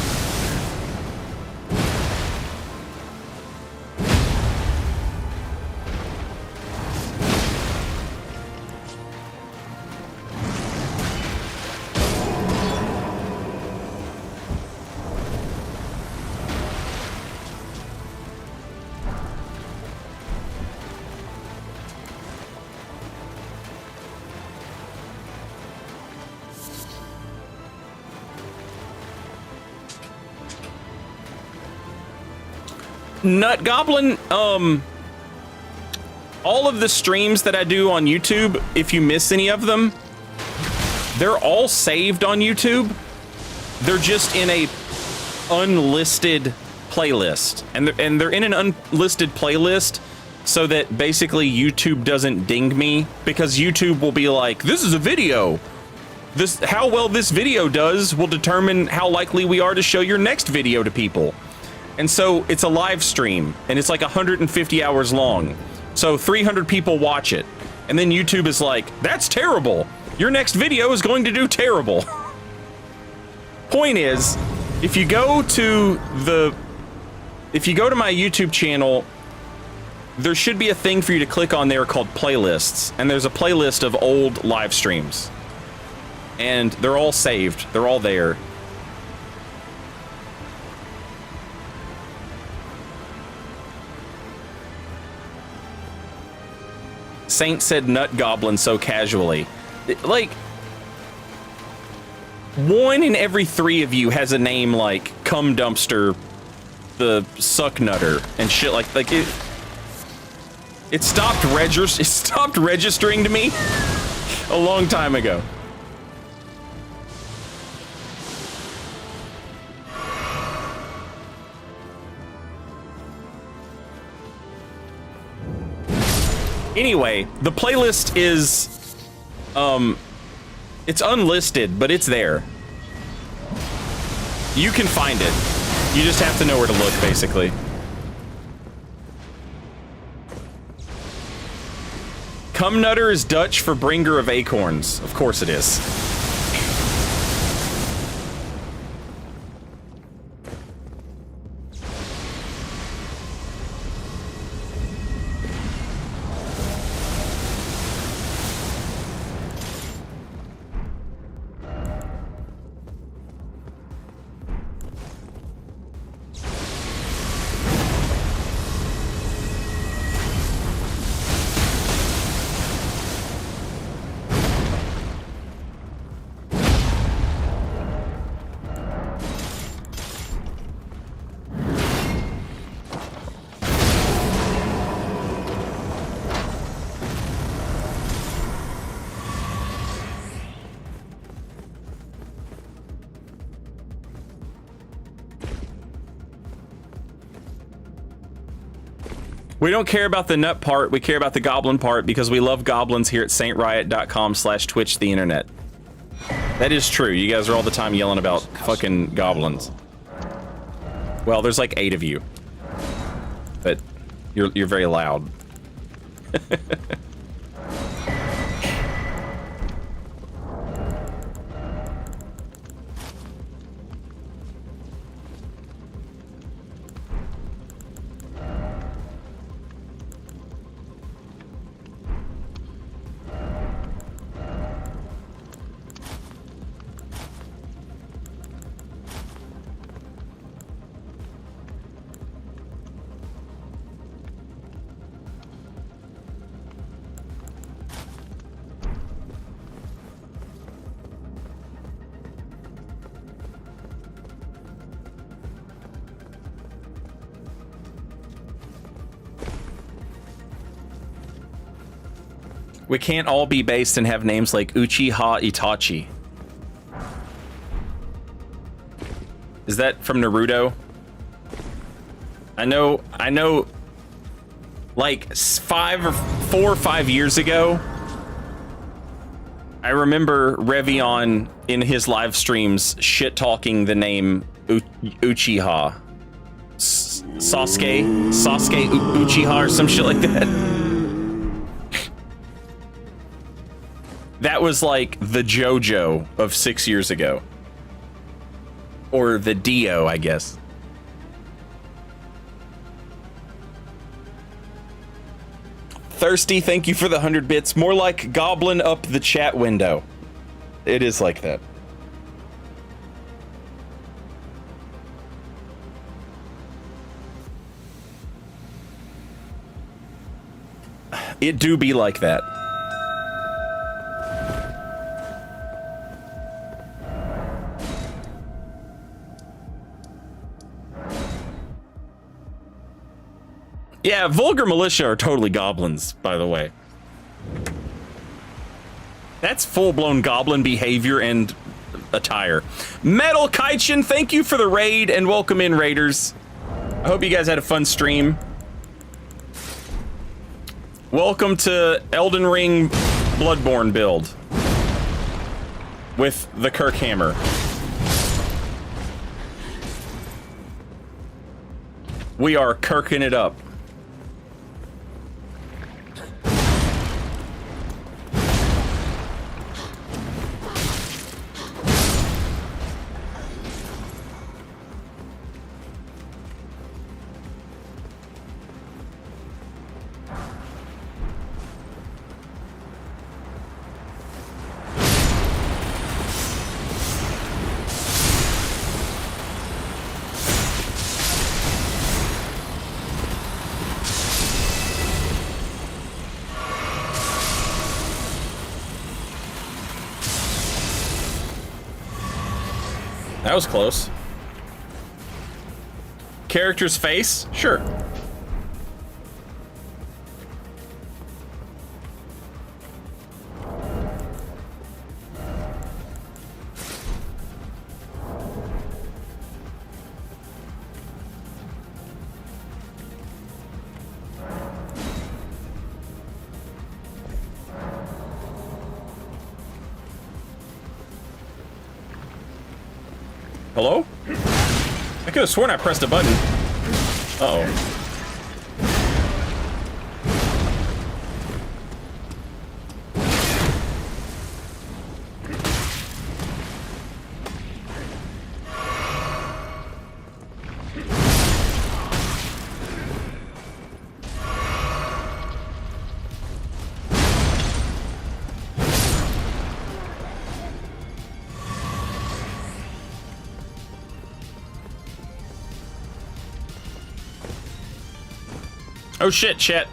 Nut Goblin, all of the streams that I do on YouTube, if you miss any of them, they're all saved on YouTube. They're just in a unlisted playlist, and they're in an unlisted playlist so that basically YouTube doesn't ding me, because YouTube will be like, this is a video, how well this video does will determine how likely we are to show your next video to people. And so it's a live stream, and it's like 150 hours long. So 300 people watch it. And then YouTube is like, that's terrible. Your next video is going to do terrible. Point is, if you go to my YouTube channel, there should be a thing for you to click on there called playlists. And there's a playlist of old live streams. And they're all saved. They're all there. Saint said nut goblin so casually. Like, 1 in every 3 of you has a name like Cum Dumpster, the Suck Nutter, and shit like it. It stopped registering to me a long time ago. Anyway, the playlist is, it's unlisted, but it's there. You can find it. You just have to know where to look, basically. Cum Nutter is Dutch for bringer of acorns. Of course it is. We don't care about the nut part, we care about the goblin part because we love goblins here at saintriot.com/Twitch the internet. That is true. You guys are all the time yelling about fucking goblins. Well, there's like 8 of you. But you're very loud. We can't all be based and have names like Uchiha Itachi. Is that from Naruto? I know, like 4 or 5 years ago, I remember Revion in his live streams shit-talking the name Uchiha. Sasuke Uchiha or some shit like that. That was like the JoJo of 6 years ago. Or the Dio, I guess. Thirsty, thank you for the 100 bits. More like goblin up the chat window. It is like that. It do be like that. Yeah, vulgar militia are totally goblins, by the way. That's full-blown goblin behavior and attire. Metal Kaichin, thank you for the raid and welcome in, raiders. I hope you guys had a fun stream. Welcome to Elden Ring Bloodborne build. with the Kirk hammer. We are Kirking it up. That was close. Character's face? Sure. Hello? I could have sworn I pressed a button. Uh-oh. Oh shit, chat.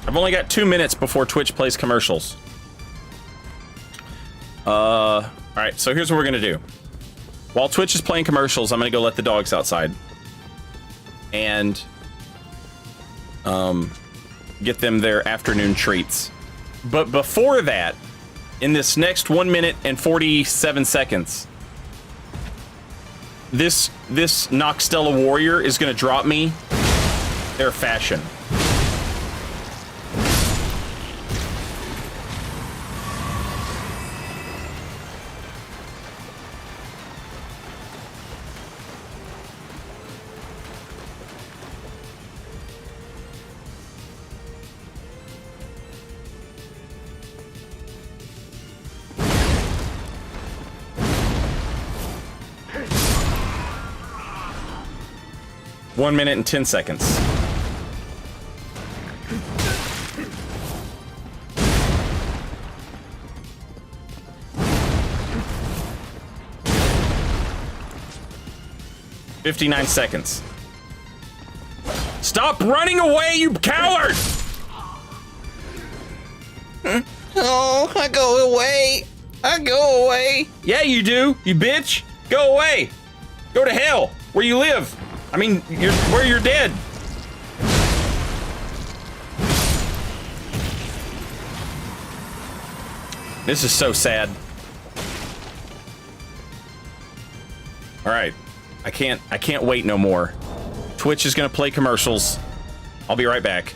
I've only got 2 minutes before Twitch plays commercials. Alright, so here's what we're gonna do. While Twitch is playing commercials, I'm gonna go let the dogs outside. And get them their afternoon treats. But before that, in this next 1 minute and 47 seconds, this Noxtella warrior is gonna drop me their fashion. One minute and 10 seconds. $59 seconds. Stop running away, you coward! Oh, I go away. I go away. Yeah, you do, you bitch. Go away. Go to hell, where you live. I mean, where you're dead. This is so sad. All right. I can't wait no more. Twitch is gonna play commercials. I'll be right back.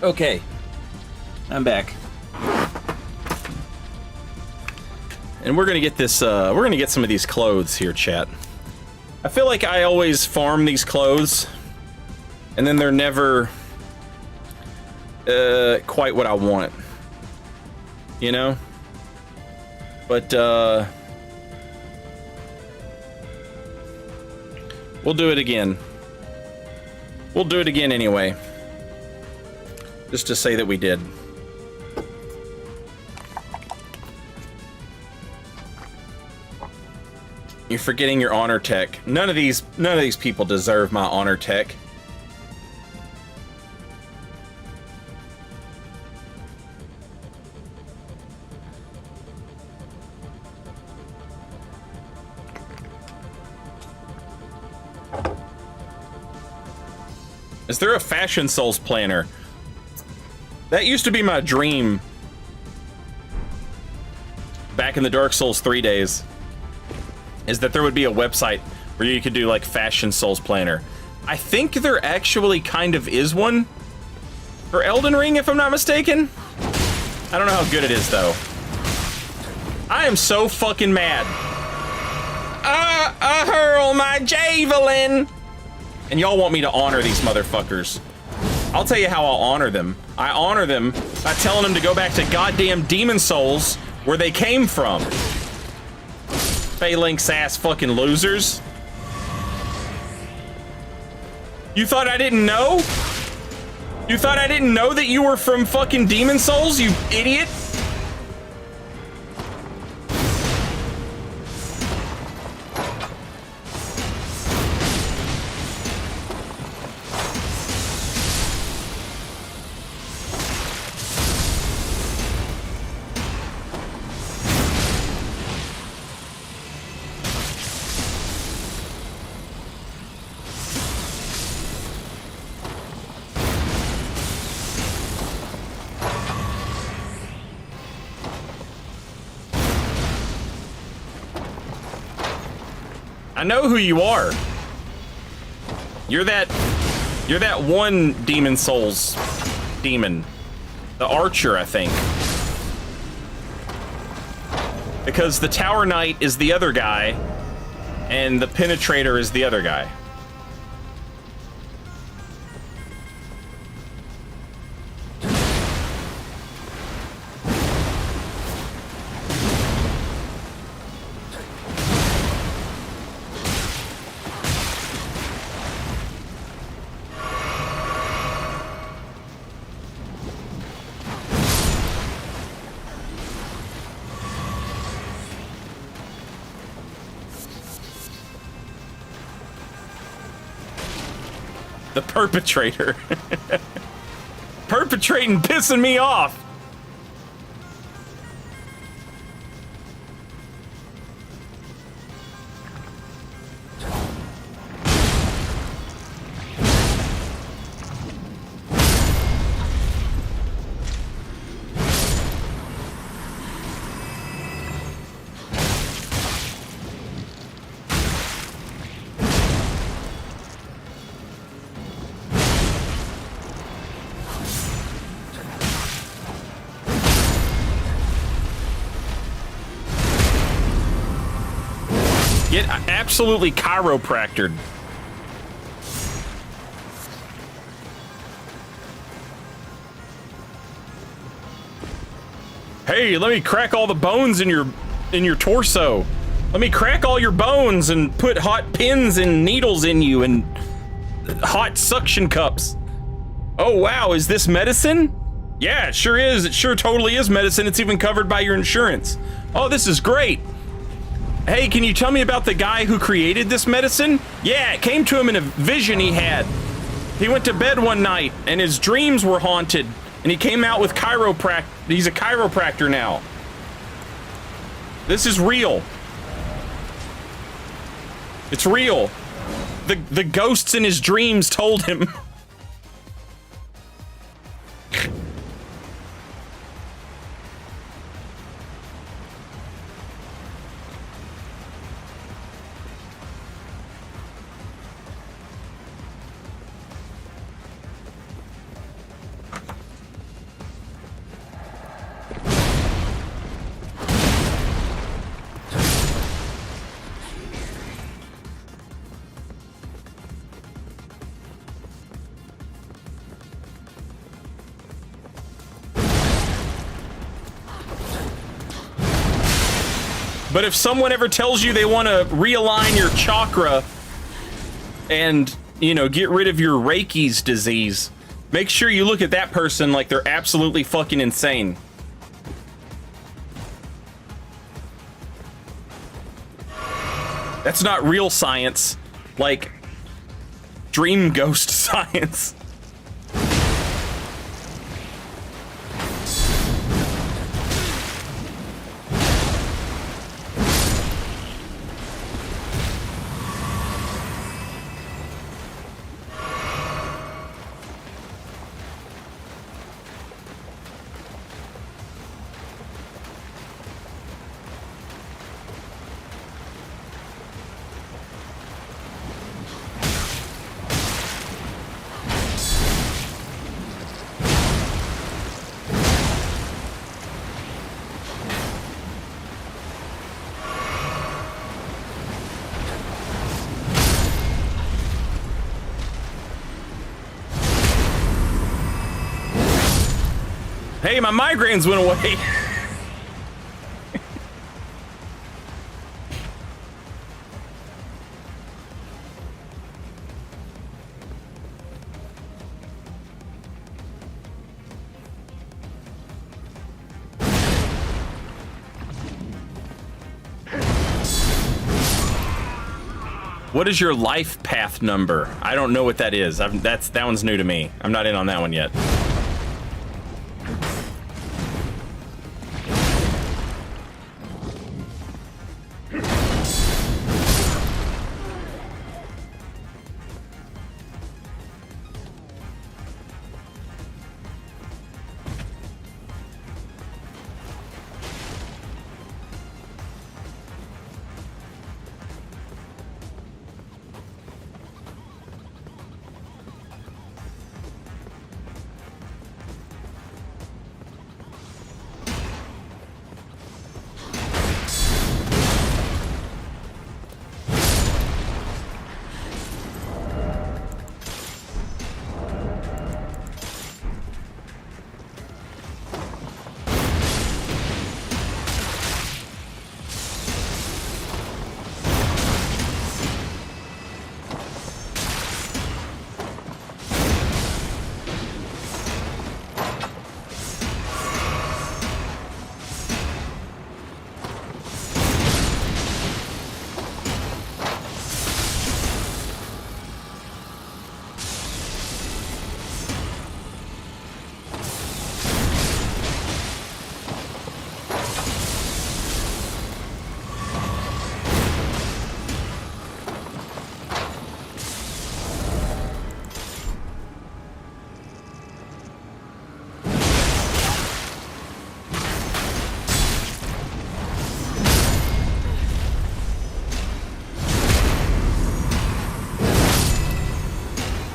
Okay, I'm back. And we're gonna get this, we're gonna get some of these clothes here, chat. I feel like I always farm these clothes, and then they're never, quite what I want. You know? But, we'll do it again. We'll do it again anyway. Just to say that we did. You're forgetting your honor tech. None of these people deserve my honor tech. Is there a Fashion Souls planner? That used to be my dream back in the Dark Souls 3 days, is that there would be a website where you could do like Fashion Souls planner. I think there actually kind of is one for Elden Ring, if I'm not mistaken. I don't know how good it is though. I am so fucking mad. Hurl my javelin! And y'all want me to honor these motherfuckers. I'll tell you how I'll honor them. I honor them by telling them to go back to goddamn Demon Souls, where they came from. Phalanx ass fucking losers. You thought I didn't know? You thought I didn't know that you were from fucking Demon Souls, you idiot? I know who you are. You're that one Demon Souls demon. The Archer, I think. Because the Tower Knight is the other guy, and the Penetrator is the other guy. The Perpetrator. Perpetrating, pissing me off. Get absolutely chiropractored. Hey, let me crack all the bones in your torso. Let me crack all your bones and put hot pins and needles in you and hot suction cups. Oh wow, is this medicine? Yeah, it sure is. It sure totally is medicine. It's even covered by your insurance. Oh, this is great. Hey, can you tell me about the guy who created this medicine? Yeah, it came to him in a vision he had. He went to bed one night and his dreams were haunted and he came out with chiropractor. He's a chiropractor now. This is real. It's real. The ghosts in his dreams told him. But if someone ever tells you they want to realign your chakra and, you know, get rid of your Reiki's disease, make sure you look at that person like they're absolutely fucking insane. That's not real science, like dream ghost science. Hey, my migraines went away. What is your life path number? I don't know what that is. That one's new to me. I'm not in on that one yet.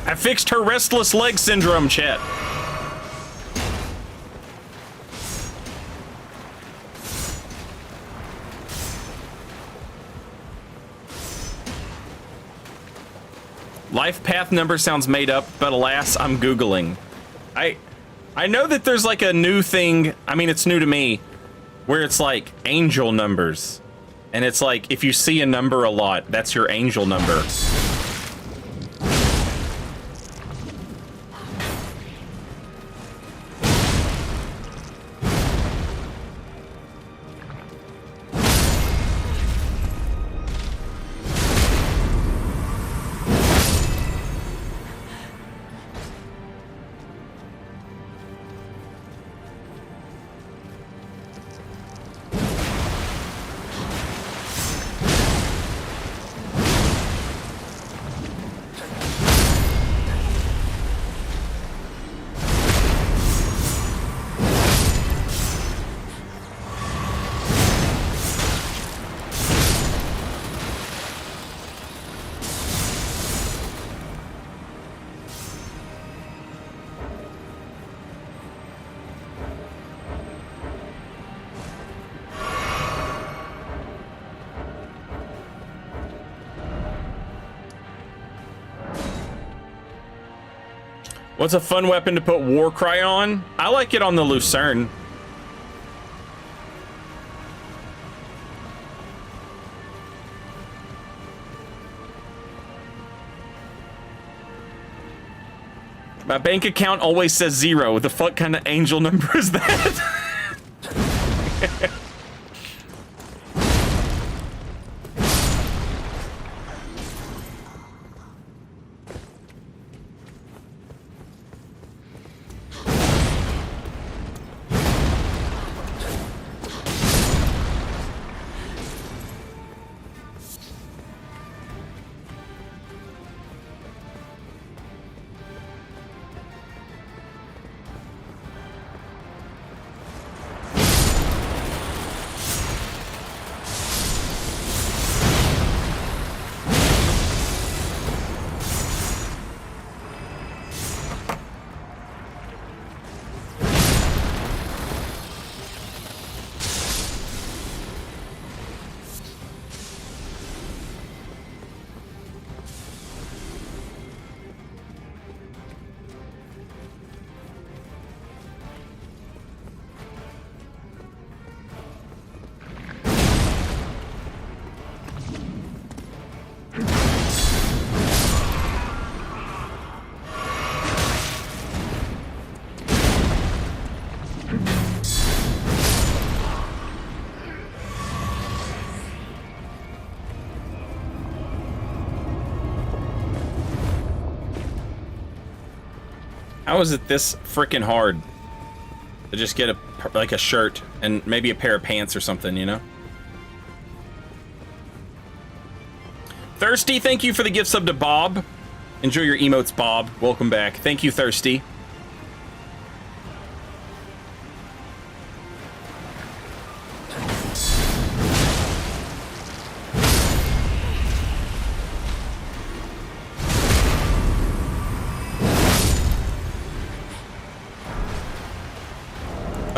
I fixed her restless leg syndrome, chat. Life path number sounds made up, but alas, I'm Googling. I know that there's like a new thing, I mean, it's new to me, where it's like angel numbers. And it's like, if you see a number a lot, that's your angel number. What's a fun weapon to put Warcry on? I like it on the Lucerne. My bank account always says 0. What the fuck kind of angel number is that? How is it this freaking hard to just get a shirt and maybe a pair of pants or something, you know? Thirsty, thank you for the gift sub to Bob. Enjoy your emotes, Bob. Welcome back. Thank you, Thirsty.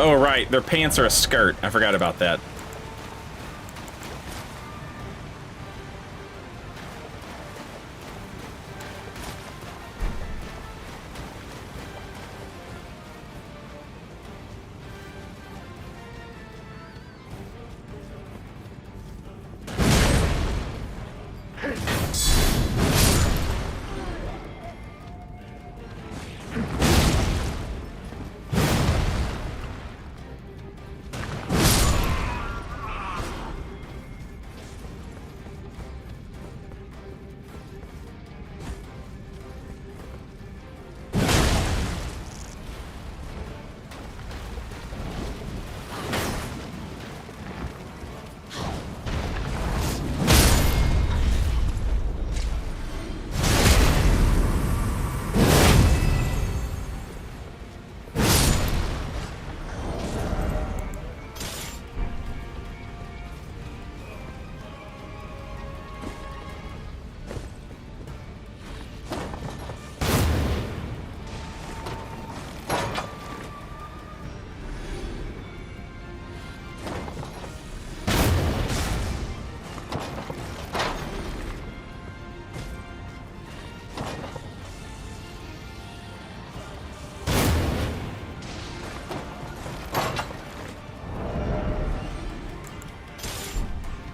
Oh, right. Their pants are a skirt. I forgot about that.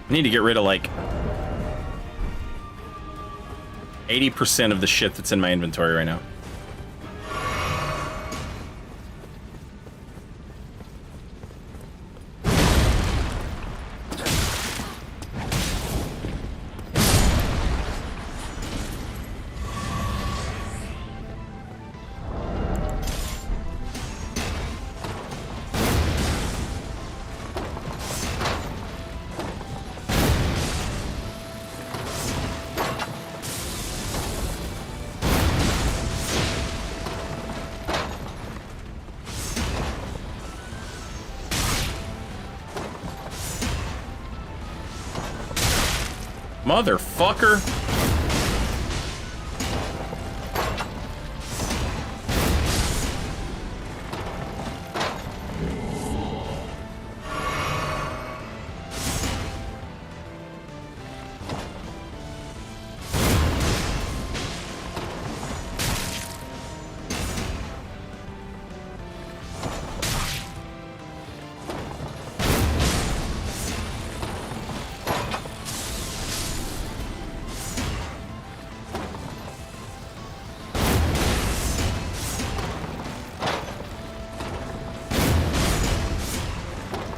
I need to get rid of like 80% of the shit that's in my inventory right now. Motherfucker.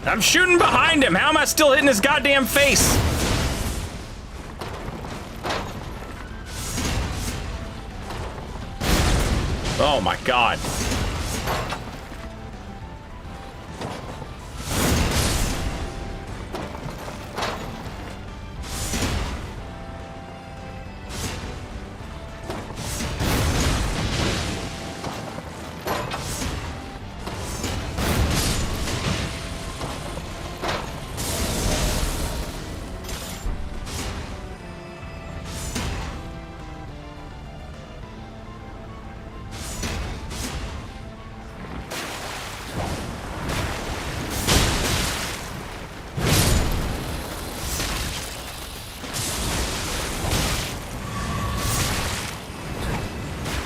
I'm shooting behind him. How am I still hitting his goddamn face? Oh my god.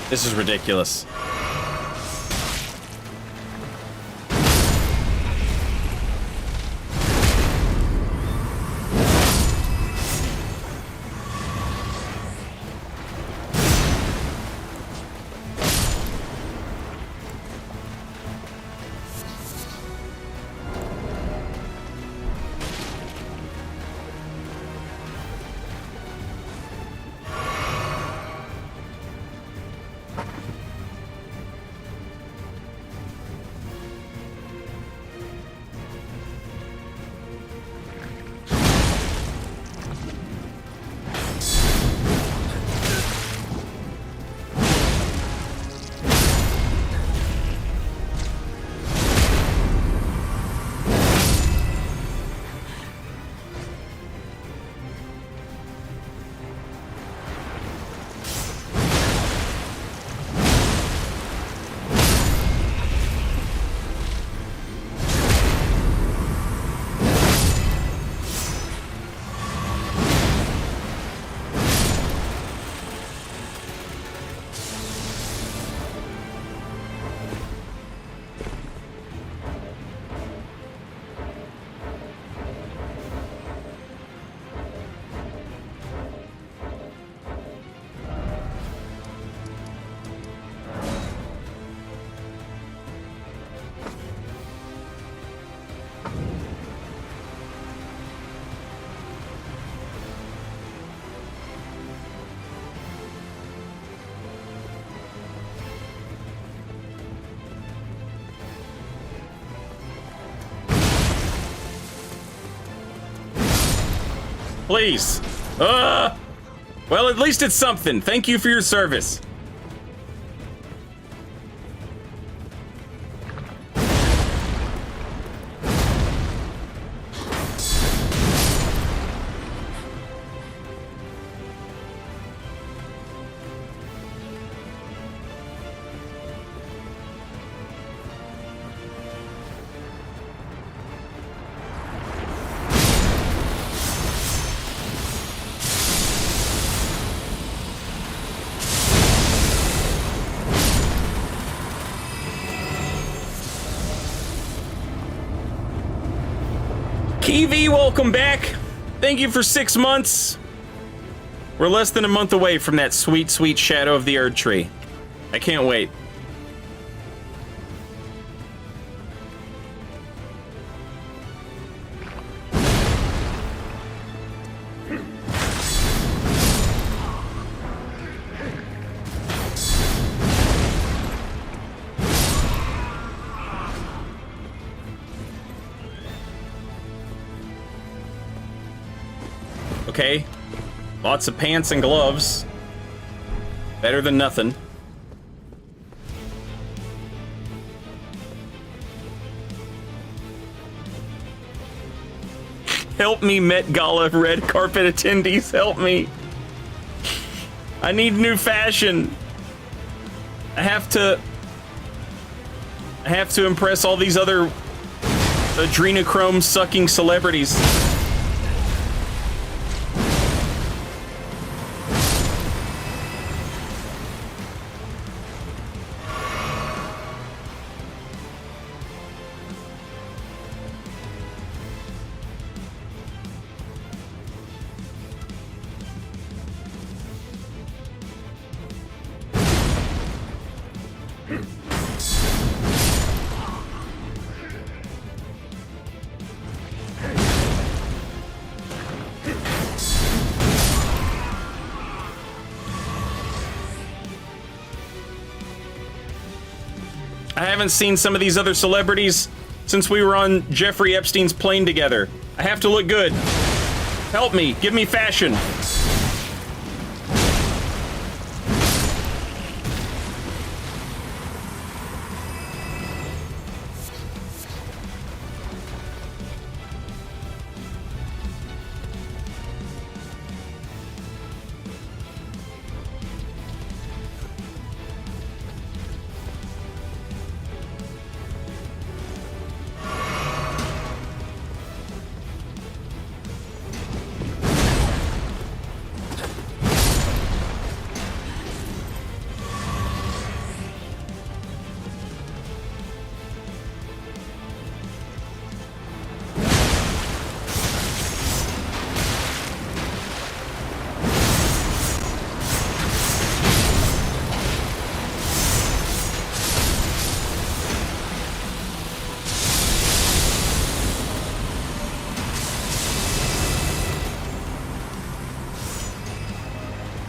This is ridiculous. Please. Well, at least it's something. Thank you for your service. Kiwi, welcome back. Thank you for 6 months. We're less than a month away from that sweet, sweet Shadow of the Erd Tree. I can't wait. Okay, lots of pants and gloves. Better than nothing. Help me, Met Gala red carpet attendees, help me. I need new fashion. I have to impress all these other adrenochrome sucking celebrities. I haven't seen some of these other celebrities since we were on Jeffrey Epstein's plane together. I have to look good. Help me. Give me fashion.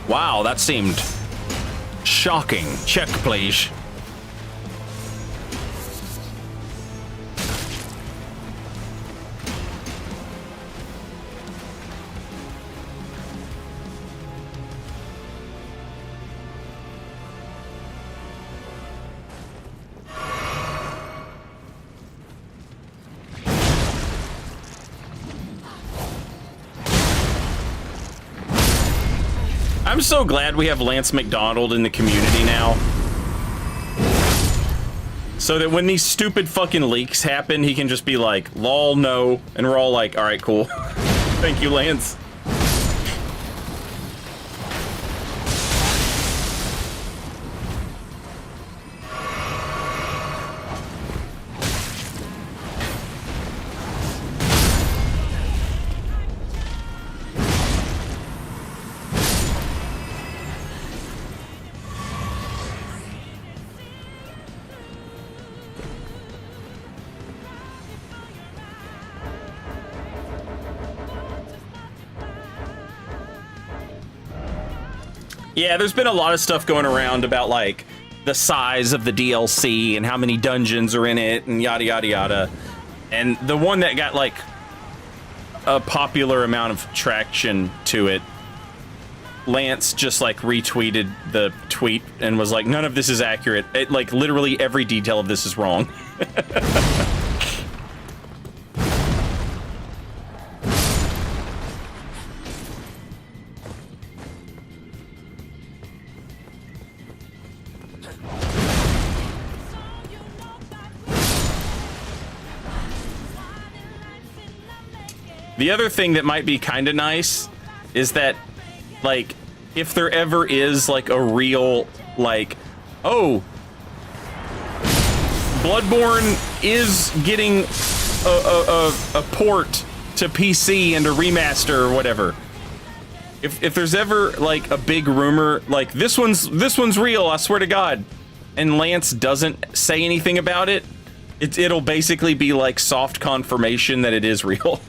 Wow, that seemed shocking. Check, please. I'm so glad we have Lance McDonald in the community now. So that when these stupid fucking leaks happen, he can just be like, lol, no. And we're all like, all right, cool. Thank you, Lance. Yeah, there's been a lot of stuff going around about, like, the size of the DLC and how many dungeons are in it and yada, yada, yada. And the one that got, like, a popular amount of traction to it, Lance just, like, retweeted the tweet and was like, none of this is accurate. It, like, literally every detail of this is wrong. The other thing that might be kind of nice is that, like, if there ever is, like, a real, like, oh, Bloodborne is getting a port to PC and a remaster or whatever. If there's ever, like, a big rumor, like, this one's real, I swear to God, and Lance doesn't say anything about it, it'll basically be, like, soft confirmation that it is real.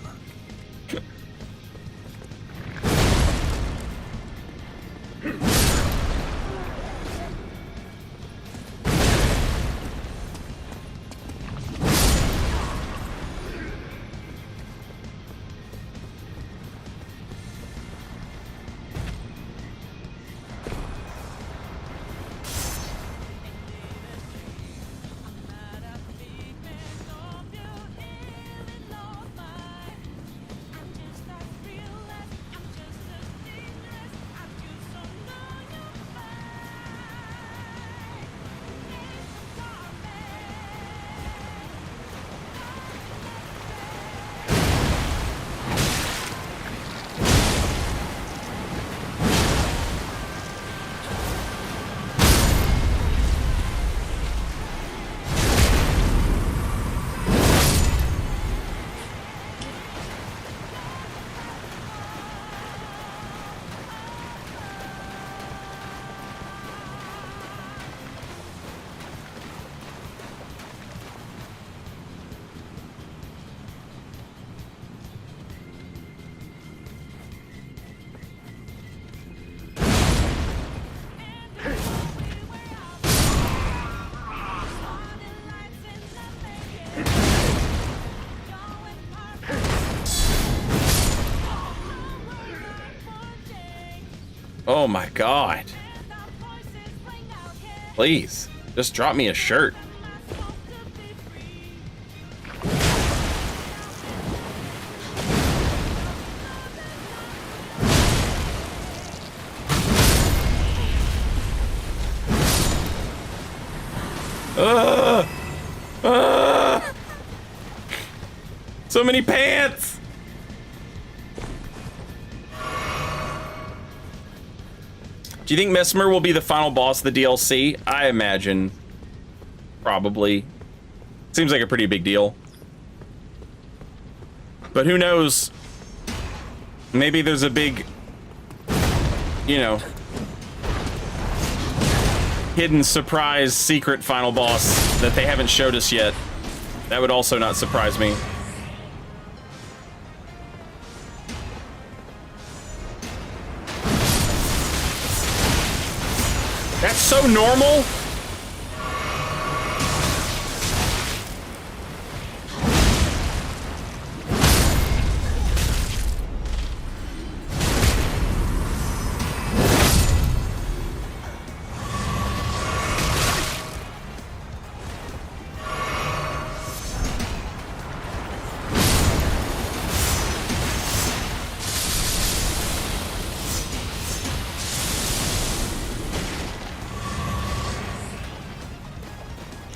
Oh my god. Please, just drop me a shirt. So many pants. Do you think Mesmer will be the final boss of the DLC? I imagine. Probably. Seems like a pretty big deal. But who knows? Maybe there's a big, you know, hidden surprise secret final boss that they haven't showed us yet. That would also not surprise me. That's so normal.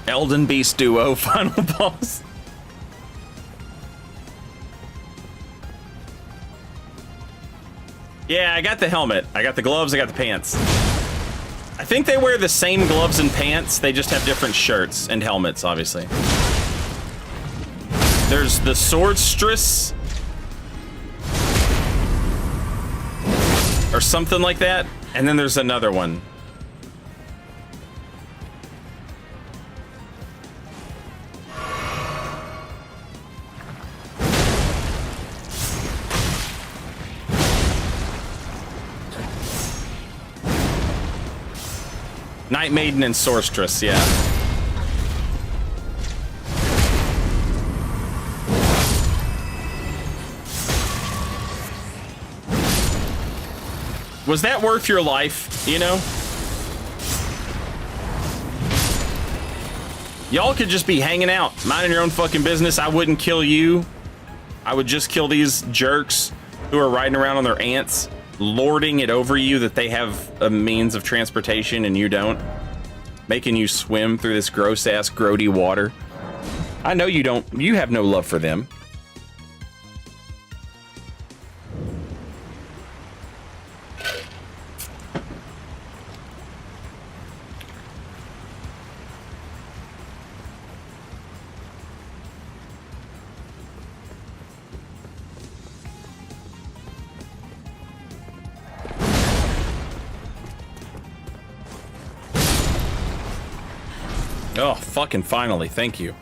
Elden Beast Duo final boss. Yeah, I got the helmet. I got the gloves. I got the pants. I think they wear the same gloves and pants. They just have different shirts and helmets, obviously. There's the swordstress. Or something like that. And then there's another one. Night Maiden and Sorceress, yeah. Was that worth your life, you know? Y'all could just be hanging out, minding your own fucking business. I wouldn't kill you. I would just kill these jerks who are riding around on their ants, lording it over you that they have a means of transportation and you don't, making you swim through this gross ass grody water. I know you don't. You have no love for them. Oh, fucking finally. Thank you.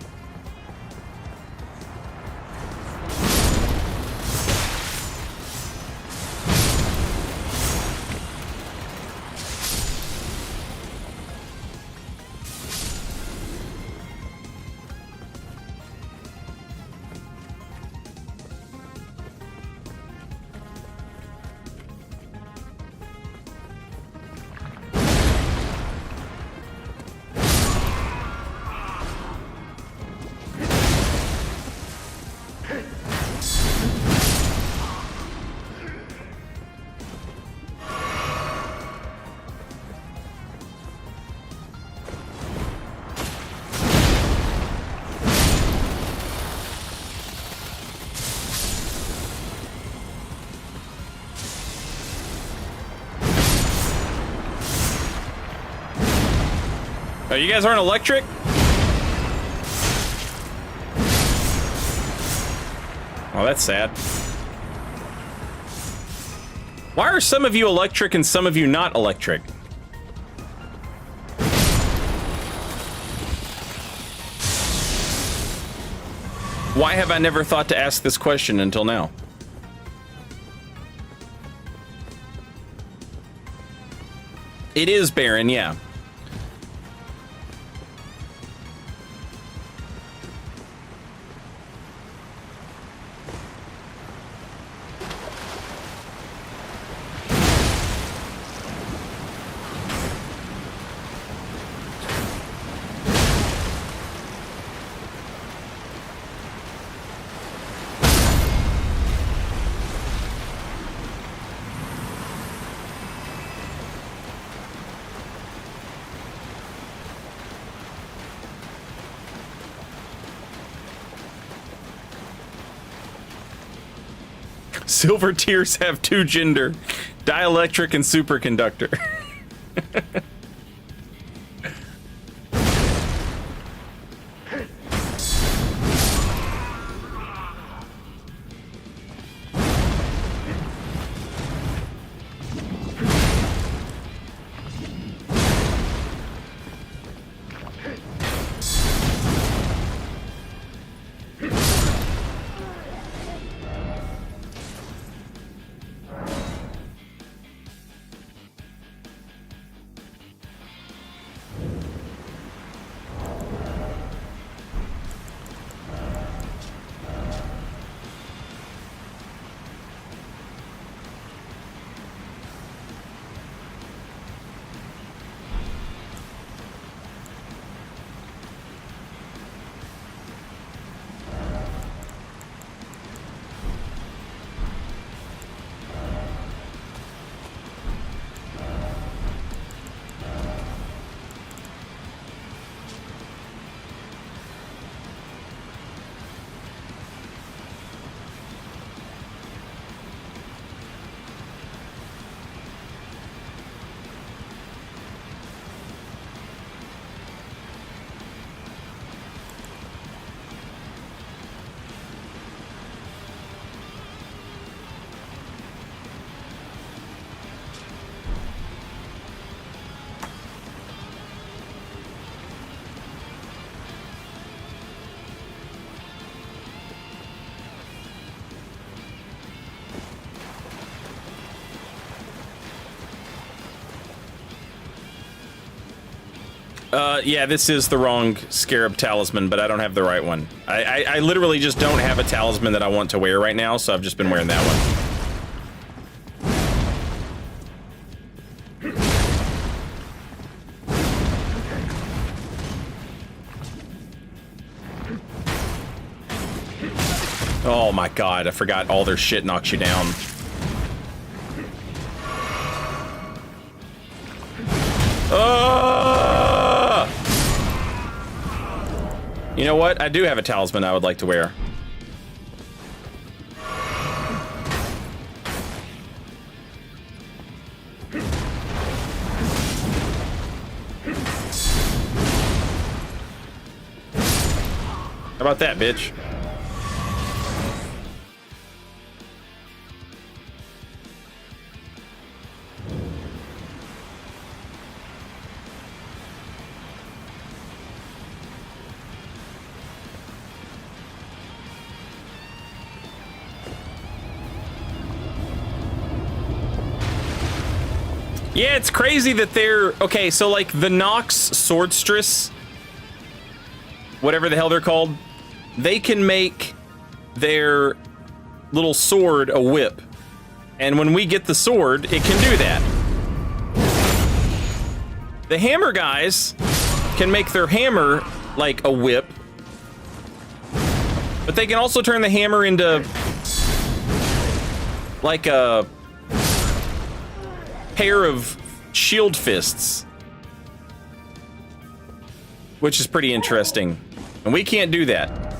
Oh, you guys aren't electric? Oh, that's sad. Why are some of you electric and some of you not electric? Why have I never thought to ask this question until now? It is Baron, yeah. Silver tears have two gender. Dielectric and superconductor. Yeah, this is the wrong Scarab talisman, but I don't have the right one. I literally just don't have a talisman that I want to wear right now, so I've just been wearing that one. Oh my god, I forgot all their shit knocks you down. You know what? I do have a talisman I would like to wear. How about that, bitch? Yeah, it's crazy that they're... Okay, so, like, the Nox Swordstress, whatever the hell they're called, they can make their little sword a whip. And when we get the sword, it can do that. The hammer guys can make their hammer, like, a whip. But they can also turn the hammer into, like, a pair of shield fists, which is pretty interesting, and we can't do that.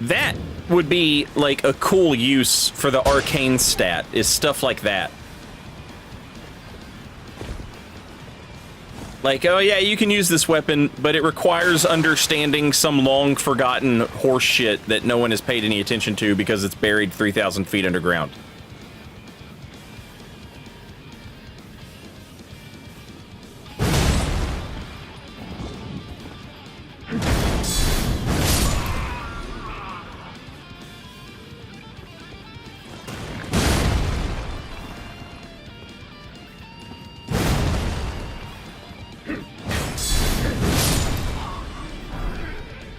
That would be like a cool use for the arcane stat, is stuff like that. Like, oh yeah, you can use this weapon, but it requires understanding some long-forgotten horse shit that no one has paid any attention to because it's buried 3,000 feet underground.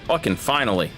Fucking finally.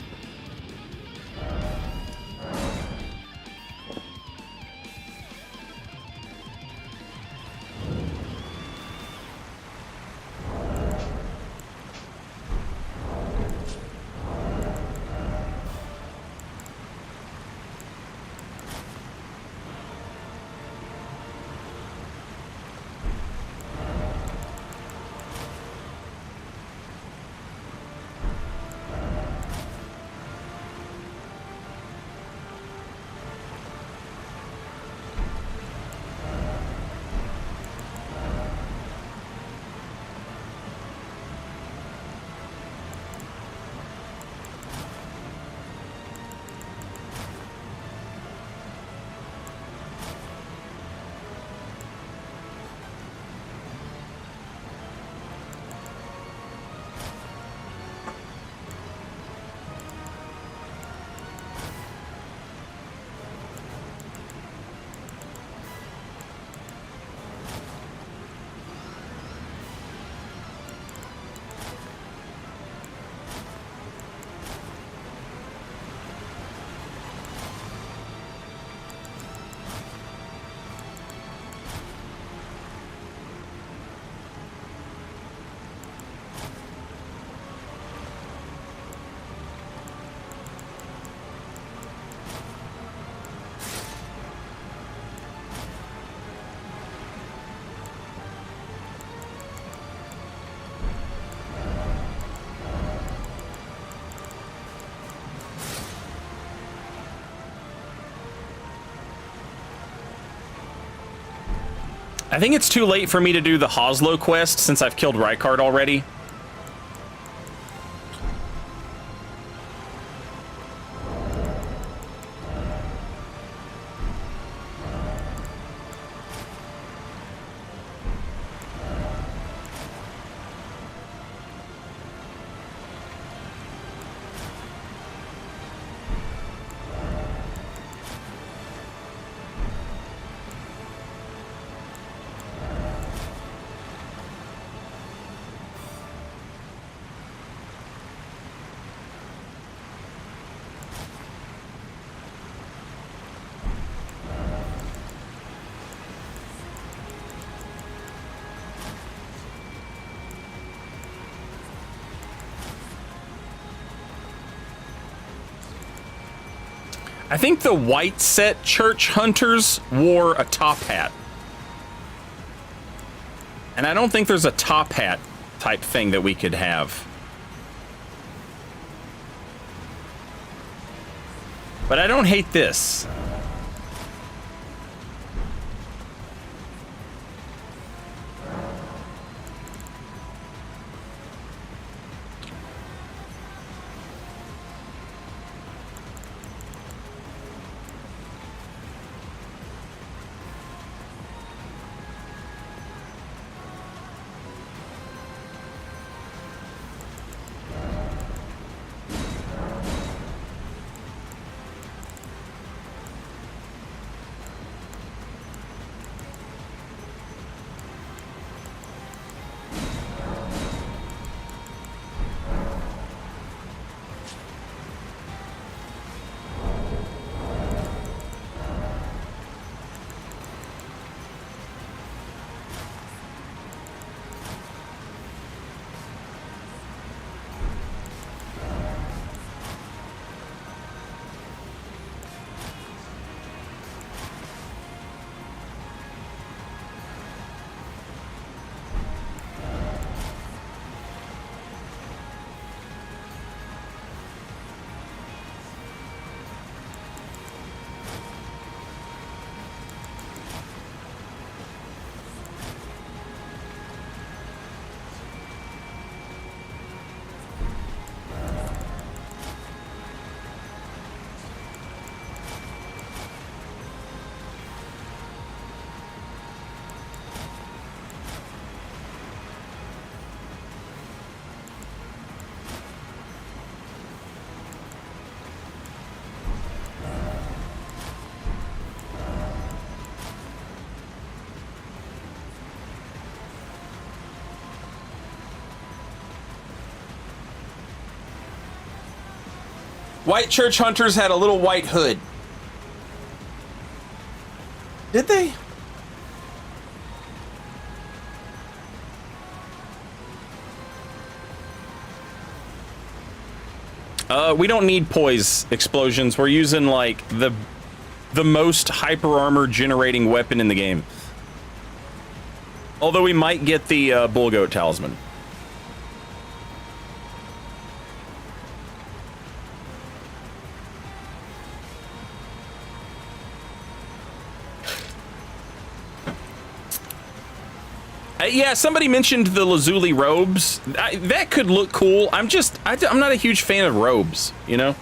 I think it's too late for me to do the Hoslo quest since I've killed Rykard already. I think the white set church hunters wore a top hat. And I don't think there's a top hat type thing that we could have. But I don't hate this. White church hunters had a little white hood. Did they? We don't need poise explosions. We're using like the most hyper armor generating weapon in the game. Although we might get the bull goat talisman. Yeah, somebody mentioned the lazuli robes. That could look cool. I'm not a huge fan of robes, you know?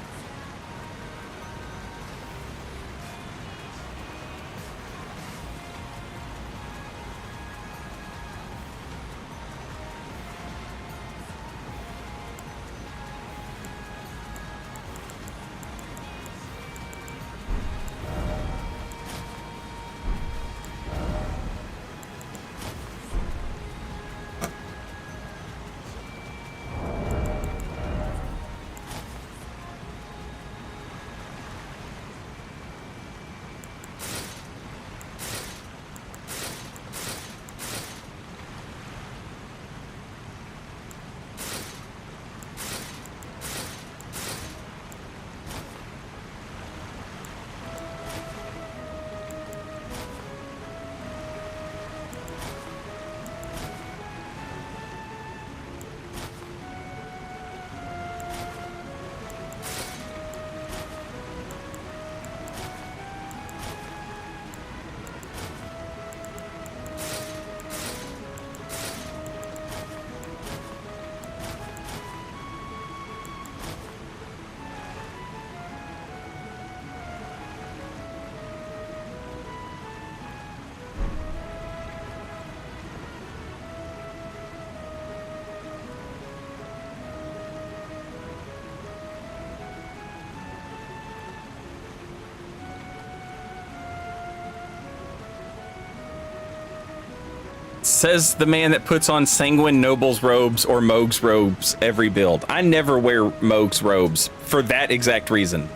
Says the man that puts on Sanguine Noble's robes or Moog's robes every build. I never wear Moog's robes for that exact reason.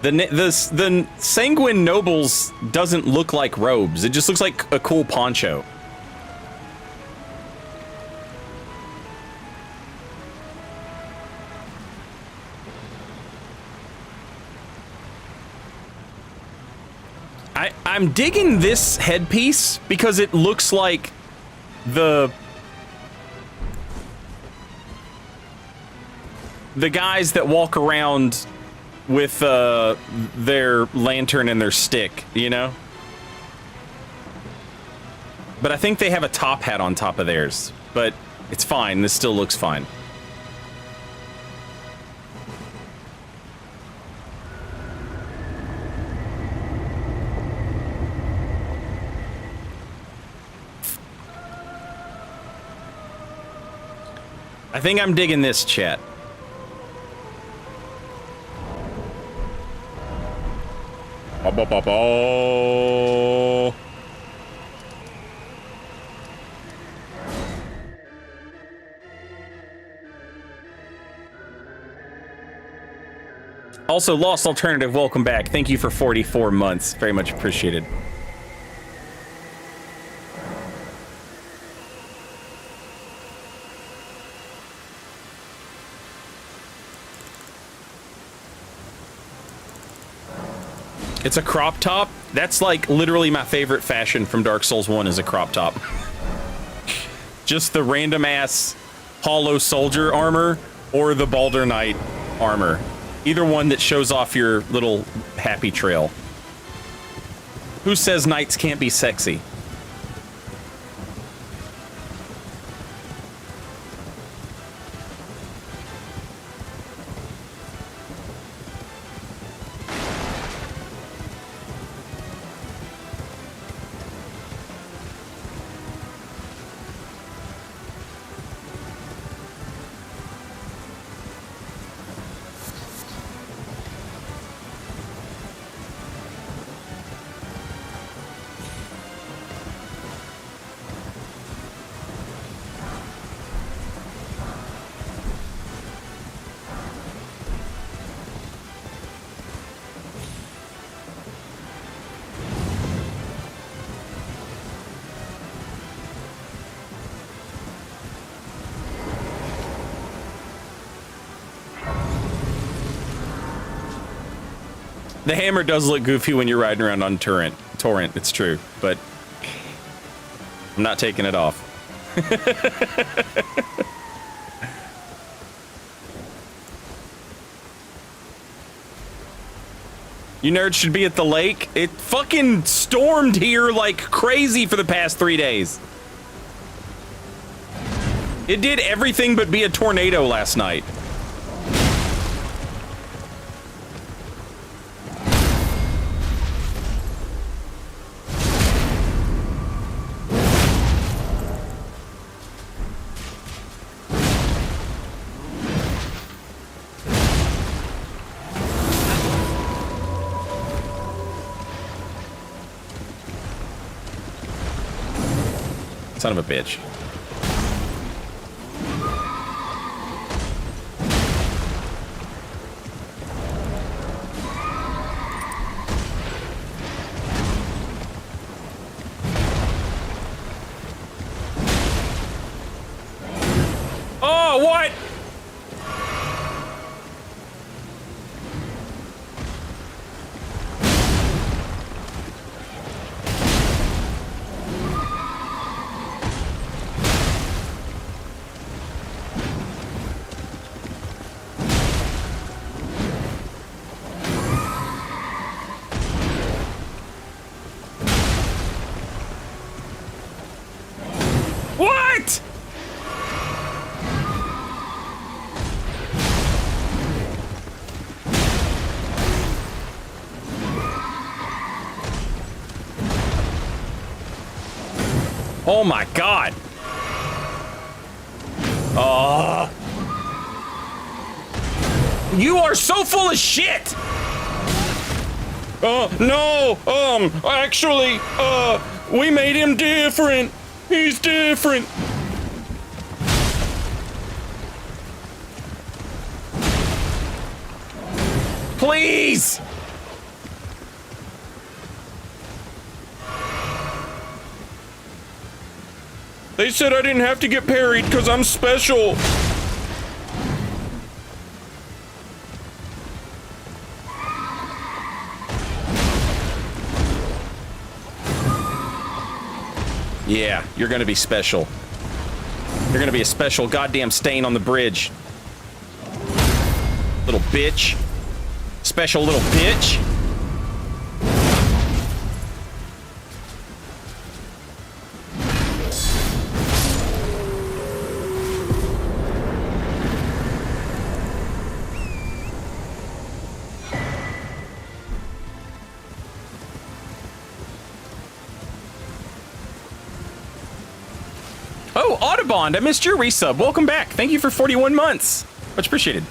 The Sanguine Nobles doesn't look like robes. It just looks like a cool poncho. I'm digging this headpiece because it looks like the guys that walk around with their lantern and their stick, you know? But I think they have a top hat on top of theirs. But it's fine. This still looks fine. I think I'm digging this, chat. Also, Lost Alternative, welcome back. Thank you for 44 months. Very much appreciated. It's a crop top. That's like literally my favorite fashion from Dark Souls 1 is a crop top. Just the random ass hollow soldier armor or the Baldur Knight armor. Either one that shows off your little happy trail. Who says knights can't be sexy? The hammer does look goofy when you're riding around on Torrent, it's true, but I'm not taking it off. You nerds should be at the lake. It fucking stormed here like crazy for the past 3 days. It did everything but be a tornado last night. Son of a bitch. Oh, what? What? Oh my God. You are so full of shit. No, actually, we made him different. He's different. Please. They said I didn't have to get parried because I'm special. Yeah, you're gonna be special. You're gonna be a special goddamn stain on the bridge. Little bitch. Special little bitch. Oh, Audubon, I missed your resub. Welcome back. Thank you for 41 months. Much appreciated.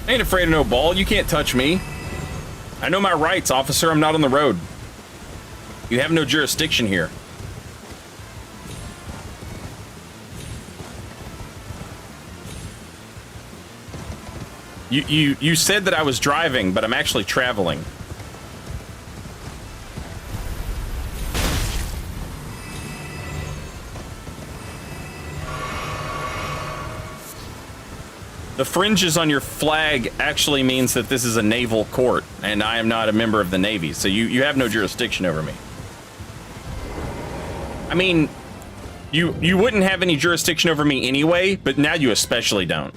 I ain't afraid of no ball. You can't touch me. I know my rights, officer. I'm not on the road. You have no jurisdiction here. You said that I was driving, but I'm actually traveling. The fringes on your flag actually means that this is a naval court, and I am not a member of the Navy, so you have no jurisdiction over me. I mean, you wouldn't have any jurisdiction over me anyway, but now you especially don't.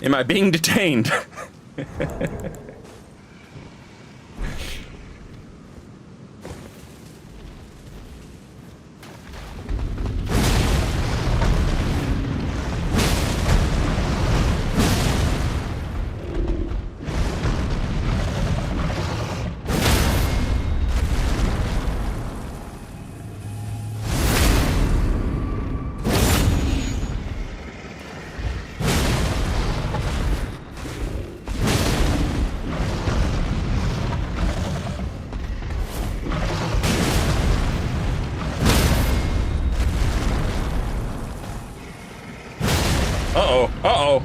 Am I being detained? Uh-oh. Uh-oh.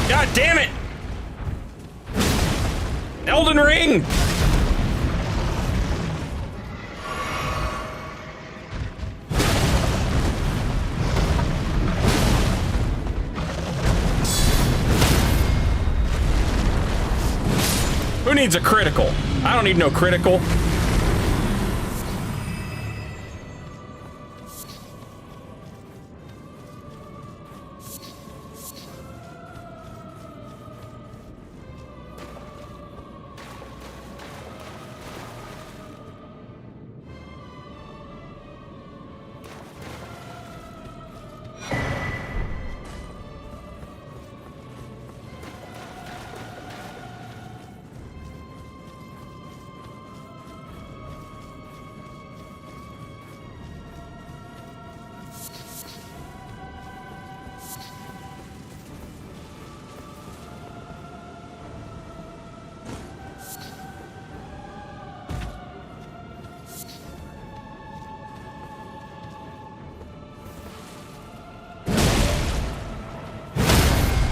God damn it! Elden Ring! Who needs a critical? I don't need no critical.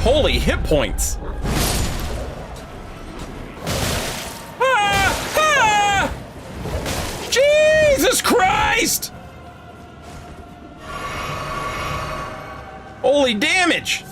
Holy hit points! Ah! Ah! Jesus Christ! Holy damage!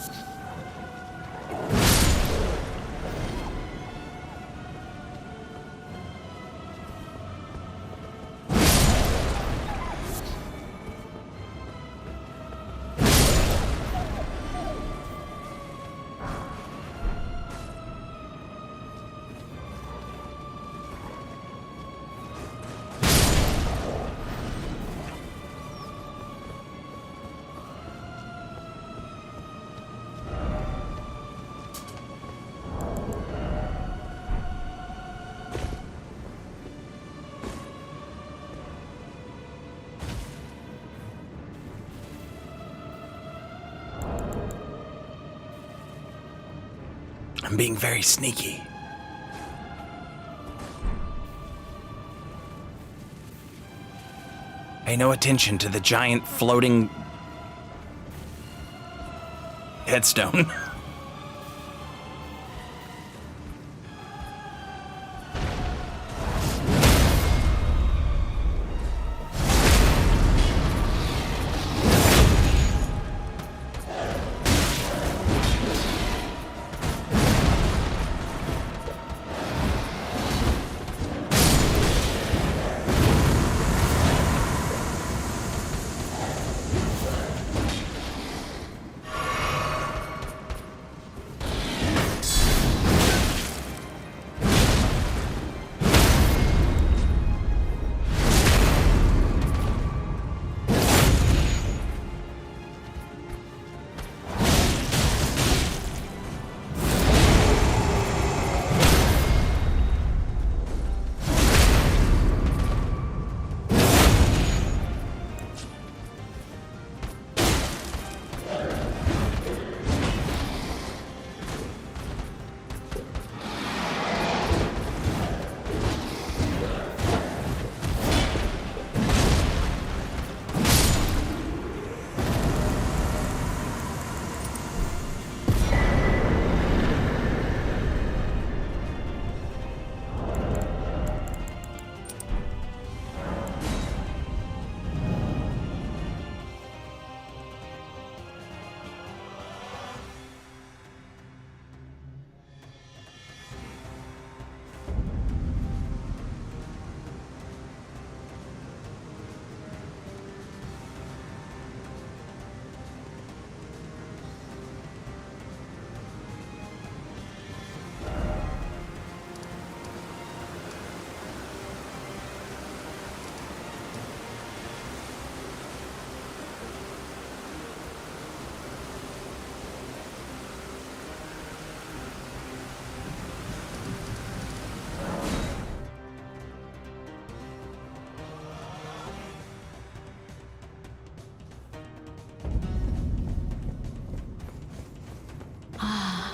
I'm being very sneaky. Pay no attention to the giant floating headstone.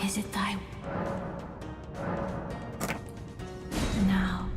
Is it thy... Now.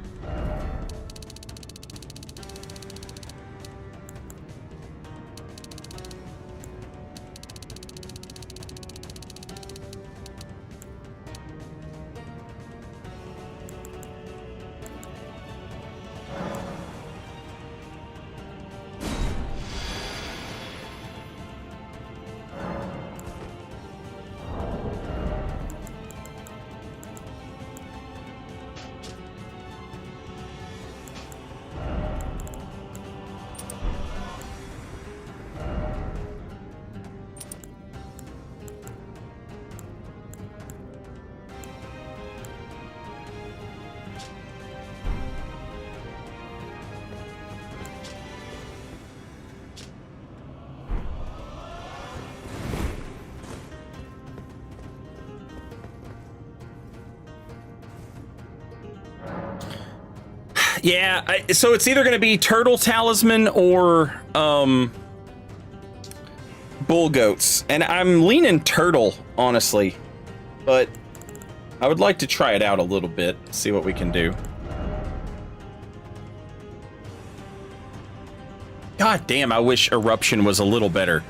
Yeah, so it's either going to be turtle talisman or bull goats, and I'm leaning turtle, honestly, but I would like to try it out a little bit, see what we can do. God damn, I wish eruption was a little better.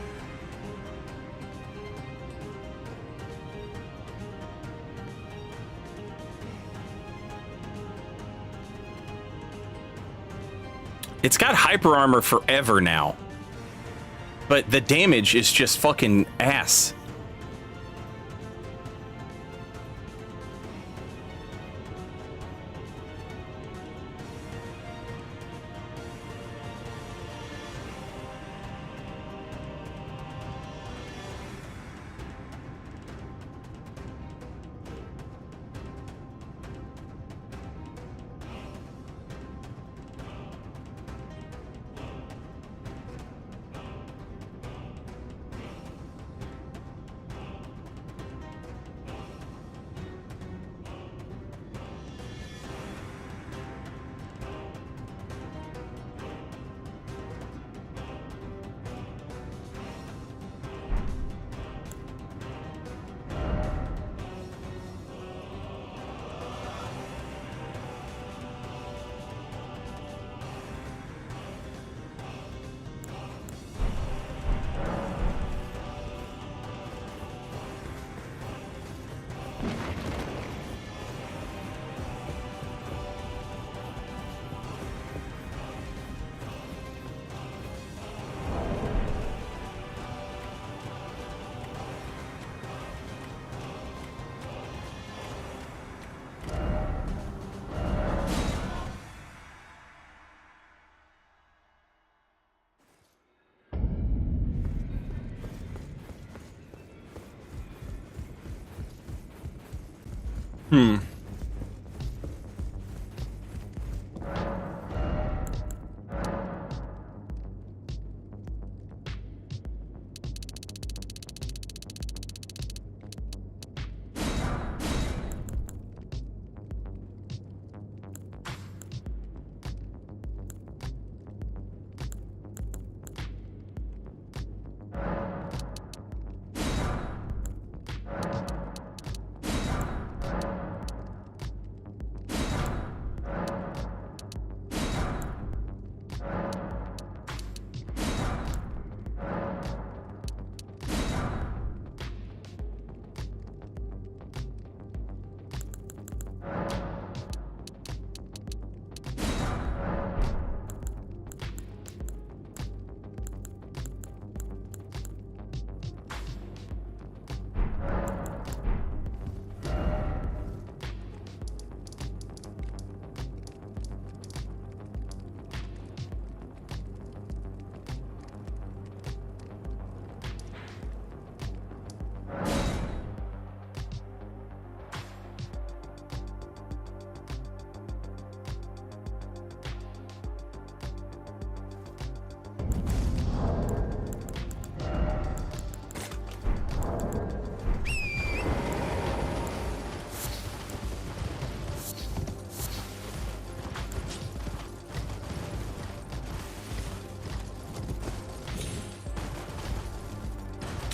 It's got hyper armor forever now, but the damage is just fucking ass.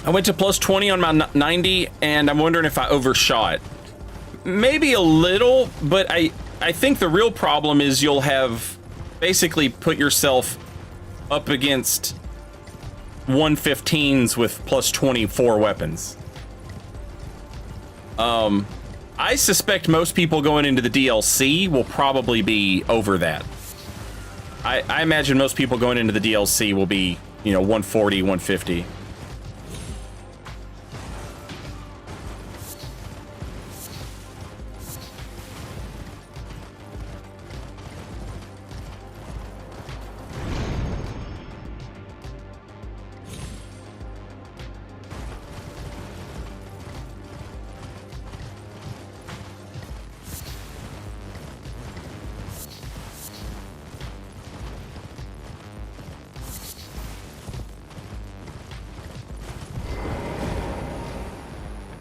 I went to plus 20 on my 90, and I'm wondering if I overshot. Maybe a little, but I think the real problem is you'll have basically put yourself up against 115s with plus 24 weapons. I suspect most people going into the DLC will probably be over that. I imagine most people going into the DLC will be, 140, 150.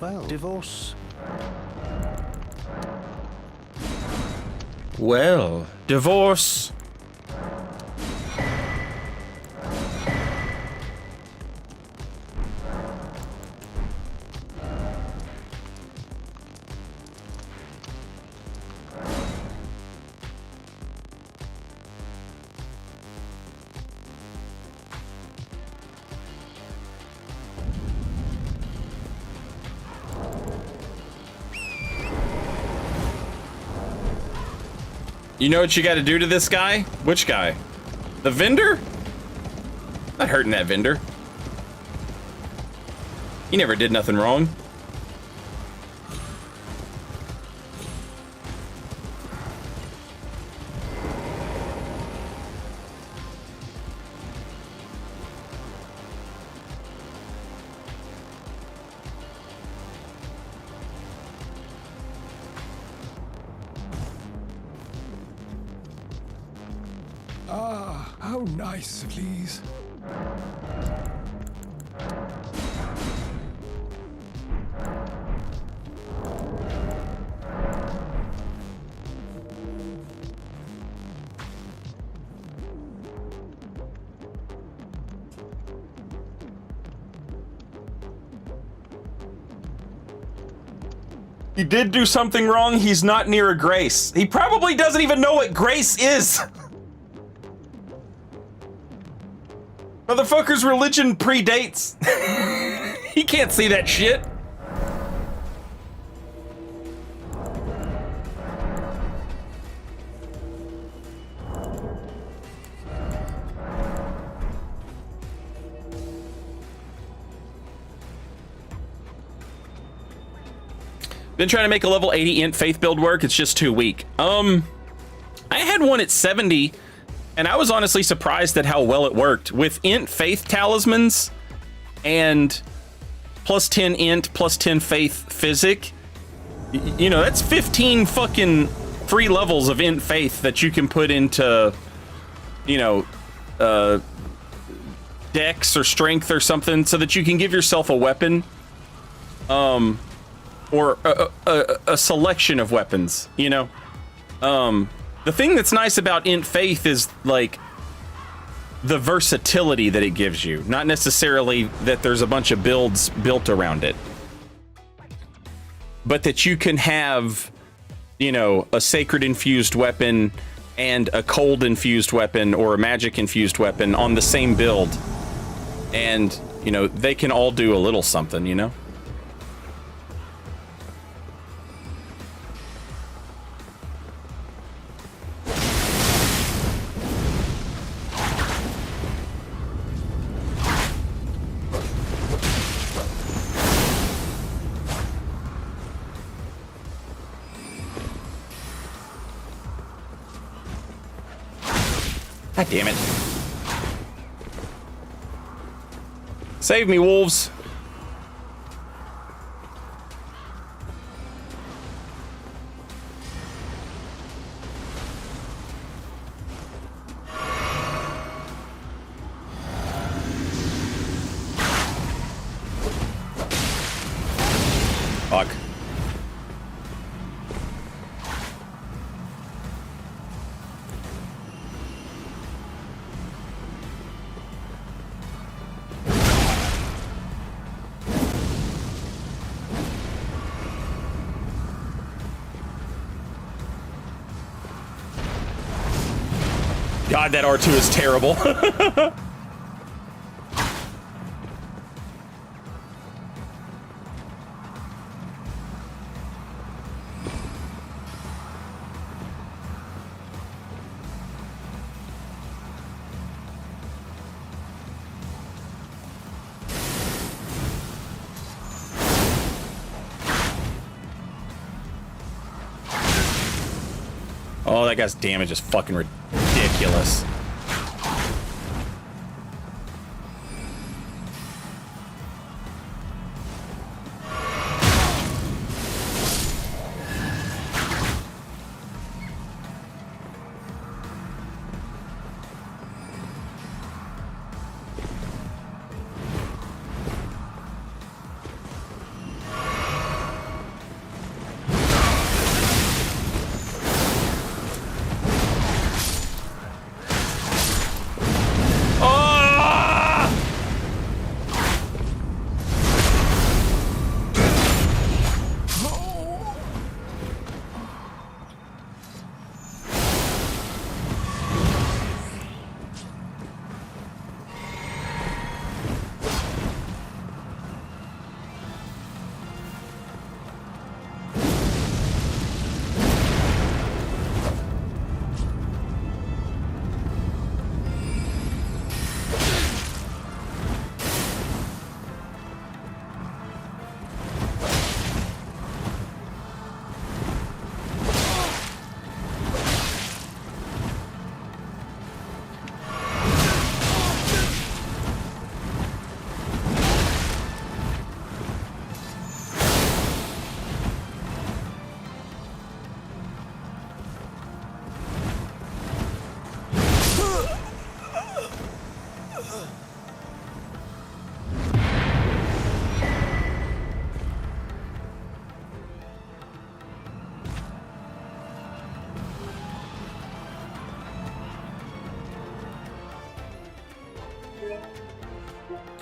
Well, divorce. Well, divorce. You know what you got to do to this guy? Which guy? The vendor? Not hurting that vendor. He never did nothing wrong. Ah, how nice, please. He did do something wrong. He's not near a grace. He probably doesn't even know what grace is. Motherfucker's religion predates. He can't see that shit. Been trying to make a level 80 int faith build work. It's just too weak. I had one at 70, and I was honestly surprised at how well it worked. With int faith talismans and plus 10 int, plus 10 faith physic, you know, that's 15 fucking free levels of int faith that you can put into, you know, dex or strength or something, so that you can give yourself a weapon, or a selection of weapons, you know. The thing that's nice about int faith is like the versatility that it gives you, not necessarily that there's a bunch of builds built around it, but that you can have, you know, a sacred infused weapon and a cold infused weapon or a magic infused weapon on the same build, and, you know, they can all do a little something, you know. God damn it. Save me, wolves. Fuck. God, that R2 is terrible. Oh, that guy's damage is fucking ridiculous.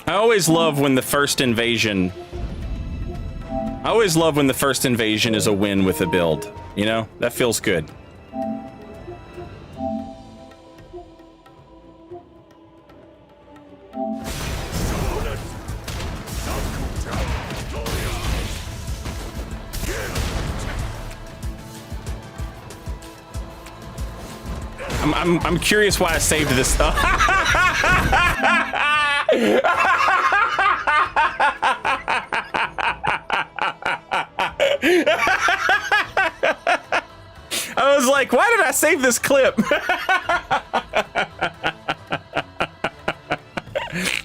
I always love when the first invasion... I always love when the first invasion is a win with a build. You know? That feels good. I'm curious why I saved this. I was like, why did I save this clip?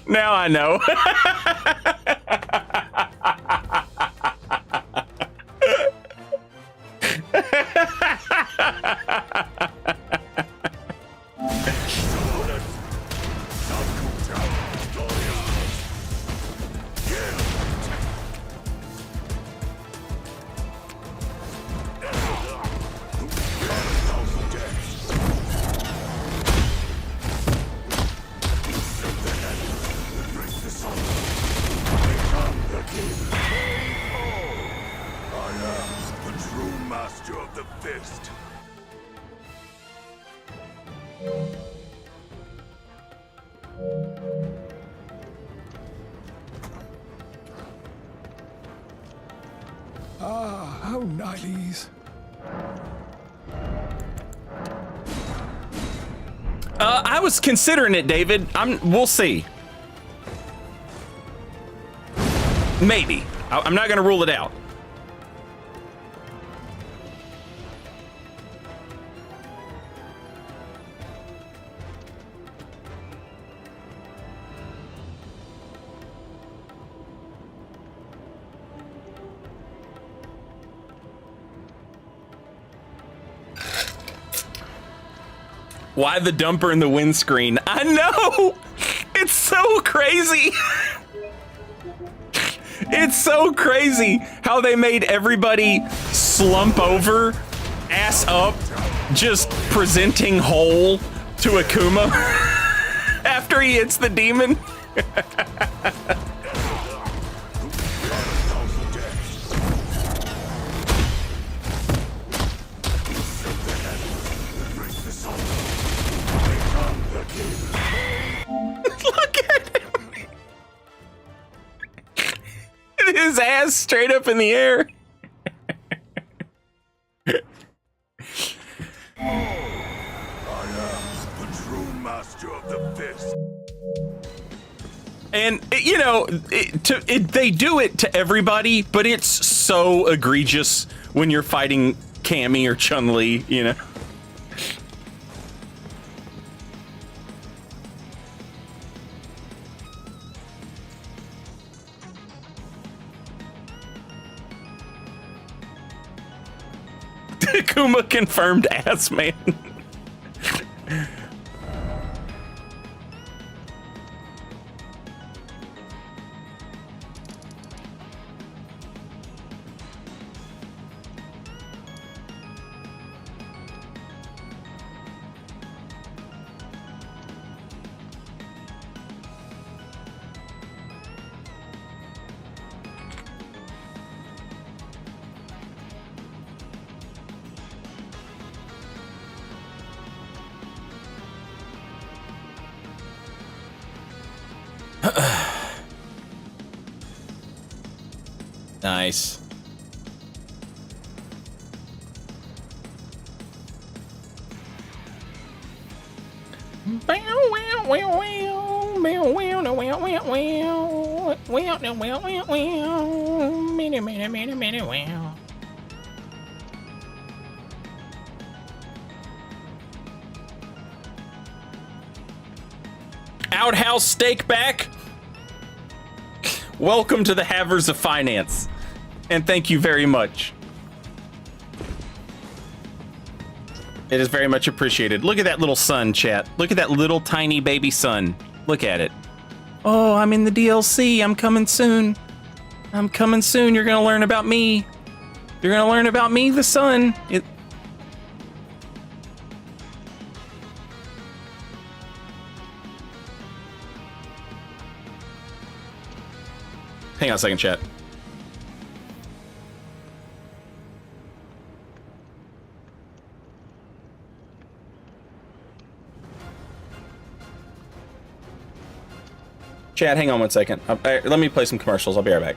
Now I know. fist. Ah, how nice. I was considering it, David. We'll see. Maybe. I'm not going to rule it out. Why the dumper in the windscreen? I know! It's so crazy! It's so crazy how they made everybody slump over, ass up, just presenting whole to Akuma after he hits the demon. Look at him. His ass straight up in the air. And, you know, they do it to everybody, but it's so egregious when you're fighting Cammy or Chun-Li, you know? Akuma confirmed ass man. Nice. Outhouse steak back. Welcome to the Havers of Finance. And thank you very much. It is very much appreciated. Look at that little sun, chat. Look at that little tiny baby sun. Look at it. Oh, I'm in the DLC. I'm coming soon. I'm coming soon. You're going to learn about me. You're going to learn about me, the sun. Hang on a second, chat. Chat, hang on one second. Let me play some commercials. I'll be right back.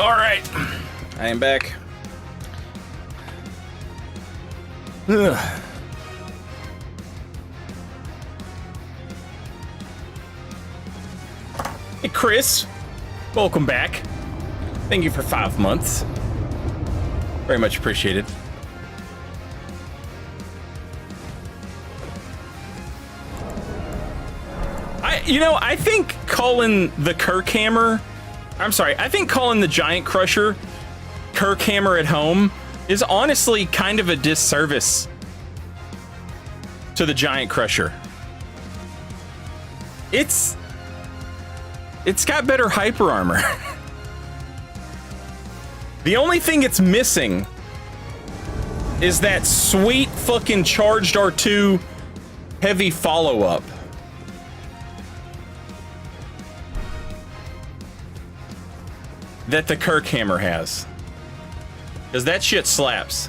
All right, I am back. Ugh. Hey, Chris, welcome back. Thank you for 5 months. Very much appreciated. I think calling the Kirk hammer, I think calling the Giant Crusher Kirk hammer at home is honestly kind of a disservice to the Giant Crusher. It's got better hyper armor. The only thing it's missing is that sweet fucking charged R2 heavy follow-up. That the Kirk hammer has. Because that shit slaps.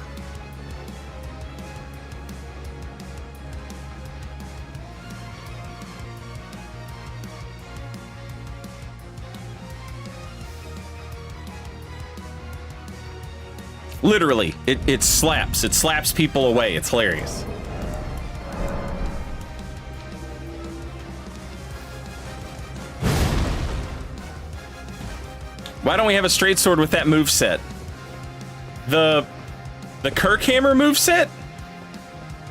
Literally, it slaps. It slaps people away. It's hilarious. Why don't we have a straight sword with that moveset? The Kirk hammer moveset?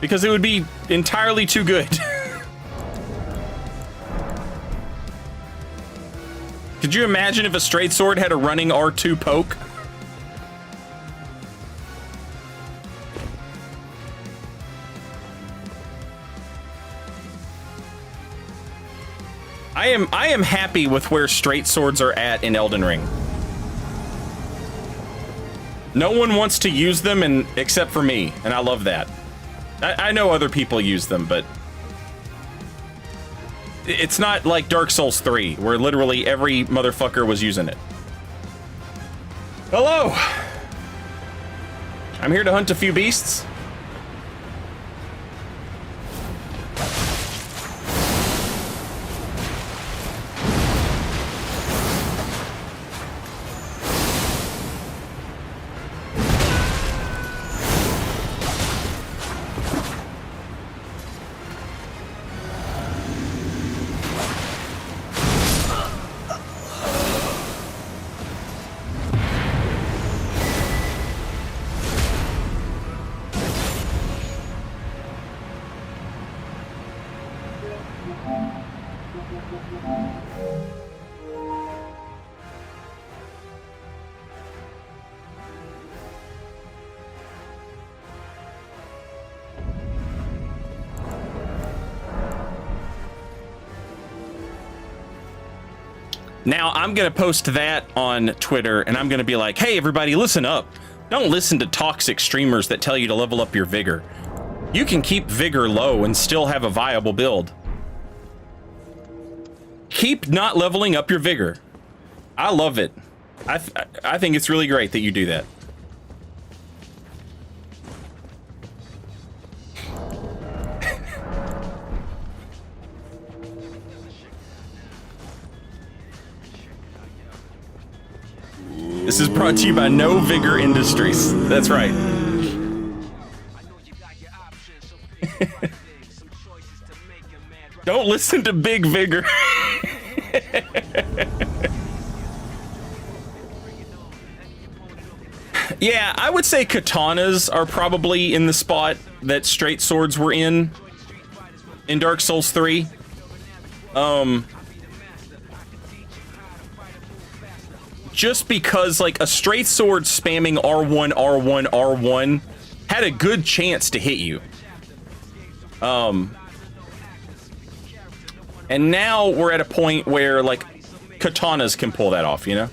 Because it would be entirely too good. Could you imagine if a straight sword had a running R2 poke? I am happy with where straight swords are at in Elden Ring. No one wants to use them except for me, and I love that. I know other people use them, but it's not like Dark Souls 3, where literally every motherfucker was using it. Hello! I'm here to hunt a few beasts. Now, I'm going to post that on Twitter, and I'm going to be like, hey, everybody, listen up. Don't listen to toxic streamers that tell you to level up your vigor. You can keep vigor low and still have a viable build. Keep not leveling up your vigor. I love it. I think it's really great that you do that. This is brought to you by No Vigor Industries. That's right. Don't listen to Big Vigor. Yeah, I would say katanas are probably in the spot that straight swords were in Dark Souls 3. Just because, like, a straight sword spamming R1, R1, R1 had a good chance to hit you. And now we're at a point where, like, katanas can pull that off, you know?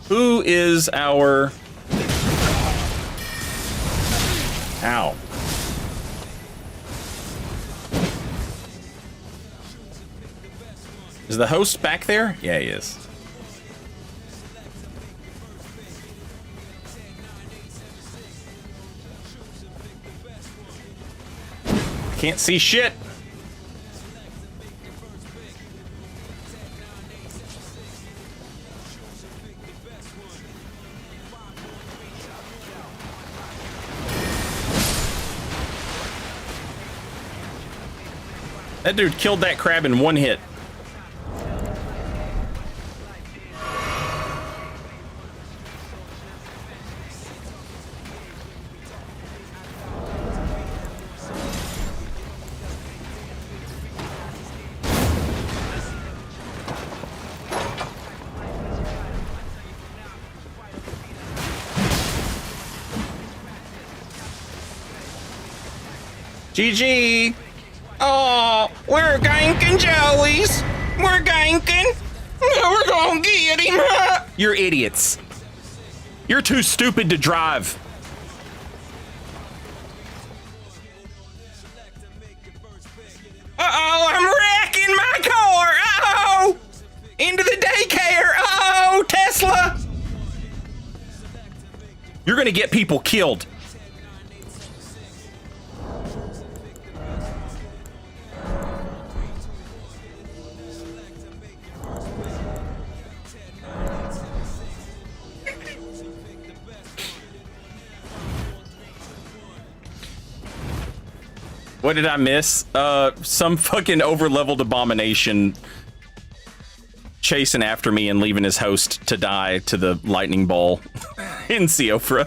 Who is our... Ow. Is the host back there? Yeah, he is. Can't see shit. That dude killed that crab in one hit. GG. Oh, we're ganking Joey's. We're ganking. We're gonna get him. You're idiots. You're too stupid to drive. Uh-oh, I'm wrecking my car. Uh-oh. Into the daycare. Uh-oh, Tesla. You're gonna get people killed. What did I miss? Some fucking over-leveled abomination chasing after me and leaving his host to die to the lightning ball in Siofra.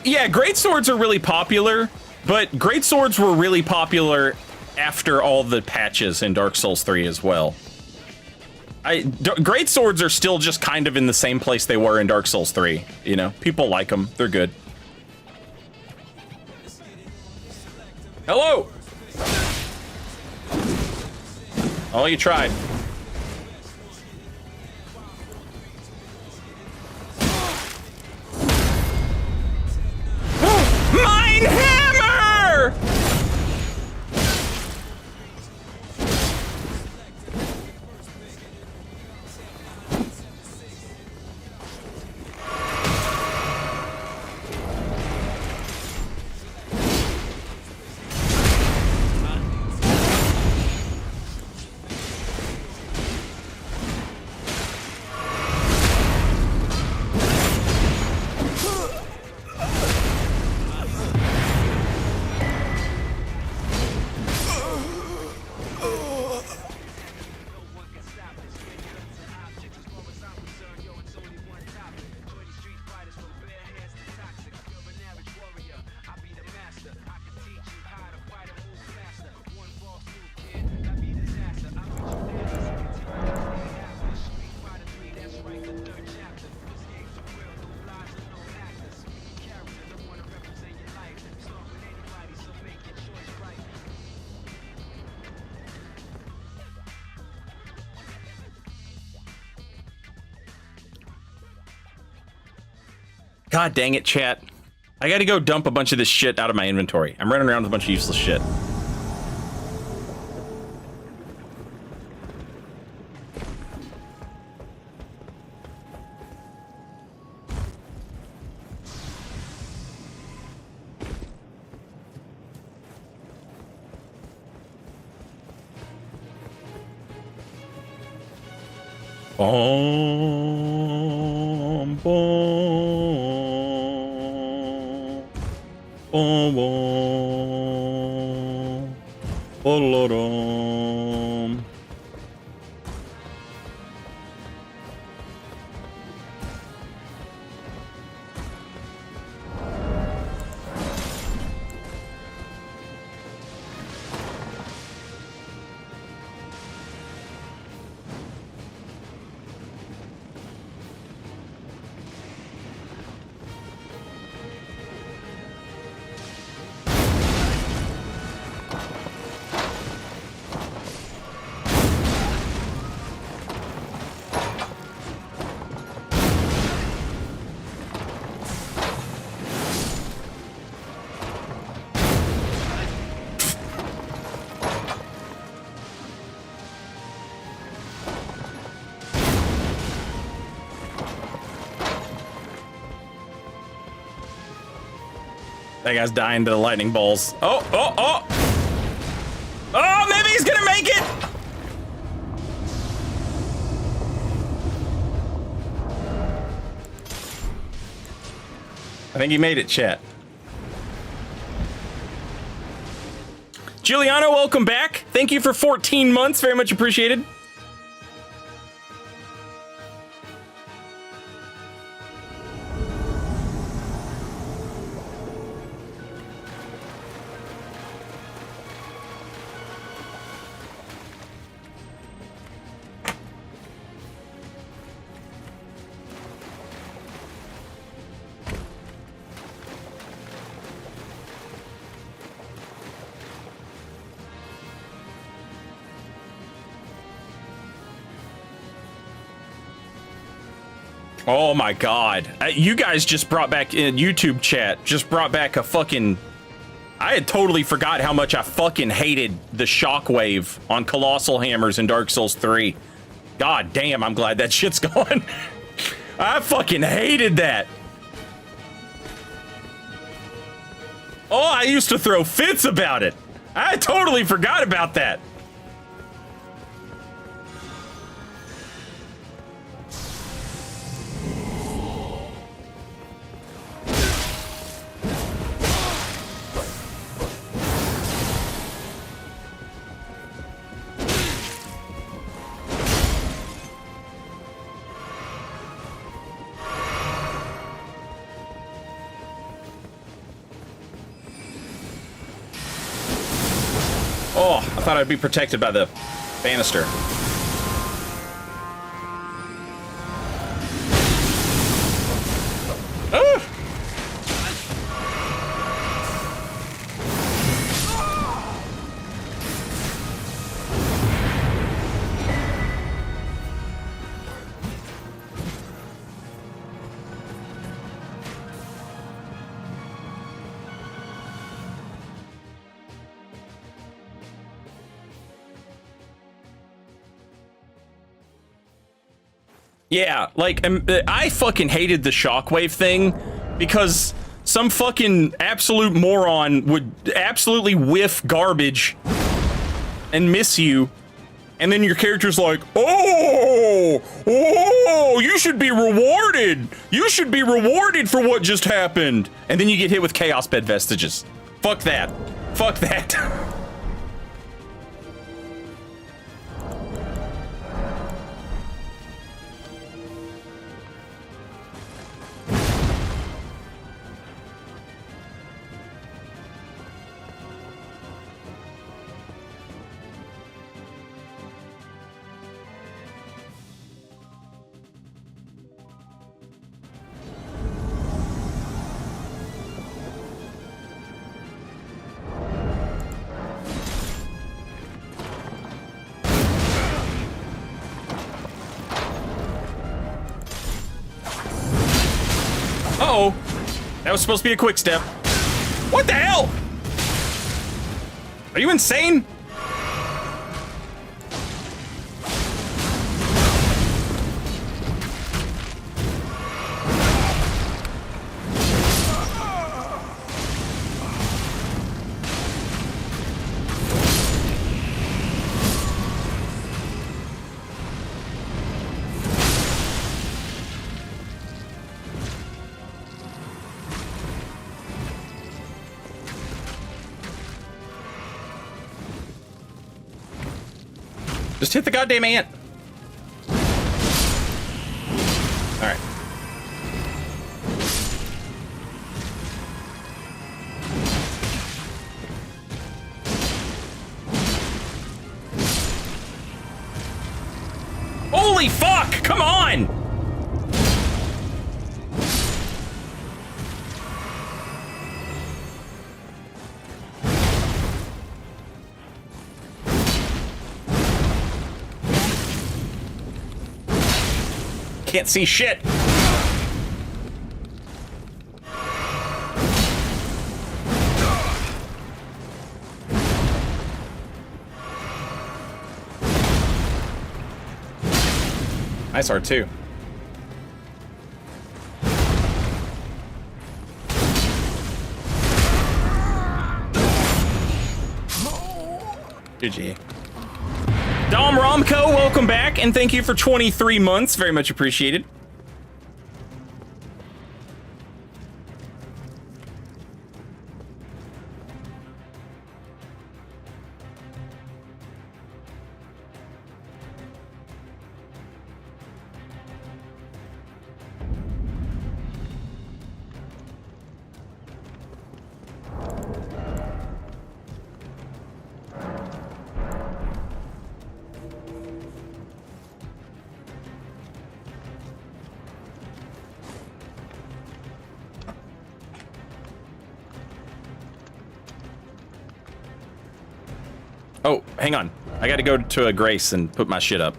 Yeah, great swords are really popular, but great swords were really popular after all the patches in Dark Souls 3 as well. Great swords are still just kind of in the same place they were in Dark Souls 3. You know, people like them. They're good. Hello! Oh, you tried. Mine hammer! God dang it, chat. I gotta go dump a bunch of this shit out of my inventory. I'm running around with a bunch of useless shit. Boom, boom, boom, boom, boom. That guy's dying to the lightning bolts. Oh, oh, oh! Oh, maybe he's gonna make it! I think he made it, chat. Giuliano, welcome back. Thank you for 14 months. Very much appreciated. Oh my god. You guys just brought back in YouTube chat, just brought back a fucking... I had totally forgot how much I fucking hated the shockwave on Colossal Hammers in Dark Souls 3. God damn, I'm glad that shit's gone. I fucking hated that. Oh, I used to throw fits about it. I totally forgot about that. Oh, I thought I'd be protected by the banister. Ah! Yeah, like, I fucking hated the shockwave thing because some fucking absolute moron would absolutely whiff garbage and miss you, and then your character's like, oh, you should be rewarded. You should be rewarded for what just happened. And then you get hit with Chaos Bed Vestiges. Fuck that. Fuck that. Uh-oh. That was supposed to be a quick step. What the hell? Are you insane? Just hit the goddamn ant. All right. Holy fuck! Come on! Can't see shit. Nice R2. GG. Dom Romco, welcome back, and thank you for 23 months. Very much appreciated. Oh, hang on. I gotta go to a Grace and put my shit up.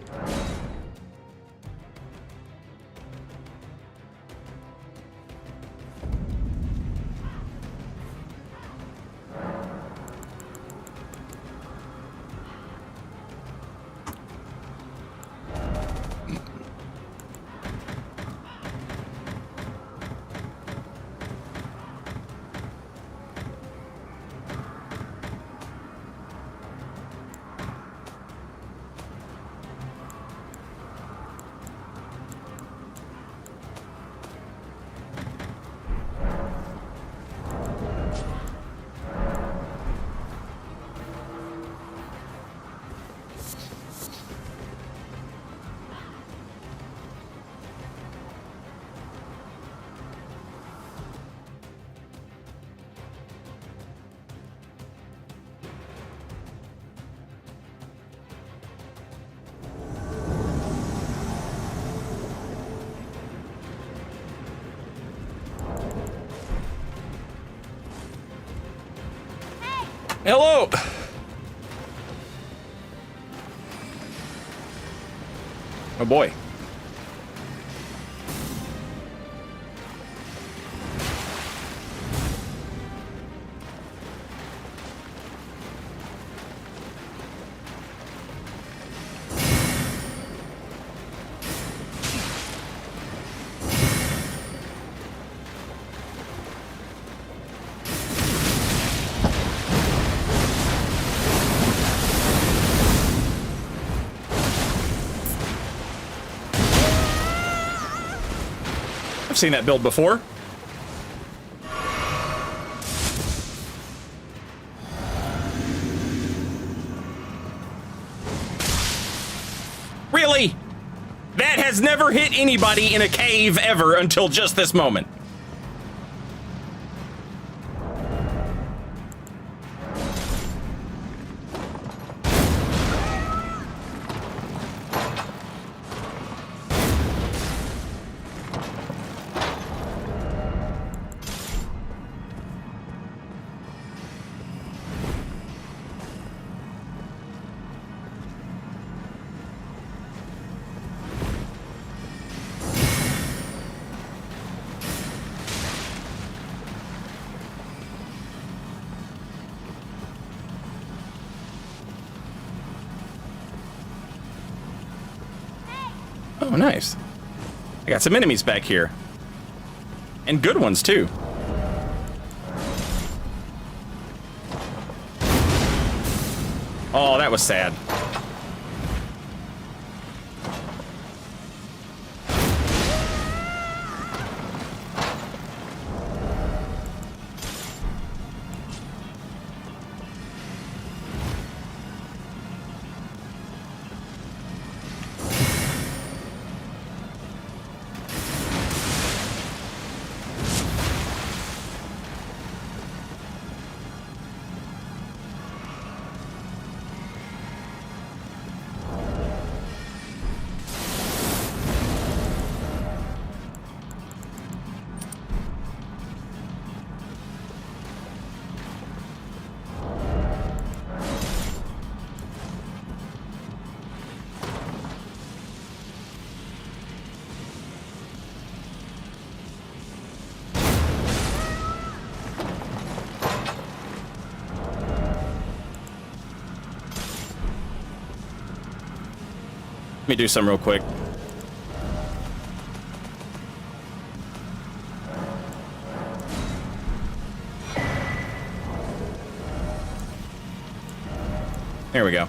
Hello! Oh boy. I've seen that build before. Really? That has never hit anybody in a cave ever until just this moment. Oh, nice. I got some enemies back here. And good ones, too. Oh, that was sad. Let me do some real quick. There we go.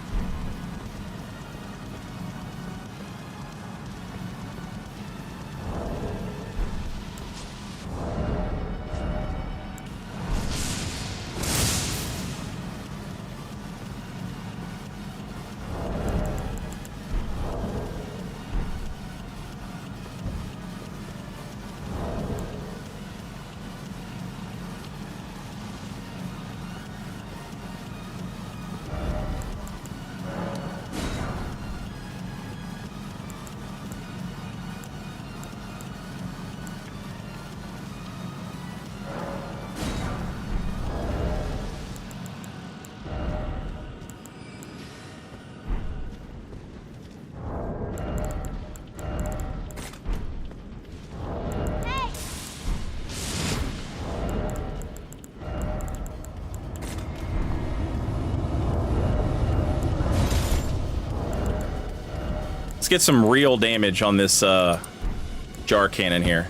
get some real damage on this jar cannon here.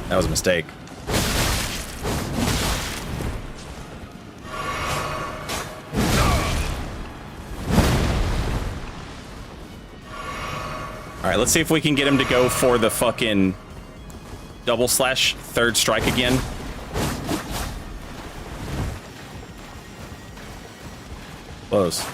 That was a mistake. All right, let's see if we can get him to go for the fucking double slash third strike again. Close.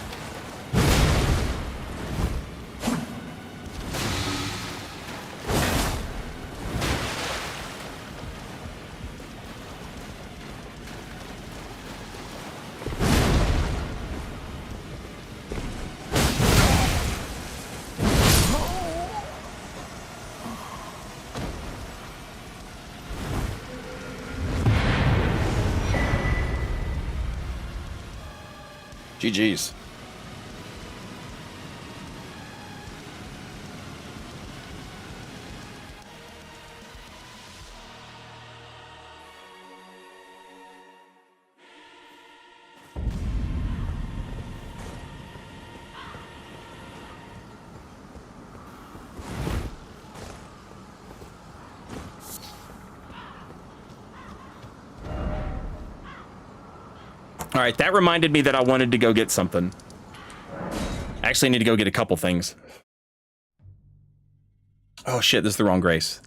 GG's. All right, that reminded me that I wanted to go get something. Actually, I need to go get a couple things. Oh shit, this is the wrong grace.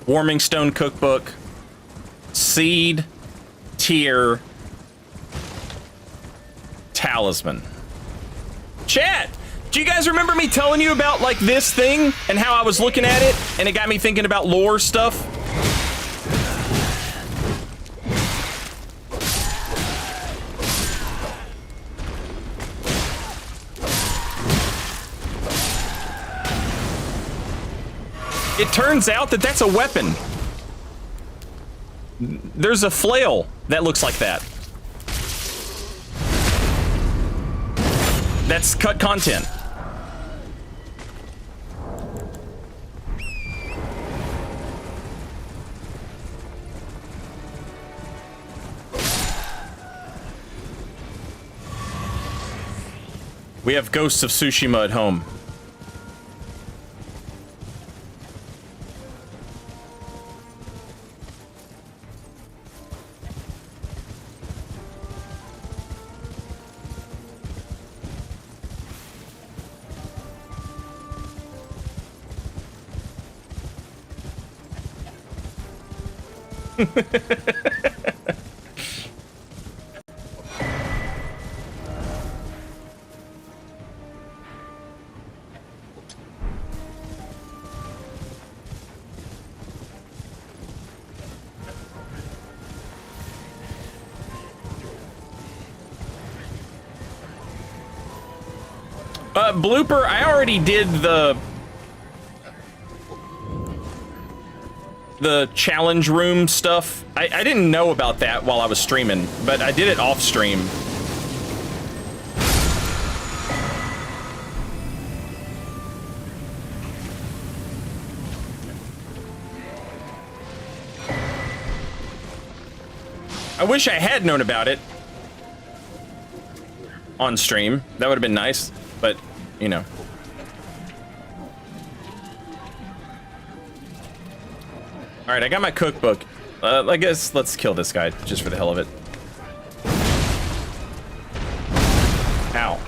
Warming Stone Cookbook. Seed, tier, talisman. Chat, do you guys remember me telling you about like this thing and how I was looking at it and it got me thinking about lore stuff? It turns out that that's a weapon. There's a flail that looks like that. That's cut content. We have Ghosts of Tsushima at home. Blooper, I already did the challenge room stuff. I didn't know about that while I was streaming, but I did it off stream. I wish I had known about it on stream. That would have been nice, but, you know. Alright, I got my cookbook. I guess let's kill this guy, just for the hell of it. Ow.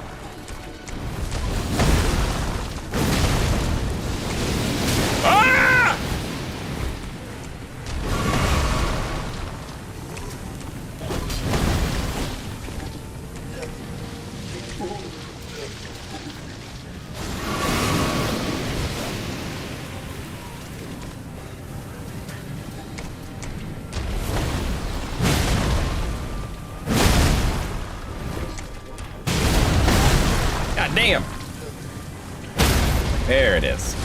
Ah! God damn. There it is.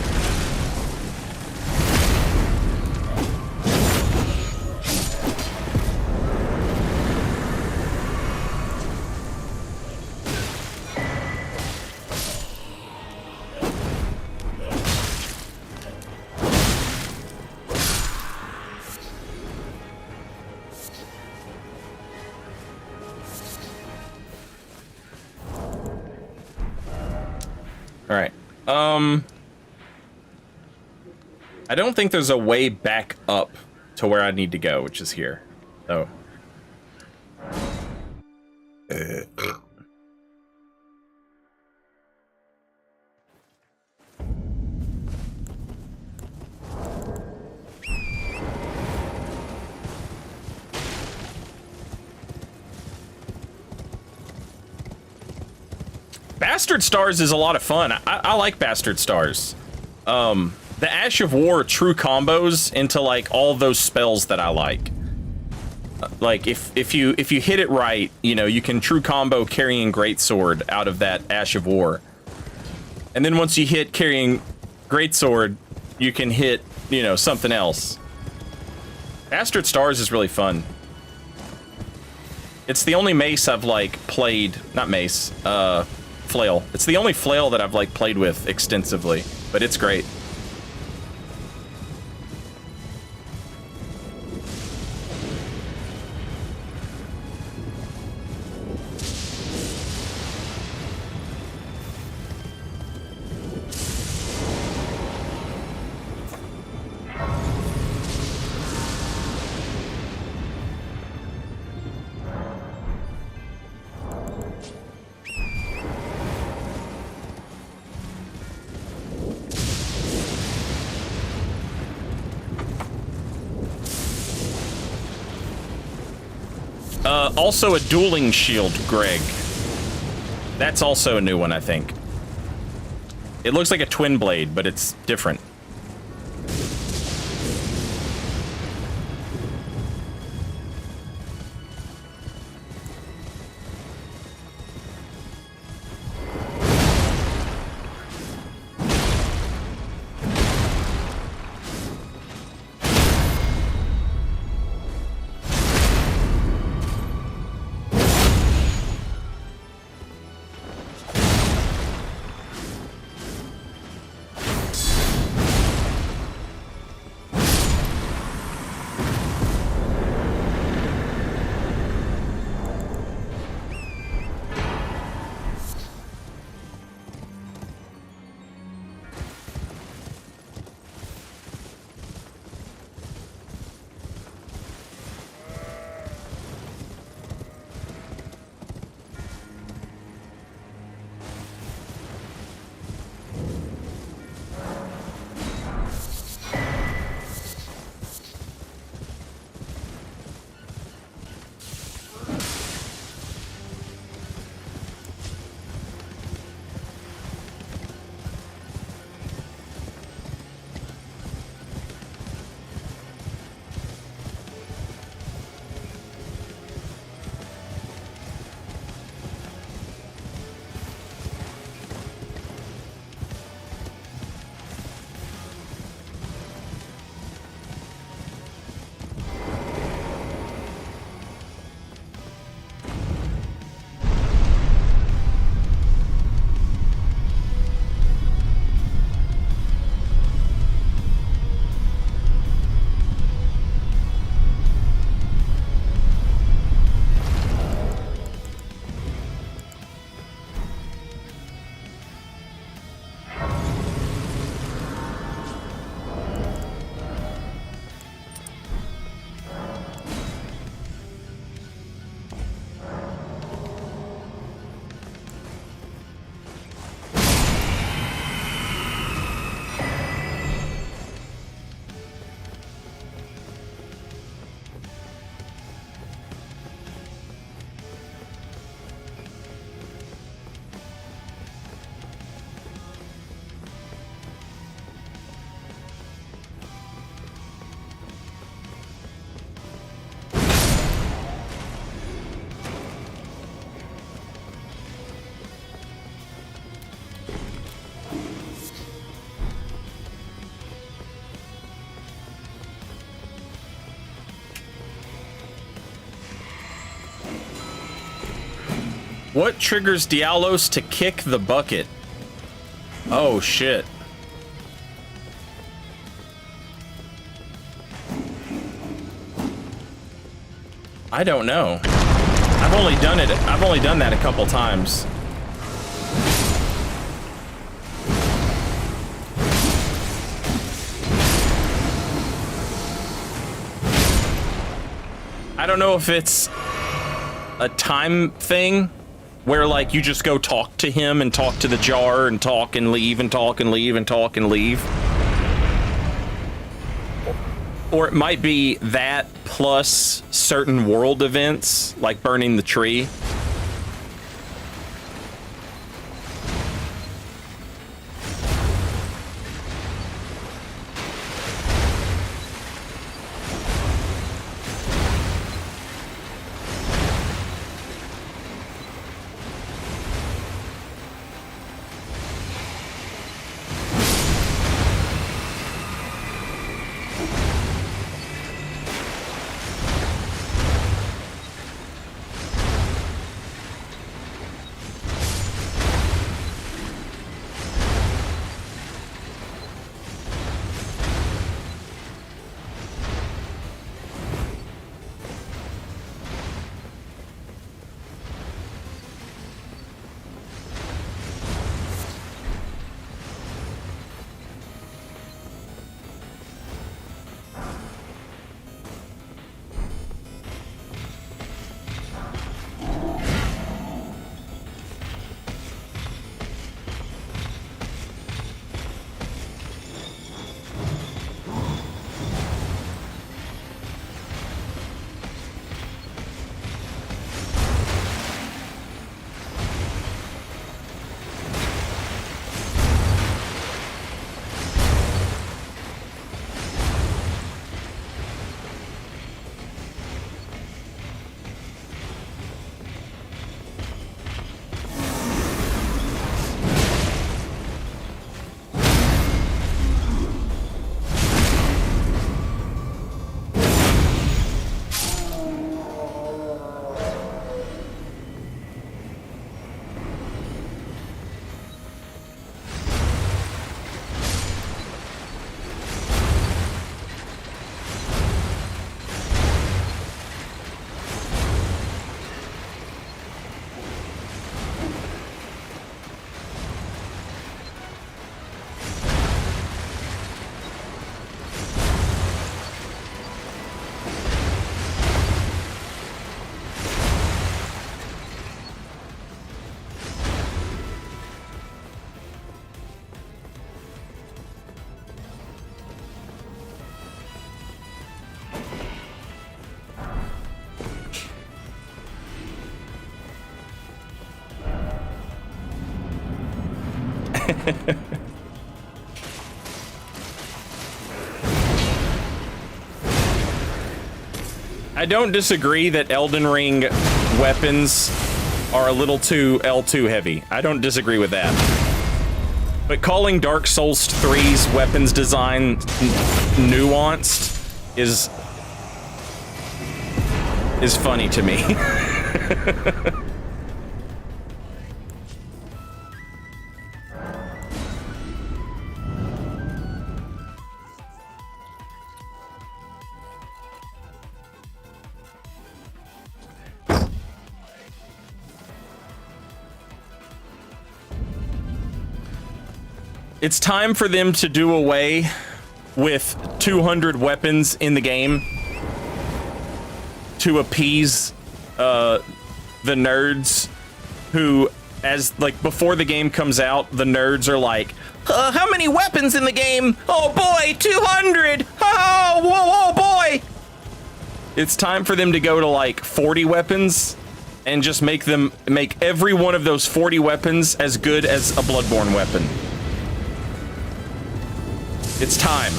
All right. I don't think there's a way back up to where I need to go, which is here. So. Bastard Stars is a lot of fun. I like Bastard Stars. The Ash of War true combos into like all those spells that I like. Like if you hit it right, you know, you can true combo Carrying Greatsword out of that Ash of War. And then once you hit Carrying Greatsword, you can hit, you know, something else. Bastard Stars is really fun. It's the only mace I've like played, not mace, flail. It's the only flail that I've like played with extensively, but it's great. Also a dueling shield, Greg. That's also a new one, I think. It looks like a twin blade, but it's different. What triggers Dialos to kick the bucket? Oh, shit. I don't know. I've only done that a couple times. I don't know if it's a time thing where like you just go talk to him and talk to the jar and talk and leave and talk and leave and talk and leave. Or it might be that plus certain world events like burning the tree. I don't disagree that Elden Ring weapons are a little too L2 heavy. I don't disagree with that. But calling Dark Souls 3's weapons design nuanced is funny to me. It's time for them to do away with 200 weapons in the game to appease the nerds who, as like before the game comes out, the nerds are like, how many weapons in the game? Oh boy, 200! Oh, whoa, boy! It's time for them to go to like 40 weapons and just make every one of those 40 weapons as good as a Bloodborne weapon. It's time.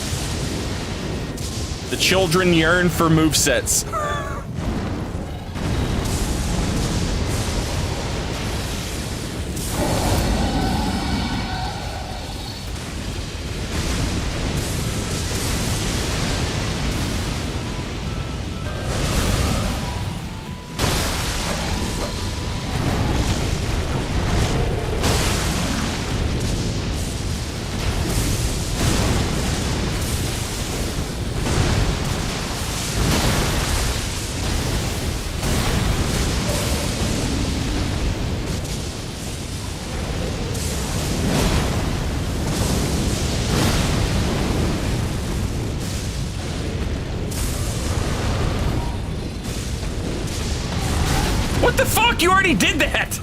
The children yearn for movesets. What the fuck? You already did that!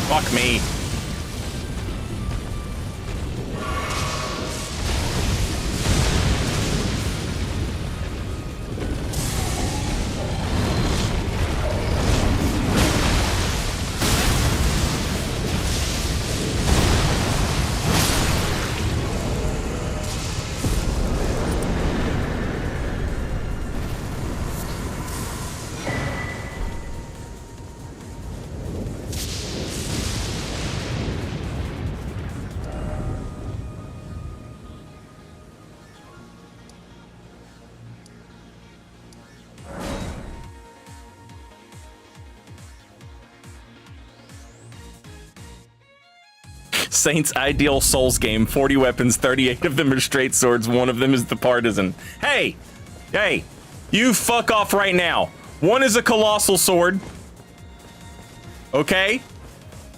Fuck me. Saints ideal Souls game, 40 weapons, 38 of them are straight swords, one of them is the partisan. Hey! Hey! You fuck off right now. One is a colossal sword. Okay?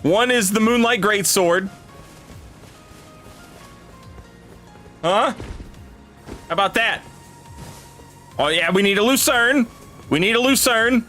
One is the Moonlight Greatsword. Huh? How about that? Oh yeah, we need a Lucerne. We need a Lucerne.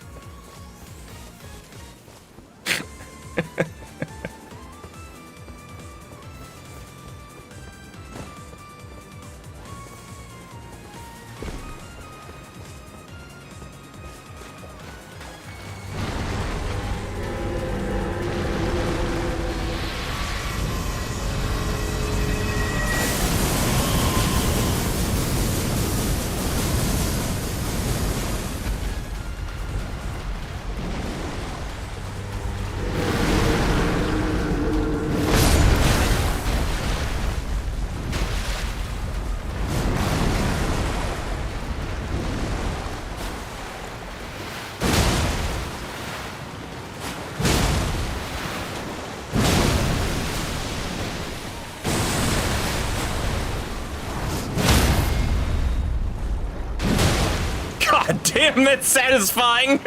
God damn, that's satisfying.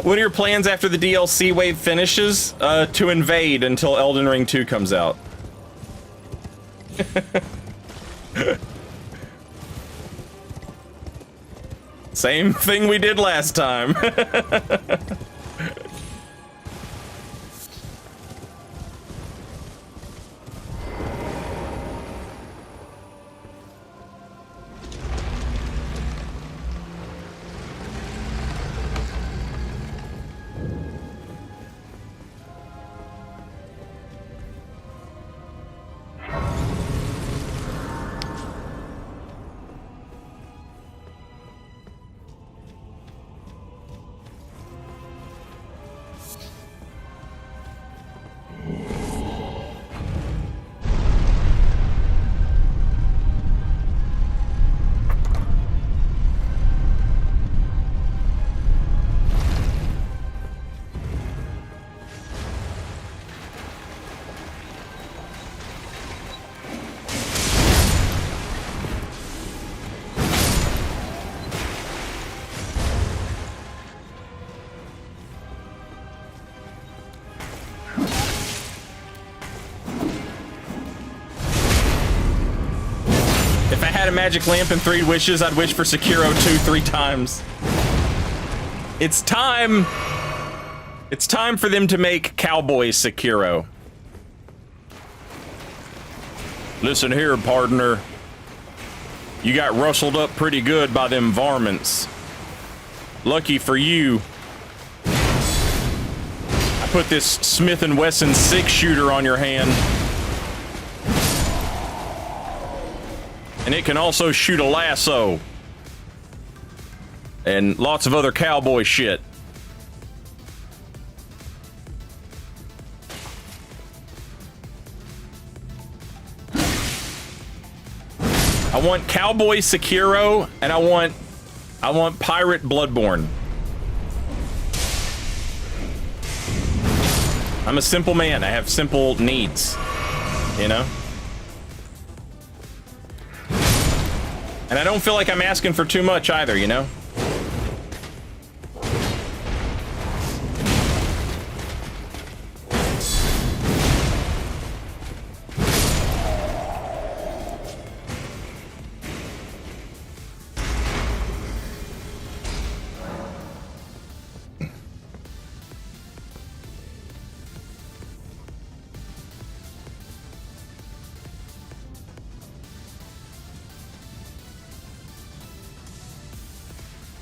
What are your plans after the DLC wave finishes? To invade until Elden Ring 2 comes out. Same thing we did last time. If I had a magic lamp and 3 wishes, I'd wish for Sekiro 2 3 times. It's time. It's time for them to make Cowboy Sekiro. Listen here, partner. You got rustled up pretty good by them varmints. Lucky for you, I put this Smith & Wesson 6-shooter on your hand. And it can also shoot a lasso. And lots of other cowboy shit. I want Cowboy Sekiro, and I want Pirate Bloodborne. I'm a simple man. I have simple needs, you know? And I don't feel like I'm asking for too much either, you know?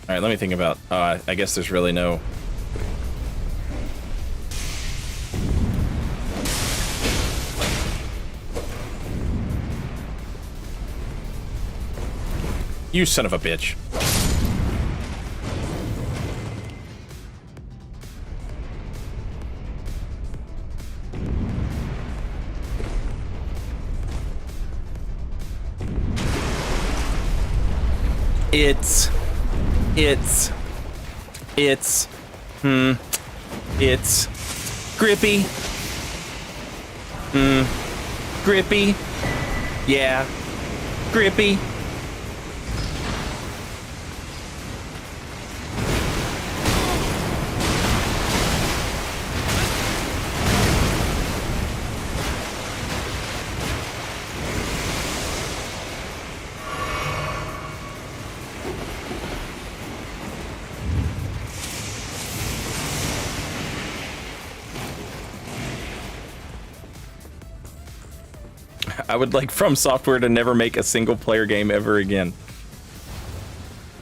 All right, let me think about. I guess there's really no. You son of a bitch. It's grippy. Grippy. Yeah. Grippy. I would like From Software to never make a single player game ever again.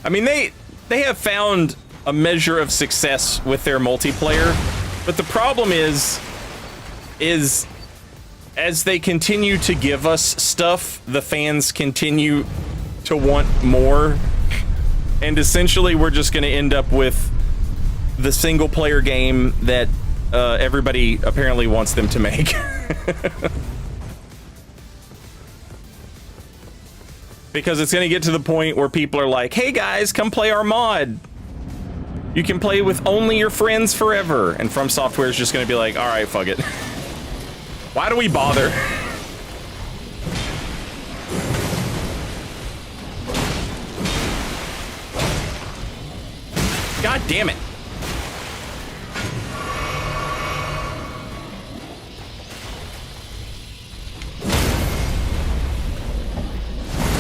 I mean, they have found a measure of success with their multiplayer, but the problem is as they continue to give us stuff, the fans continue to want more, and essentially we're just going to end up with the single player game that everybody apparently wants them to make. Because it's going to get to the point where people are like, hey guys, come play our mod. You can play with only your friends forever. And From Software is just going to be like, all right, fuck it. Why do we bother? God damn it.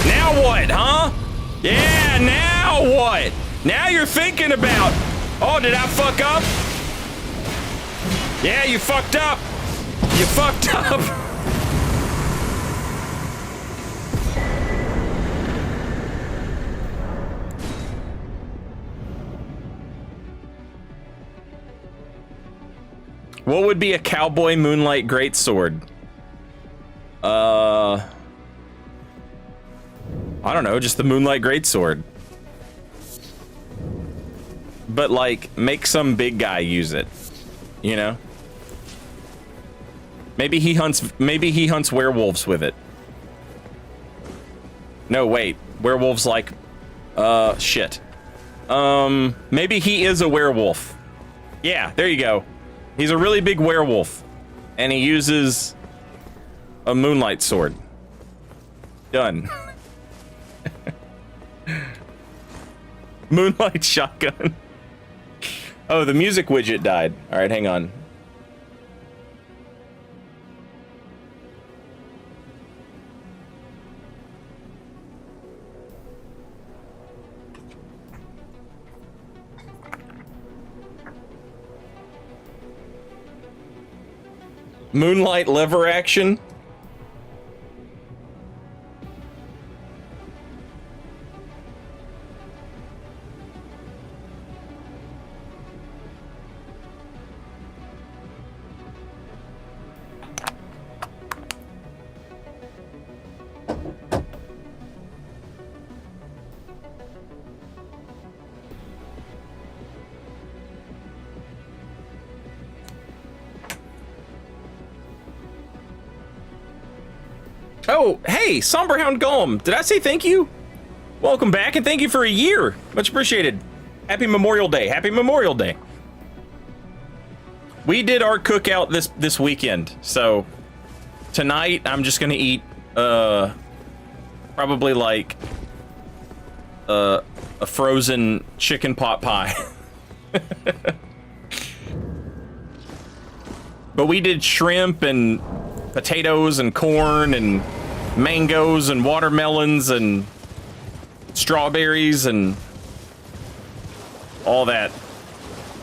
Now what, huh? Yeah, now what? Now you're thinking about, oh, did I fuck up? Yeah, you fucked up. You fucked up. What would be a cowboy moonlight greatsword? I don't know, just the moonlight greatsword. But like, make some big guy use it, you know? Maybe he hunts werewolves with it. No, wait, werewolves like, shit. Maybe he is a werewolf. Yeah, there you go. He's a really big werewolf, and he uses a moonlight sword. Done. Moonlight shotgun. Oh, the music widget died. All right, hang on. Moonlight lever action. Oh, hey, Somberhound Golem. Did I say thank you? Welcome back and thank you for a year. Much appreciated. Happy Memorial Day. Happy Memorial Day. We did our cookout this weekend. So tonight I'm just going to eat probably like a frozen chicken pot pie. But we did shrimp and potatoes and corn and mangoes and watermelons and strawberries and all that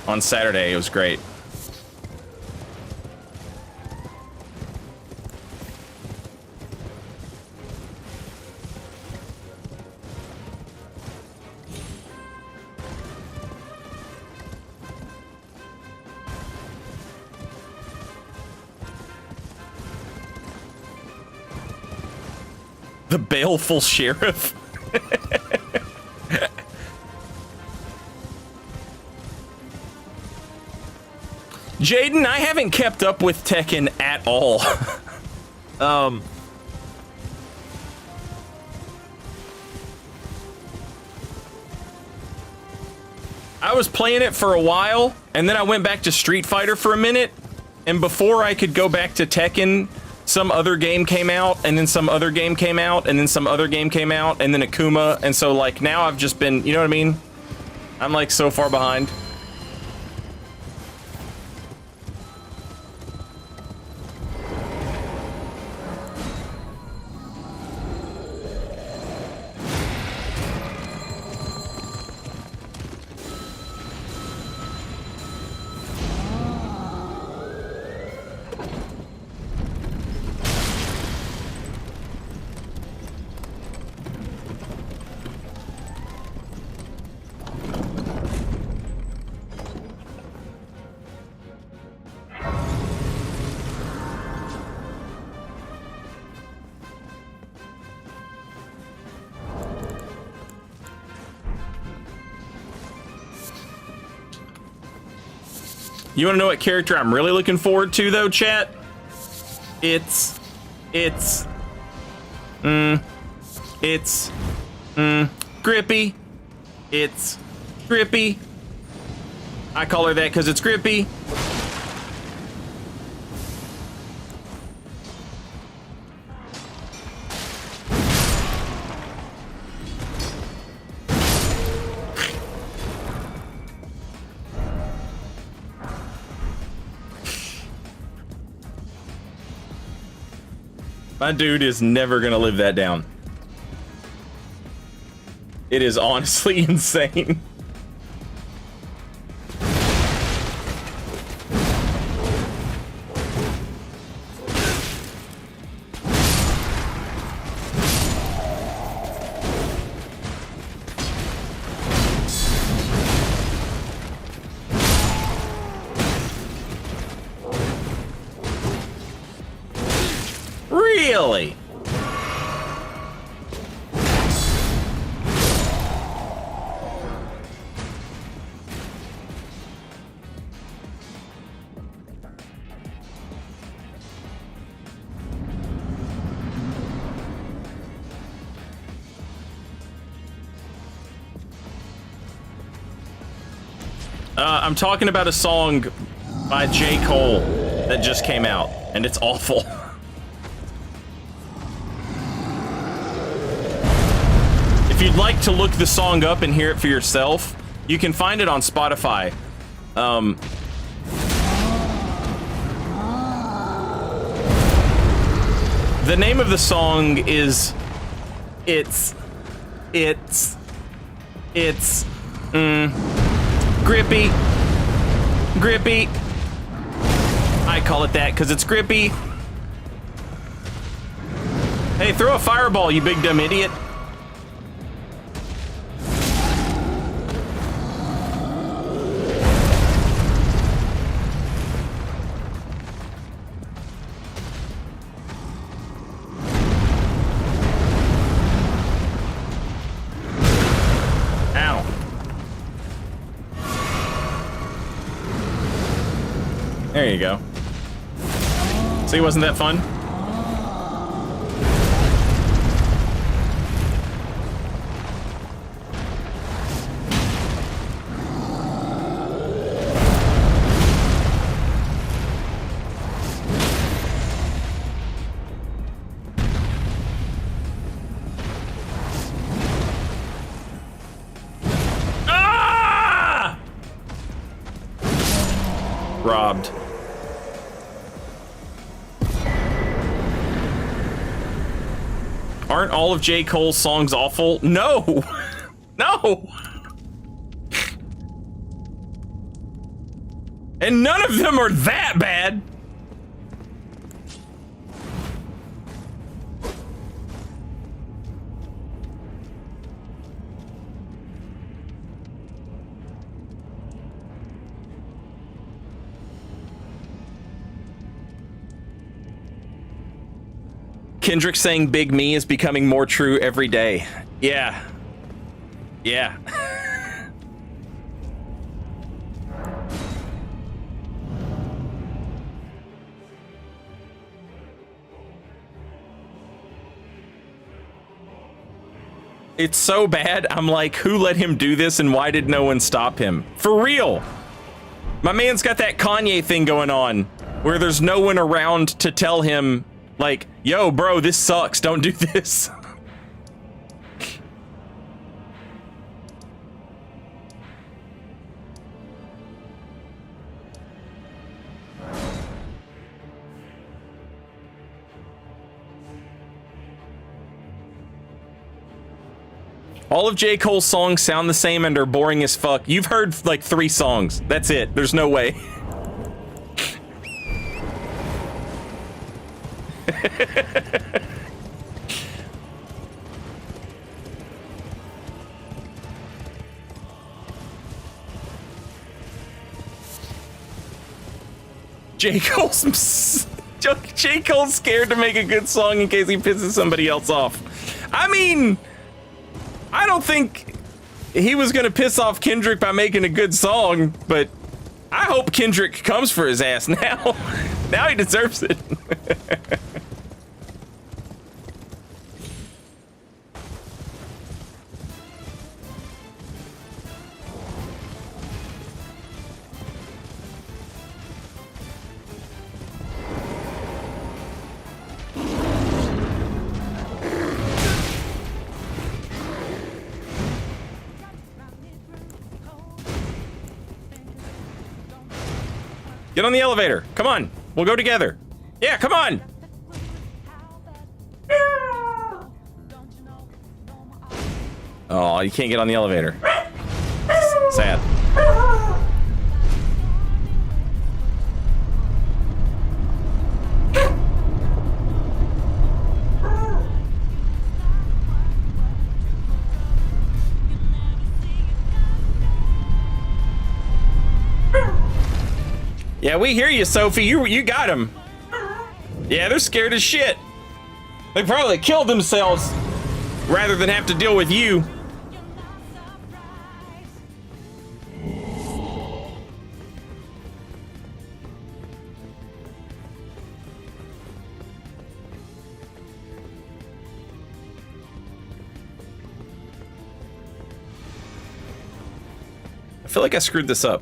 on Saturday. It was great. The baleful sheriff. Jaden, I haven't kept up with Tekken at all. I was playing it for a while, and then I went back to Street Fighter for a minute, and before I could go back to Tekken, some other game came out, and then some other game came out, and then some other game came out, and then Akuma, and so, like, now I've just been, you know what I mean? I'm, like, so far behind. You want to know what character I'm really looking forward to, though, chat? It's Grippy. It's Grippy. I call her that because it's Grippy. My dude is never gonna live that down. It is honestly insane. Really? I'm talking about a song by J. Cole that just came out, and it's awful. If you'd like to look the song up and hear it for yourself, you can find it on Spotify. The name of the song is Grippy. I call it that because it's grippy. Hey, throw a fireball, you big dumb idiot. Ow. There you go. See, wasn't that fun? Ah! Robbed. Aren't all of J. Cole's songs awful? No! No! And none of them are that bad! Kendrick saying Big Me is becoming more true every day. Yeah. Yeah. It's so bad, I'm like, who let him do this and why did no one stop him? For real! My man's got that Kanye thing going on, where there's no one around to tell him, like, yo, bro, this sucks, don't do this. All of J. Cole's songs sound the same and are boring as fuck. You've heard like 3 songs. That's it. There's no way. J. Cole's scared to make a good song in case he pisses somebody else off. I mean, I don't think he was gonna piss off Kendrick by making a good song, but I hope Kendrick comes for his ass now. Now he deserves it. Get on the elevator. Come on. We'll go together. Yeah, come on. Oh, you can't get on the elevator. Sad. Yeah, we hear you, Sophie. You got him. Yeah, they're scared as shit. They probably killed themselves rather than have to deal with you. I feel like I screwed this up.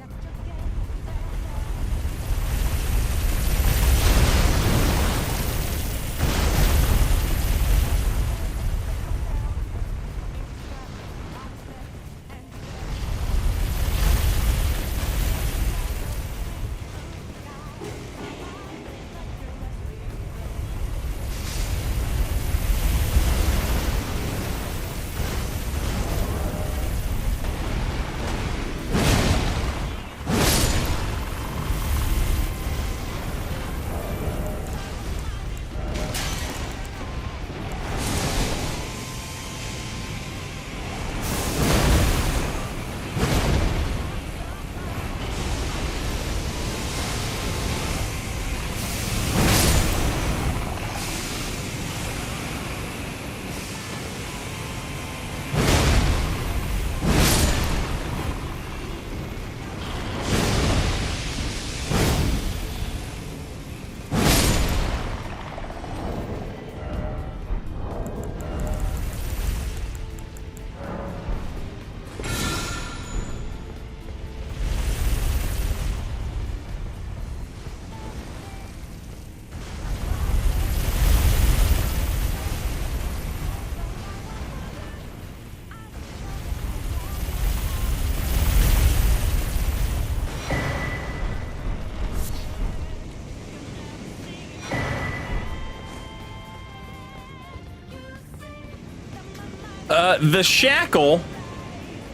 The shackle,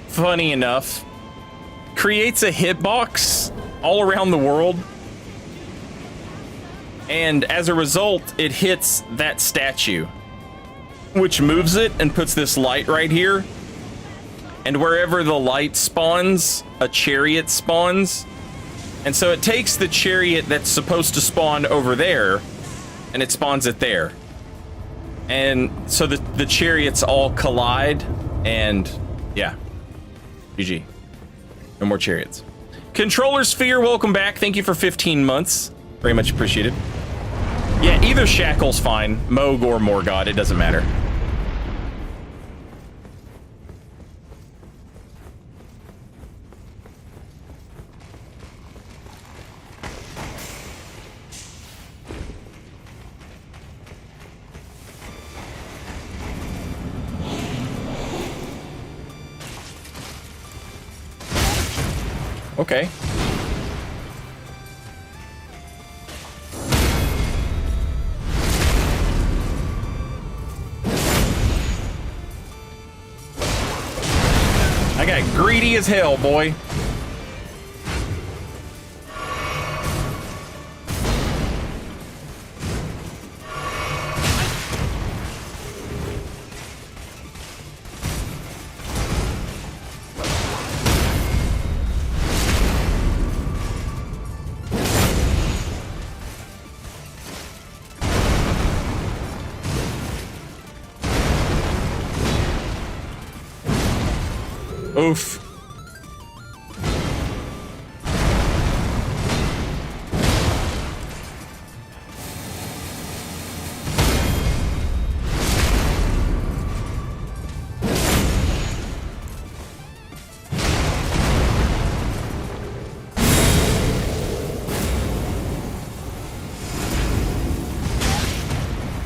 funny enough, creates a hitbox all around the world. And as a result, it hits that statue, which moves it and puts this light right here. And wherever the light spawns, a chariot spawns. And so it takes the chariot that's supposed to spawn over there, and it spawns it there. And so the chariots all collide, and yeah, GG. No more chariots. Controller Sphere, welcome back. Thank you for 15 months. Very much appreciated. Yeah, either Shackle's fine. Moog or Morgott, it doesn't matter. Okay. I got greedy as hell, boy. Oof.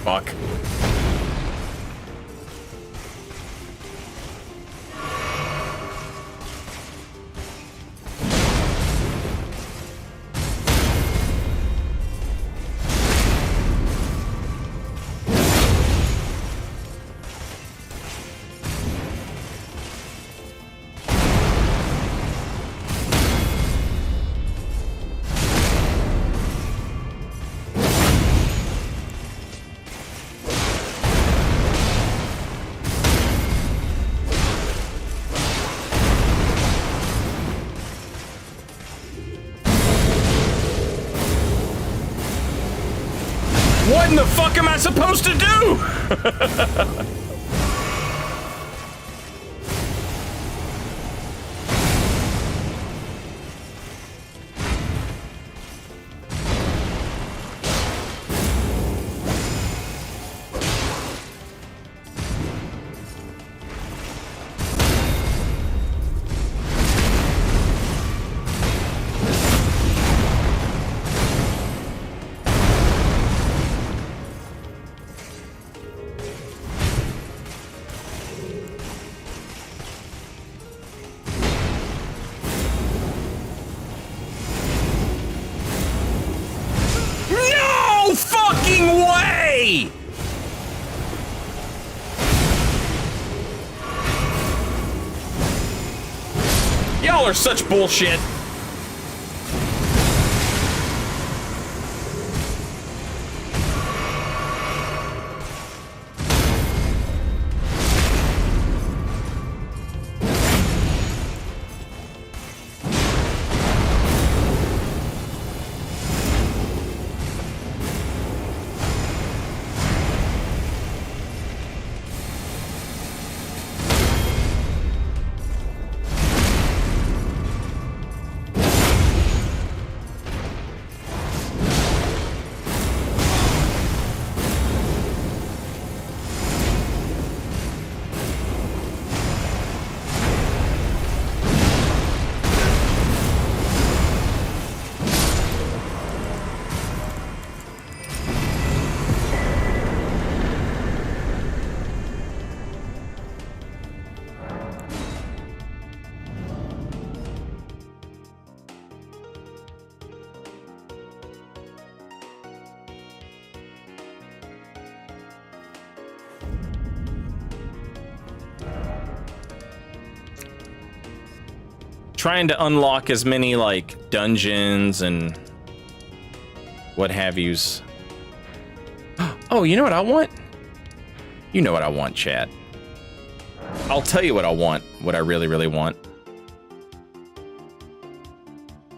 Fuck. What in the fuck am I supposed to do? No fucking way! Y'all are such bullshit. trying to unlock as many, like, dungeons and what have yous. Oh, you know what I want? You know what I want, chat. I'll tell you what I want, what I really, really want.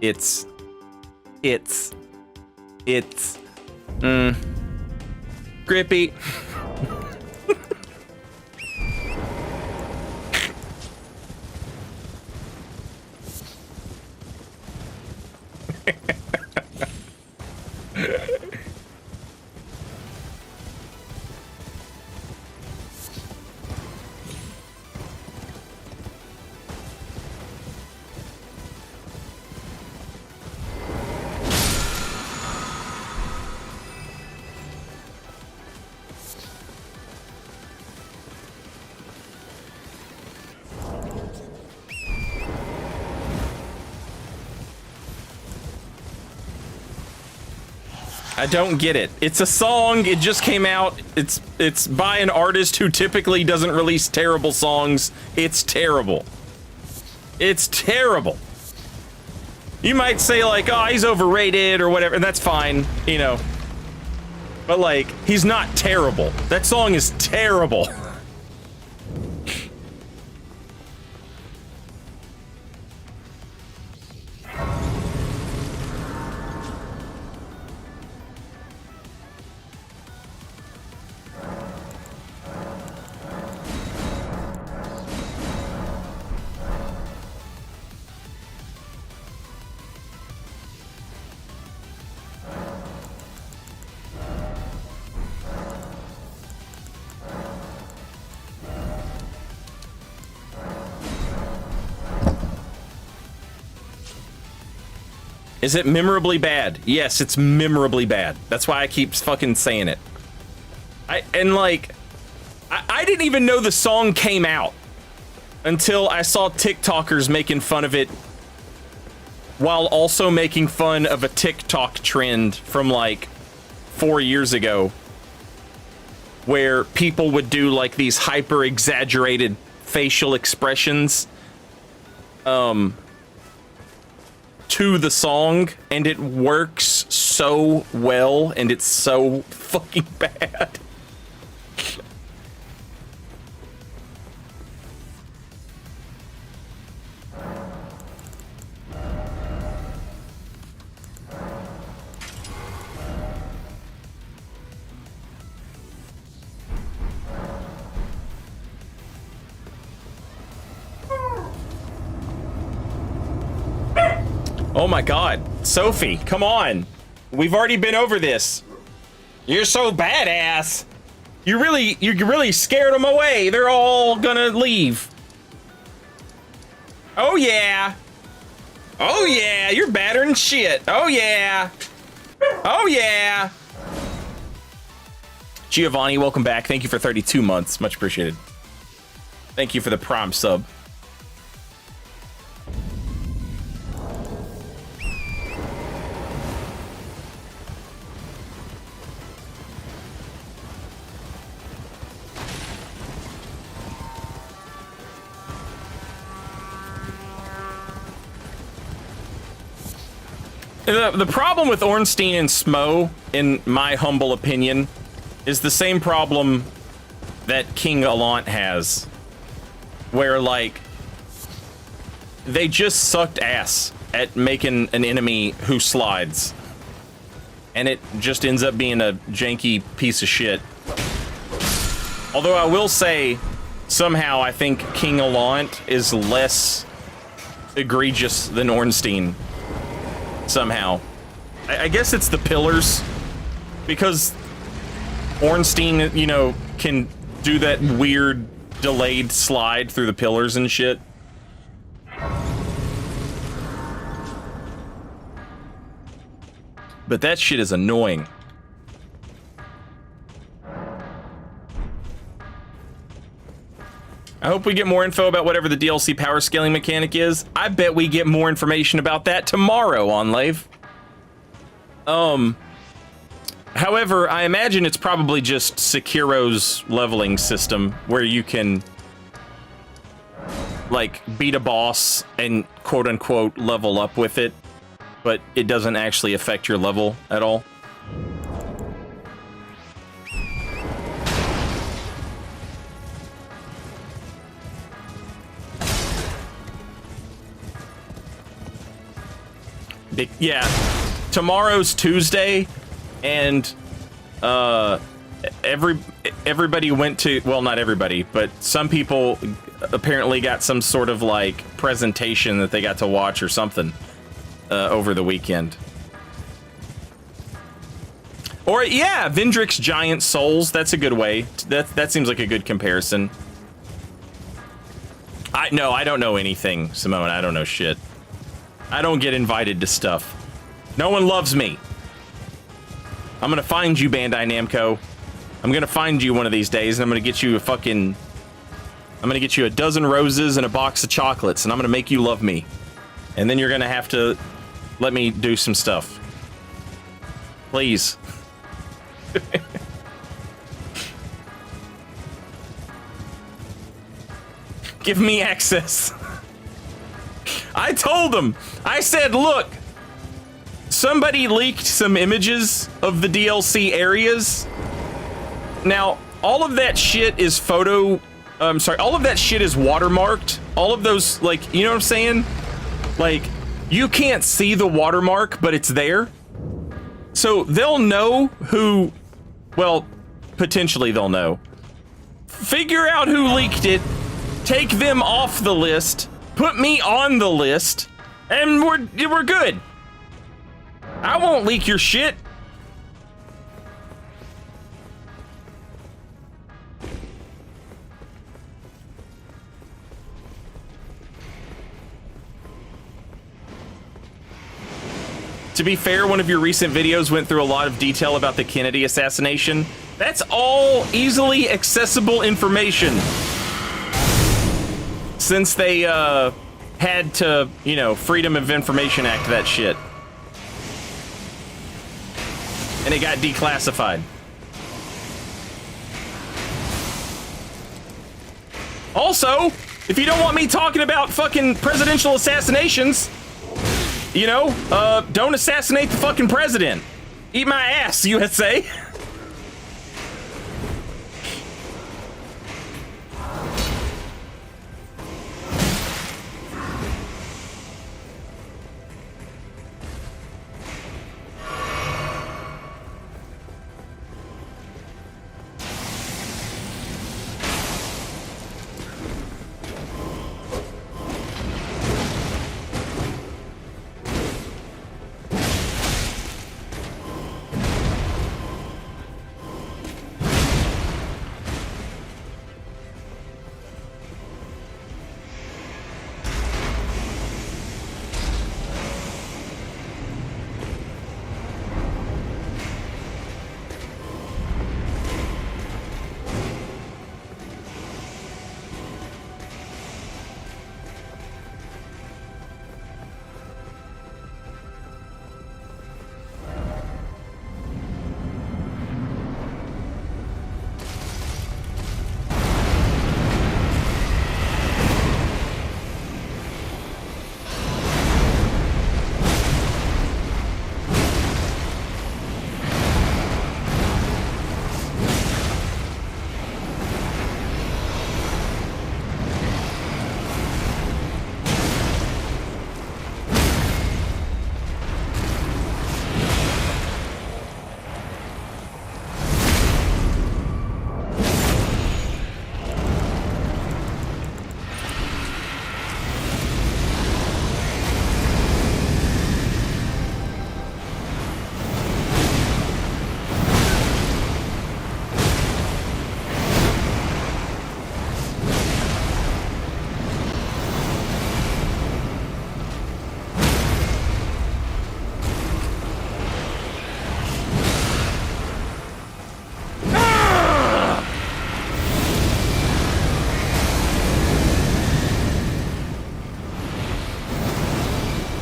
It's Grippy. I don't get it. It's a song. It just came out. It's by an artist who typically doesn't release terrible songs. It's terrible. It's terrible. You might say like, oh, he's overrated or whatever, and that's fine, you know. But like, he's not terrible. That song is terrible. Is it memorably bad? Yes, it's memorably bad. That's why I keep fucking saying it. I didn't even know the song came out until I saw TikTokers making fun of it while also making fun of a TikTok trend from like 4 years ago where people would do like these hyper exaggerated facial expressions to the song, and it works so well, and it's so fucking bad. Oh my god, Sophie, come on. We've already been over this. You're so badass. You really scared them away. They're all gonna leave. Oh yeah. Oh yeah, you're badder than shit. Oh yeah. Oh yeah. Giovanni, welcome back. Thank you for 32 months. Much appreciated. Thank you for the Prime sub. The problem with Ornstein and Smo, in my humble opinion, is the same problem that King Allant has. Where, like, they just sucked ass at making an enemy who slides. And it just ends up being a janky piece of shit. Although I will say, somehow I think King Allant is less egregious than Ornstein. Somehow. I guess it's the pillars, because Ornstein, you know, can do that weird delayed slide through the pillars and shit. But that shit is annoying. I hope we get more info about whatever the DLC power scaling mechanic is. I bet we get more information about that tomorrow on Lave. However, I imagine it's probably just Sekiro's leveling system where you can like beat a boss and quote unquote level up with it, but it doesn't actually affect your level at all. Yeah, tomorrow's Tuesday, and everybody went to, well, not everybody, but some people apparently got some sort of like presentation that they got to watch or something over the weekend. Or yeah, Vendrick's Giant Souls. That's a good way. That seems like a good comparison. I don't know anything, Simone. I don't know shit. I don't get invited to stuff. No one loves me. I'm gonna find you, Bandai Namco. I'm gonna find you one of these days, and I'm gonna get you a dozen roses and a box of chocolates, and I'm gonna make you love me. And then you're gonna have to let me do some stuff. Please. Give me access. I told them. I said, look, somebody leaked some images of the DLC areas. Now, all of that shit is all of that shit is watermarked. All of those, like, you know what I'm saying? Like, you can't see the watermark, but it's there. So they'll know who, well, potentially they'll know. Figure out who leaked it, take them off the list, put me on the list, and we're good. I won't leak your shit. To be fair, one of your recent videos went through a lot of detail about the Kennedy assassination. That's all easily accessible information. Since they had to, you know, Freedom of Information Act that shit. And it got declassified. Also, if you don't want me talking about fucking presidential assassinations, you know, don't assassinate the fucking president. Eat my ass, USA.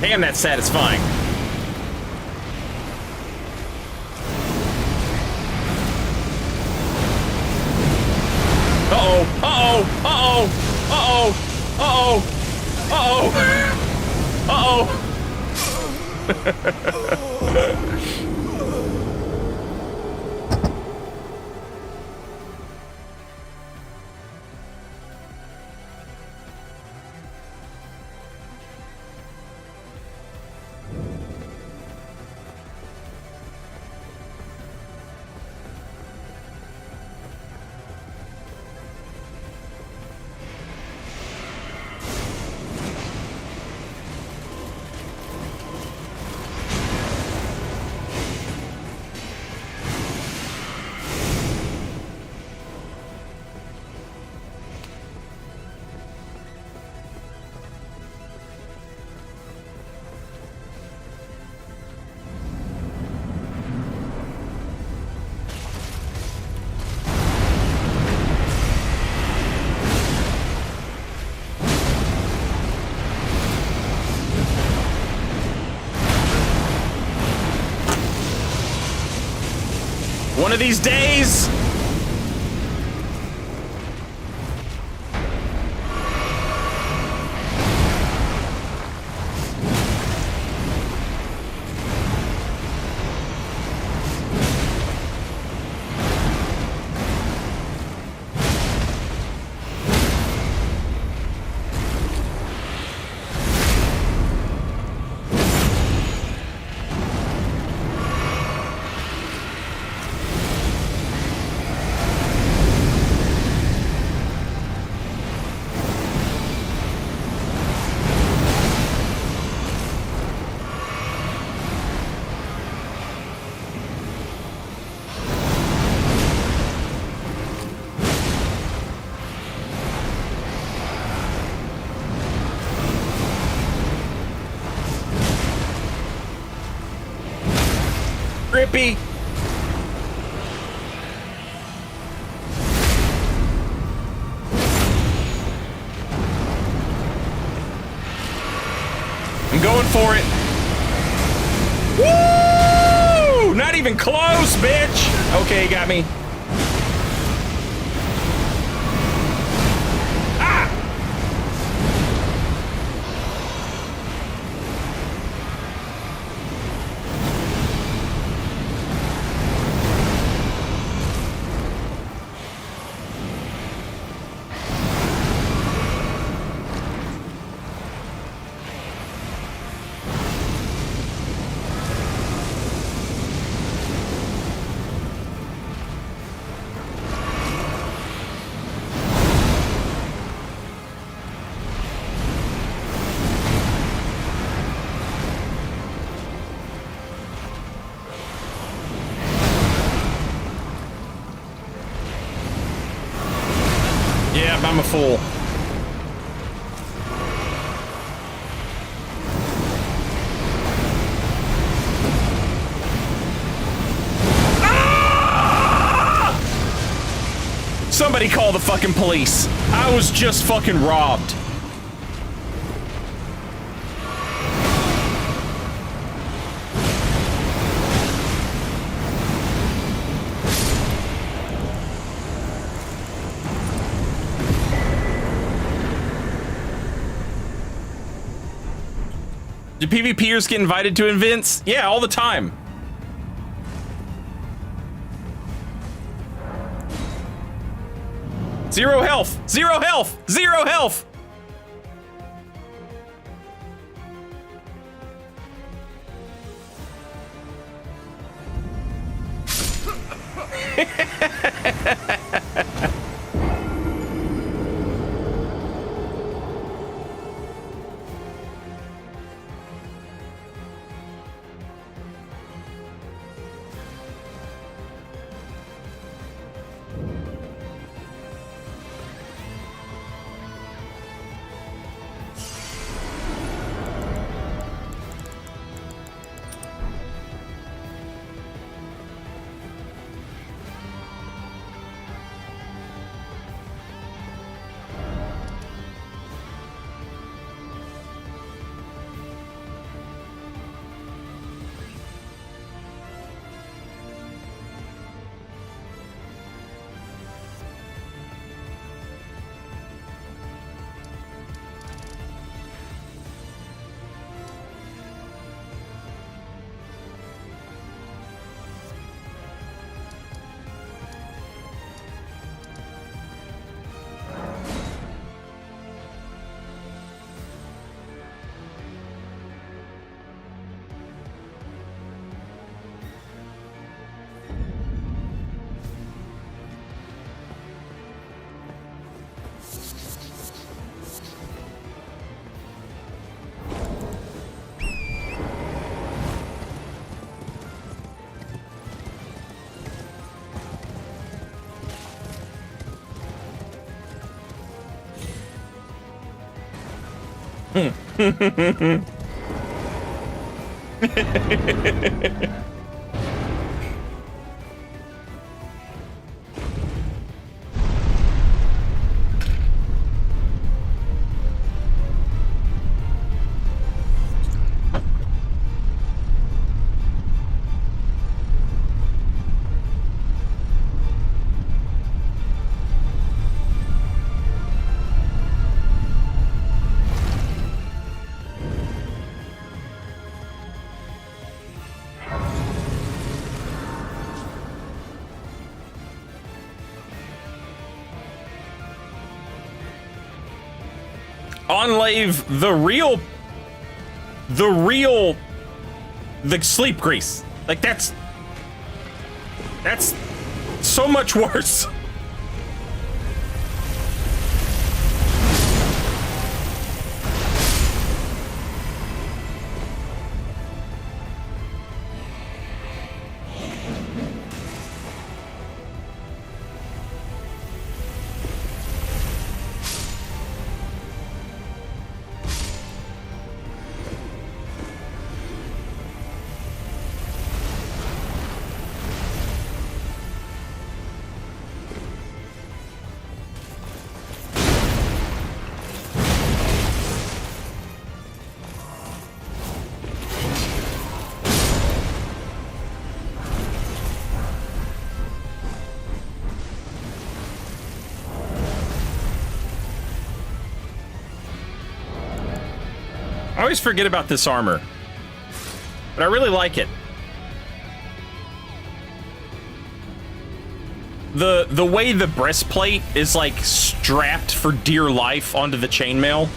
Damn, that's satisfying. Uh-oh, uh-oh, uh-oh, uh-oh, uh-oh. One of these days. Grippy. I'm going for it. Woo! Not even close, bitch. Okay, got me. Yeah, I'm a fool. Ah! Somebody call the fucking police. I was just fucking robbed. Do PvPers get invited to events? Yeah, all the time. Zero health! Zero health! Zero health! Enlave, the sleep grease. Like that's so much worse. I always forget about this armor, but I really like it. The way the breastplate is like strapped for dear life onto the chainmail.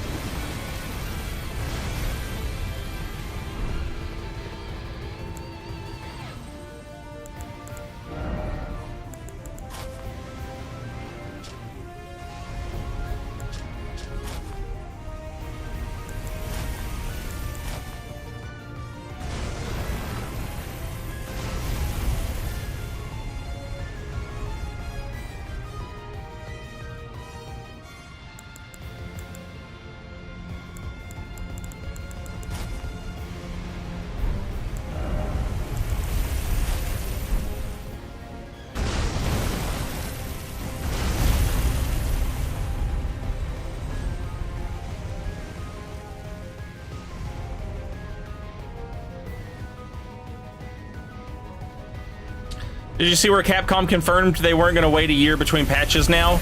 Did you see where Capcom confirmed they weren't going to wait a year between patches now?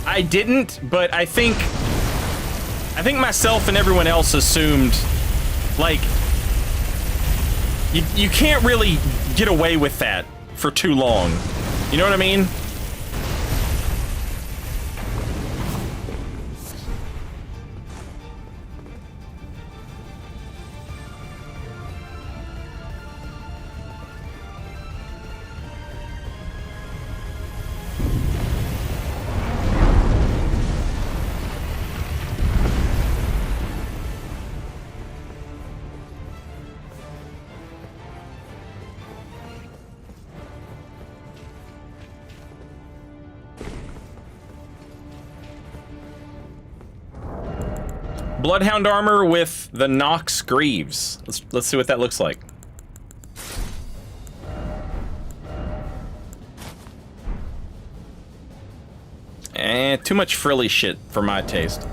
I didn't, but I think myself and everyone else assumed, like, you can't really get away with that for too long. You know what I mean? Bloodhound armor with the Nox Greaves. Let's see what that looks like. Too much frilly shit for my taste.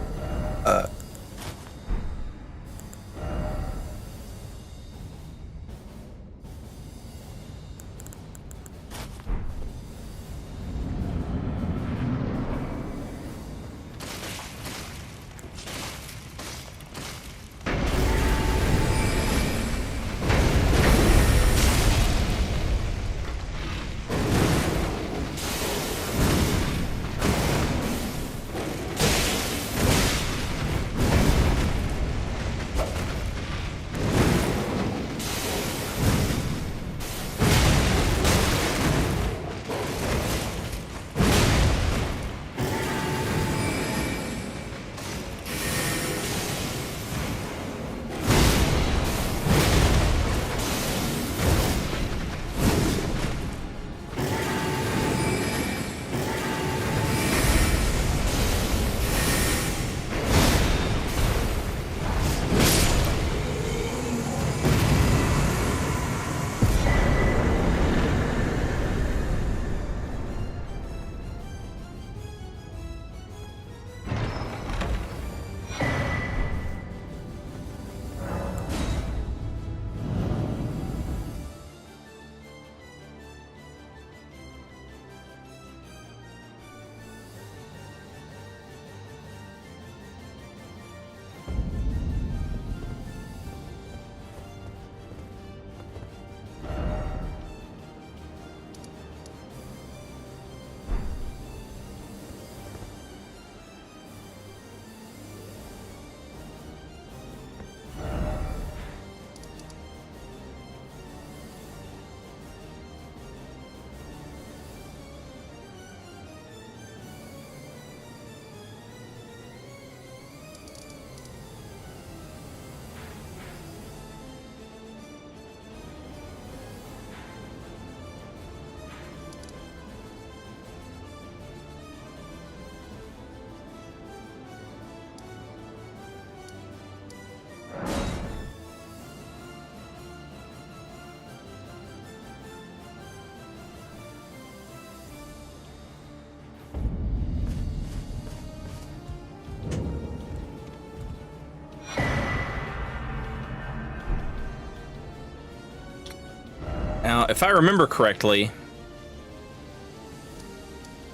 Now, if I remember correctly,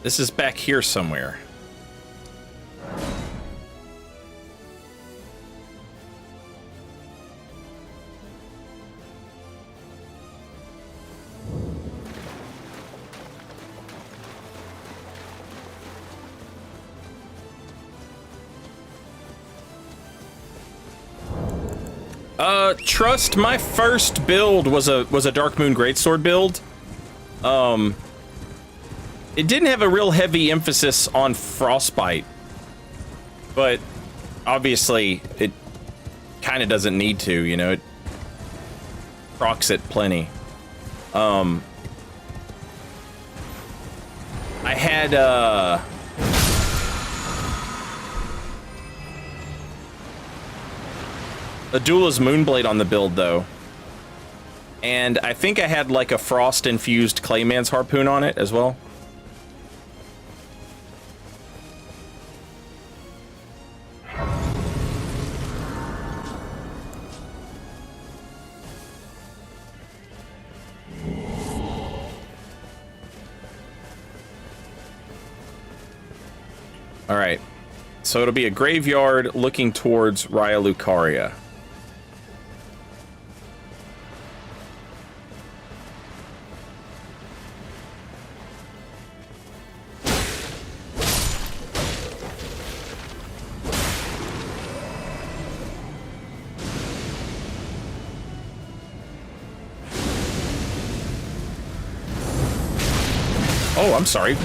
this is back here somewhere. Trust, my first build was a Dark Moon Greatsword build. It didn't have a real heavy emphasis on frostbite, but obviously it kind of doesn't need to, you know, it procs it plenty. I had a Duelist Moonblade on the build, though. And I think I had, like, a frost-infused Clayman's Harpoon on it, as well. Alright. So it'll be a graveyard looking towards Raya Lucaria. Oh, I'm sorry.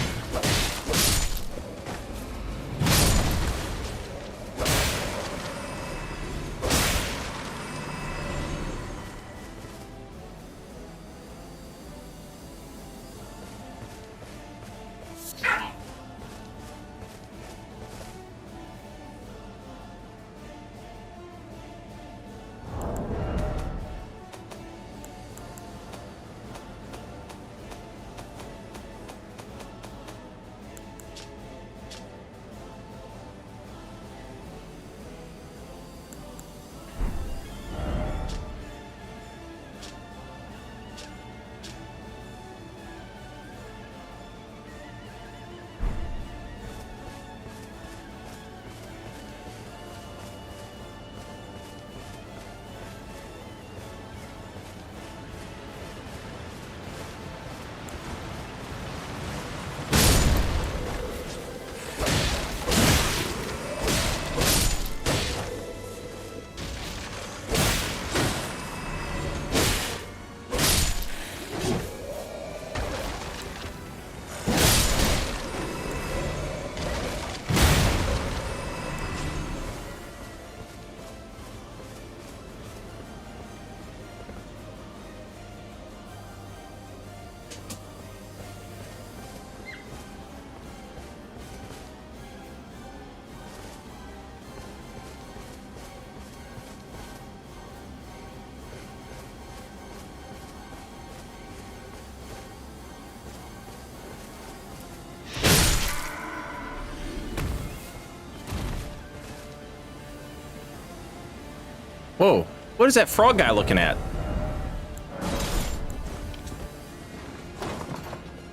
Whoa, what is that frog guy looking at?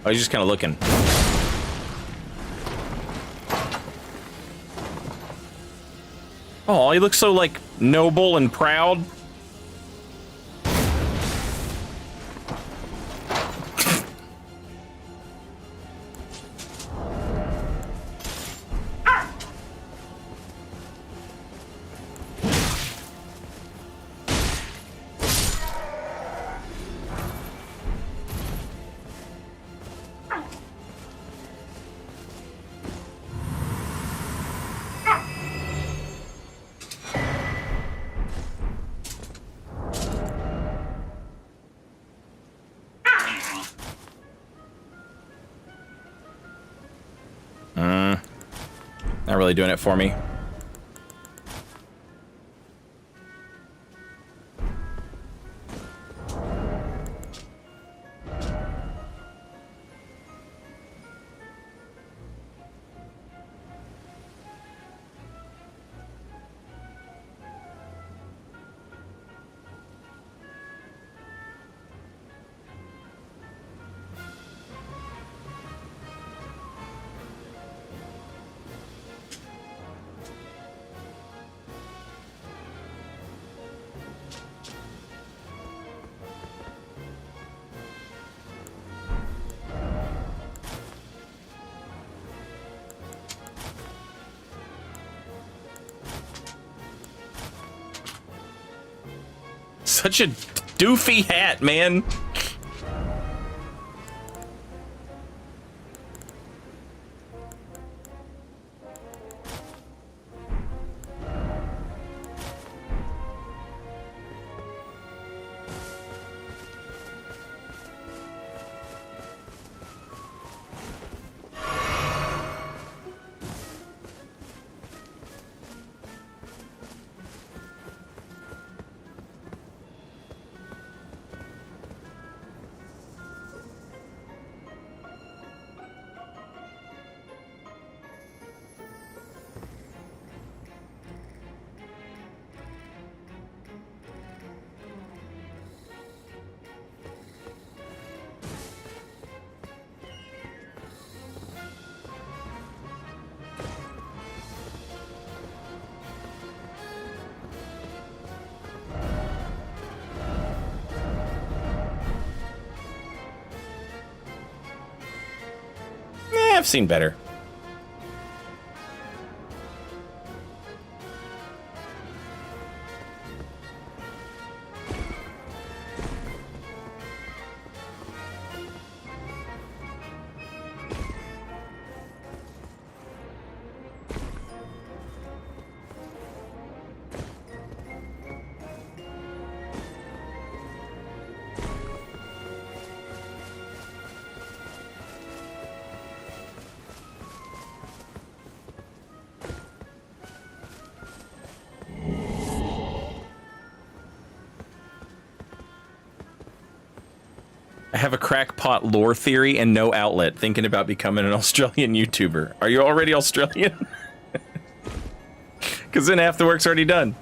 Oh, he's just kind of looking. Oh, he looks so, like, noble and proud. Not really doing it for me. Such a doofy hat, man. I've seen better. I have a crackpot lore theory and no outlet, thinking about becoming an Australian YouTuber. Are you already Australian? Because then half the work's already done.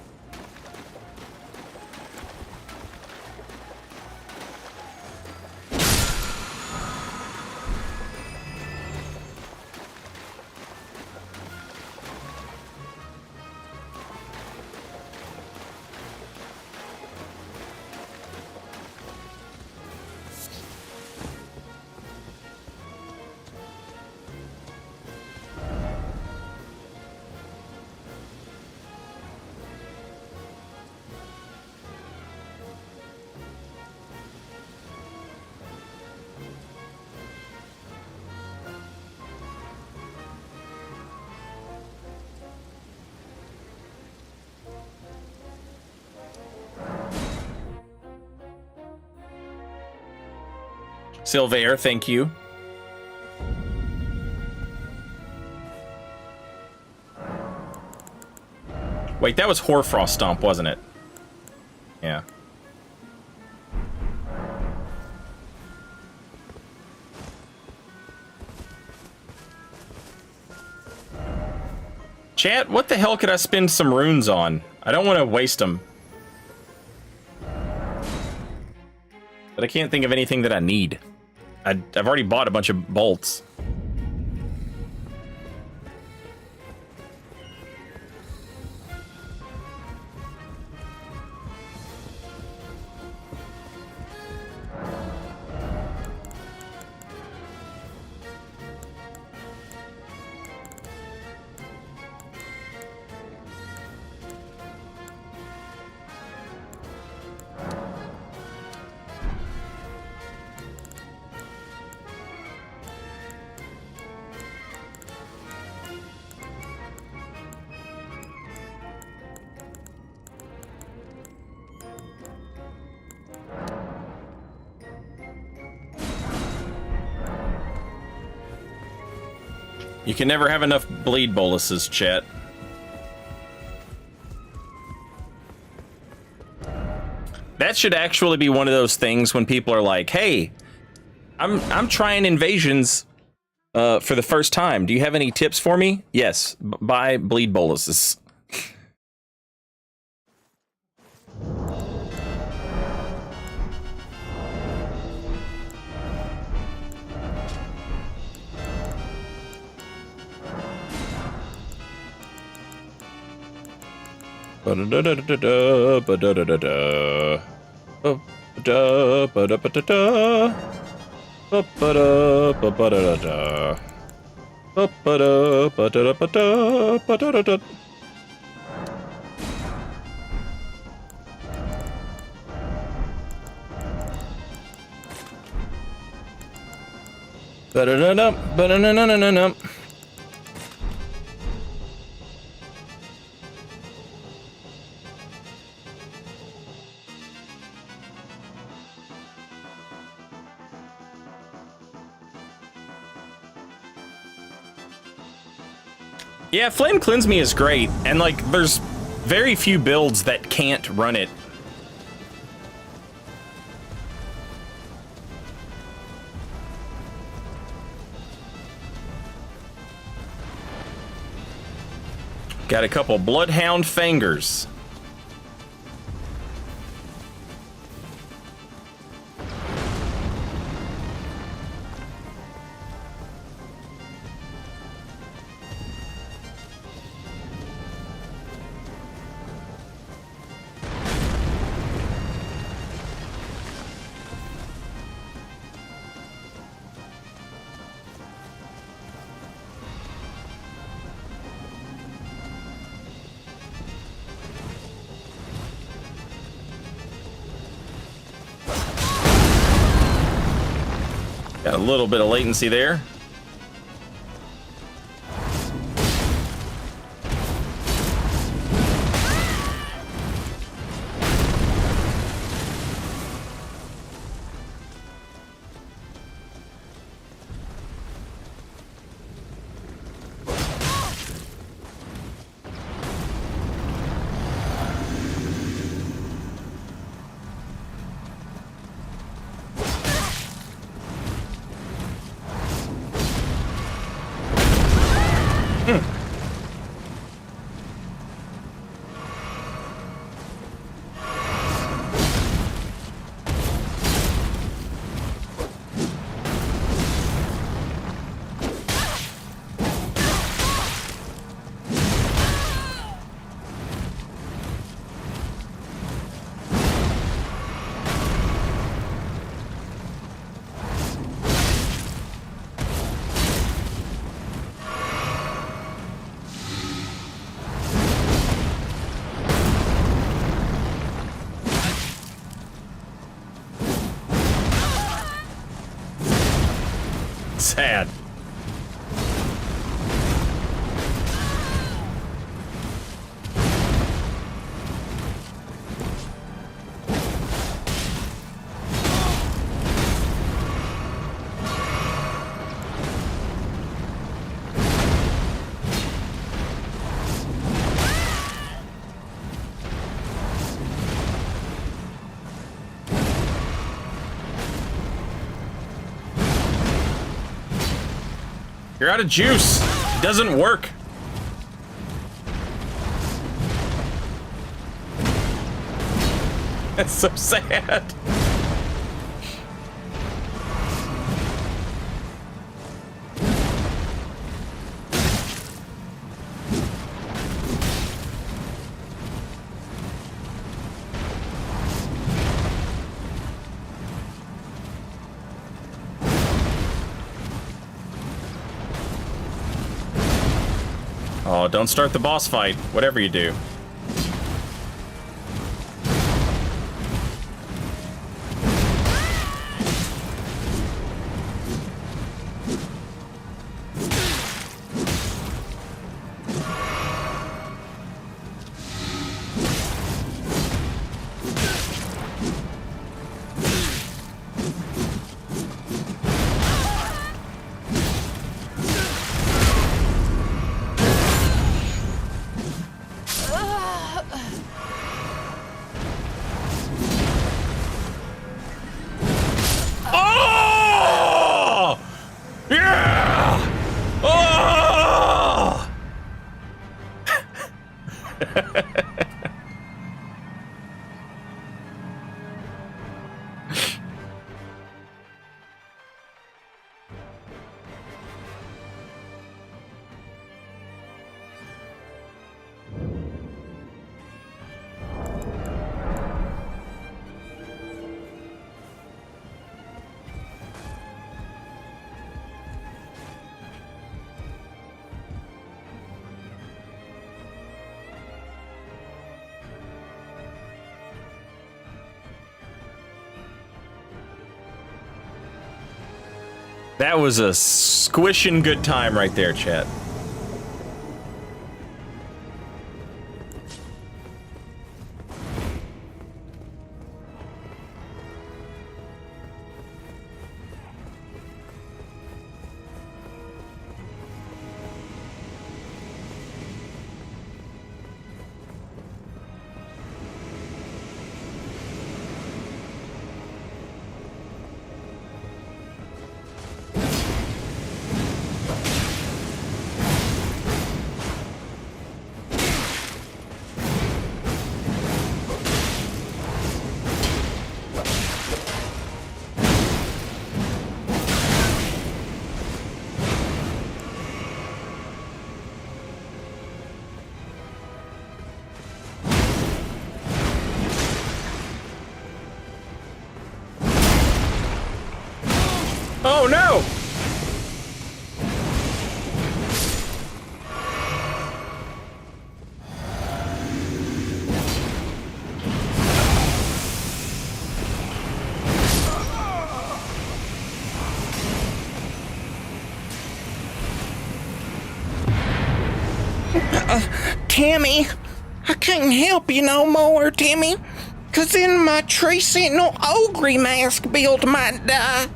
Silvair, thank you. Wait, that was Hoarfrost Stomp, wasn't it? Yeah. Chat, what the hell could I spend some runes on? I don't want to waste them. But I can't think of anything that I need. I've already bought a bunch of bolts. You can never have enough bleed boluses, chat. That should actually be one of those things when people are like, "Hey, I'm trying invasions for the first time. Do you have any tips for me?" Yes, buy bleed boluses. Ba-da-da-da-da-da, ba-da-da-da-da. Ba-da, ba-da-ba-da-da. Ba-ba-da, ba-ba-da-da-da. Ba-ba-da, ba-da-da-ba-da, ba-da-da-da. Ba-da-da-dum, ba-da-na-na-na-na-num. Yeah, Flame Cleanse Me is great, and like, there's very few builds that can't run it. Got a couple Bloodhound Fangers. Got a little bit of latency there. Sad. You're out of juice. It doesn't work. That's so sad. Oh, don't start the boss fight, whatever you do. That was a squishing good time right there, chat. Oh no! Timmy, I can't help you no more, Timmy. 'Cause in my tree sentinel ogre mask build might die.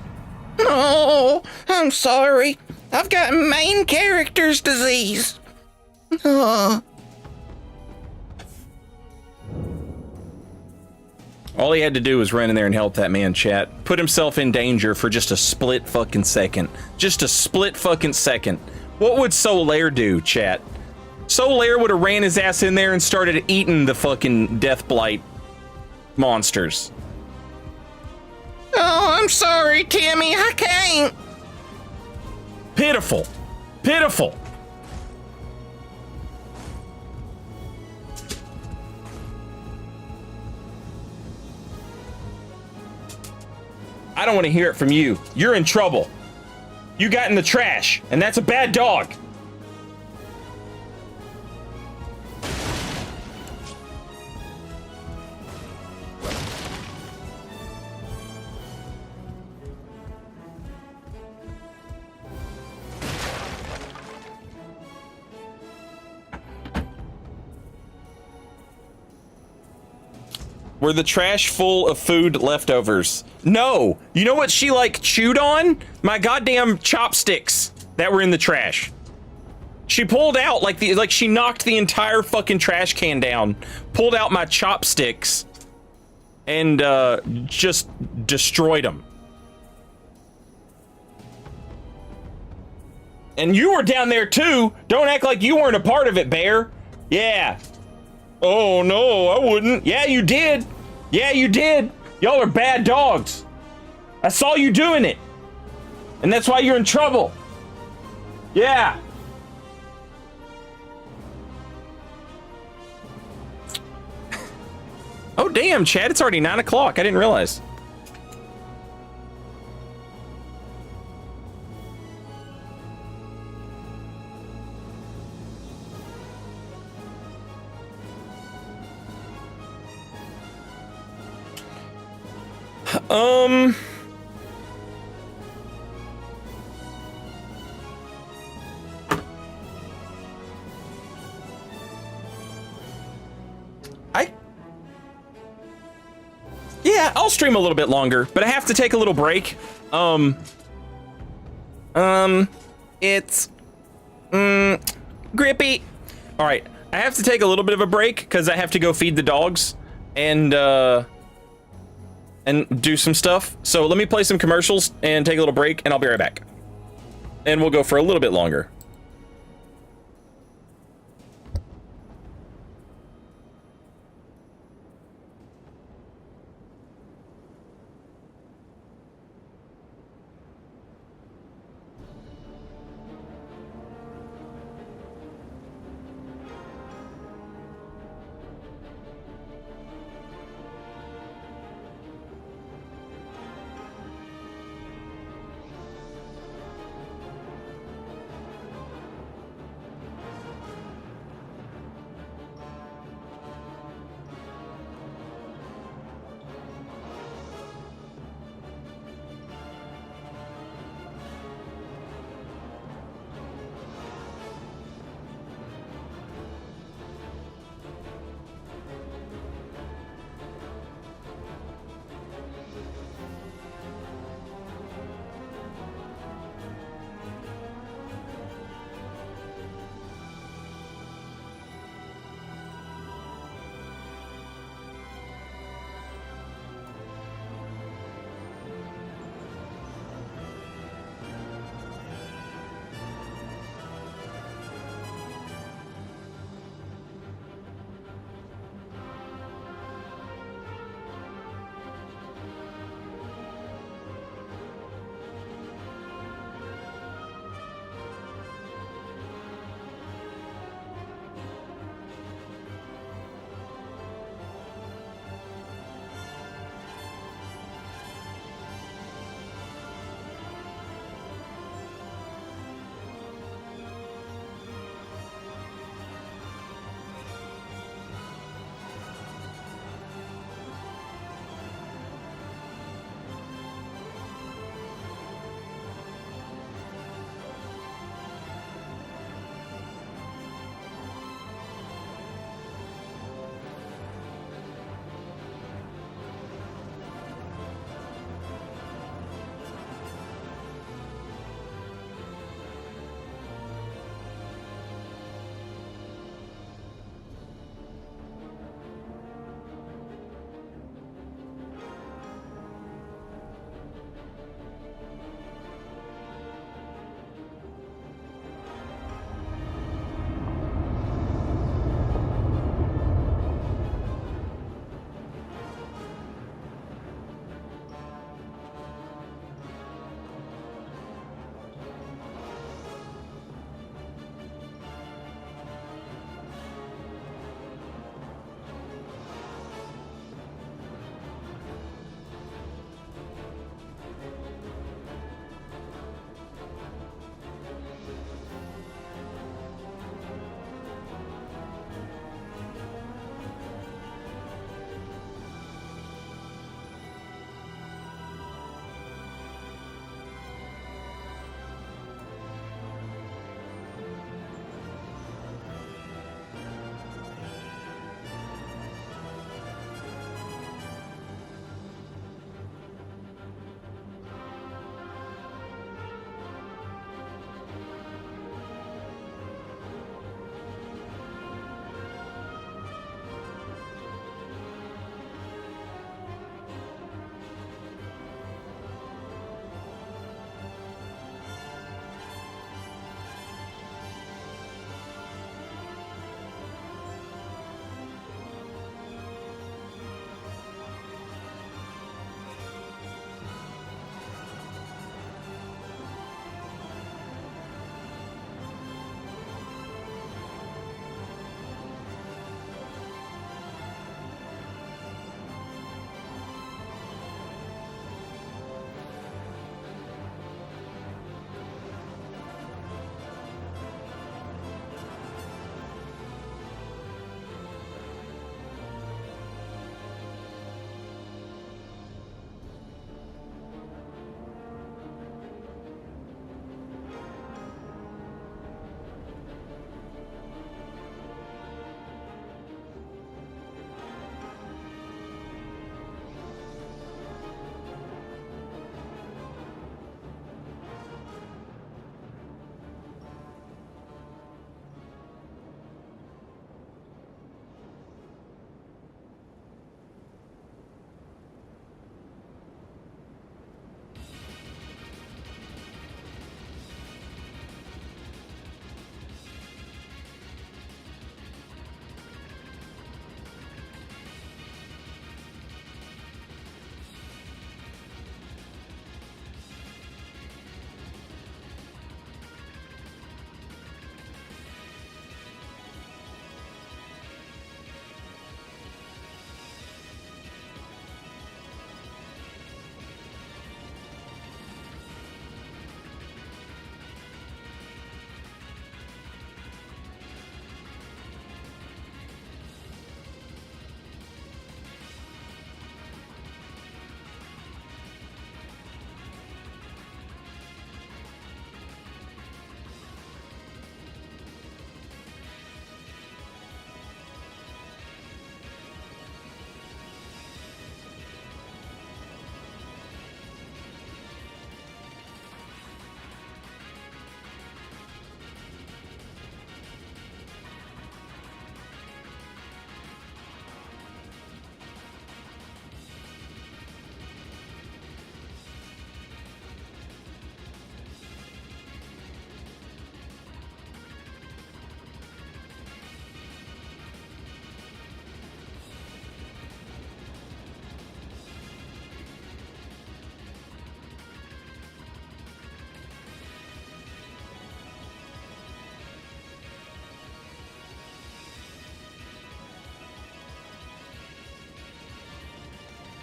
Oh, I'm sorry. I've got main character's disease. All he had to do was run in there and help that man, chat. Put himself in danger for just a split fucking second. Just a split fucking second. What would Solaire do, chat? Solaire would have ran his ass in there and started eating the fucking Deathblight monsters. Oh, I'm sorry, Timmy. I can't. Pitiful. Pitiful. I don't want to hear it from you. You're in trouble. You got in the trash, and that's a bad dog. Were the trash full of food leftovers? No. You know what she like chewed on? My goddamn chopsticks that were in the trash. She pulled out like she knocked the entire fucking trash can down, pulled out my chopsticks, and just destroyed them. And you were down there too. Don't act like you weren't a part of it, Bear. Yeah. Oh no, I wouldn't. Yeah, you did. Yeah, you did. Y'all are bad dogs. I saw you doing it. And that's why you're in trouble. Yeah. Oh damn, Chad, it's already 9 o'clock. I didn't realize. Yeah, I'll stream a little bit longer, but I have to take a little break. It's grippy. All right, I have to take a little bit of a break because I have to go feed the dogs and do some stuff. So let me play some commercials and take a little break, and I'll be right back. And we'll go for a little bit longer.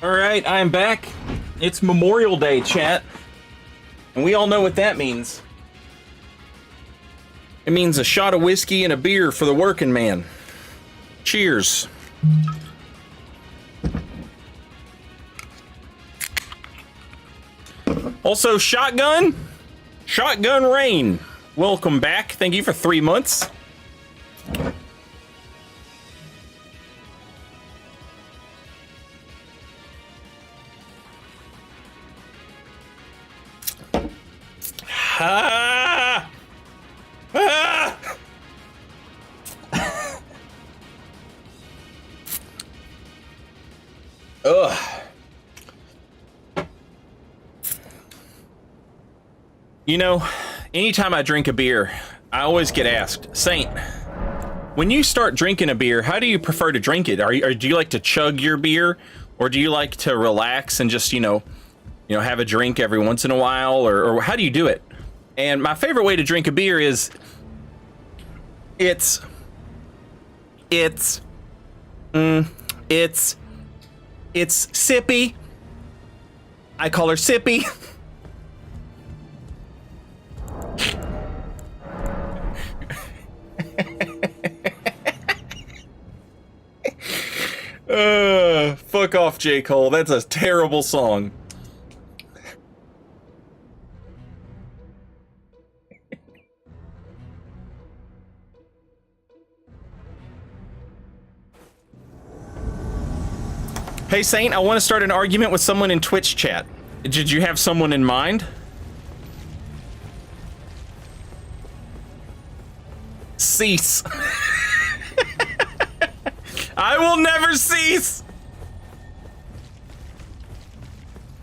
All right, I am back. It's Memorial Day, chat. And we all know what that means. It means a shot of whiskey and a beer for the working man. Cheers. Also, Shotgun Rain. Welcome back. Thank you for 3 months. Ah! Ah! Ugh. You know, anytime I drink a beer, I always get asked, Saint, when you start drinking a beer, how do you prefer to drink it? Or do you like to chug your beer, or do you like to relax and just, you know, have a drink every once in a while, or how do you do it? And my favorite way to drink a beer is it's sippy. I call her Sippy. Fuck off, J. Cole. That's a terrible song. Hey, Saint, I want to start an argument with someone in Twitch chat. Did you have someone in mind? Cease. I will never cease.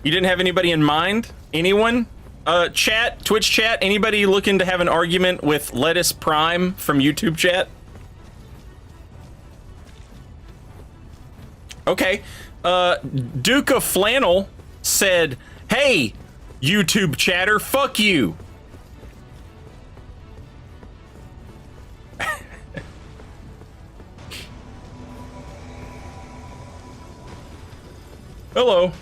You didn't have anybody in mind? Anyone? Chat, Twitch chat, anybody looking to have an argument with Lettuce Prime from YouTube chat? Okay. Duke of Flannel said, hey, YouTube chatter, fuck you. Hello.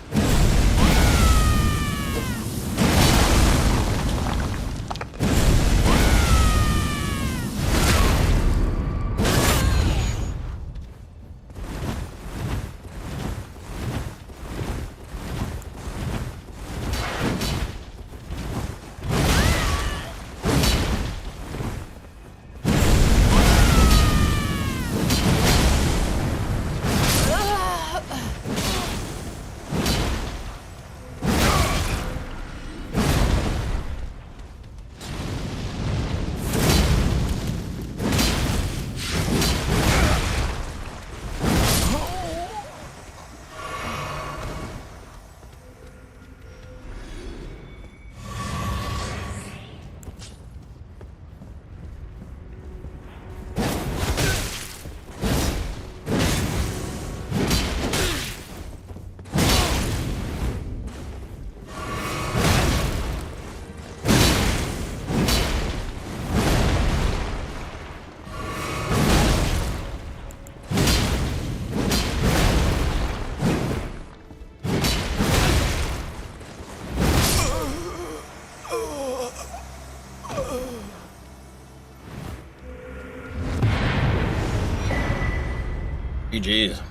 Jeez.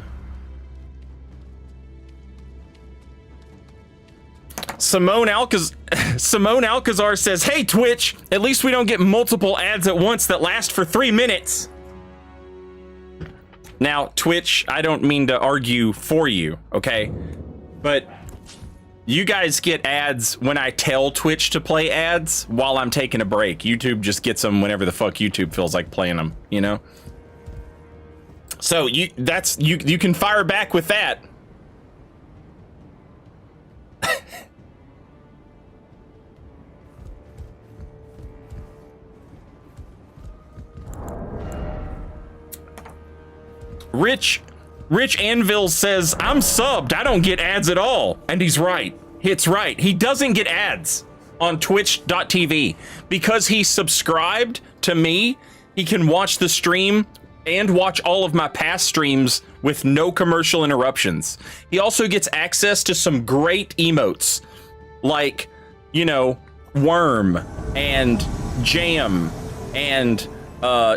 Simone Alcazar says, hey, Twitch, at least we don't get multiple ads at once that last for 3 minutes. Now, Twitch, I don't mean to argue for you, okay? But you guys get ads when I tell Twitch to play ads while I'm taking a break. YouTube just gets them whenever the fuck YouTube feels like playing them, you know? So you can fire back with that. Rich Anvil says, I'm subbed. I don't get ads at all. And he's right. It's right. He doesn't get ads on twitch.tv because he's subscribed to me. He can watch the stream and watch all of my past streams with no commercial interruptions. He also gets access to some great emotes like, you know, worm and jam and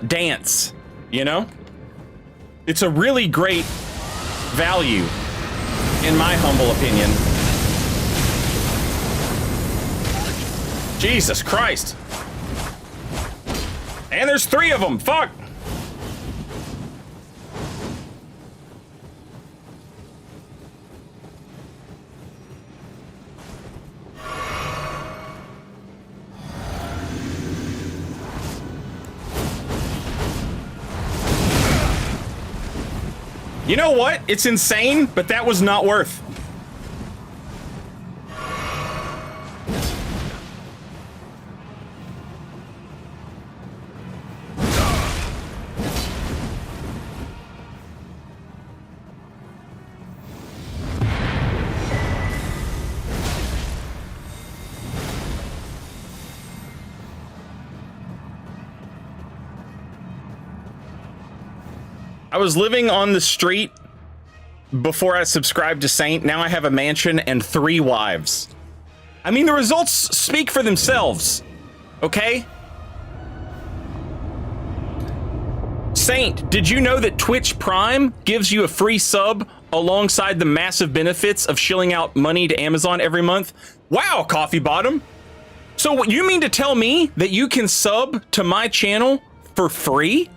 dance, you know? It's a really great value, in my humble opinion. Jesus Christ. And there's 3 of them. Fuck. You know what? It's insane, but that was not worth. I was living on the street before I subscribed to Saint. Now I have a mansion and 3 wives. I mean, the results speak for themselves, okay? Saint, did you know that Twitch Prime gives you a free sub alongside the massive benefits of shilling out money to Amazon every month? Wow, Coffee Bottom. So what you mean to tell me that you can sub to my channel for free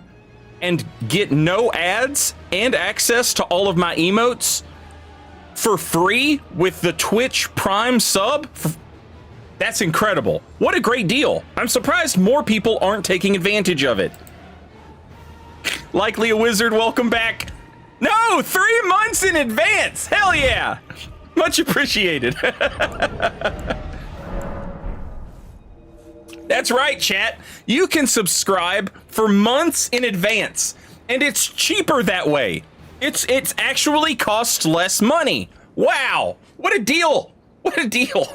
and get no ads and access to all of my emotes for free with the Twitch Prime sub? That's incredible. What a great deal. I'm surprised more people aren't taking advantage of it. Likely a Wizard, welcome back. No, 3 months in advance. Hell yeah. Much appreciated. That's right, chat. You can subscribe for months in advance, and it's cheaper that way. It's actually costs less money. Wow, what a deal. What a deal.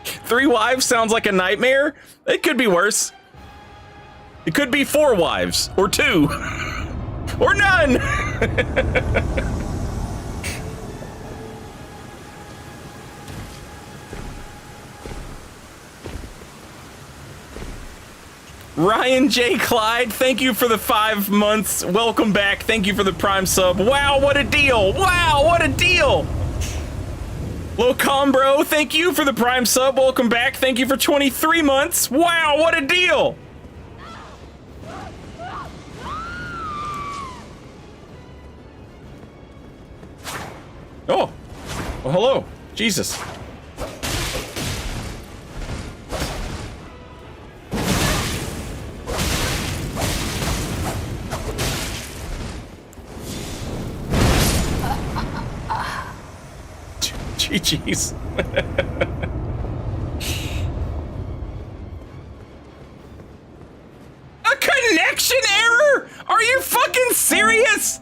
3 wives sounds like a nightmare. It could be worse. It could be 4 wives, or 2, or none. Ryan J. Clyde, thank you for the 5 months. Welcome back. Thank you for the Prime sub. Wow, what a deal. Wow, what a deal. Locombro, thank you for the Prime sub. Welcome back. Thank you for 23 months. Wow, what a deal. Oh, well, hello. Jesus. GG's. A connection error? Are you fucking serious?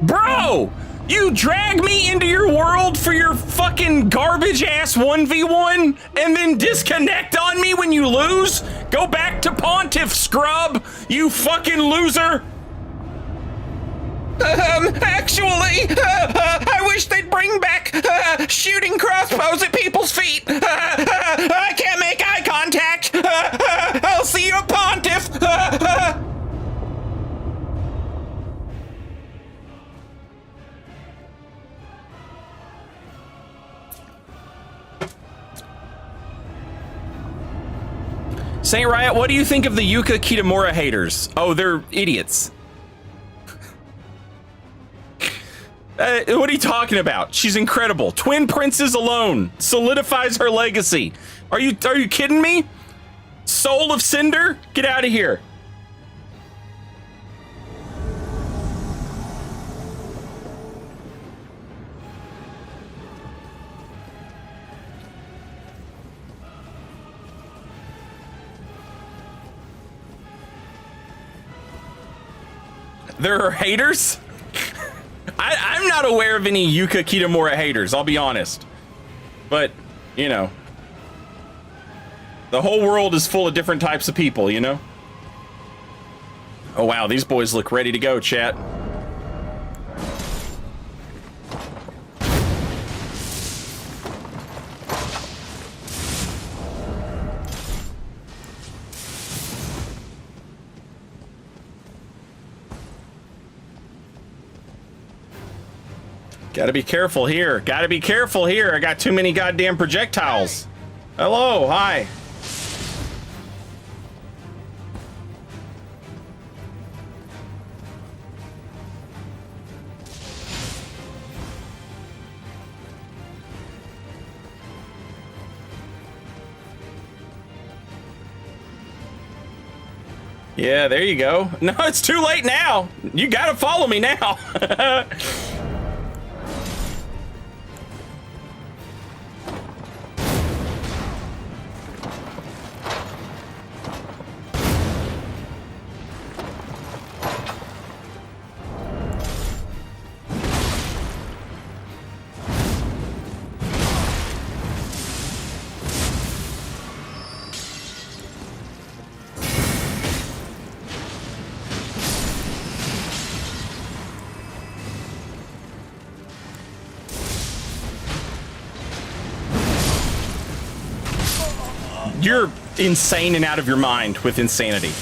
Bro, you drag me into your world for your fucking garbage ass 1v1 and then disconnect on me when you lose? Go back to Pontiff, scrub, you fucking loser. Actually, I wish they'd bring back shooting crossbows at people's feet. I can't make eye contact. I'll see you at Pontiff. Saint Riot, what do you think of the Yuka Kitamura haters? Oh, they're idiots. What are you talking about? She's incredible. Twin Princes alone solidifies her legacy. Are you kidding me? Soul of Cinder? Get out of here. There are haters? I'm not aware of any Yuka Kitamura haters, I'll be honest. But, you know, the whole world is full of different types of people, you know? Oh wow, these boys look ready to go, chat. Gotta be careful here. Gotta be careful here. I got too many goddamn projectiles. Hello, hi. Yeah, there you go. No, it's too late now. You gotta follow me now. You're insane and out of your mind with insanity.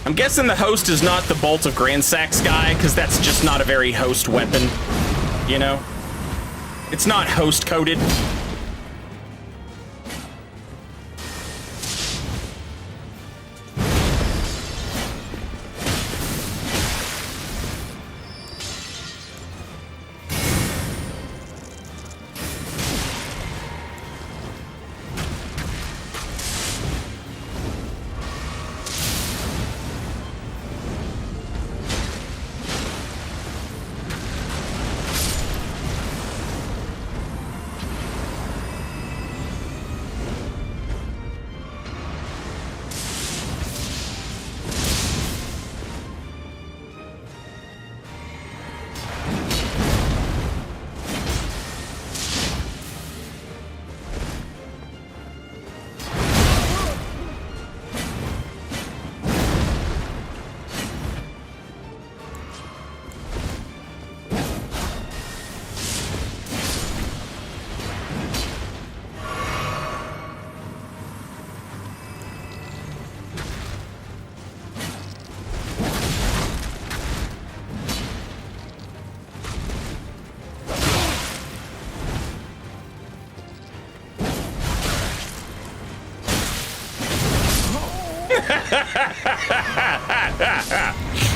I'm guessing the host is not the Bolt of Grand Sax guy, because that's just not a very host weapon, you know? It's not host coded.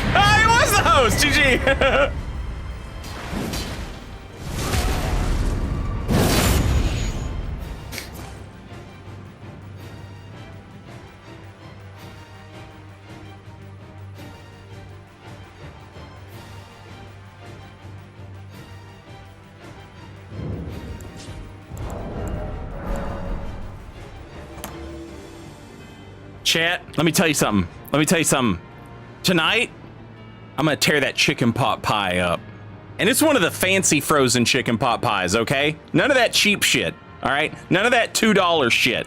He was the host! GG! Chat, let me tell you something. Tonight, I'm gonna tear that chicken pot pie up. And it's one of the fancy frozen chicken pot pies, okay? None of that cheap shit, all right? None of that $2 shit.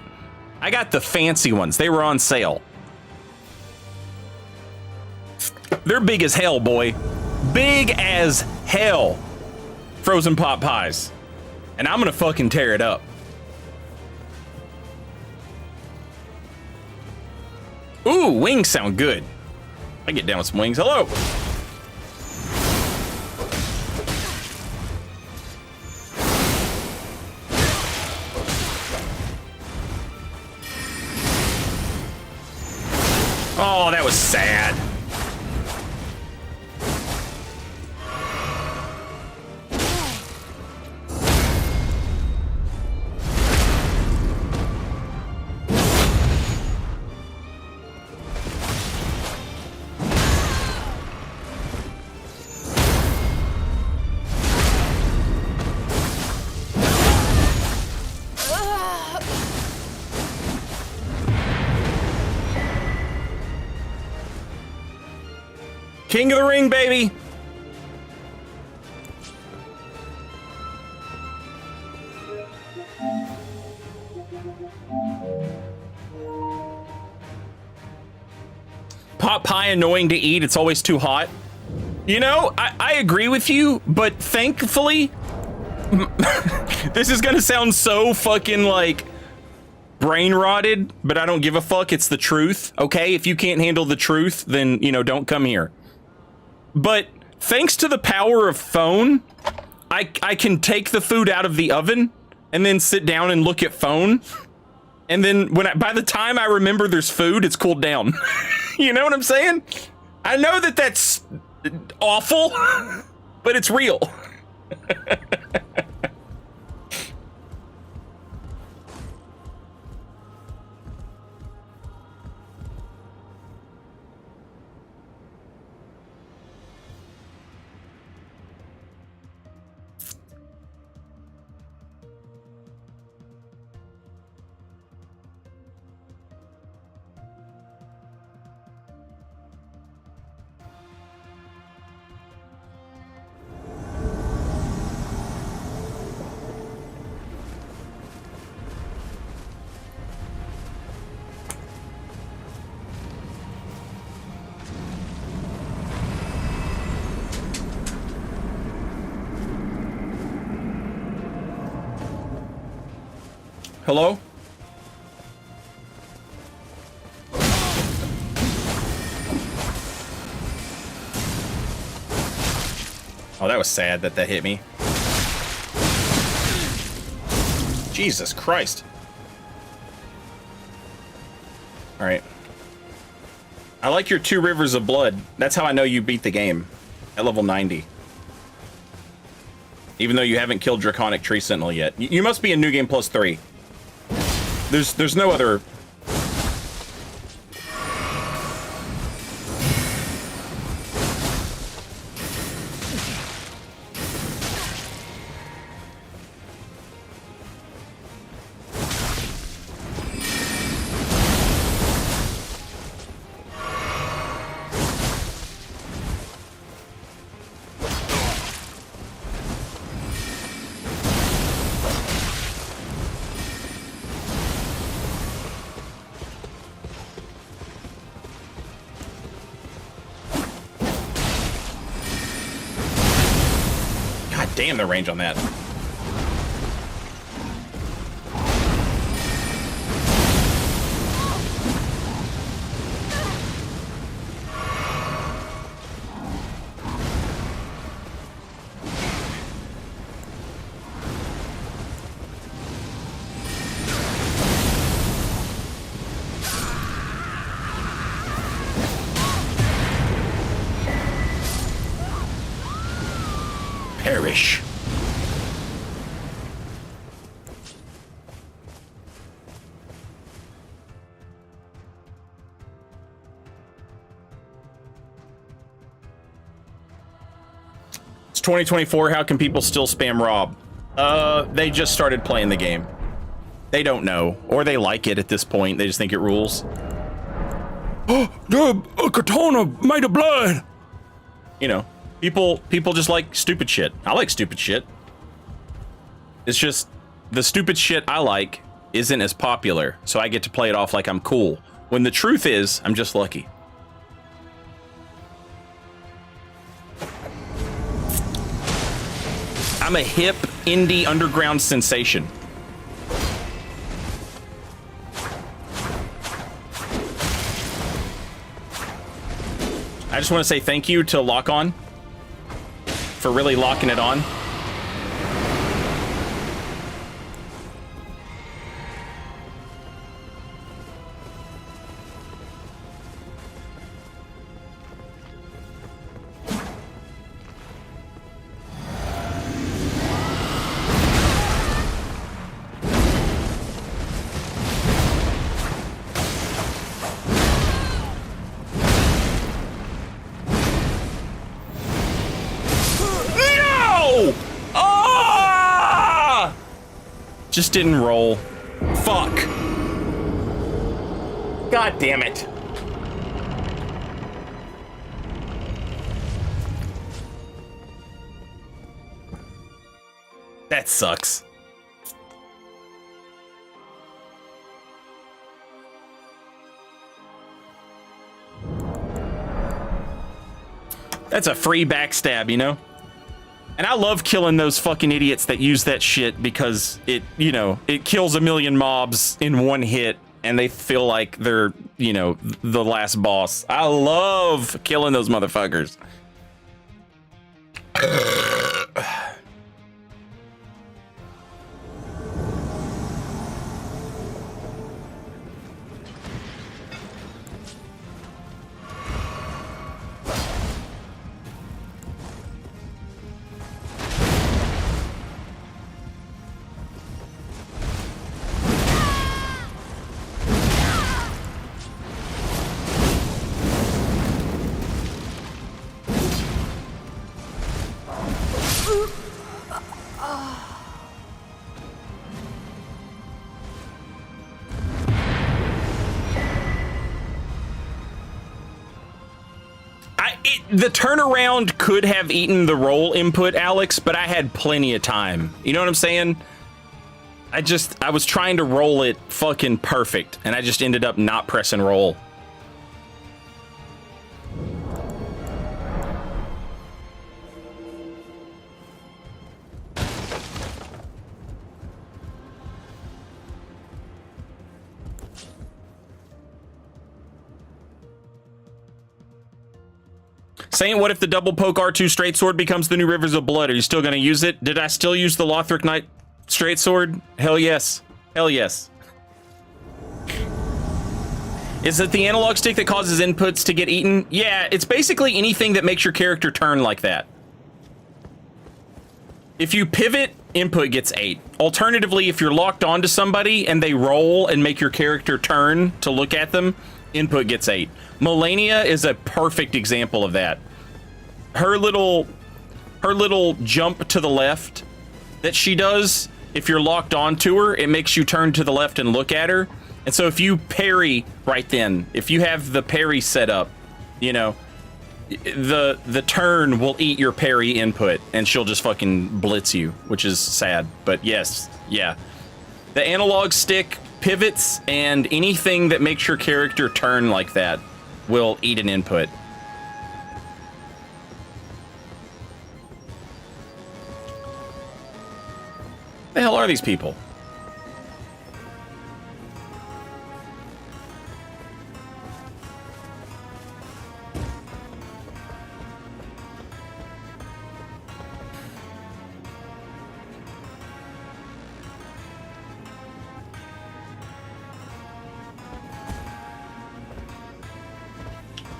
I got the fancy ones. They were on sale. They're big as hell, boy. Big as hell. Frozen pot pies. And I'm gonna fucking tear it up. Ooh, wings sound good. I get down with some wings. Hello. Oh, that was sad. King of the Ring, baby. Pot pie annoying to eat. It's always too hot. You know, I agree with you, but thankfully, this is gonna sound so fucking like brain rotted, but I don't give a fuck. It's the truth, okay? If you can't handle the truth, then, you know, don't come here. But thanks to the power of phone, I can take the food out of the oven and then sit down and look at phone. And then by the time I remember there's food, it's cooled down. You know what I'm saying? I know that that's awful, but it's real. Hello? Oh, that was sad that hit me. Jesus Christ. All right. I like your 2 rivers of blood. That's how I know you beat the game at level 90. Even though you haven't killed Draconic Tree Sentinel yet. You must be in New Game Plus 3. There's no other. Damn, the range on that. Perish. It's 2024. How can people still spam Rob? They just started playing the game. They don't know, or they like it at this point. They just think it rules. Oh, a katana made of blood. You know. People just like stupid shit. I like stupid shit. It's just the stupid shit I like isn't as popular, so I get to play it off like I'm cool. When the truth is, I'm just lucky. I'm a hip indie underground sensation. I just want to say thank you to Lock On for really locking it on. Just didn't roll. Fuck. God damn it. That sucks. That's a free backstab, you know? And I love killing those fucking idiots that use that shit because it, you know, it kills a million mobs in one hit and they feel like they're, you know, the last boss. I love killing those motherfuckers. The turnaround could have eaten the roll input, Alex, but I had plenty of time. You know what I'm saying? I was trying to roll it fucking perfect, and I just ended up not pressing roll. Saying, what if the double poke R2 straight sword becomes the new Rivers of Blood? Are you still going to use it? Did I still use the Lothric Knight straight sword? Hell yes. Hell yes. Is it the analog stick that causes inputs to get eaten? Yeah, it's basically anything that makes your character turn like that. If you pivot, input gets ate. Alternatively, if you're locked onto somebody and they roll and make your character turn to look at them, input gets ate. Melania is a perfect example of that. Her little jump to the left that she does, if you're locked onto her, it makes you turn to the left and look at her. And so if you parry right then, if you have the parry set up, you know, the turn will eat your parry input and she'll just fucking blitz you, which is sad. But yes, yeah. The analog stick pivots, and anything that makes your character turn like that will eat an input. The hell are these people?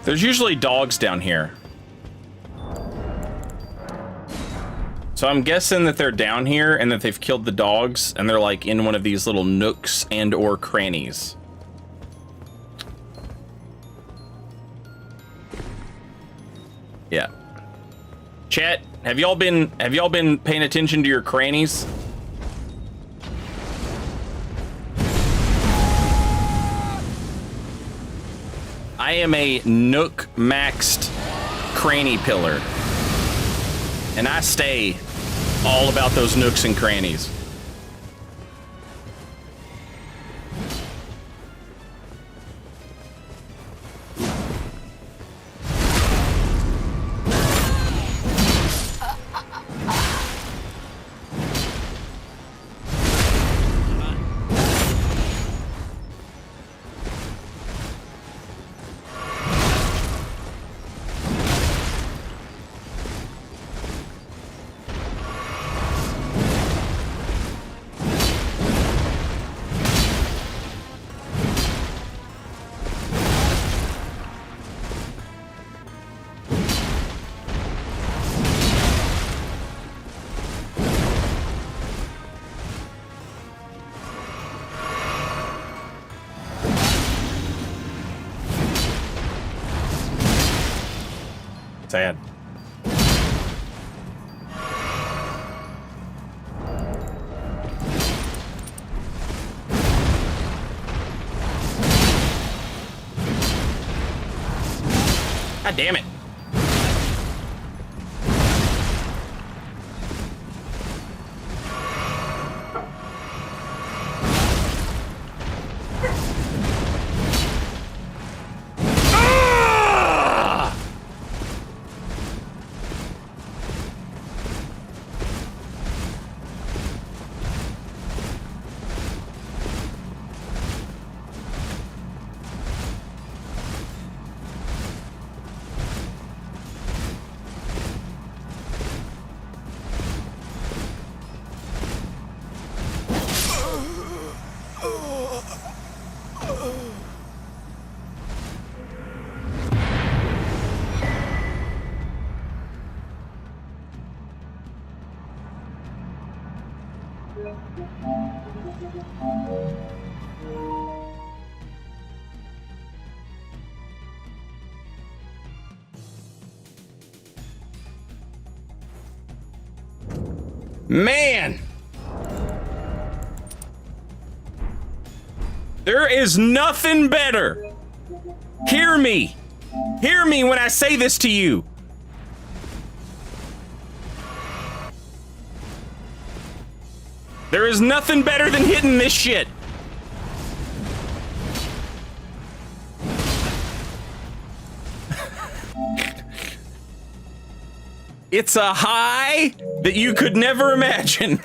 There's usually dogs down here. So I'm guessing that they're down here and that they've killed the dogs and they're like in one of these little nooks and or crannies. Yeah. Chat, have y'all been paying attention to your crannies? I am a nook maxed cranny pillar. And I stay all about those nooks and crannies. Sad. God damn it. Man! There is nothing better. Hear me. Hear me when I say this to you. There is nothing better than hitting this shit. It's a high that you could never imagine.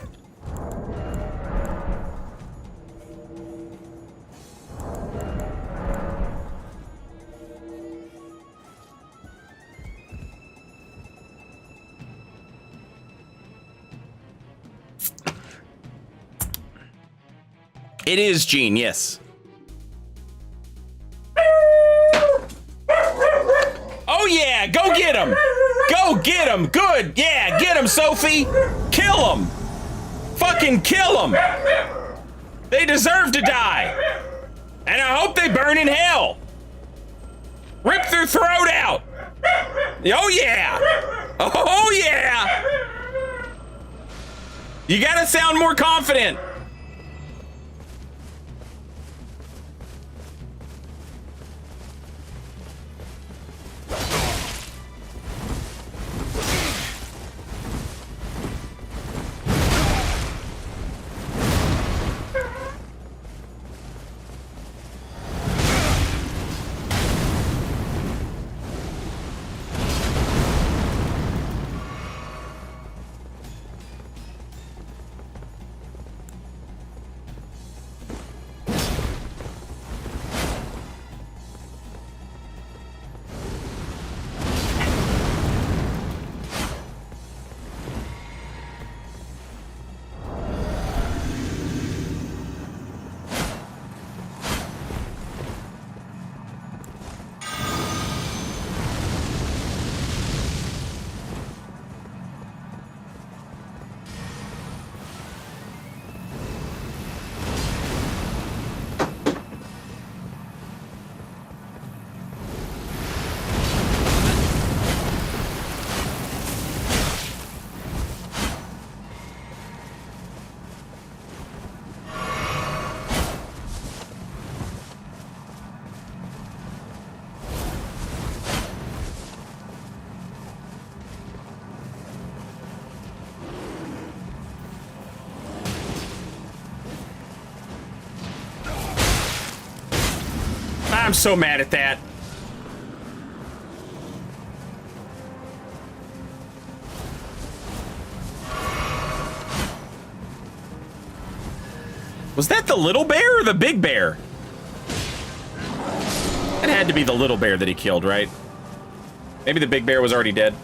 It is genius. Oh yeah, go get him. Go get him. Good. Yeah, get him, Sophie. Kill him. Fucking kill him. They deserve to die. And I hope they burn in hell. Rip their throat out. Oh yeah. Oh yeah. You gotta sound more confident. I'm so mad at that. Was that the little bear or the big bear? It had to be the little bear that he killed, right? Maybe the big bear was already dead.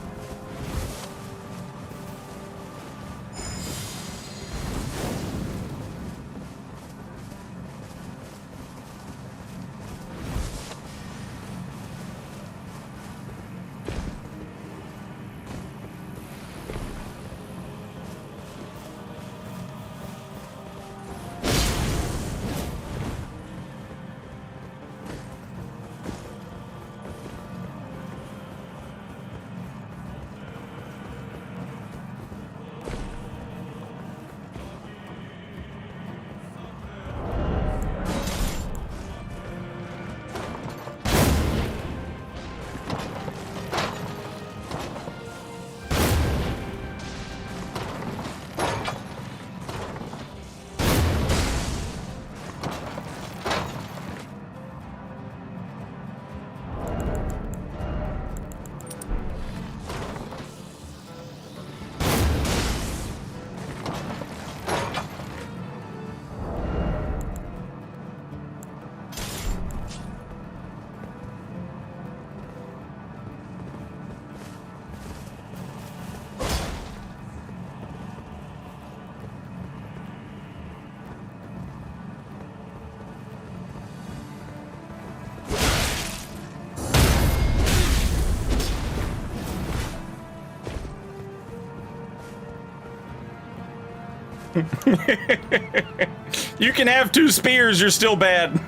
You can have 2 spears, you're still bad.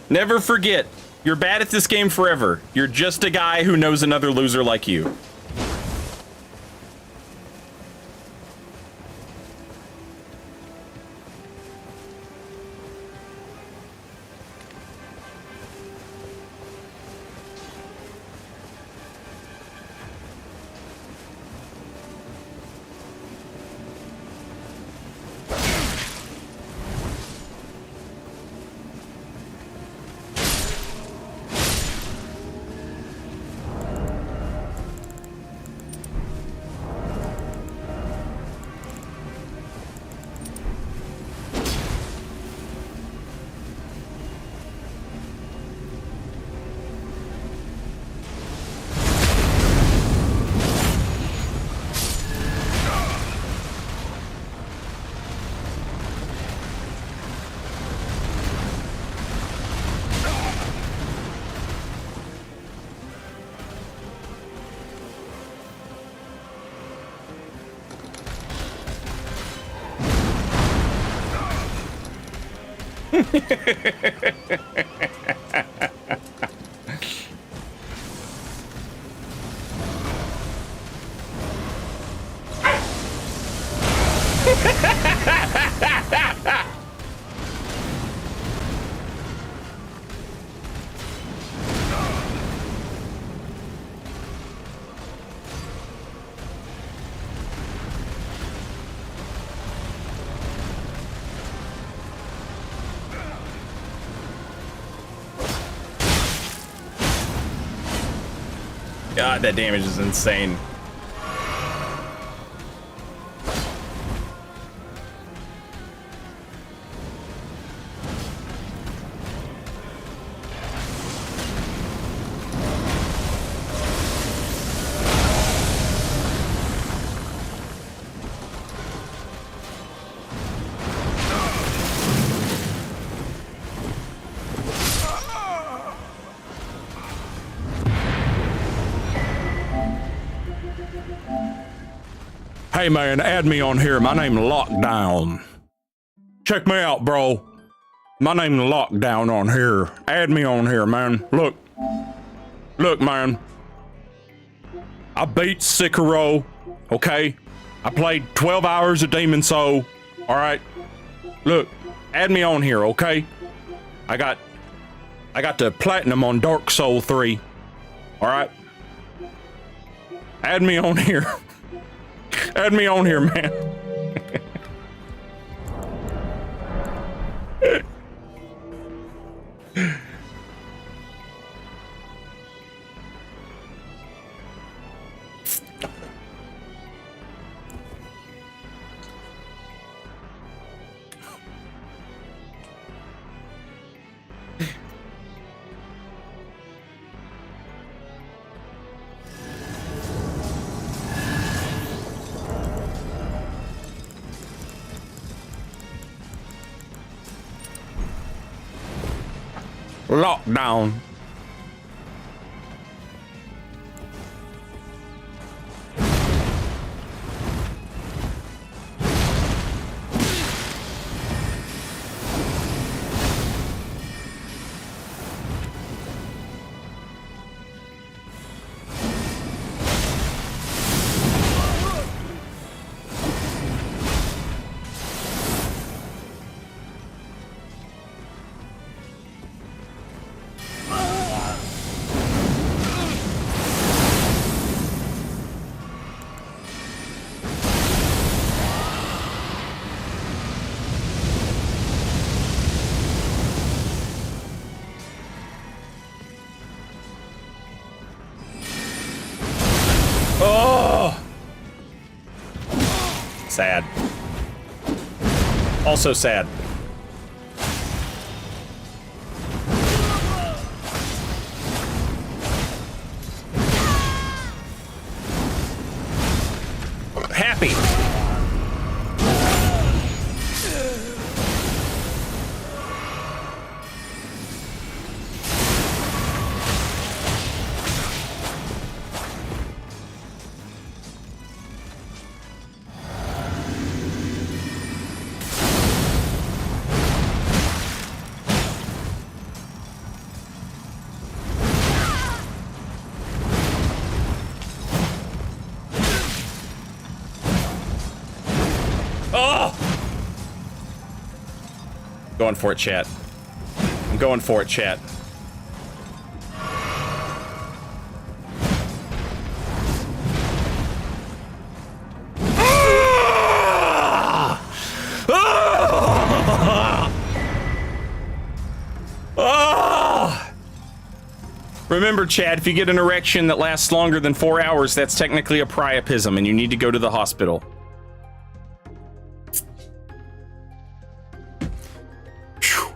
Never forget, you're bad at this game forever. You're just a guy who knows another loser like you. God, that damage is insane. Hey man, add me on here. My name Lockdown. Check me out, bro. My name Lockdown on here. Add me on here, man. Look, man. I beat Sekiro, okay? I played 12 hours of Demon Soul, all right? Look, add me on here, okay? I got the platinum on Dark Soul 3, all right? Add me on here. Add me on here, man. Lockdown. Oh! Sad. Also sad. Happy. Going for it, chat. I'm going for it, chat. Remember, Chad, if you get an erection that lasts longer than 4 hours, that's technically a priapism, and you need to go to the hospital. Phew.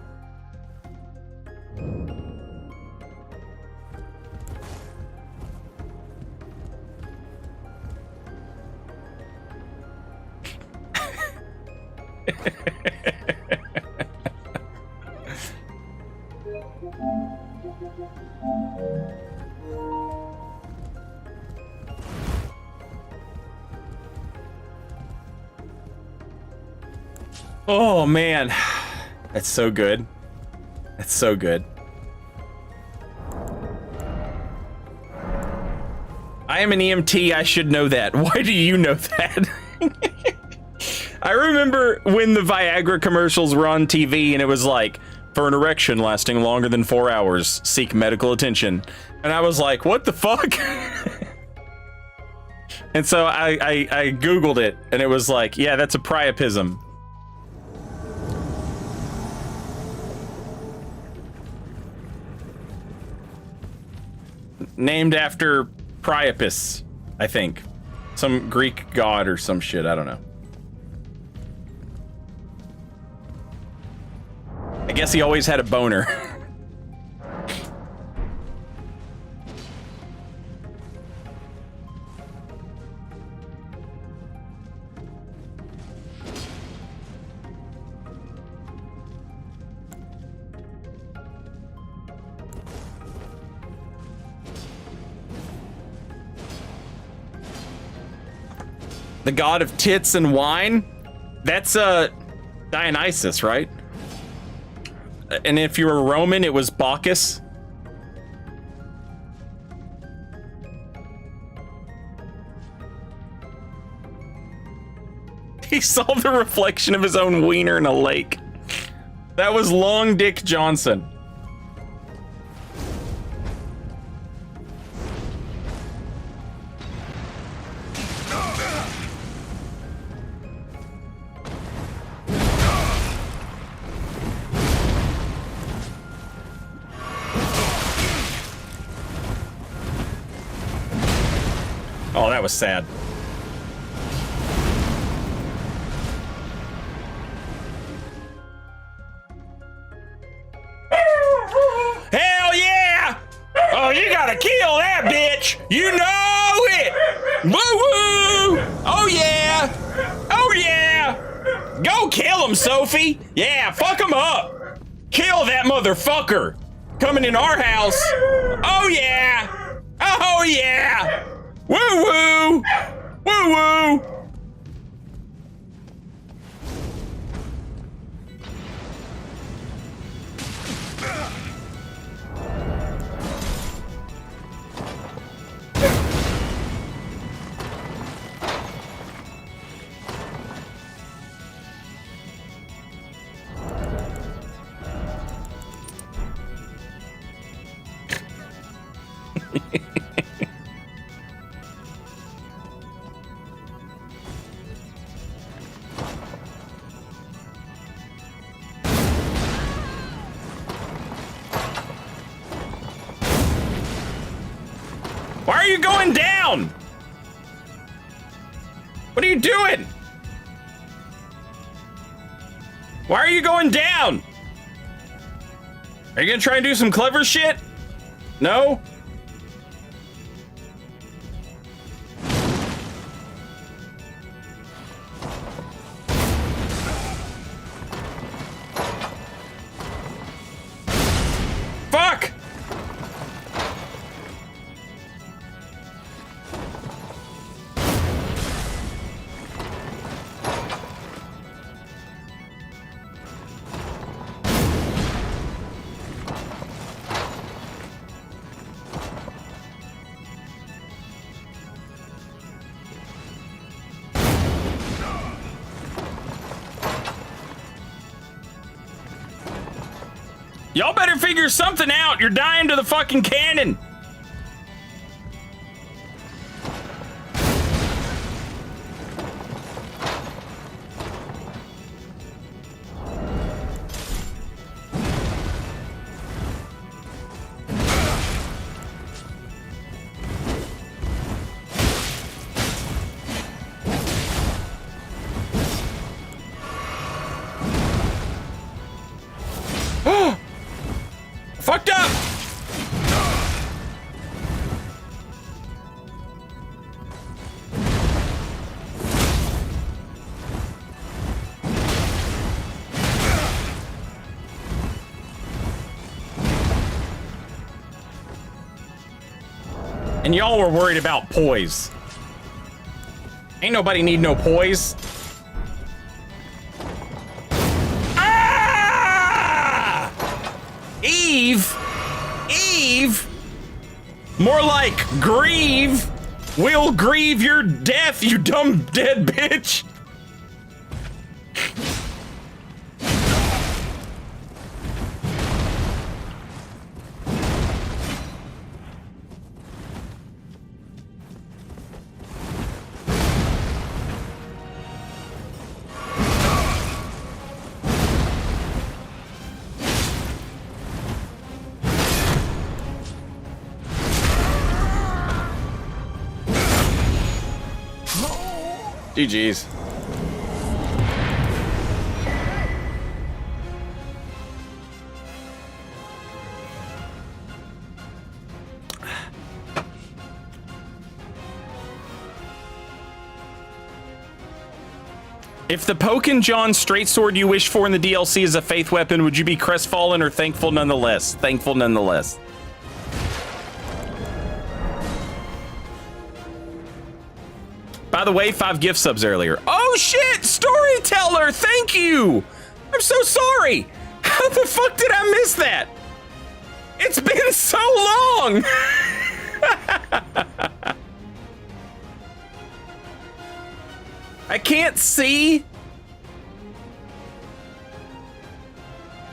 Oh man, that's so good. That's so good. I am an EMT, I should know that. Why do you know that? I remember when the Viagra commercials were on TV and it was like, for an erection lasting longer than 4 hours, seek medical attention. And I was like, what the fuck? And so I Googled it and it was like, yeah, that's a priapism. Named after Priapus, I think. Some Greek god or some shit, I don't know. I guess he always had a boner. The god of tits and wine? That's Dionysus, right? And if you were Roman, it was Bacchus. He saw the reflection of his own wiener in a lake. That was Long Dick Johnson. Oh, that was sad. Hell yeah! Oh, you gotta kill that bitch! You know it! Woo-woo! Oh yeah! Oh yeah! Go kill him, Sophie! Yeah, fuck him up! Kill that motherfucker! Coming in our house! Oh yeah! Oh yeah! Woo-woo! Woo-woo! Why are you going down? What are you doing? Why are you going down? Are you gonna try and do some clever shit? No? Fuck! Y'all better figure something out. You're dying to the fucking cannon. Fucked up! And y'all were worried about poise. Ain't nobody need no poise. Eve? Eve? More like grieve. We'll grieve your death, you dumb dead bitch. GG's. If the Pokin John Straightsword you wish for in the DLC is a faith weapon, would you be crestfallen or thankful nonetheless? Thankful nonetheless. By the way, 5 gift subs earlier. Oh shit, Storyteller, thank you! I'm so sorry! How the fuck did I miss that? It's been so long! I can't see.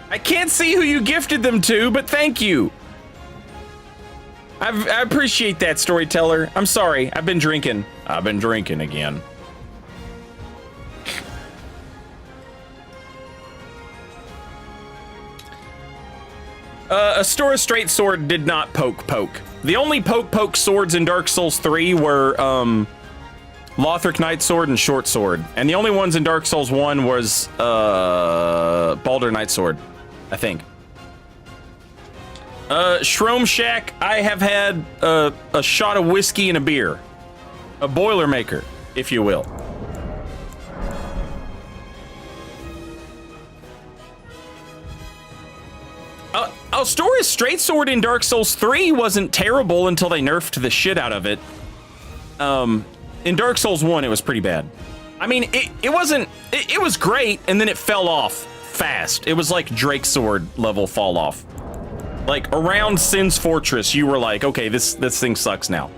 I can't see who you gifted them to, but thank you. I appreciate that, Storyteller. I'm sorry, I've been drinking. I've been drinking again. Astora Straight Sword did not poke. The only poke swords in Dark Souls 3 were Lothric Knight Sword and Short Sword. And the only ones in Dark Souls 1 was Baldur Knight Sword, I think. Shrome Shack, I have had a shot of whiskey and a beer. A Boilermaker, if you will. Alstora's Straight Sword in Dark Souls 3 wasn't terrible until they nerfed the shit out of it. In Dark Souls 1, it was pretty bad. I mean, it was great, and then it fell off fast. It was like Drake Sword level fall off. Like, around Sin's Fortress, you were like, okay, this thing sucks now.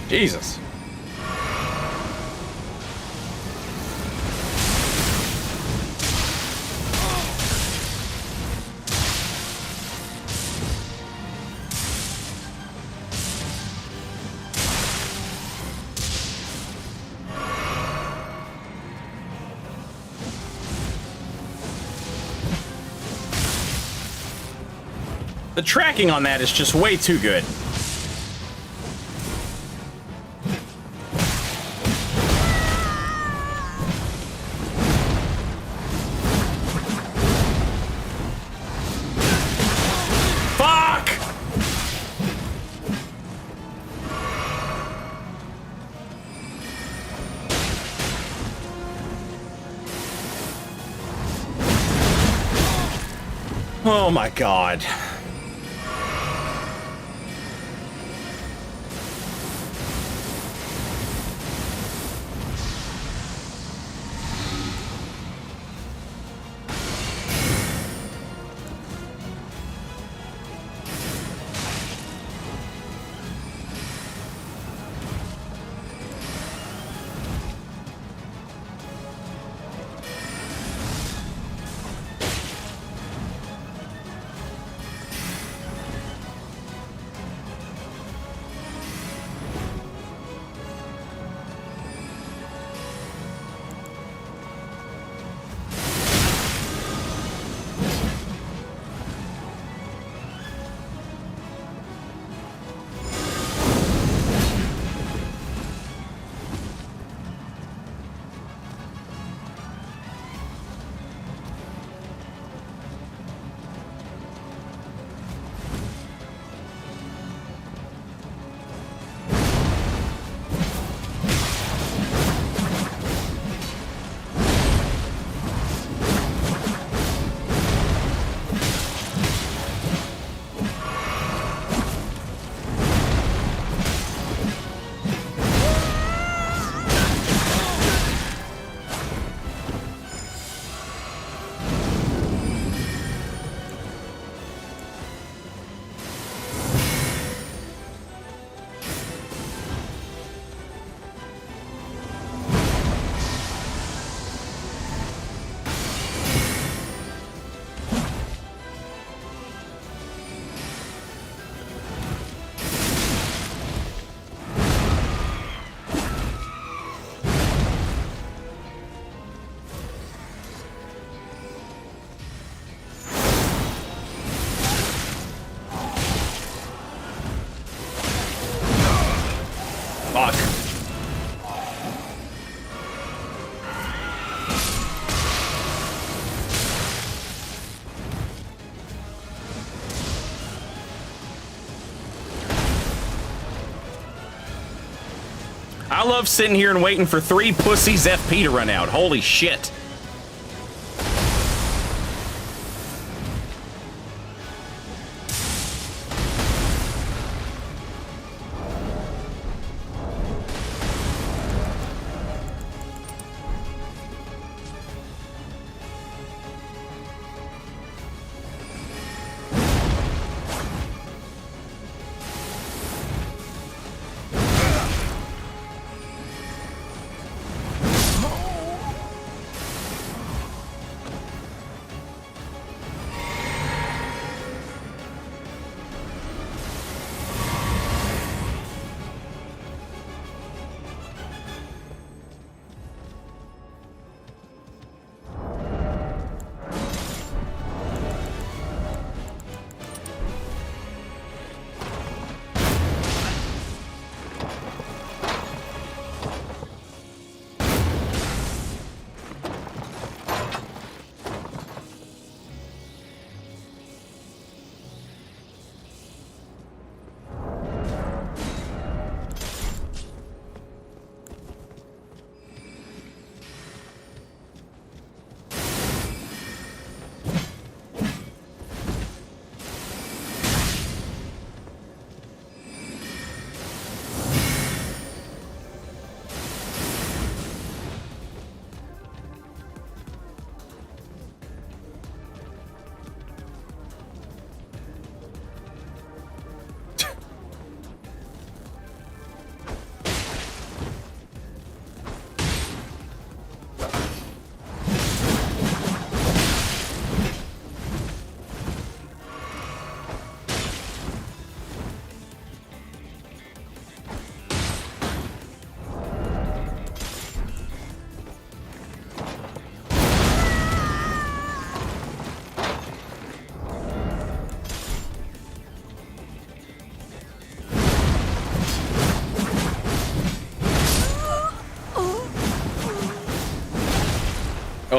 Jesus. The tracking on that is just way too good. Fuck! Oh my god. Fuck. I love sitting here and waiting for 3 pussies FP to run out. Holy shit.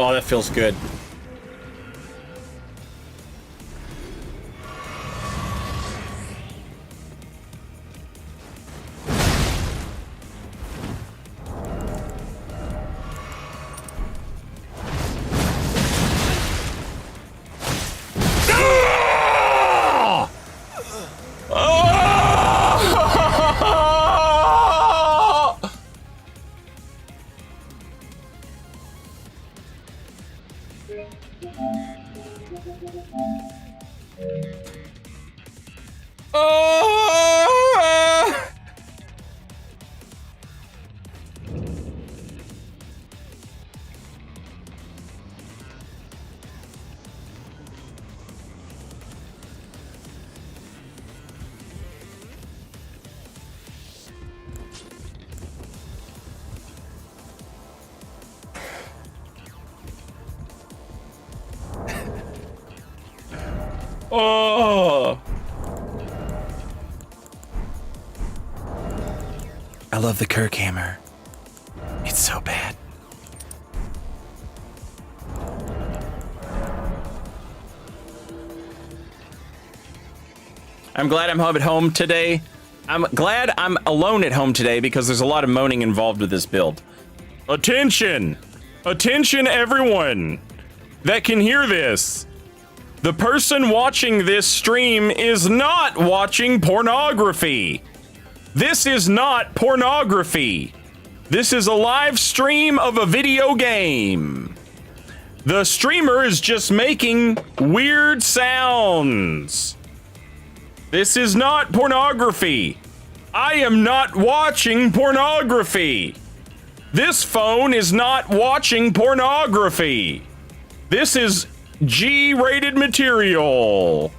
Oh, that feels good. Oh! I love the Kirk hammer. It's so bad. I'm glad I'm home at home today. I'm glad I'm alone at home today because there's a lot of moaning involved with this build. Attention! Attention, everyone that can hear this. The person watching this stream is not watching pornography. This is not pornography. This is a live stream of a video game. The streamer is just making weird sounds. This is not pornography. I am not watching pornography. This phone is not watching pornography. This is G-rated material.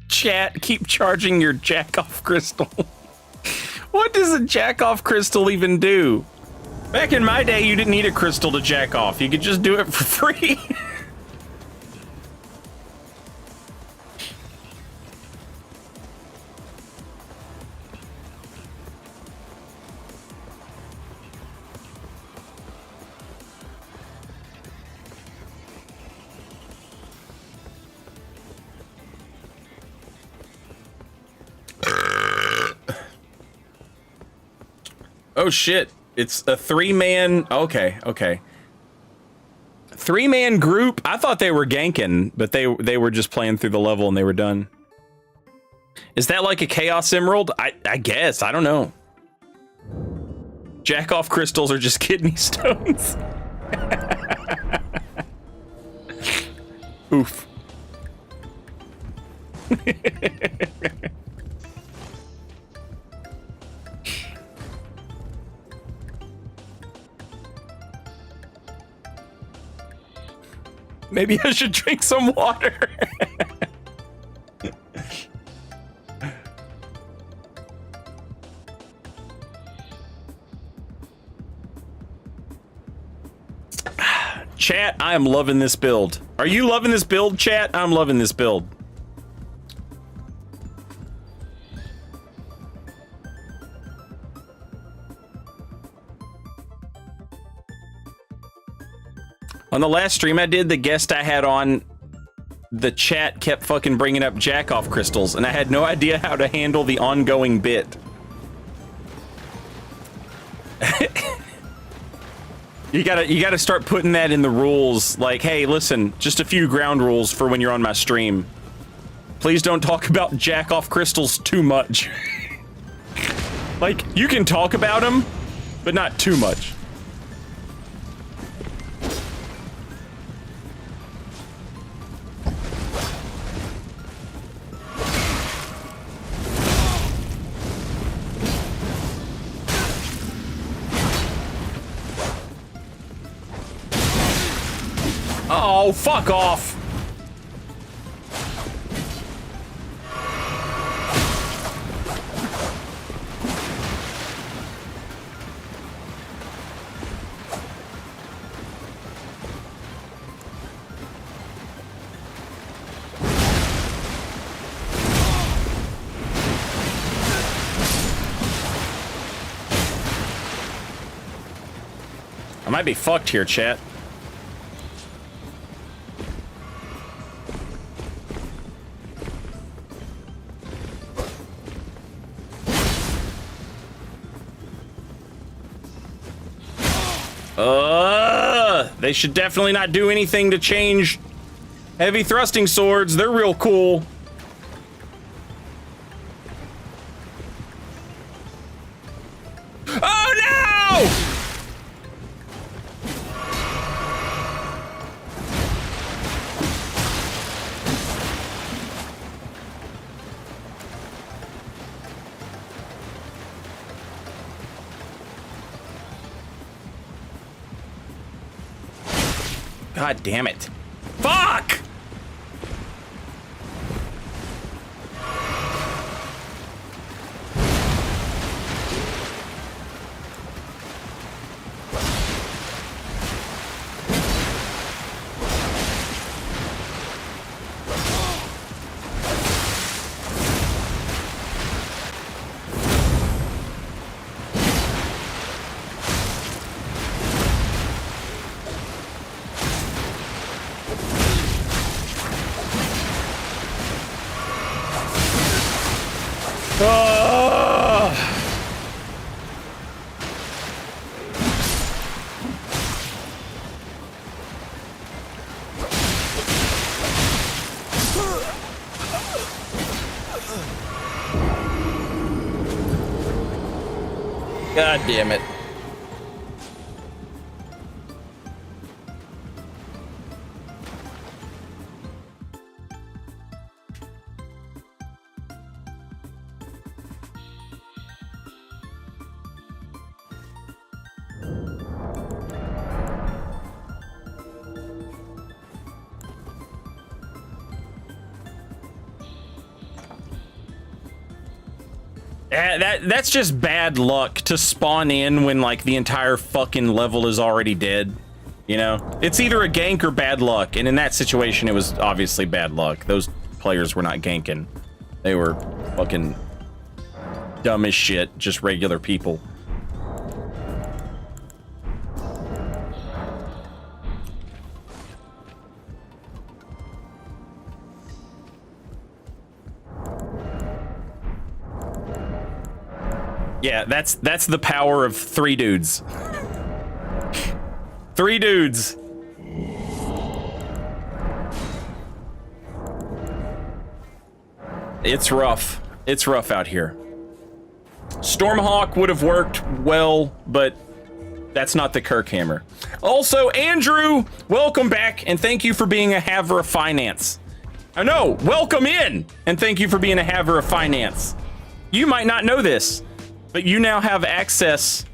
Chat, keep charging your jack-off crystal. What does a jack-off crystal even do? Back in my day, you didn't need a crystal to jack off. You could just do it for free. Oh shit, it's a 3-man, okay. 3-man group? I thought they were ganking, but they were just playing through the level and they were done. Is that like a Chaos Emerald? I guess, I don't know. Jack-off crystals are just kidney stones. Oof. Maybe I should drink some water. Chat, I am loving this build. Are you loving this build, chat? I'm loving this build. On the last stream I did, the guest I had on, the chat kept fucking bringing up jack-off crystals, and I had no idea how to handle the ongoing bit. You gotta start putting that in the rules, like, hey, listen, just a few ground rules for when you're on my stream. Please don't talk about jack-off crystals too much. Like, you can talk about them, but not too much. Oh, fuck off. I might be fucked here, chat. They should definitely not do anything to change heavy thrusting swords. They're real cool. Oh no! God damn it. Fuck! God damn it. That's just bad luck to spawn in when, like, the entire fucking level is already dead. You know? It's either a gank or bad luck, and in that situation, it was obviously bad luck. Those players were not ganking. They were fucking dumb as shit, just regular people. Yeah, that's the power of 3 dudes. 3 dudes. It's rough. It's rough out here. Stormhawk would have worked well, but that's not the Kirk hammer. Also, Andrew, welcome back, and thank you for being a haver of finance. No, welcome in, and thank you for being a haver of finance. You might not know this, but you now have access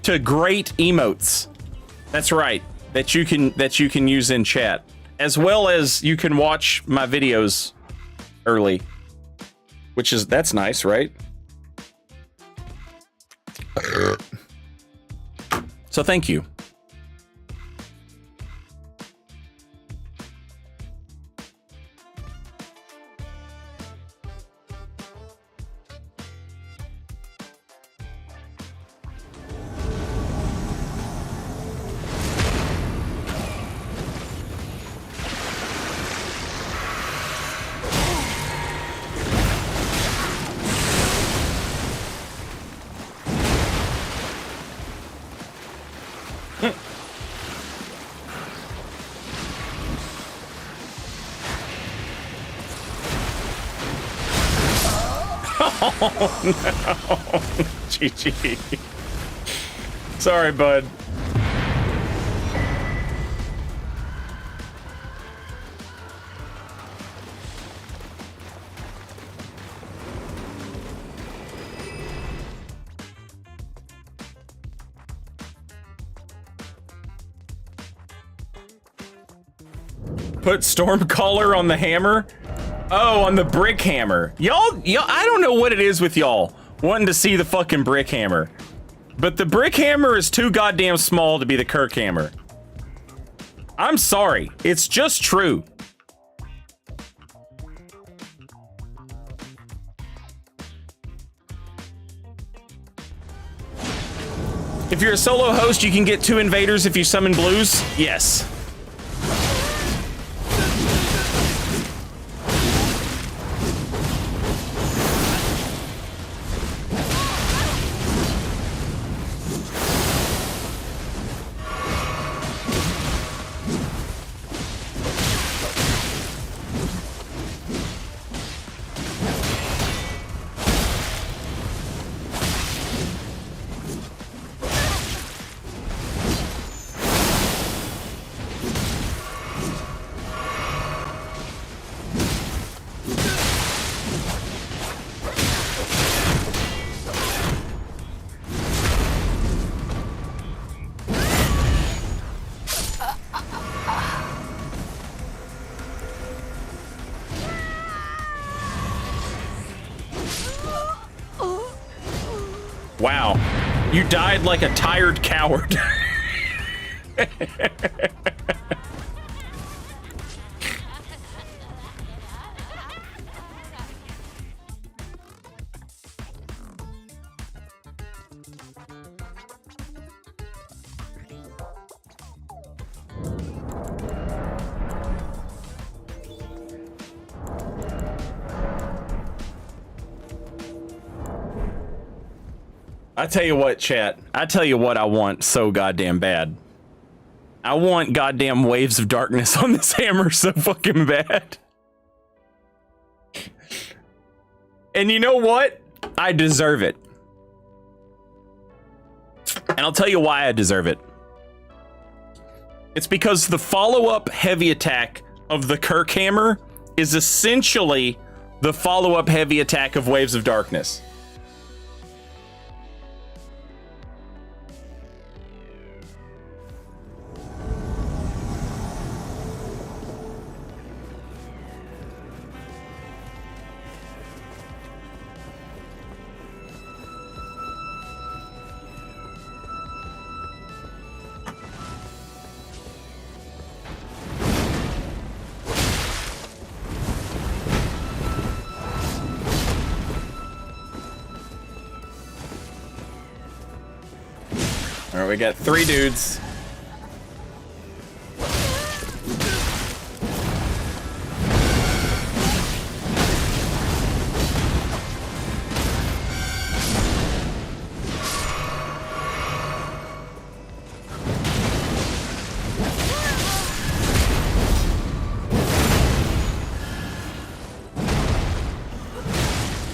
to great emotes. That's right, that you can use in chat, as well as you can watch my videos early, that's nice, right? So thank you. Oh no. GG. Sorry, bud. Put Stormcaller on the hammer? Oh, on the brick hammer. Y'all, I don't know what it is with y'all wanting to see the fucking brick hammer. But the brick hammer is too goddamn small to be the Kirk hammer. I'm sorry. It's just true. If you're a solo host, you can get 2 invaders if you summon blues? Yes. Wow, you died like a tired coward. I tell you what, chat. I tell you what I want so goddamn bad. I want goddamn waves of darkness on this hammer so fucking bad. And you know what? I deserve it. And I'll tell you why I deserve it. It's because the follow-up heavy attack of the Kirk hammer is essentially the follow-up heavy attack of Waves of Darkness. All right, we got 3 dudes.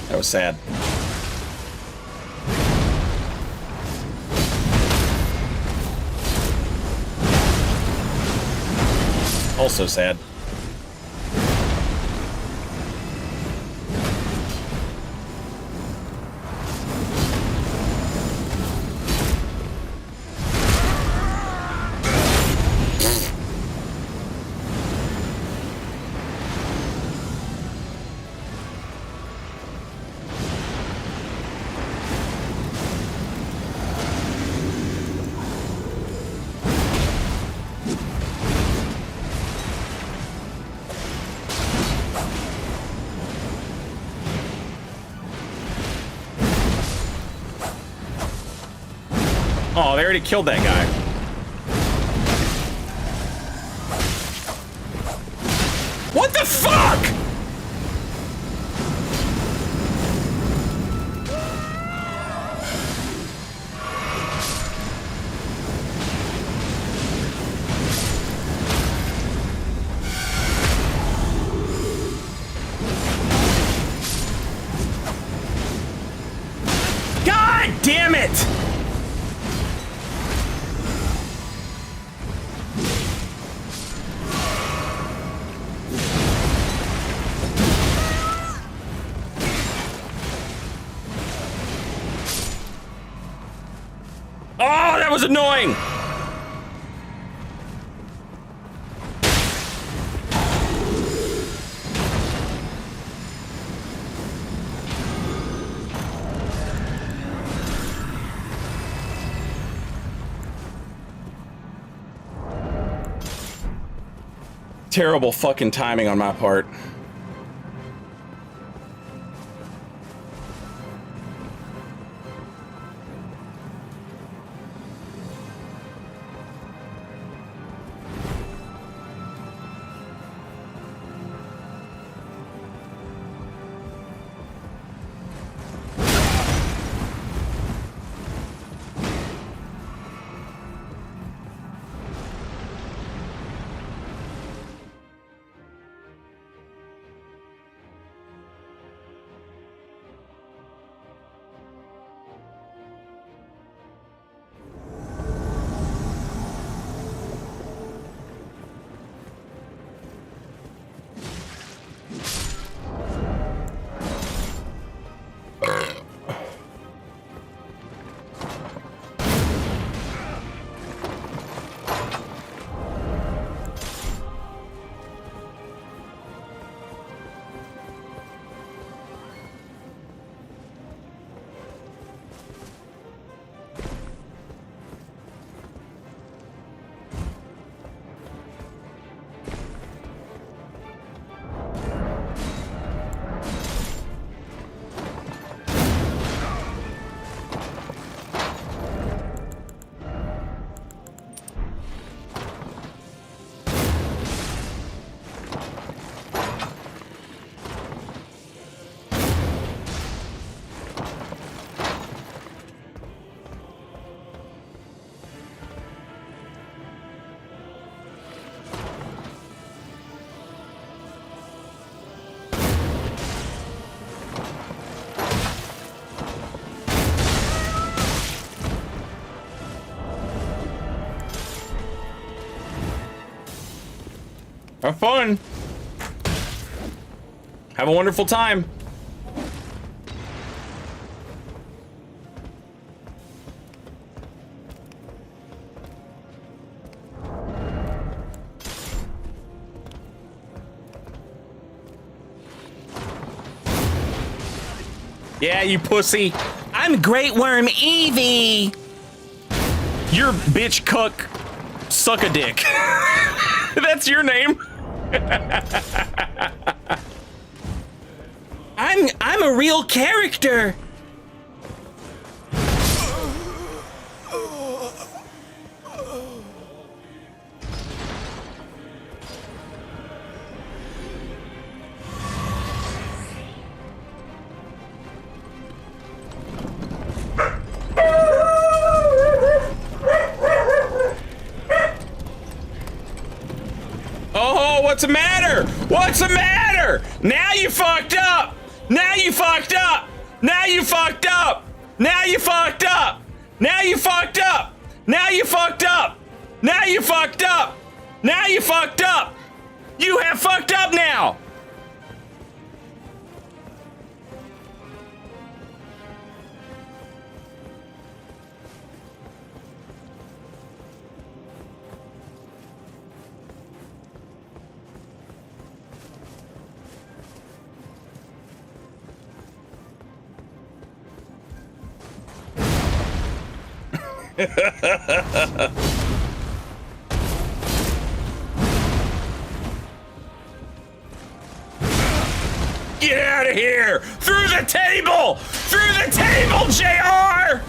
That was sad. Also sad. Oh, they already killed that guy. What the fuck? God damn it! Oh, that was annoying! Terrible fucking timing on my part. Have fun. Have a wonderful time. Yeah, you pussy. I'm Great Worm Evie. You're bitch cuck suck a dick. That's your name. I'm a real character. Oh, what's the matter? What's the matter? Now you fucked up. Now you fucked up. Now you fucked up. Now you fucked up. Now you fucked up. Now you fucked up. Now you fucked up. Now you fucked up. You have fucked up now. Get out of here! Through the table! Through the table, JR!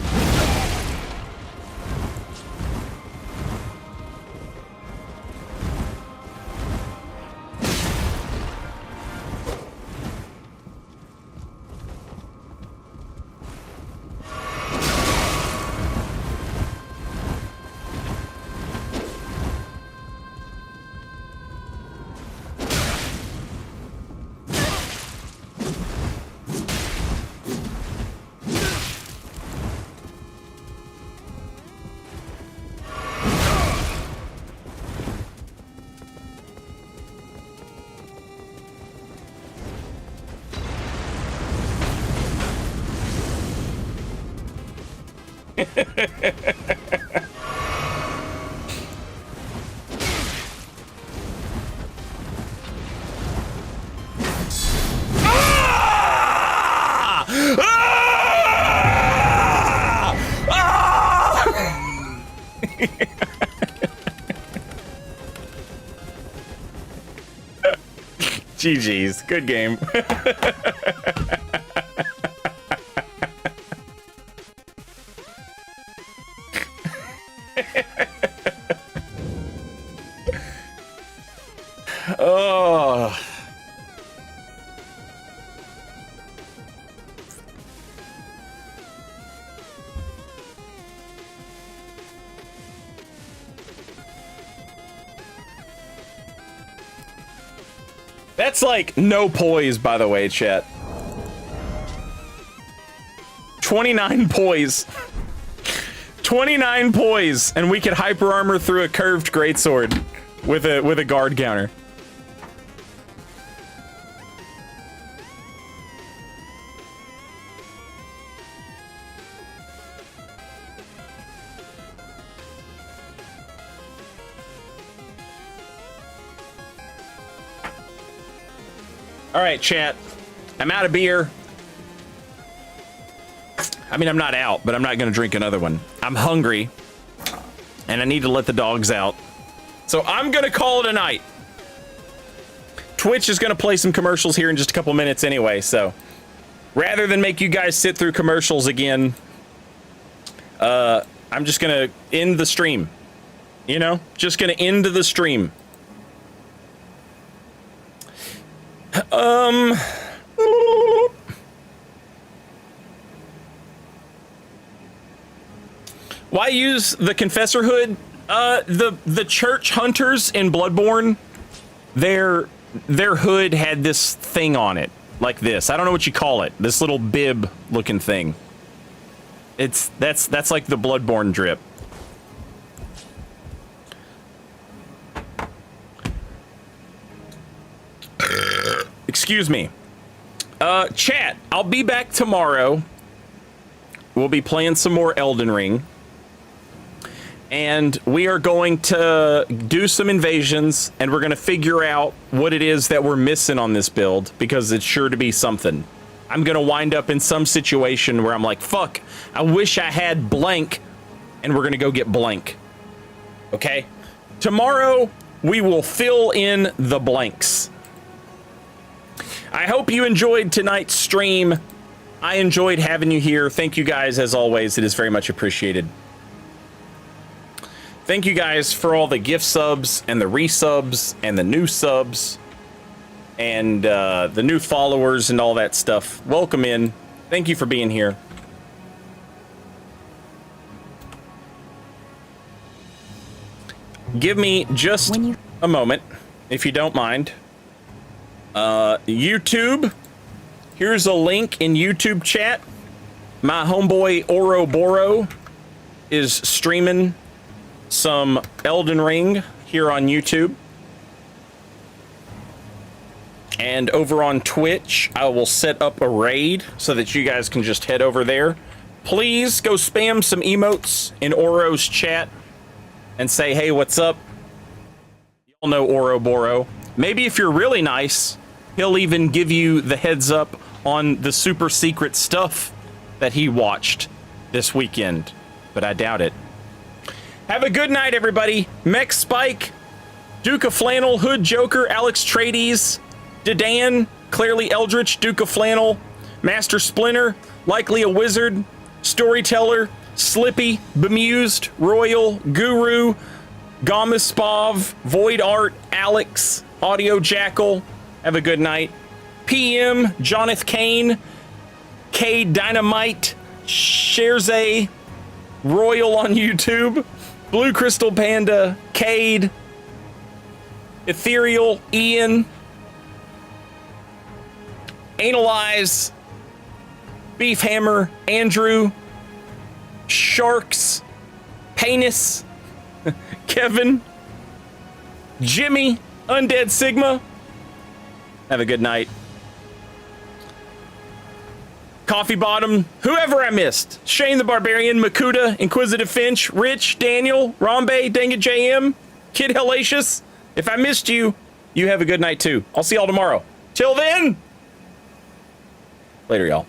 GG's. Good game. Oh. That's like no poise, by the way, chat. 29 poise. 29 poise, and we could hyper armor through a curved greatsword with a guard counter. All right, chat. I'm out of beer. I mean, I'm not out, but I'm not going to drink another one. I'm hungry, and I need to let the dogs out. So I'm going to call it a night. Twitch is going to play some commercials here in just a couple minutes anyway, so rather than make you guys sit through commercials again, I'm just going to end the stream. You know? Just going to end the stream. Why use the Confessor hood? The church hunters in Bloodborne, their hood had this thing on it, like this. I don't know what you call it. This little bib looking thing. That's like the Bloodborne drip. Excuse me. Chat, I'll be back tomorrow. We'll be playing some more Elden Ring. And we are going to do some invasions, and we're going to figure out what it is that we're missing on this build, because it's sure to be something. I'm going to wind up in some situation where I'm like, fuck, I wish I had blank, and we're going to go get blank. Okay? Tomorrow, we will fill in the blanks. I hope you enjoyed tonight's stream. I enjoyed having you here. Thank you guys, as always. It is very much appreciated. Thank you guys for all the gift subs and the resubs and the new subs and the new followers and all that stuff. Welcome in. Thank you for being here. Give me just a moment, if you don't mind. YouTube. Here's a link in YouTube chat. My homeboy Oroboro is streaming some Elden Ring here on YouTube. And over on Twitch, I will set up a raid so that you guys can just head over there. Please go spam some emotes in Oro's chat and say, hey, what's up? Y'all know Oroboro. Maybe if you're really nice, he'll even give you the heads up on the super secret stuff that he watched this weekend. But I doubt it. Have a good night, everybody. Mech Spike, Duke of Flannel, Hood Joker, Alex Trades, Dedan, Clearly Eldritch, Duke of Flannel, Master Splinter, Likely a Wizard, Storyteller, Slippy, Bemused, Royal, Guru, Gomispav, Void Art, Alex, Audio Jackal. Have a good night. PM, Jonathan Kane, K Dynamite, Sherze, Royal on YouTube, Blue Crystal Panda, Cade, Ethereal, Ian, Analyze, Beef Hammer, Andrew, Sharks, Penis, Kevin, Jimmy, Undead Sigma. Have a good night. Coffee Bottom, whoever I missed. Shane the Barbarian, Makuta, Inquisitive Finch, Rich, Daniel, Rambe, Dangit JM, Kid Hellacious. If I missed you, you have a good night too. I'll see y'all tomorrow. Till then, later, y'all.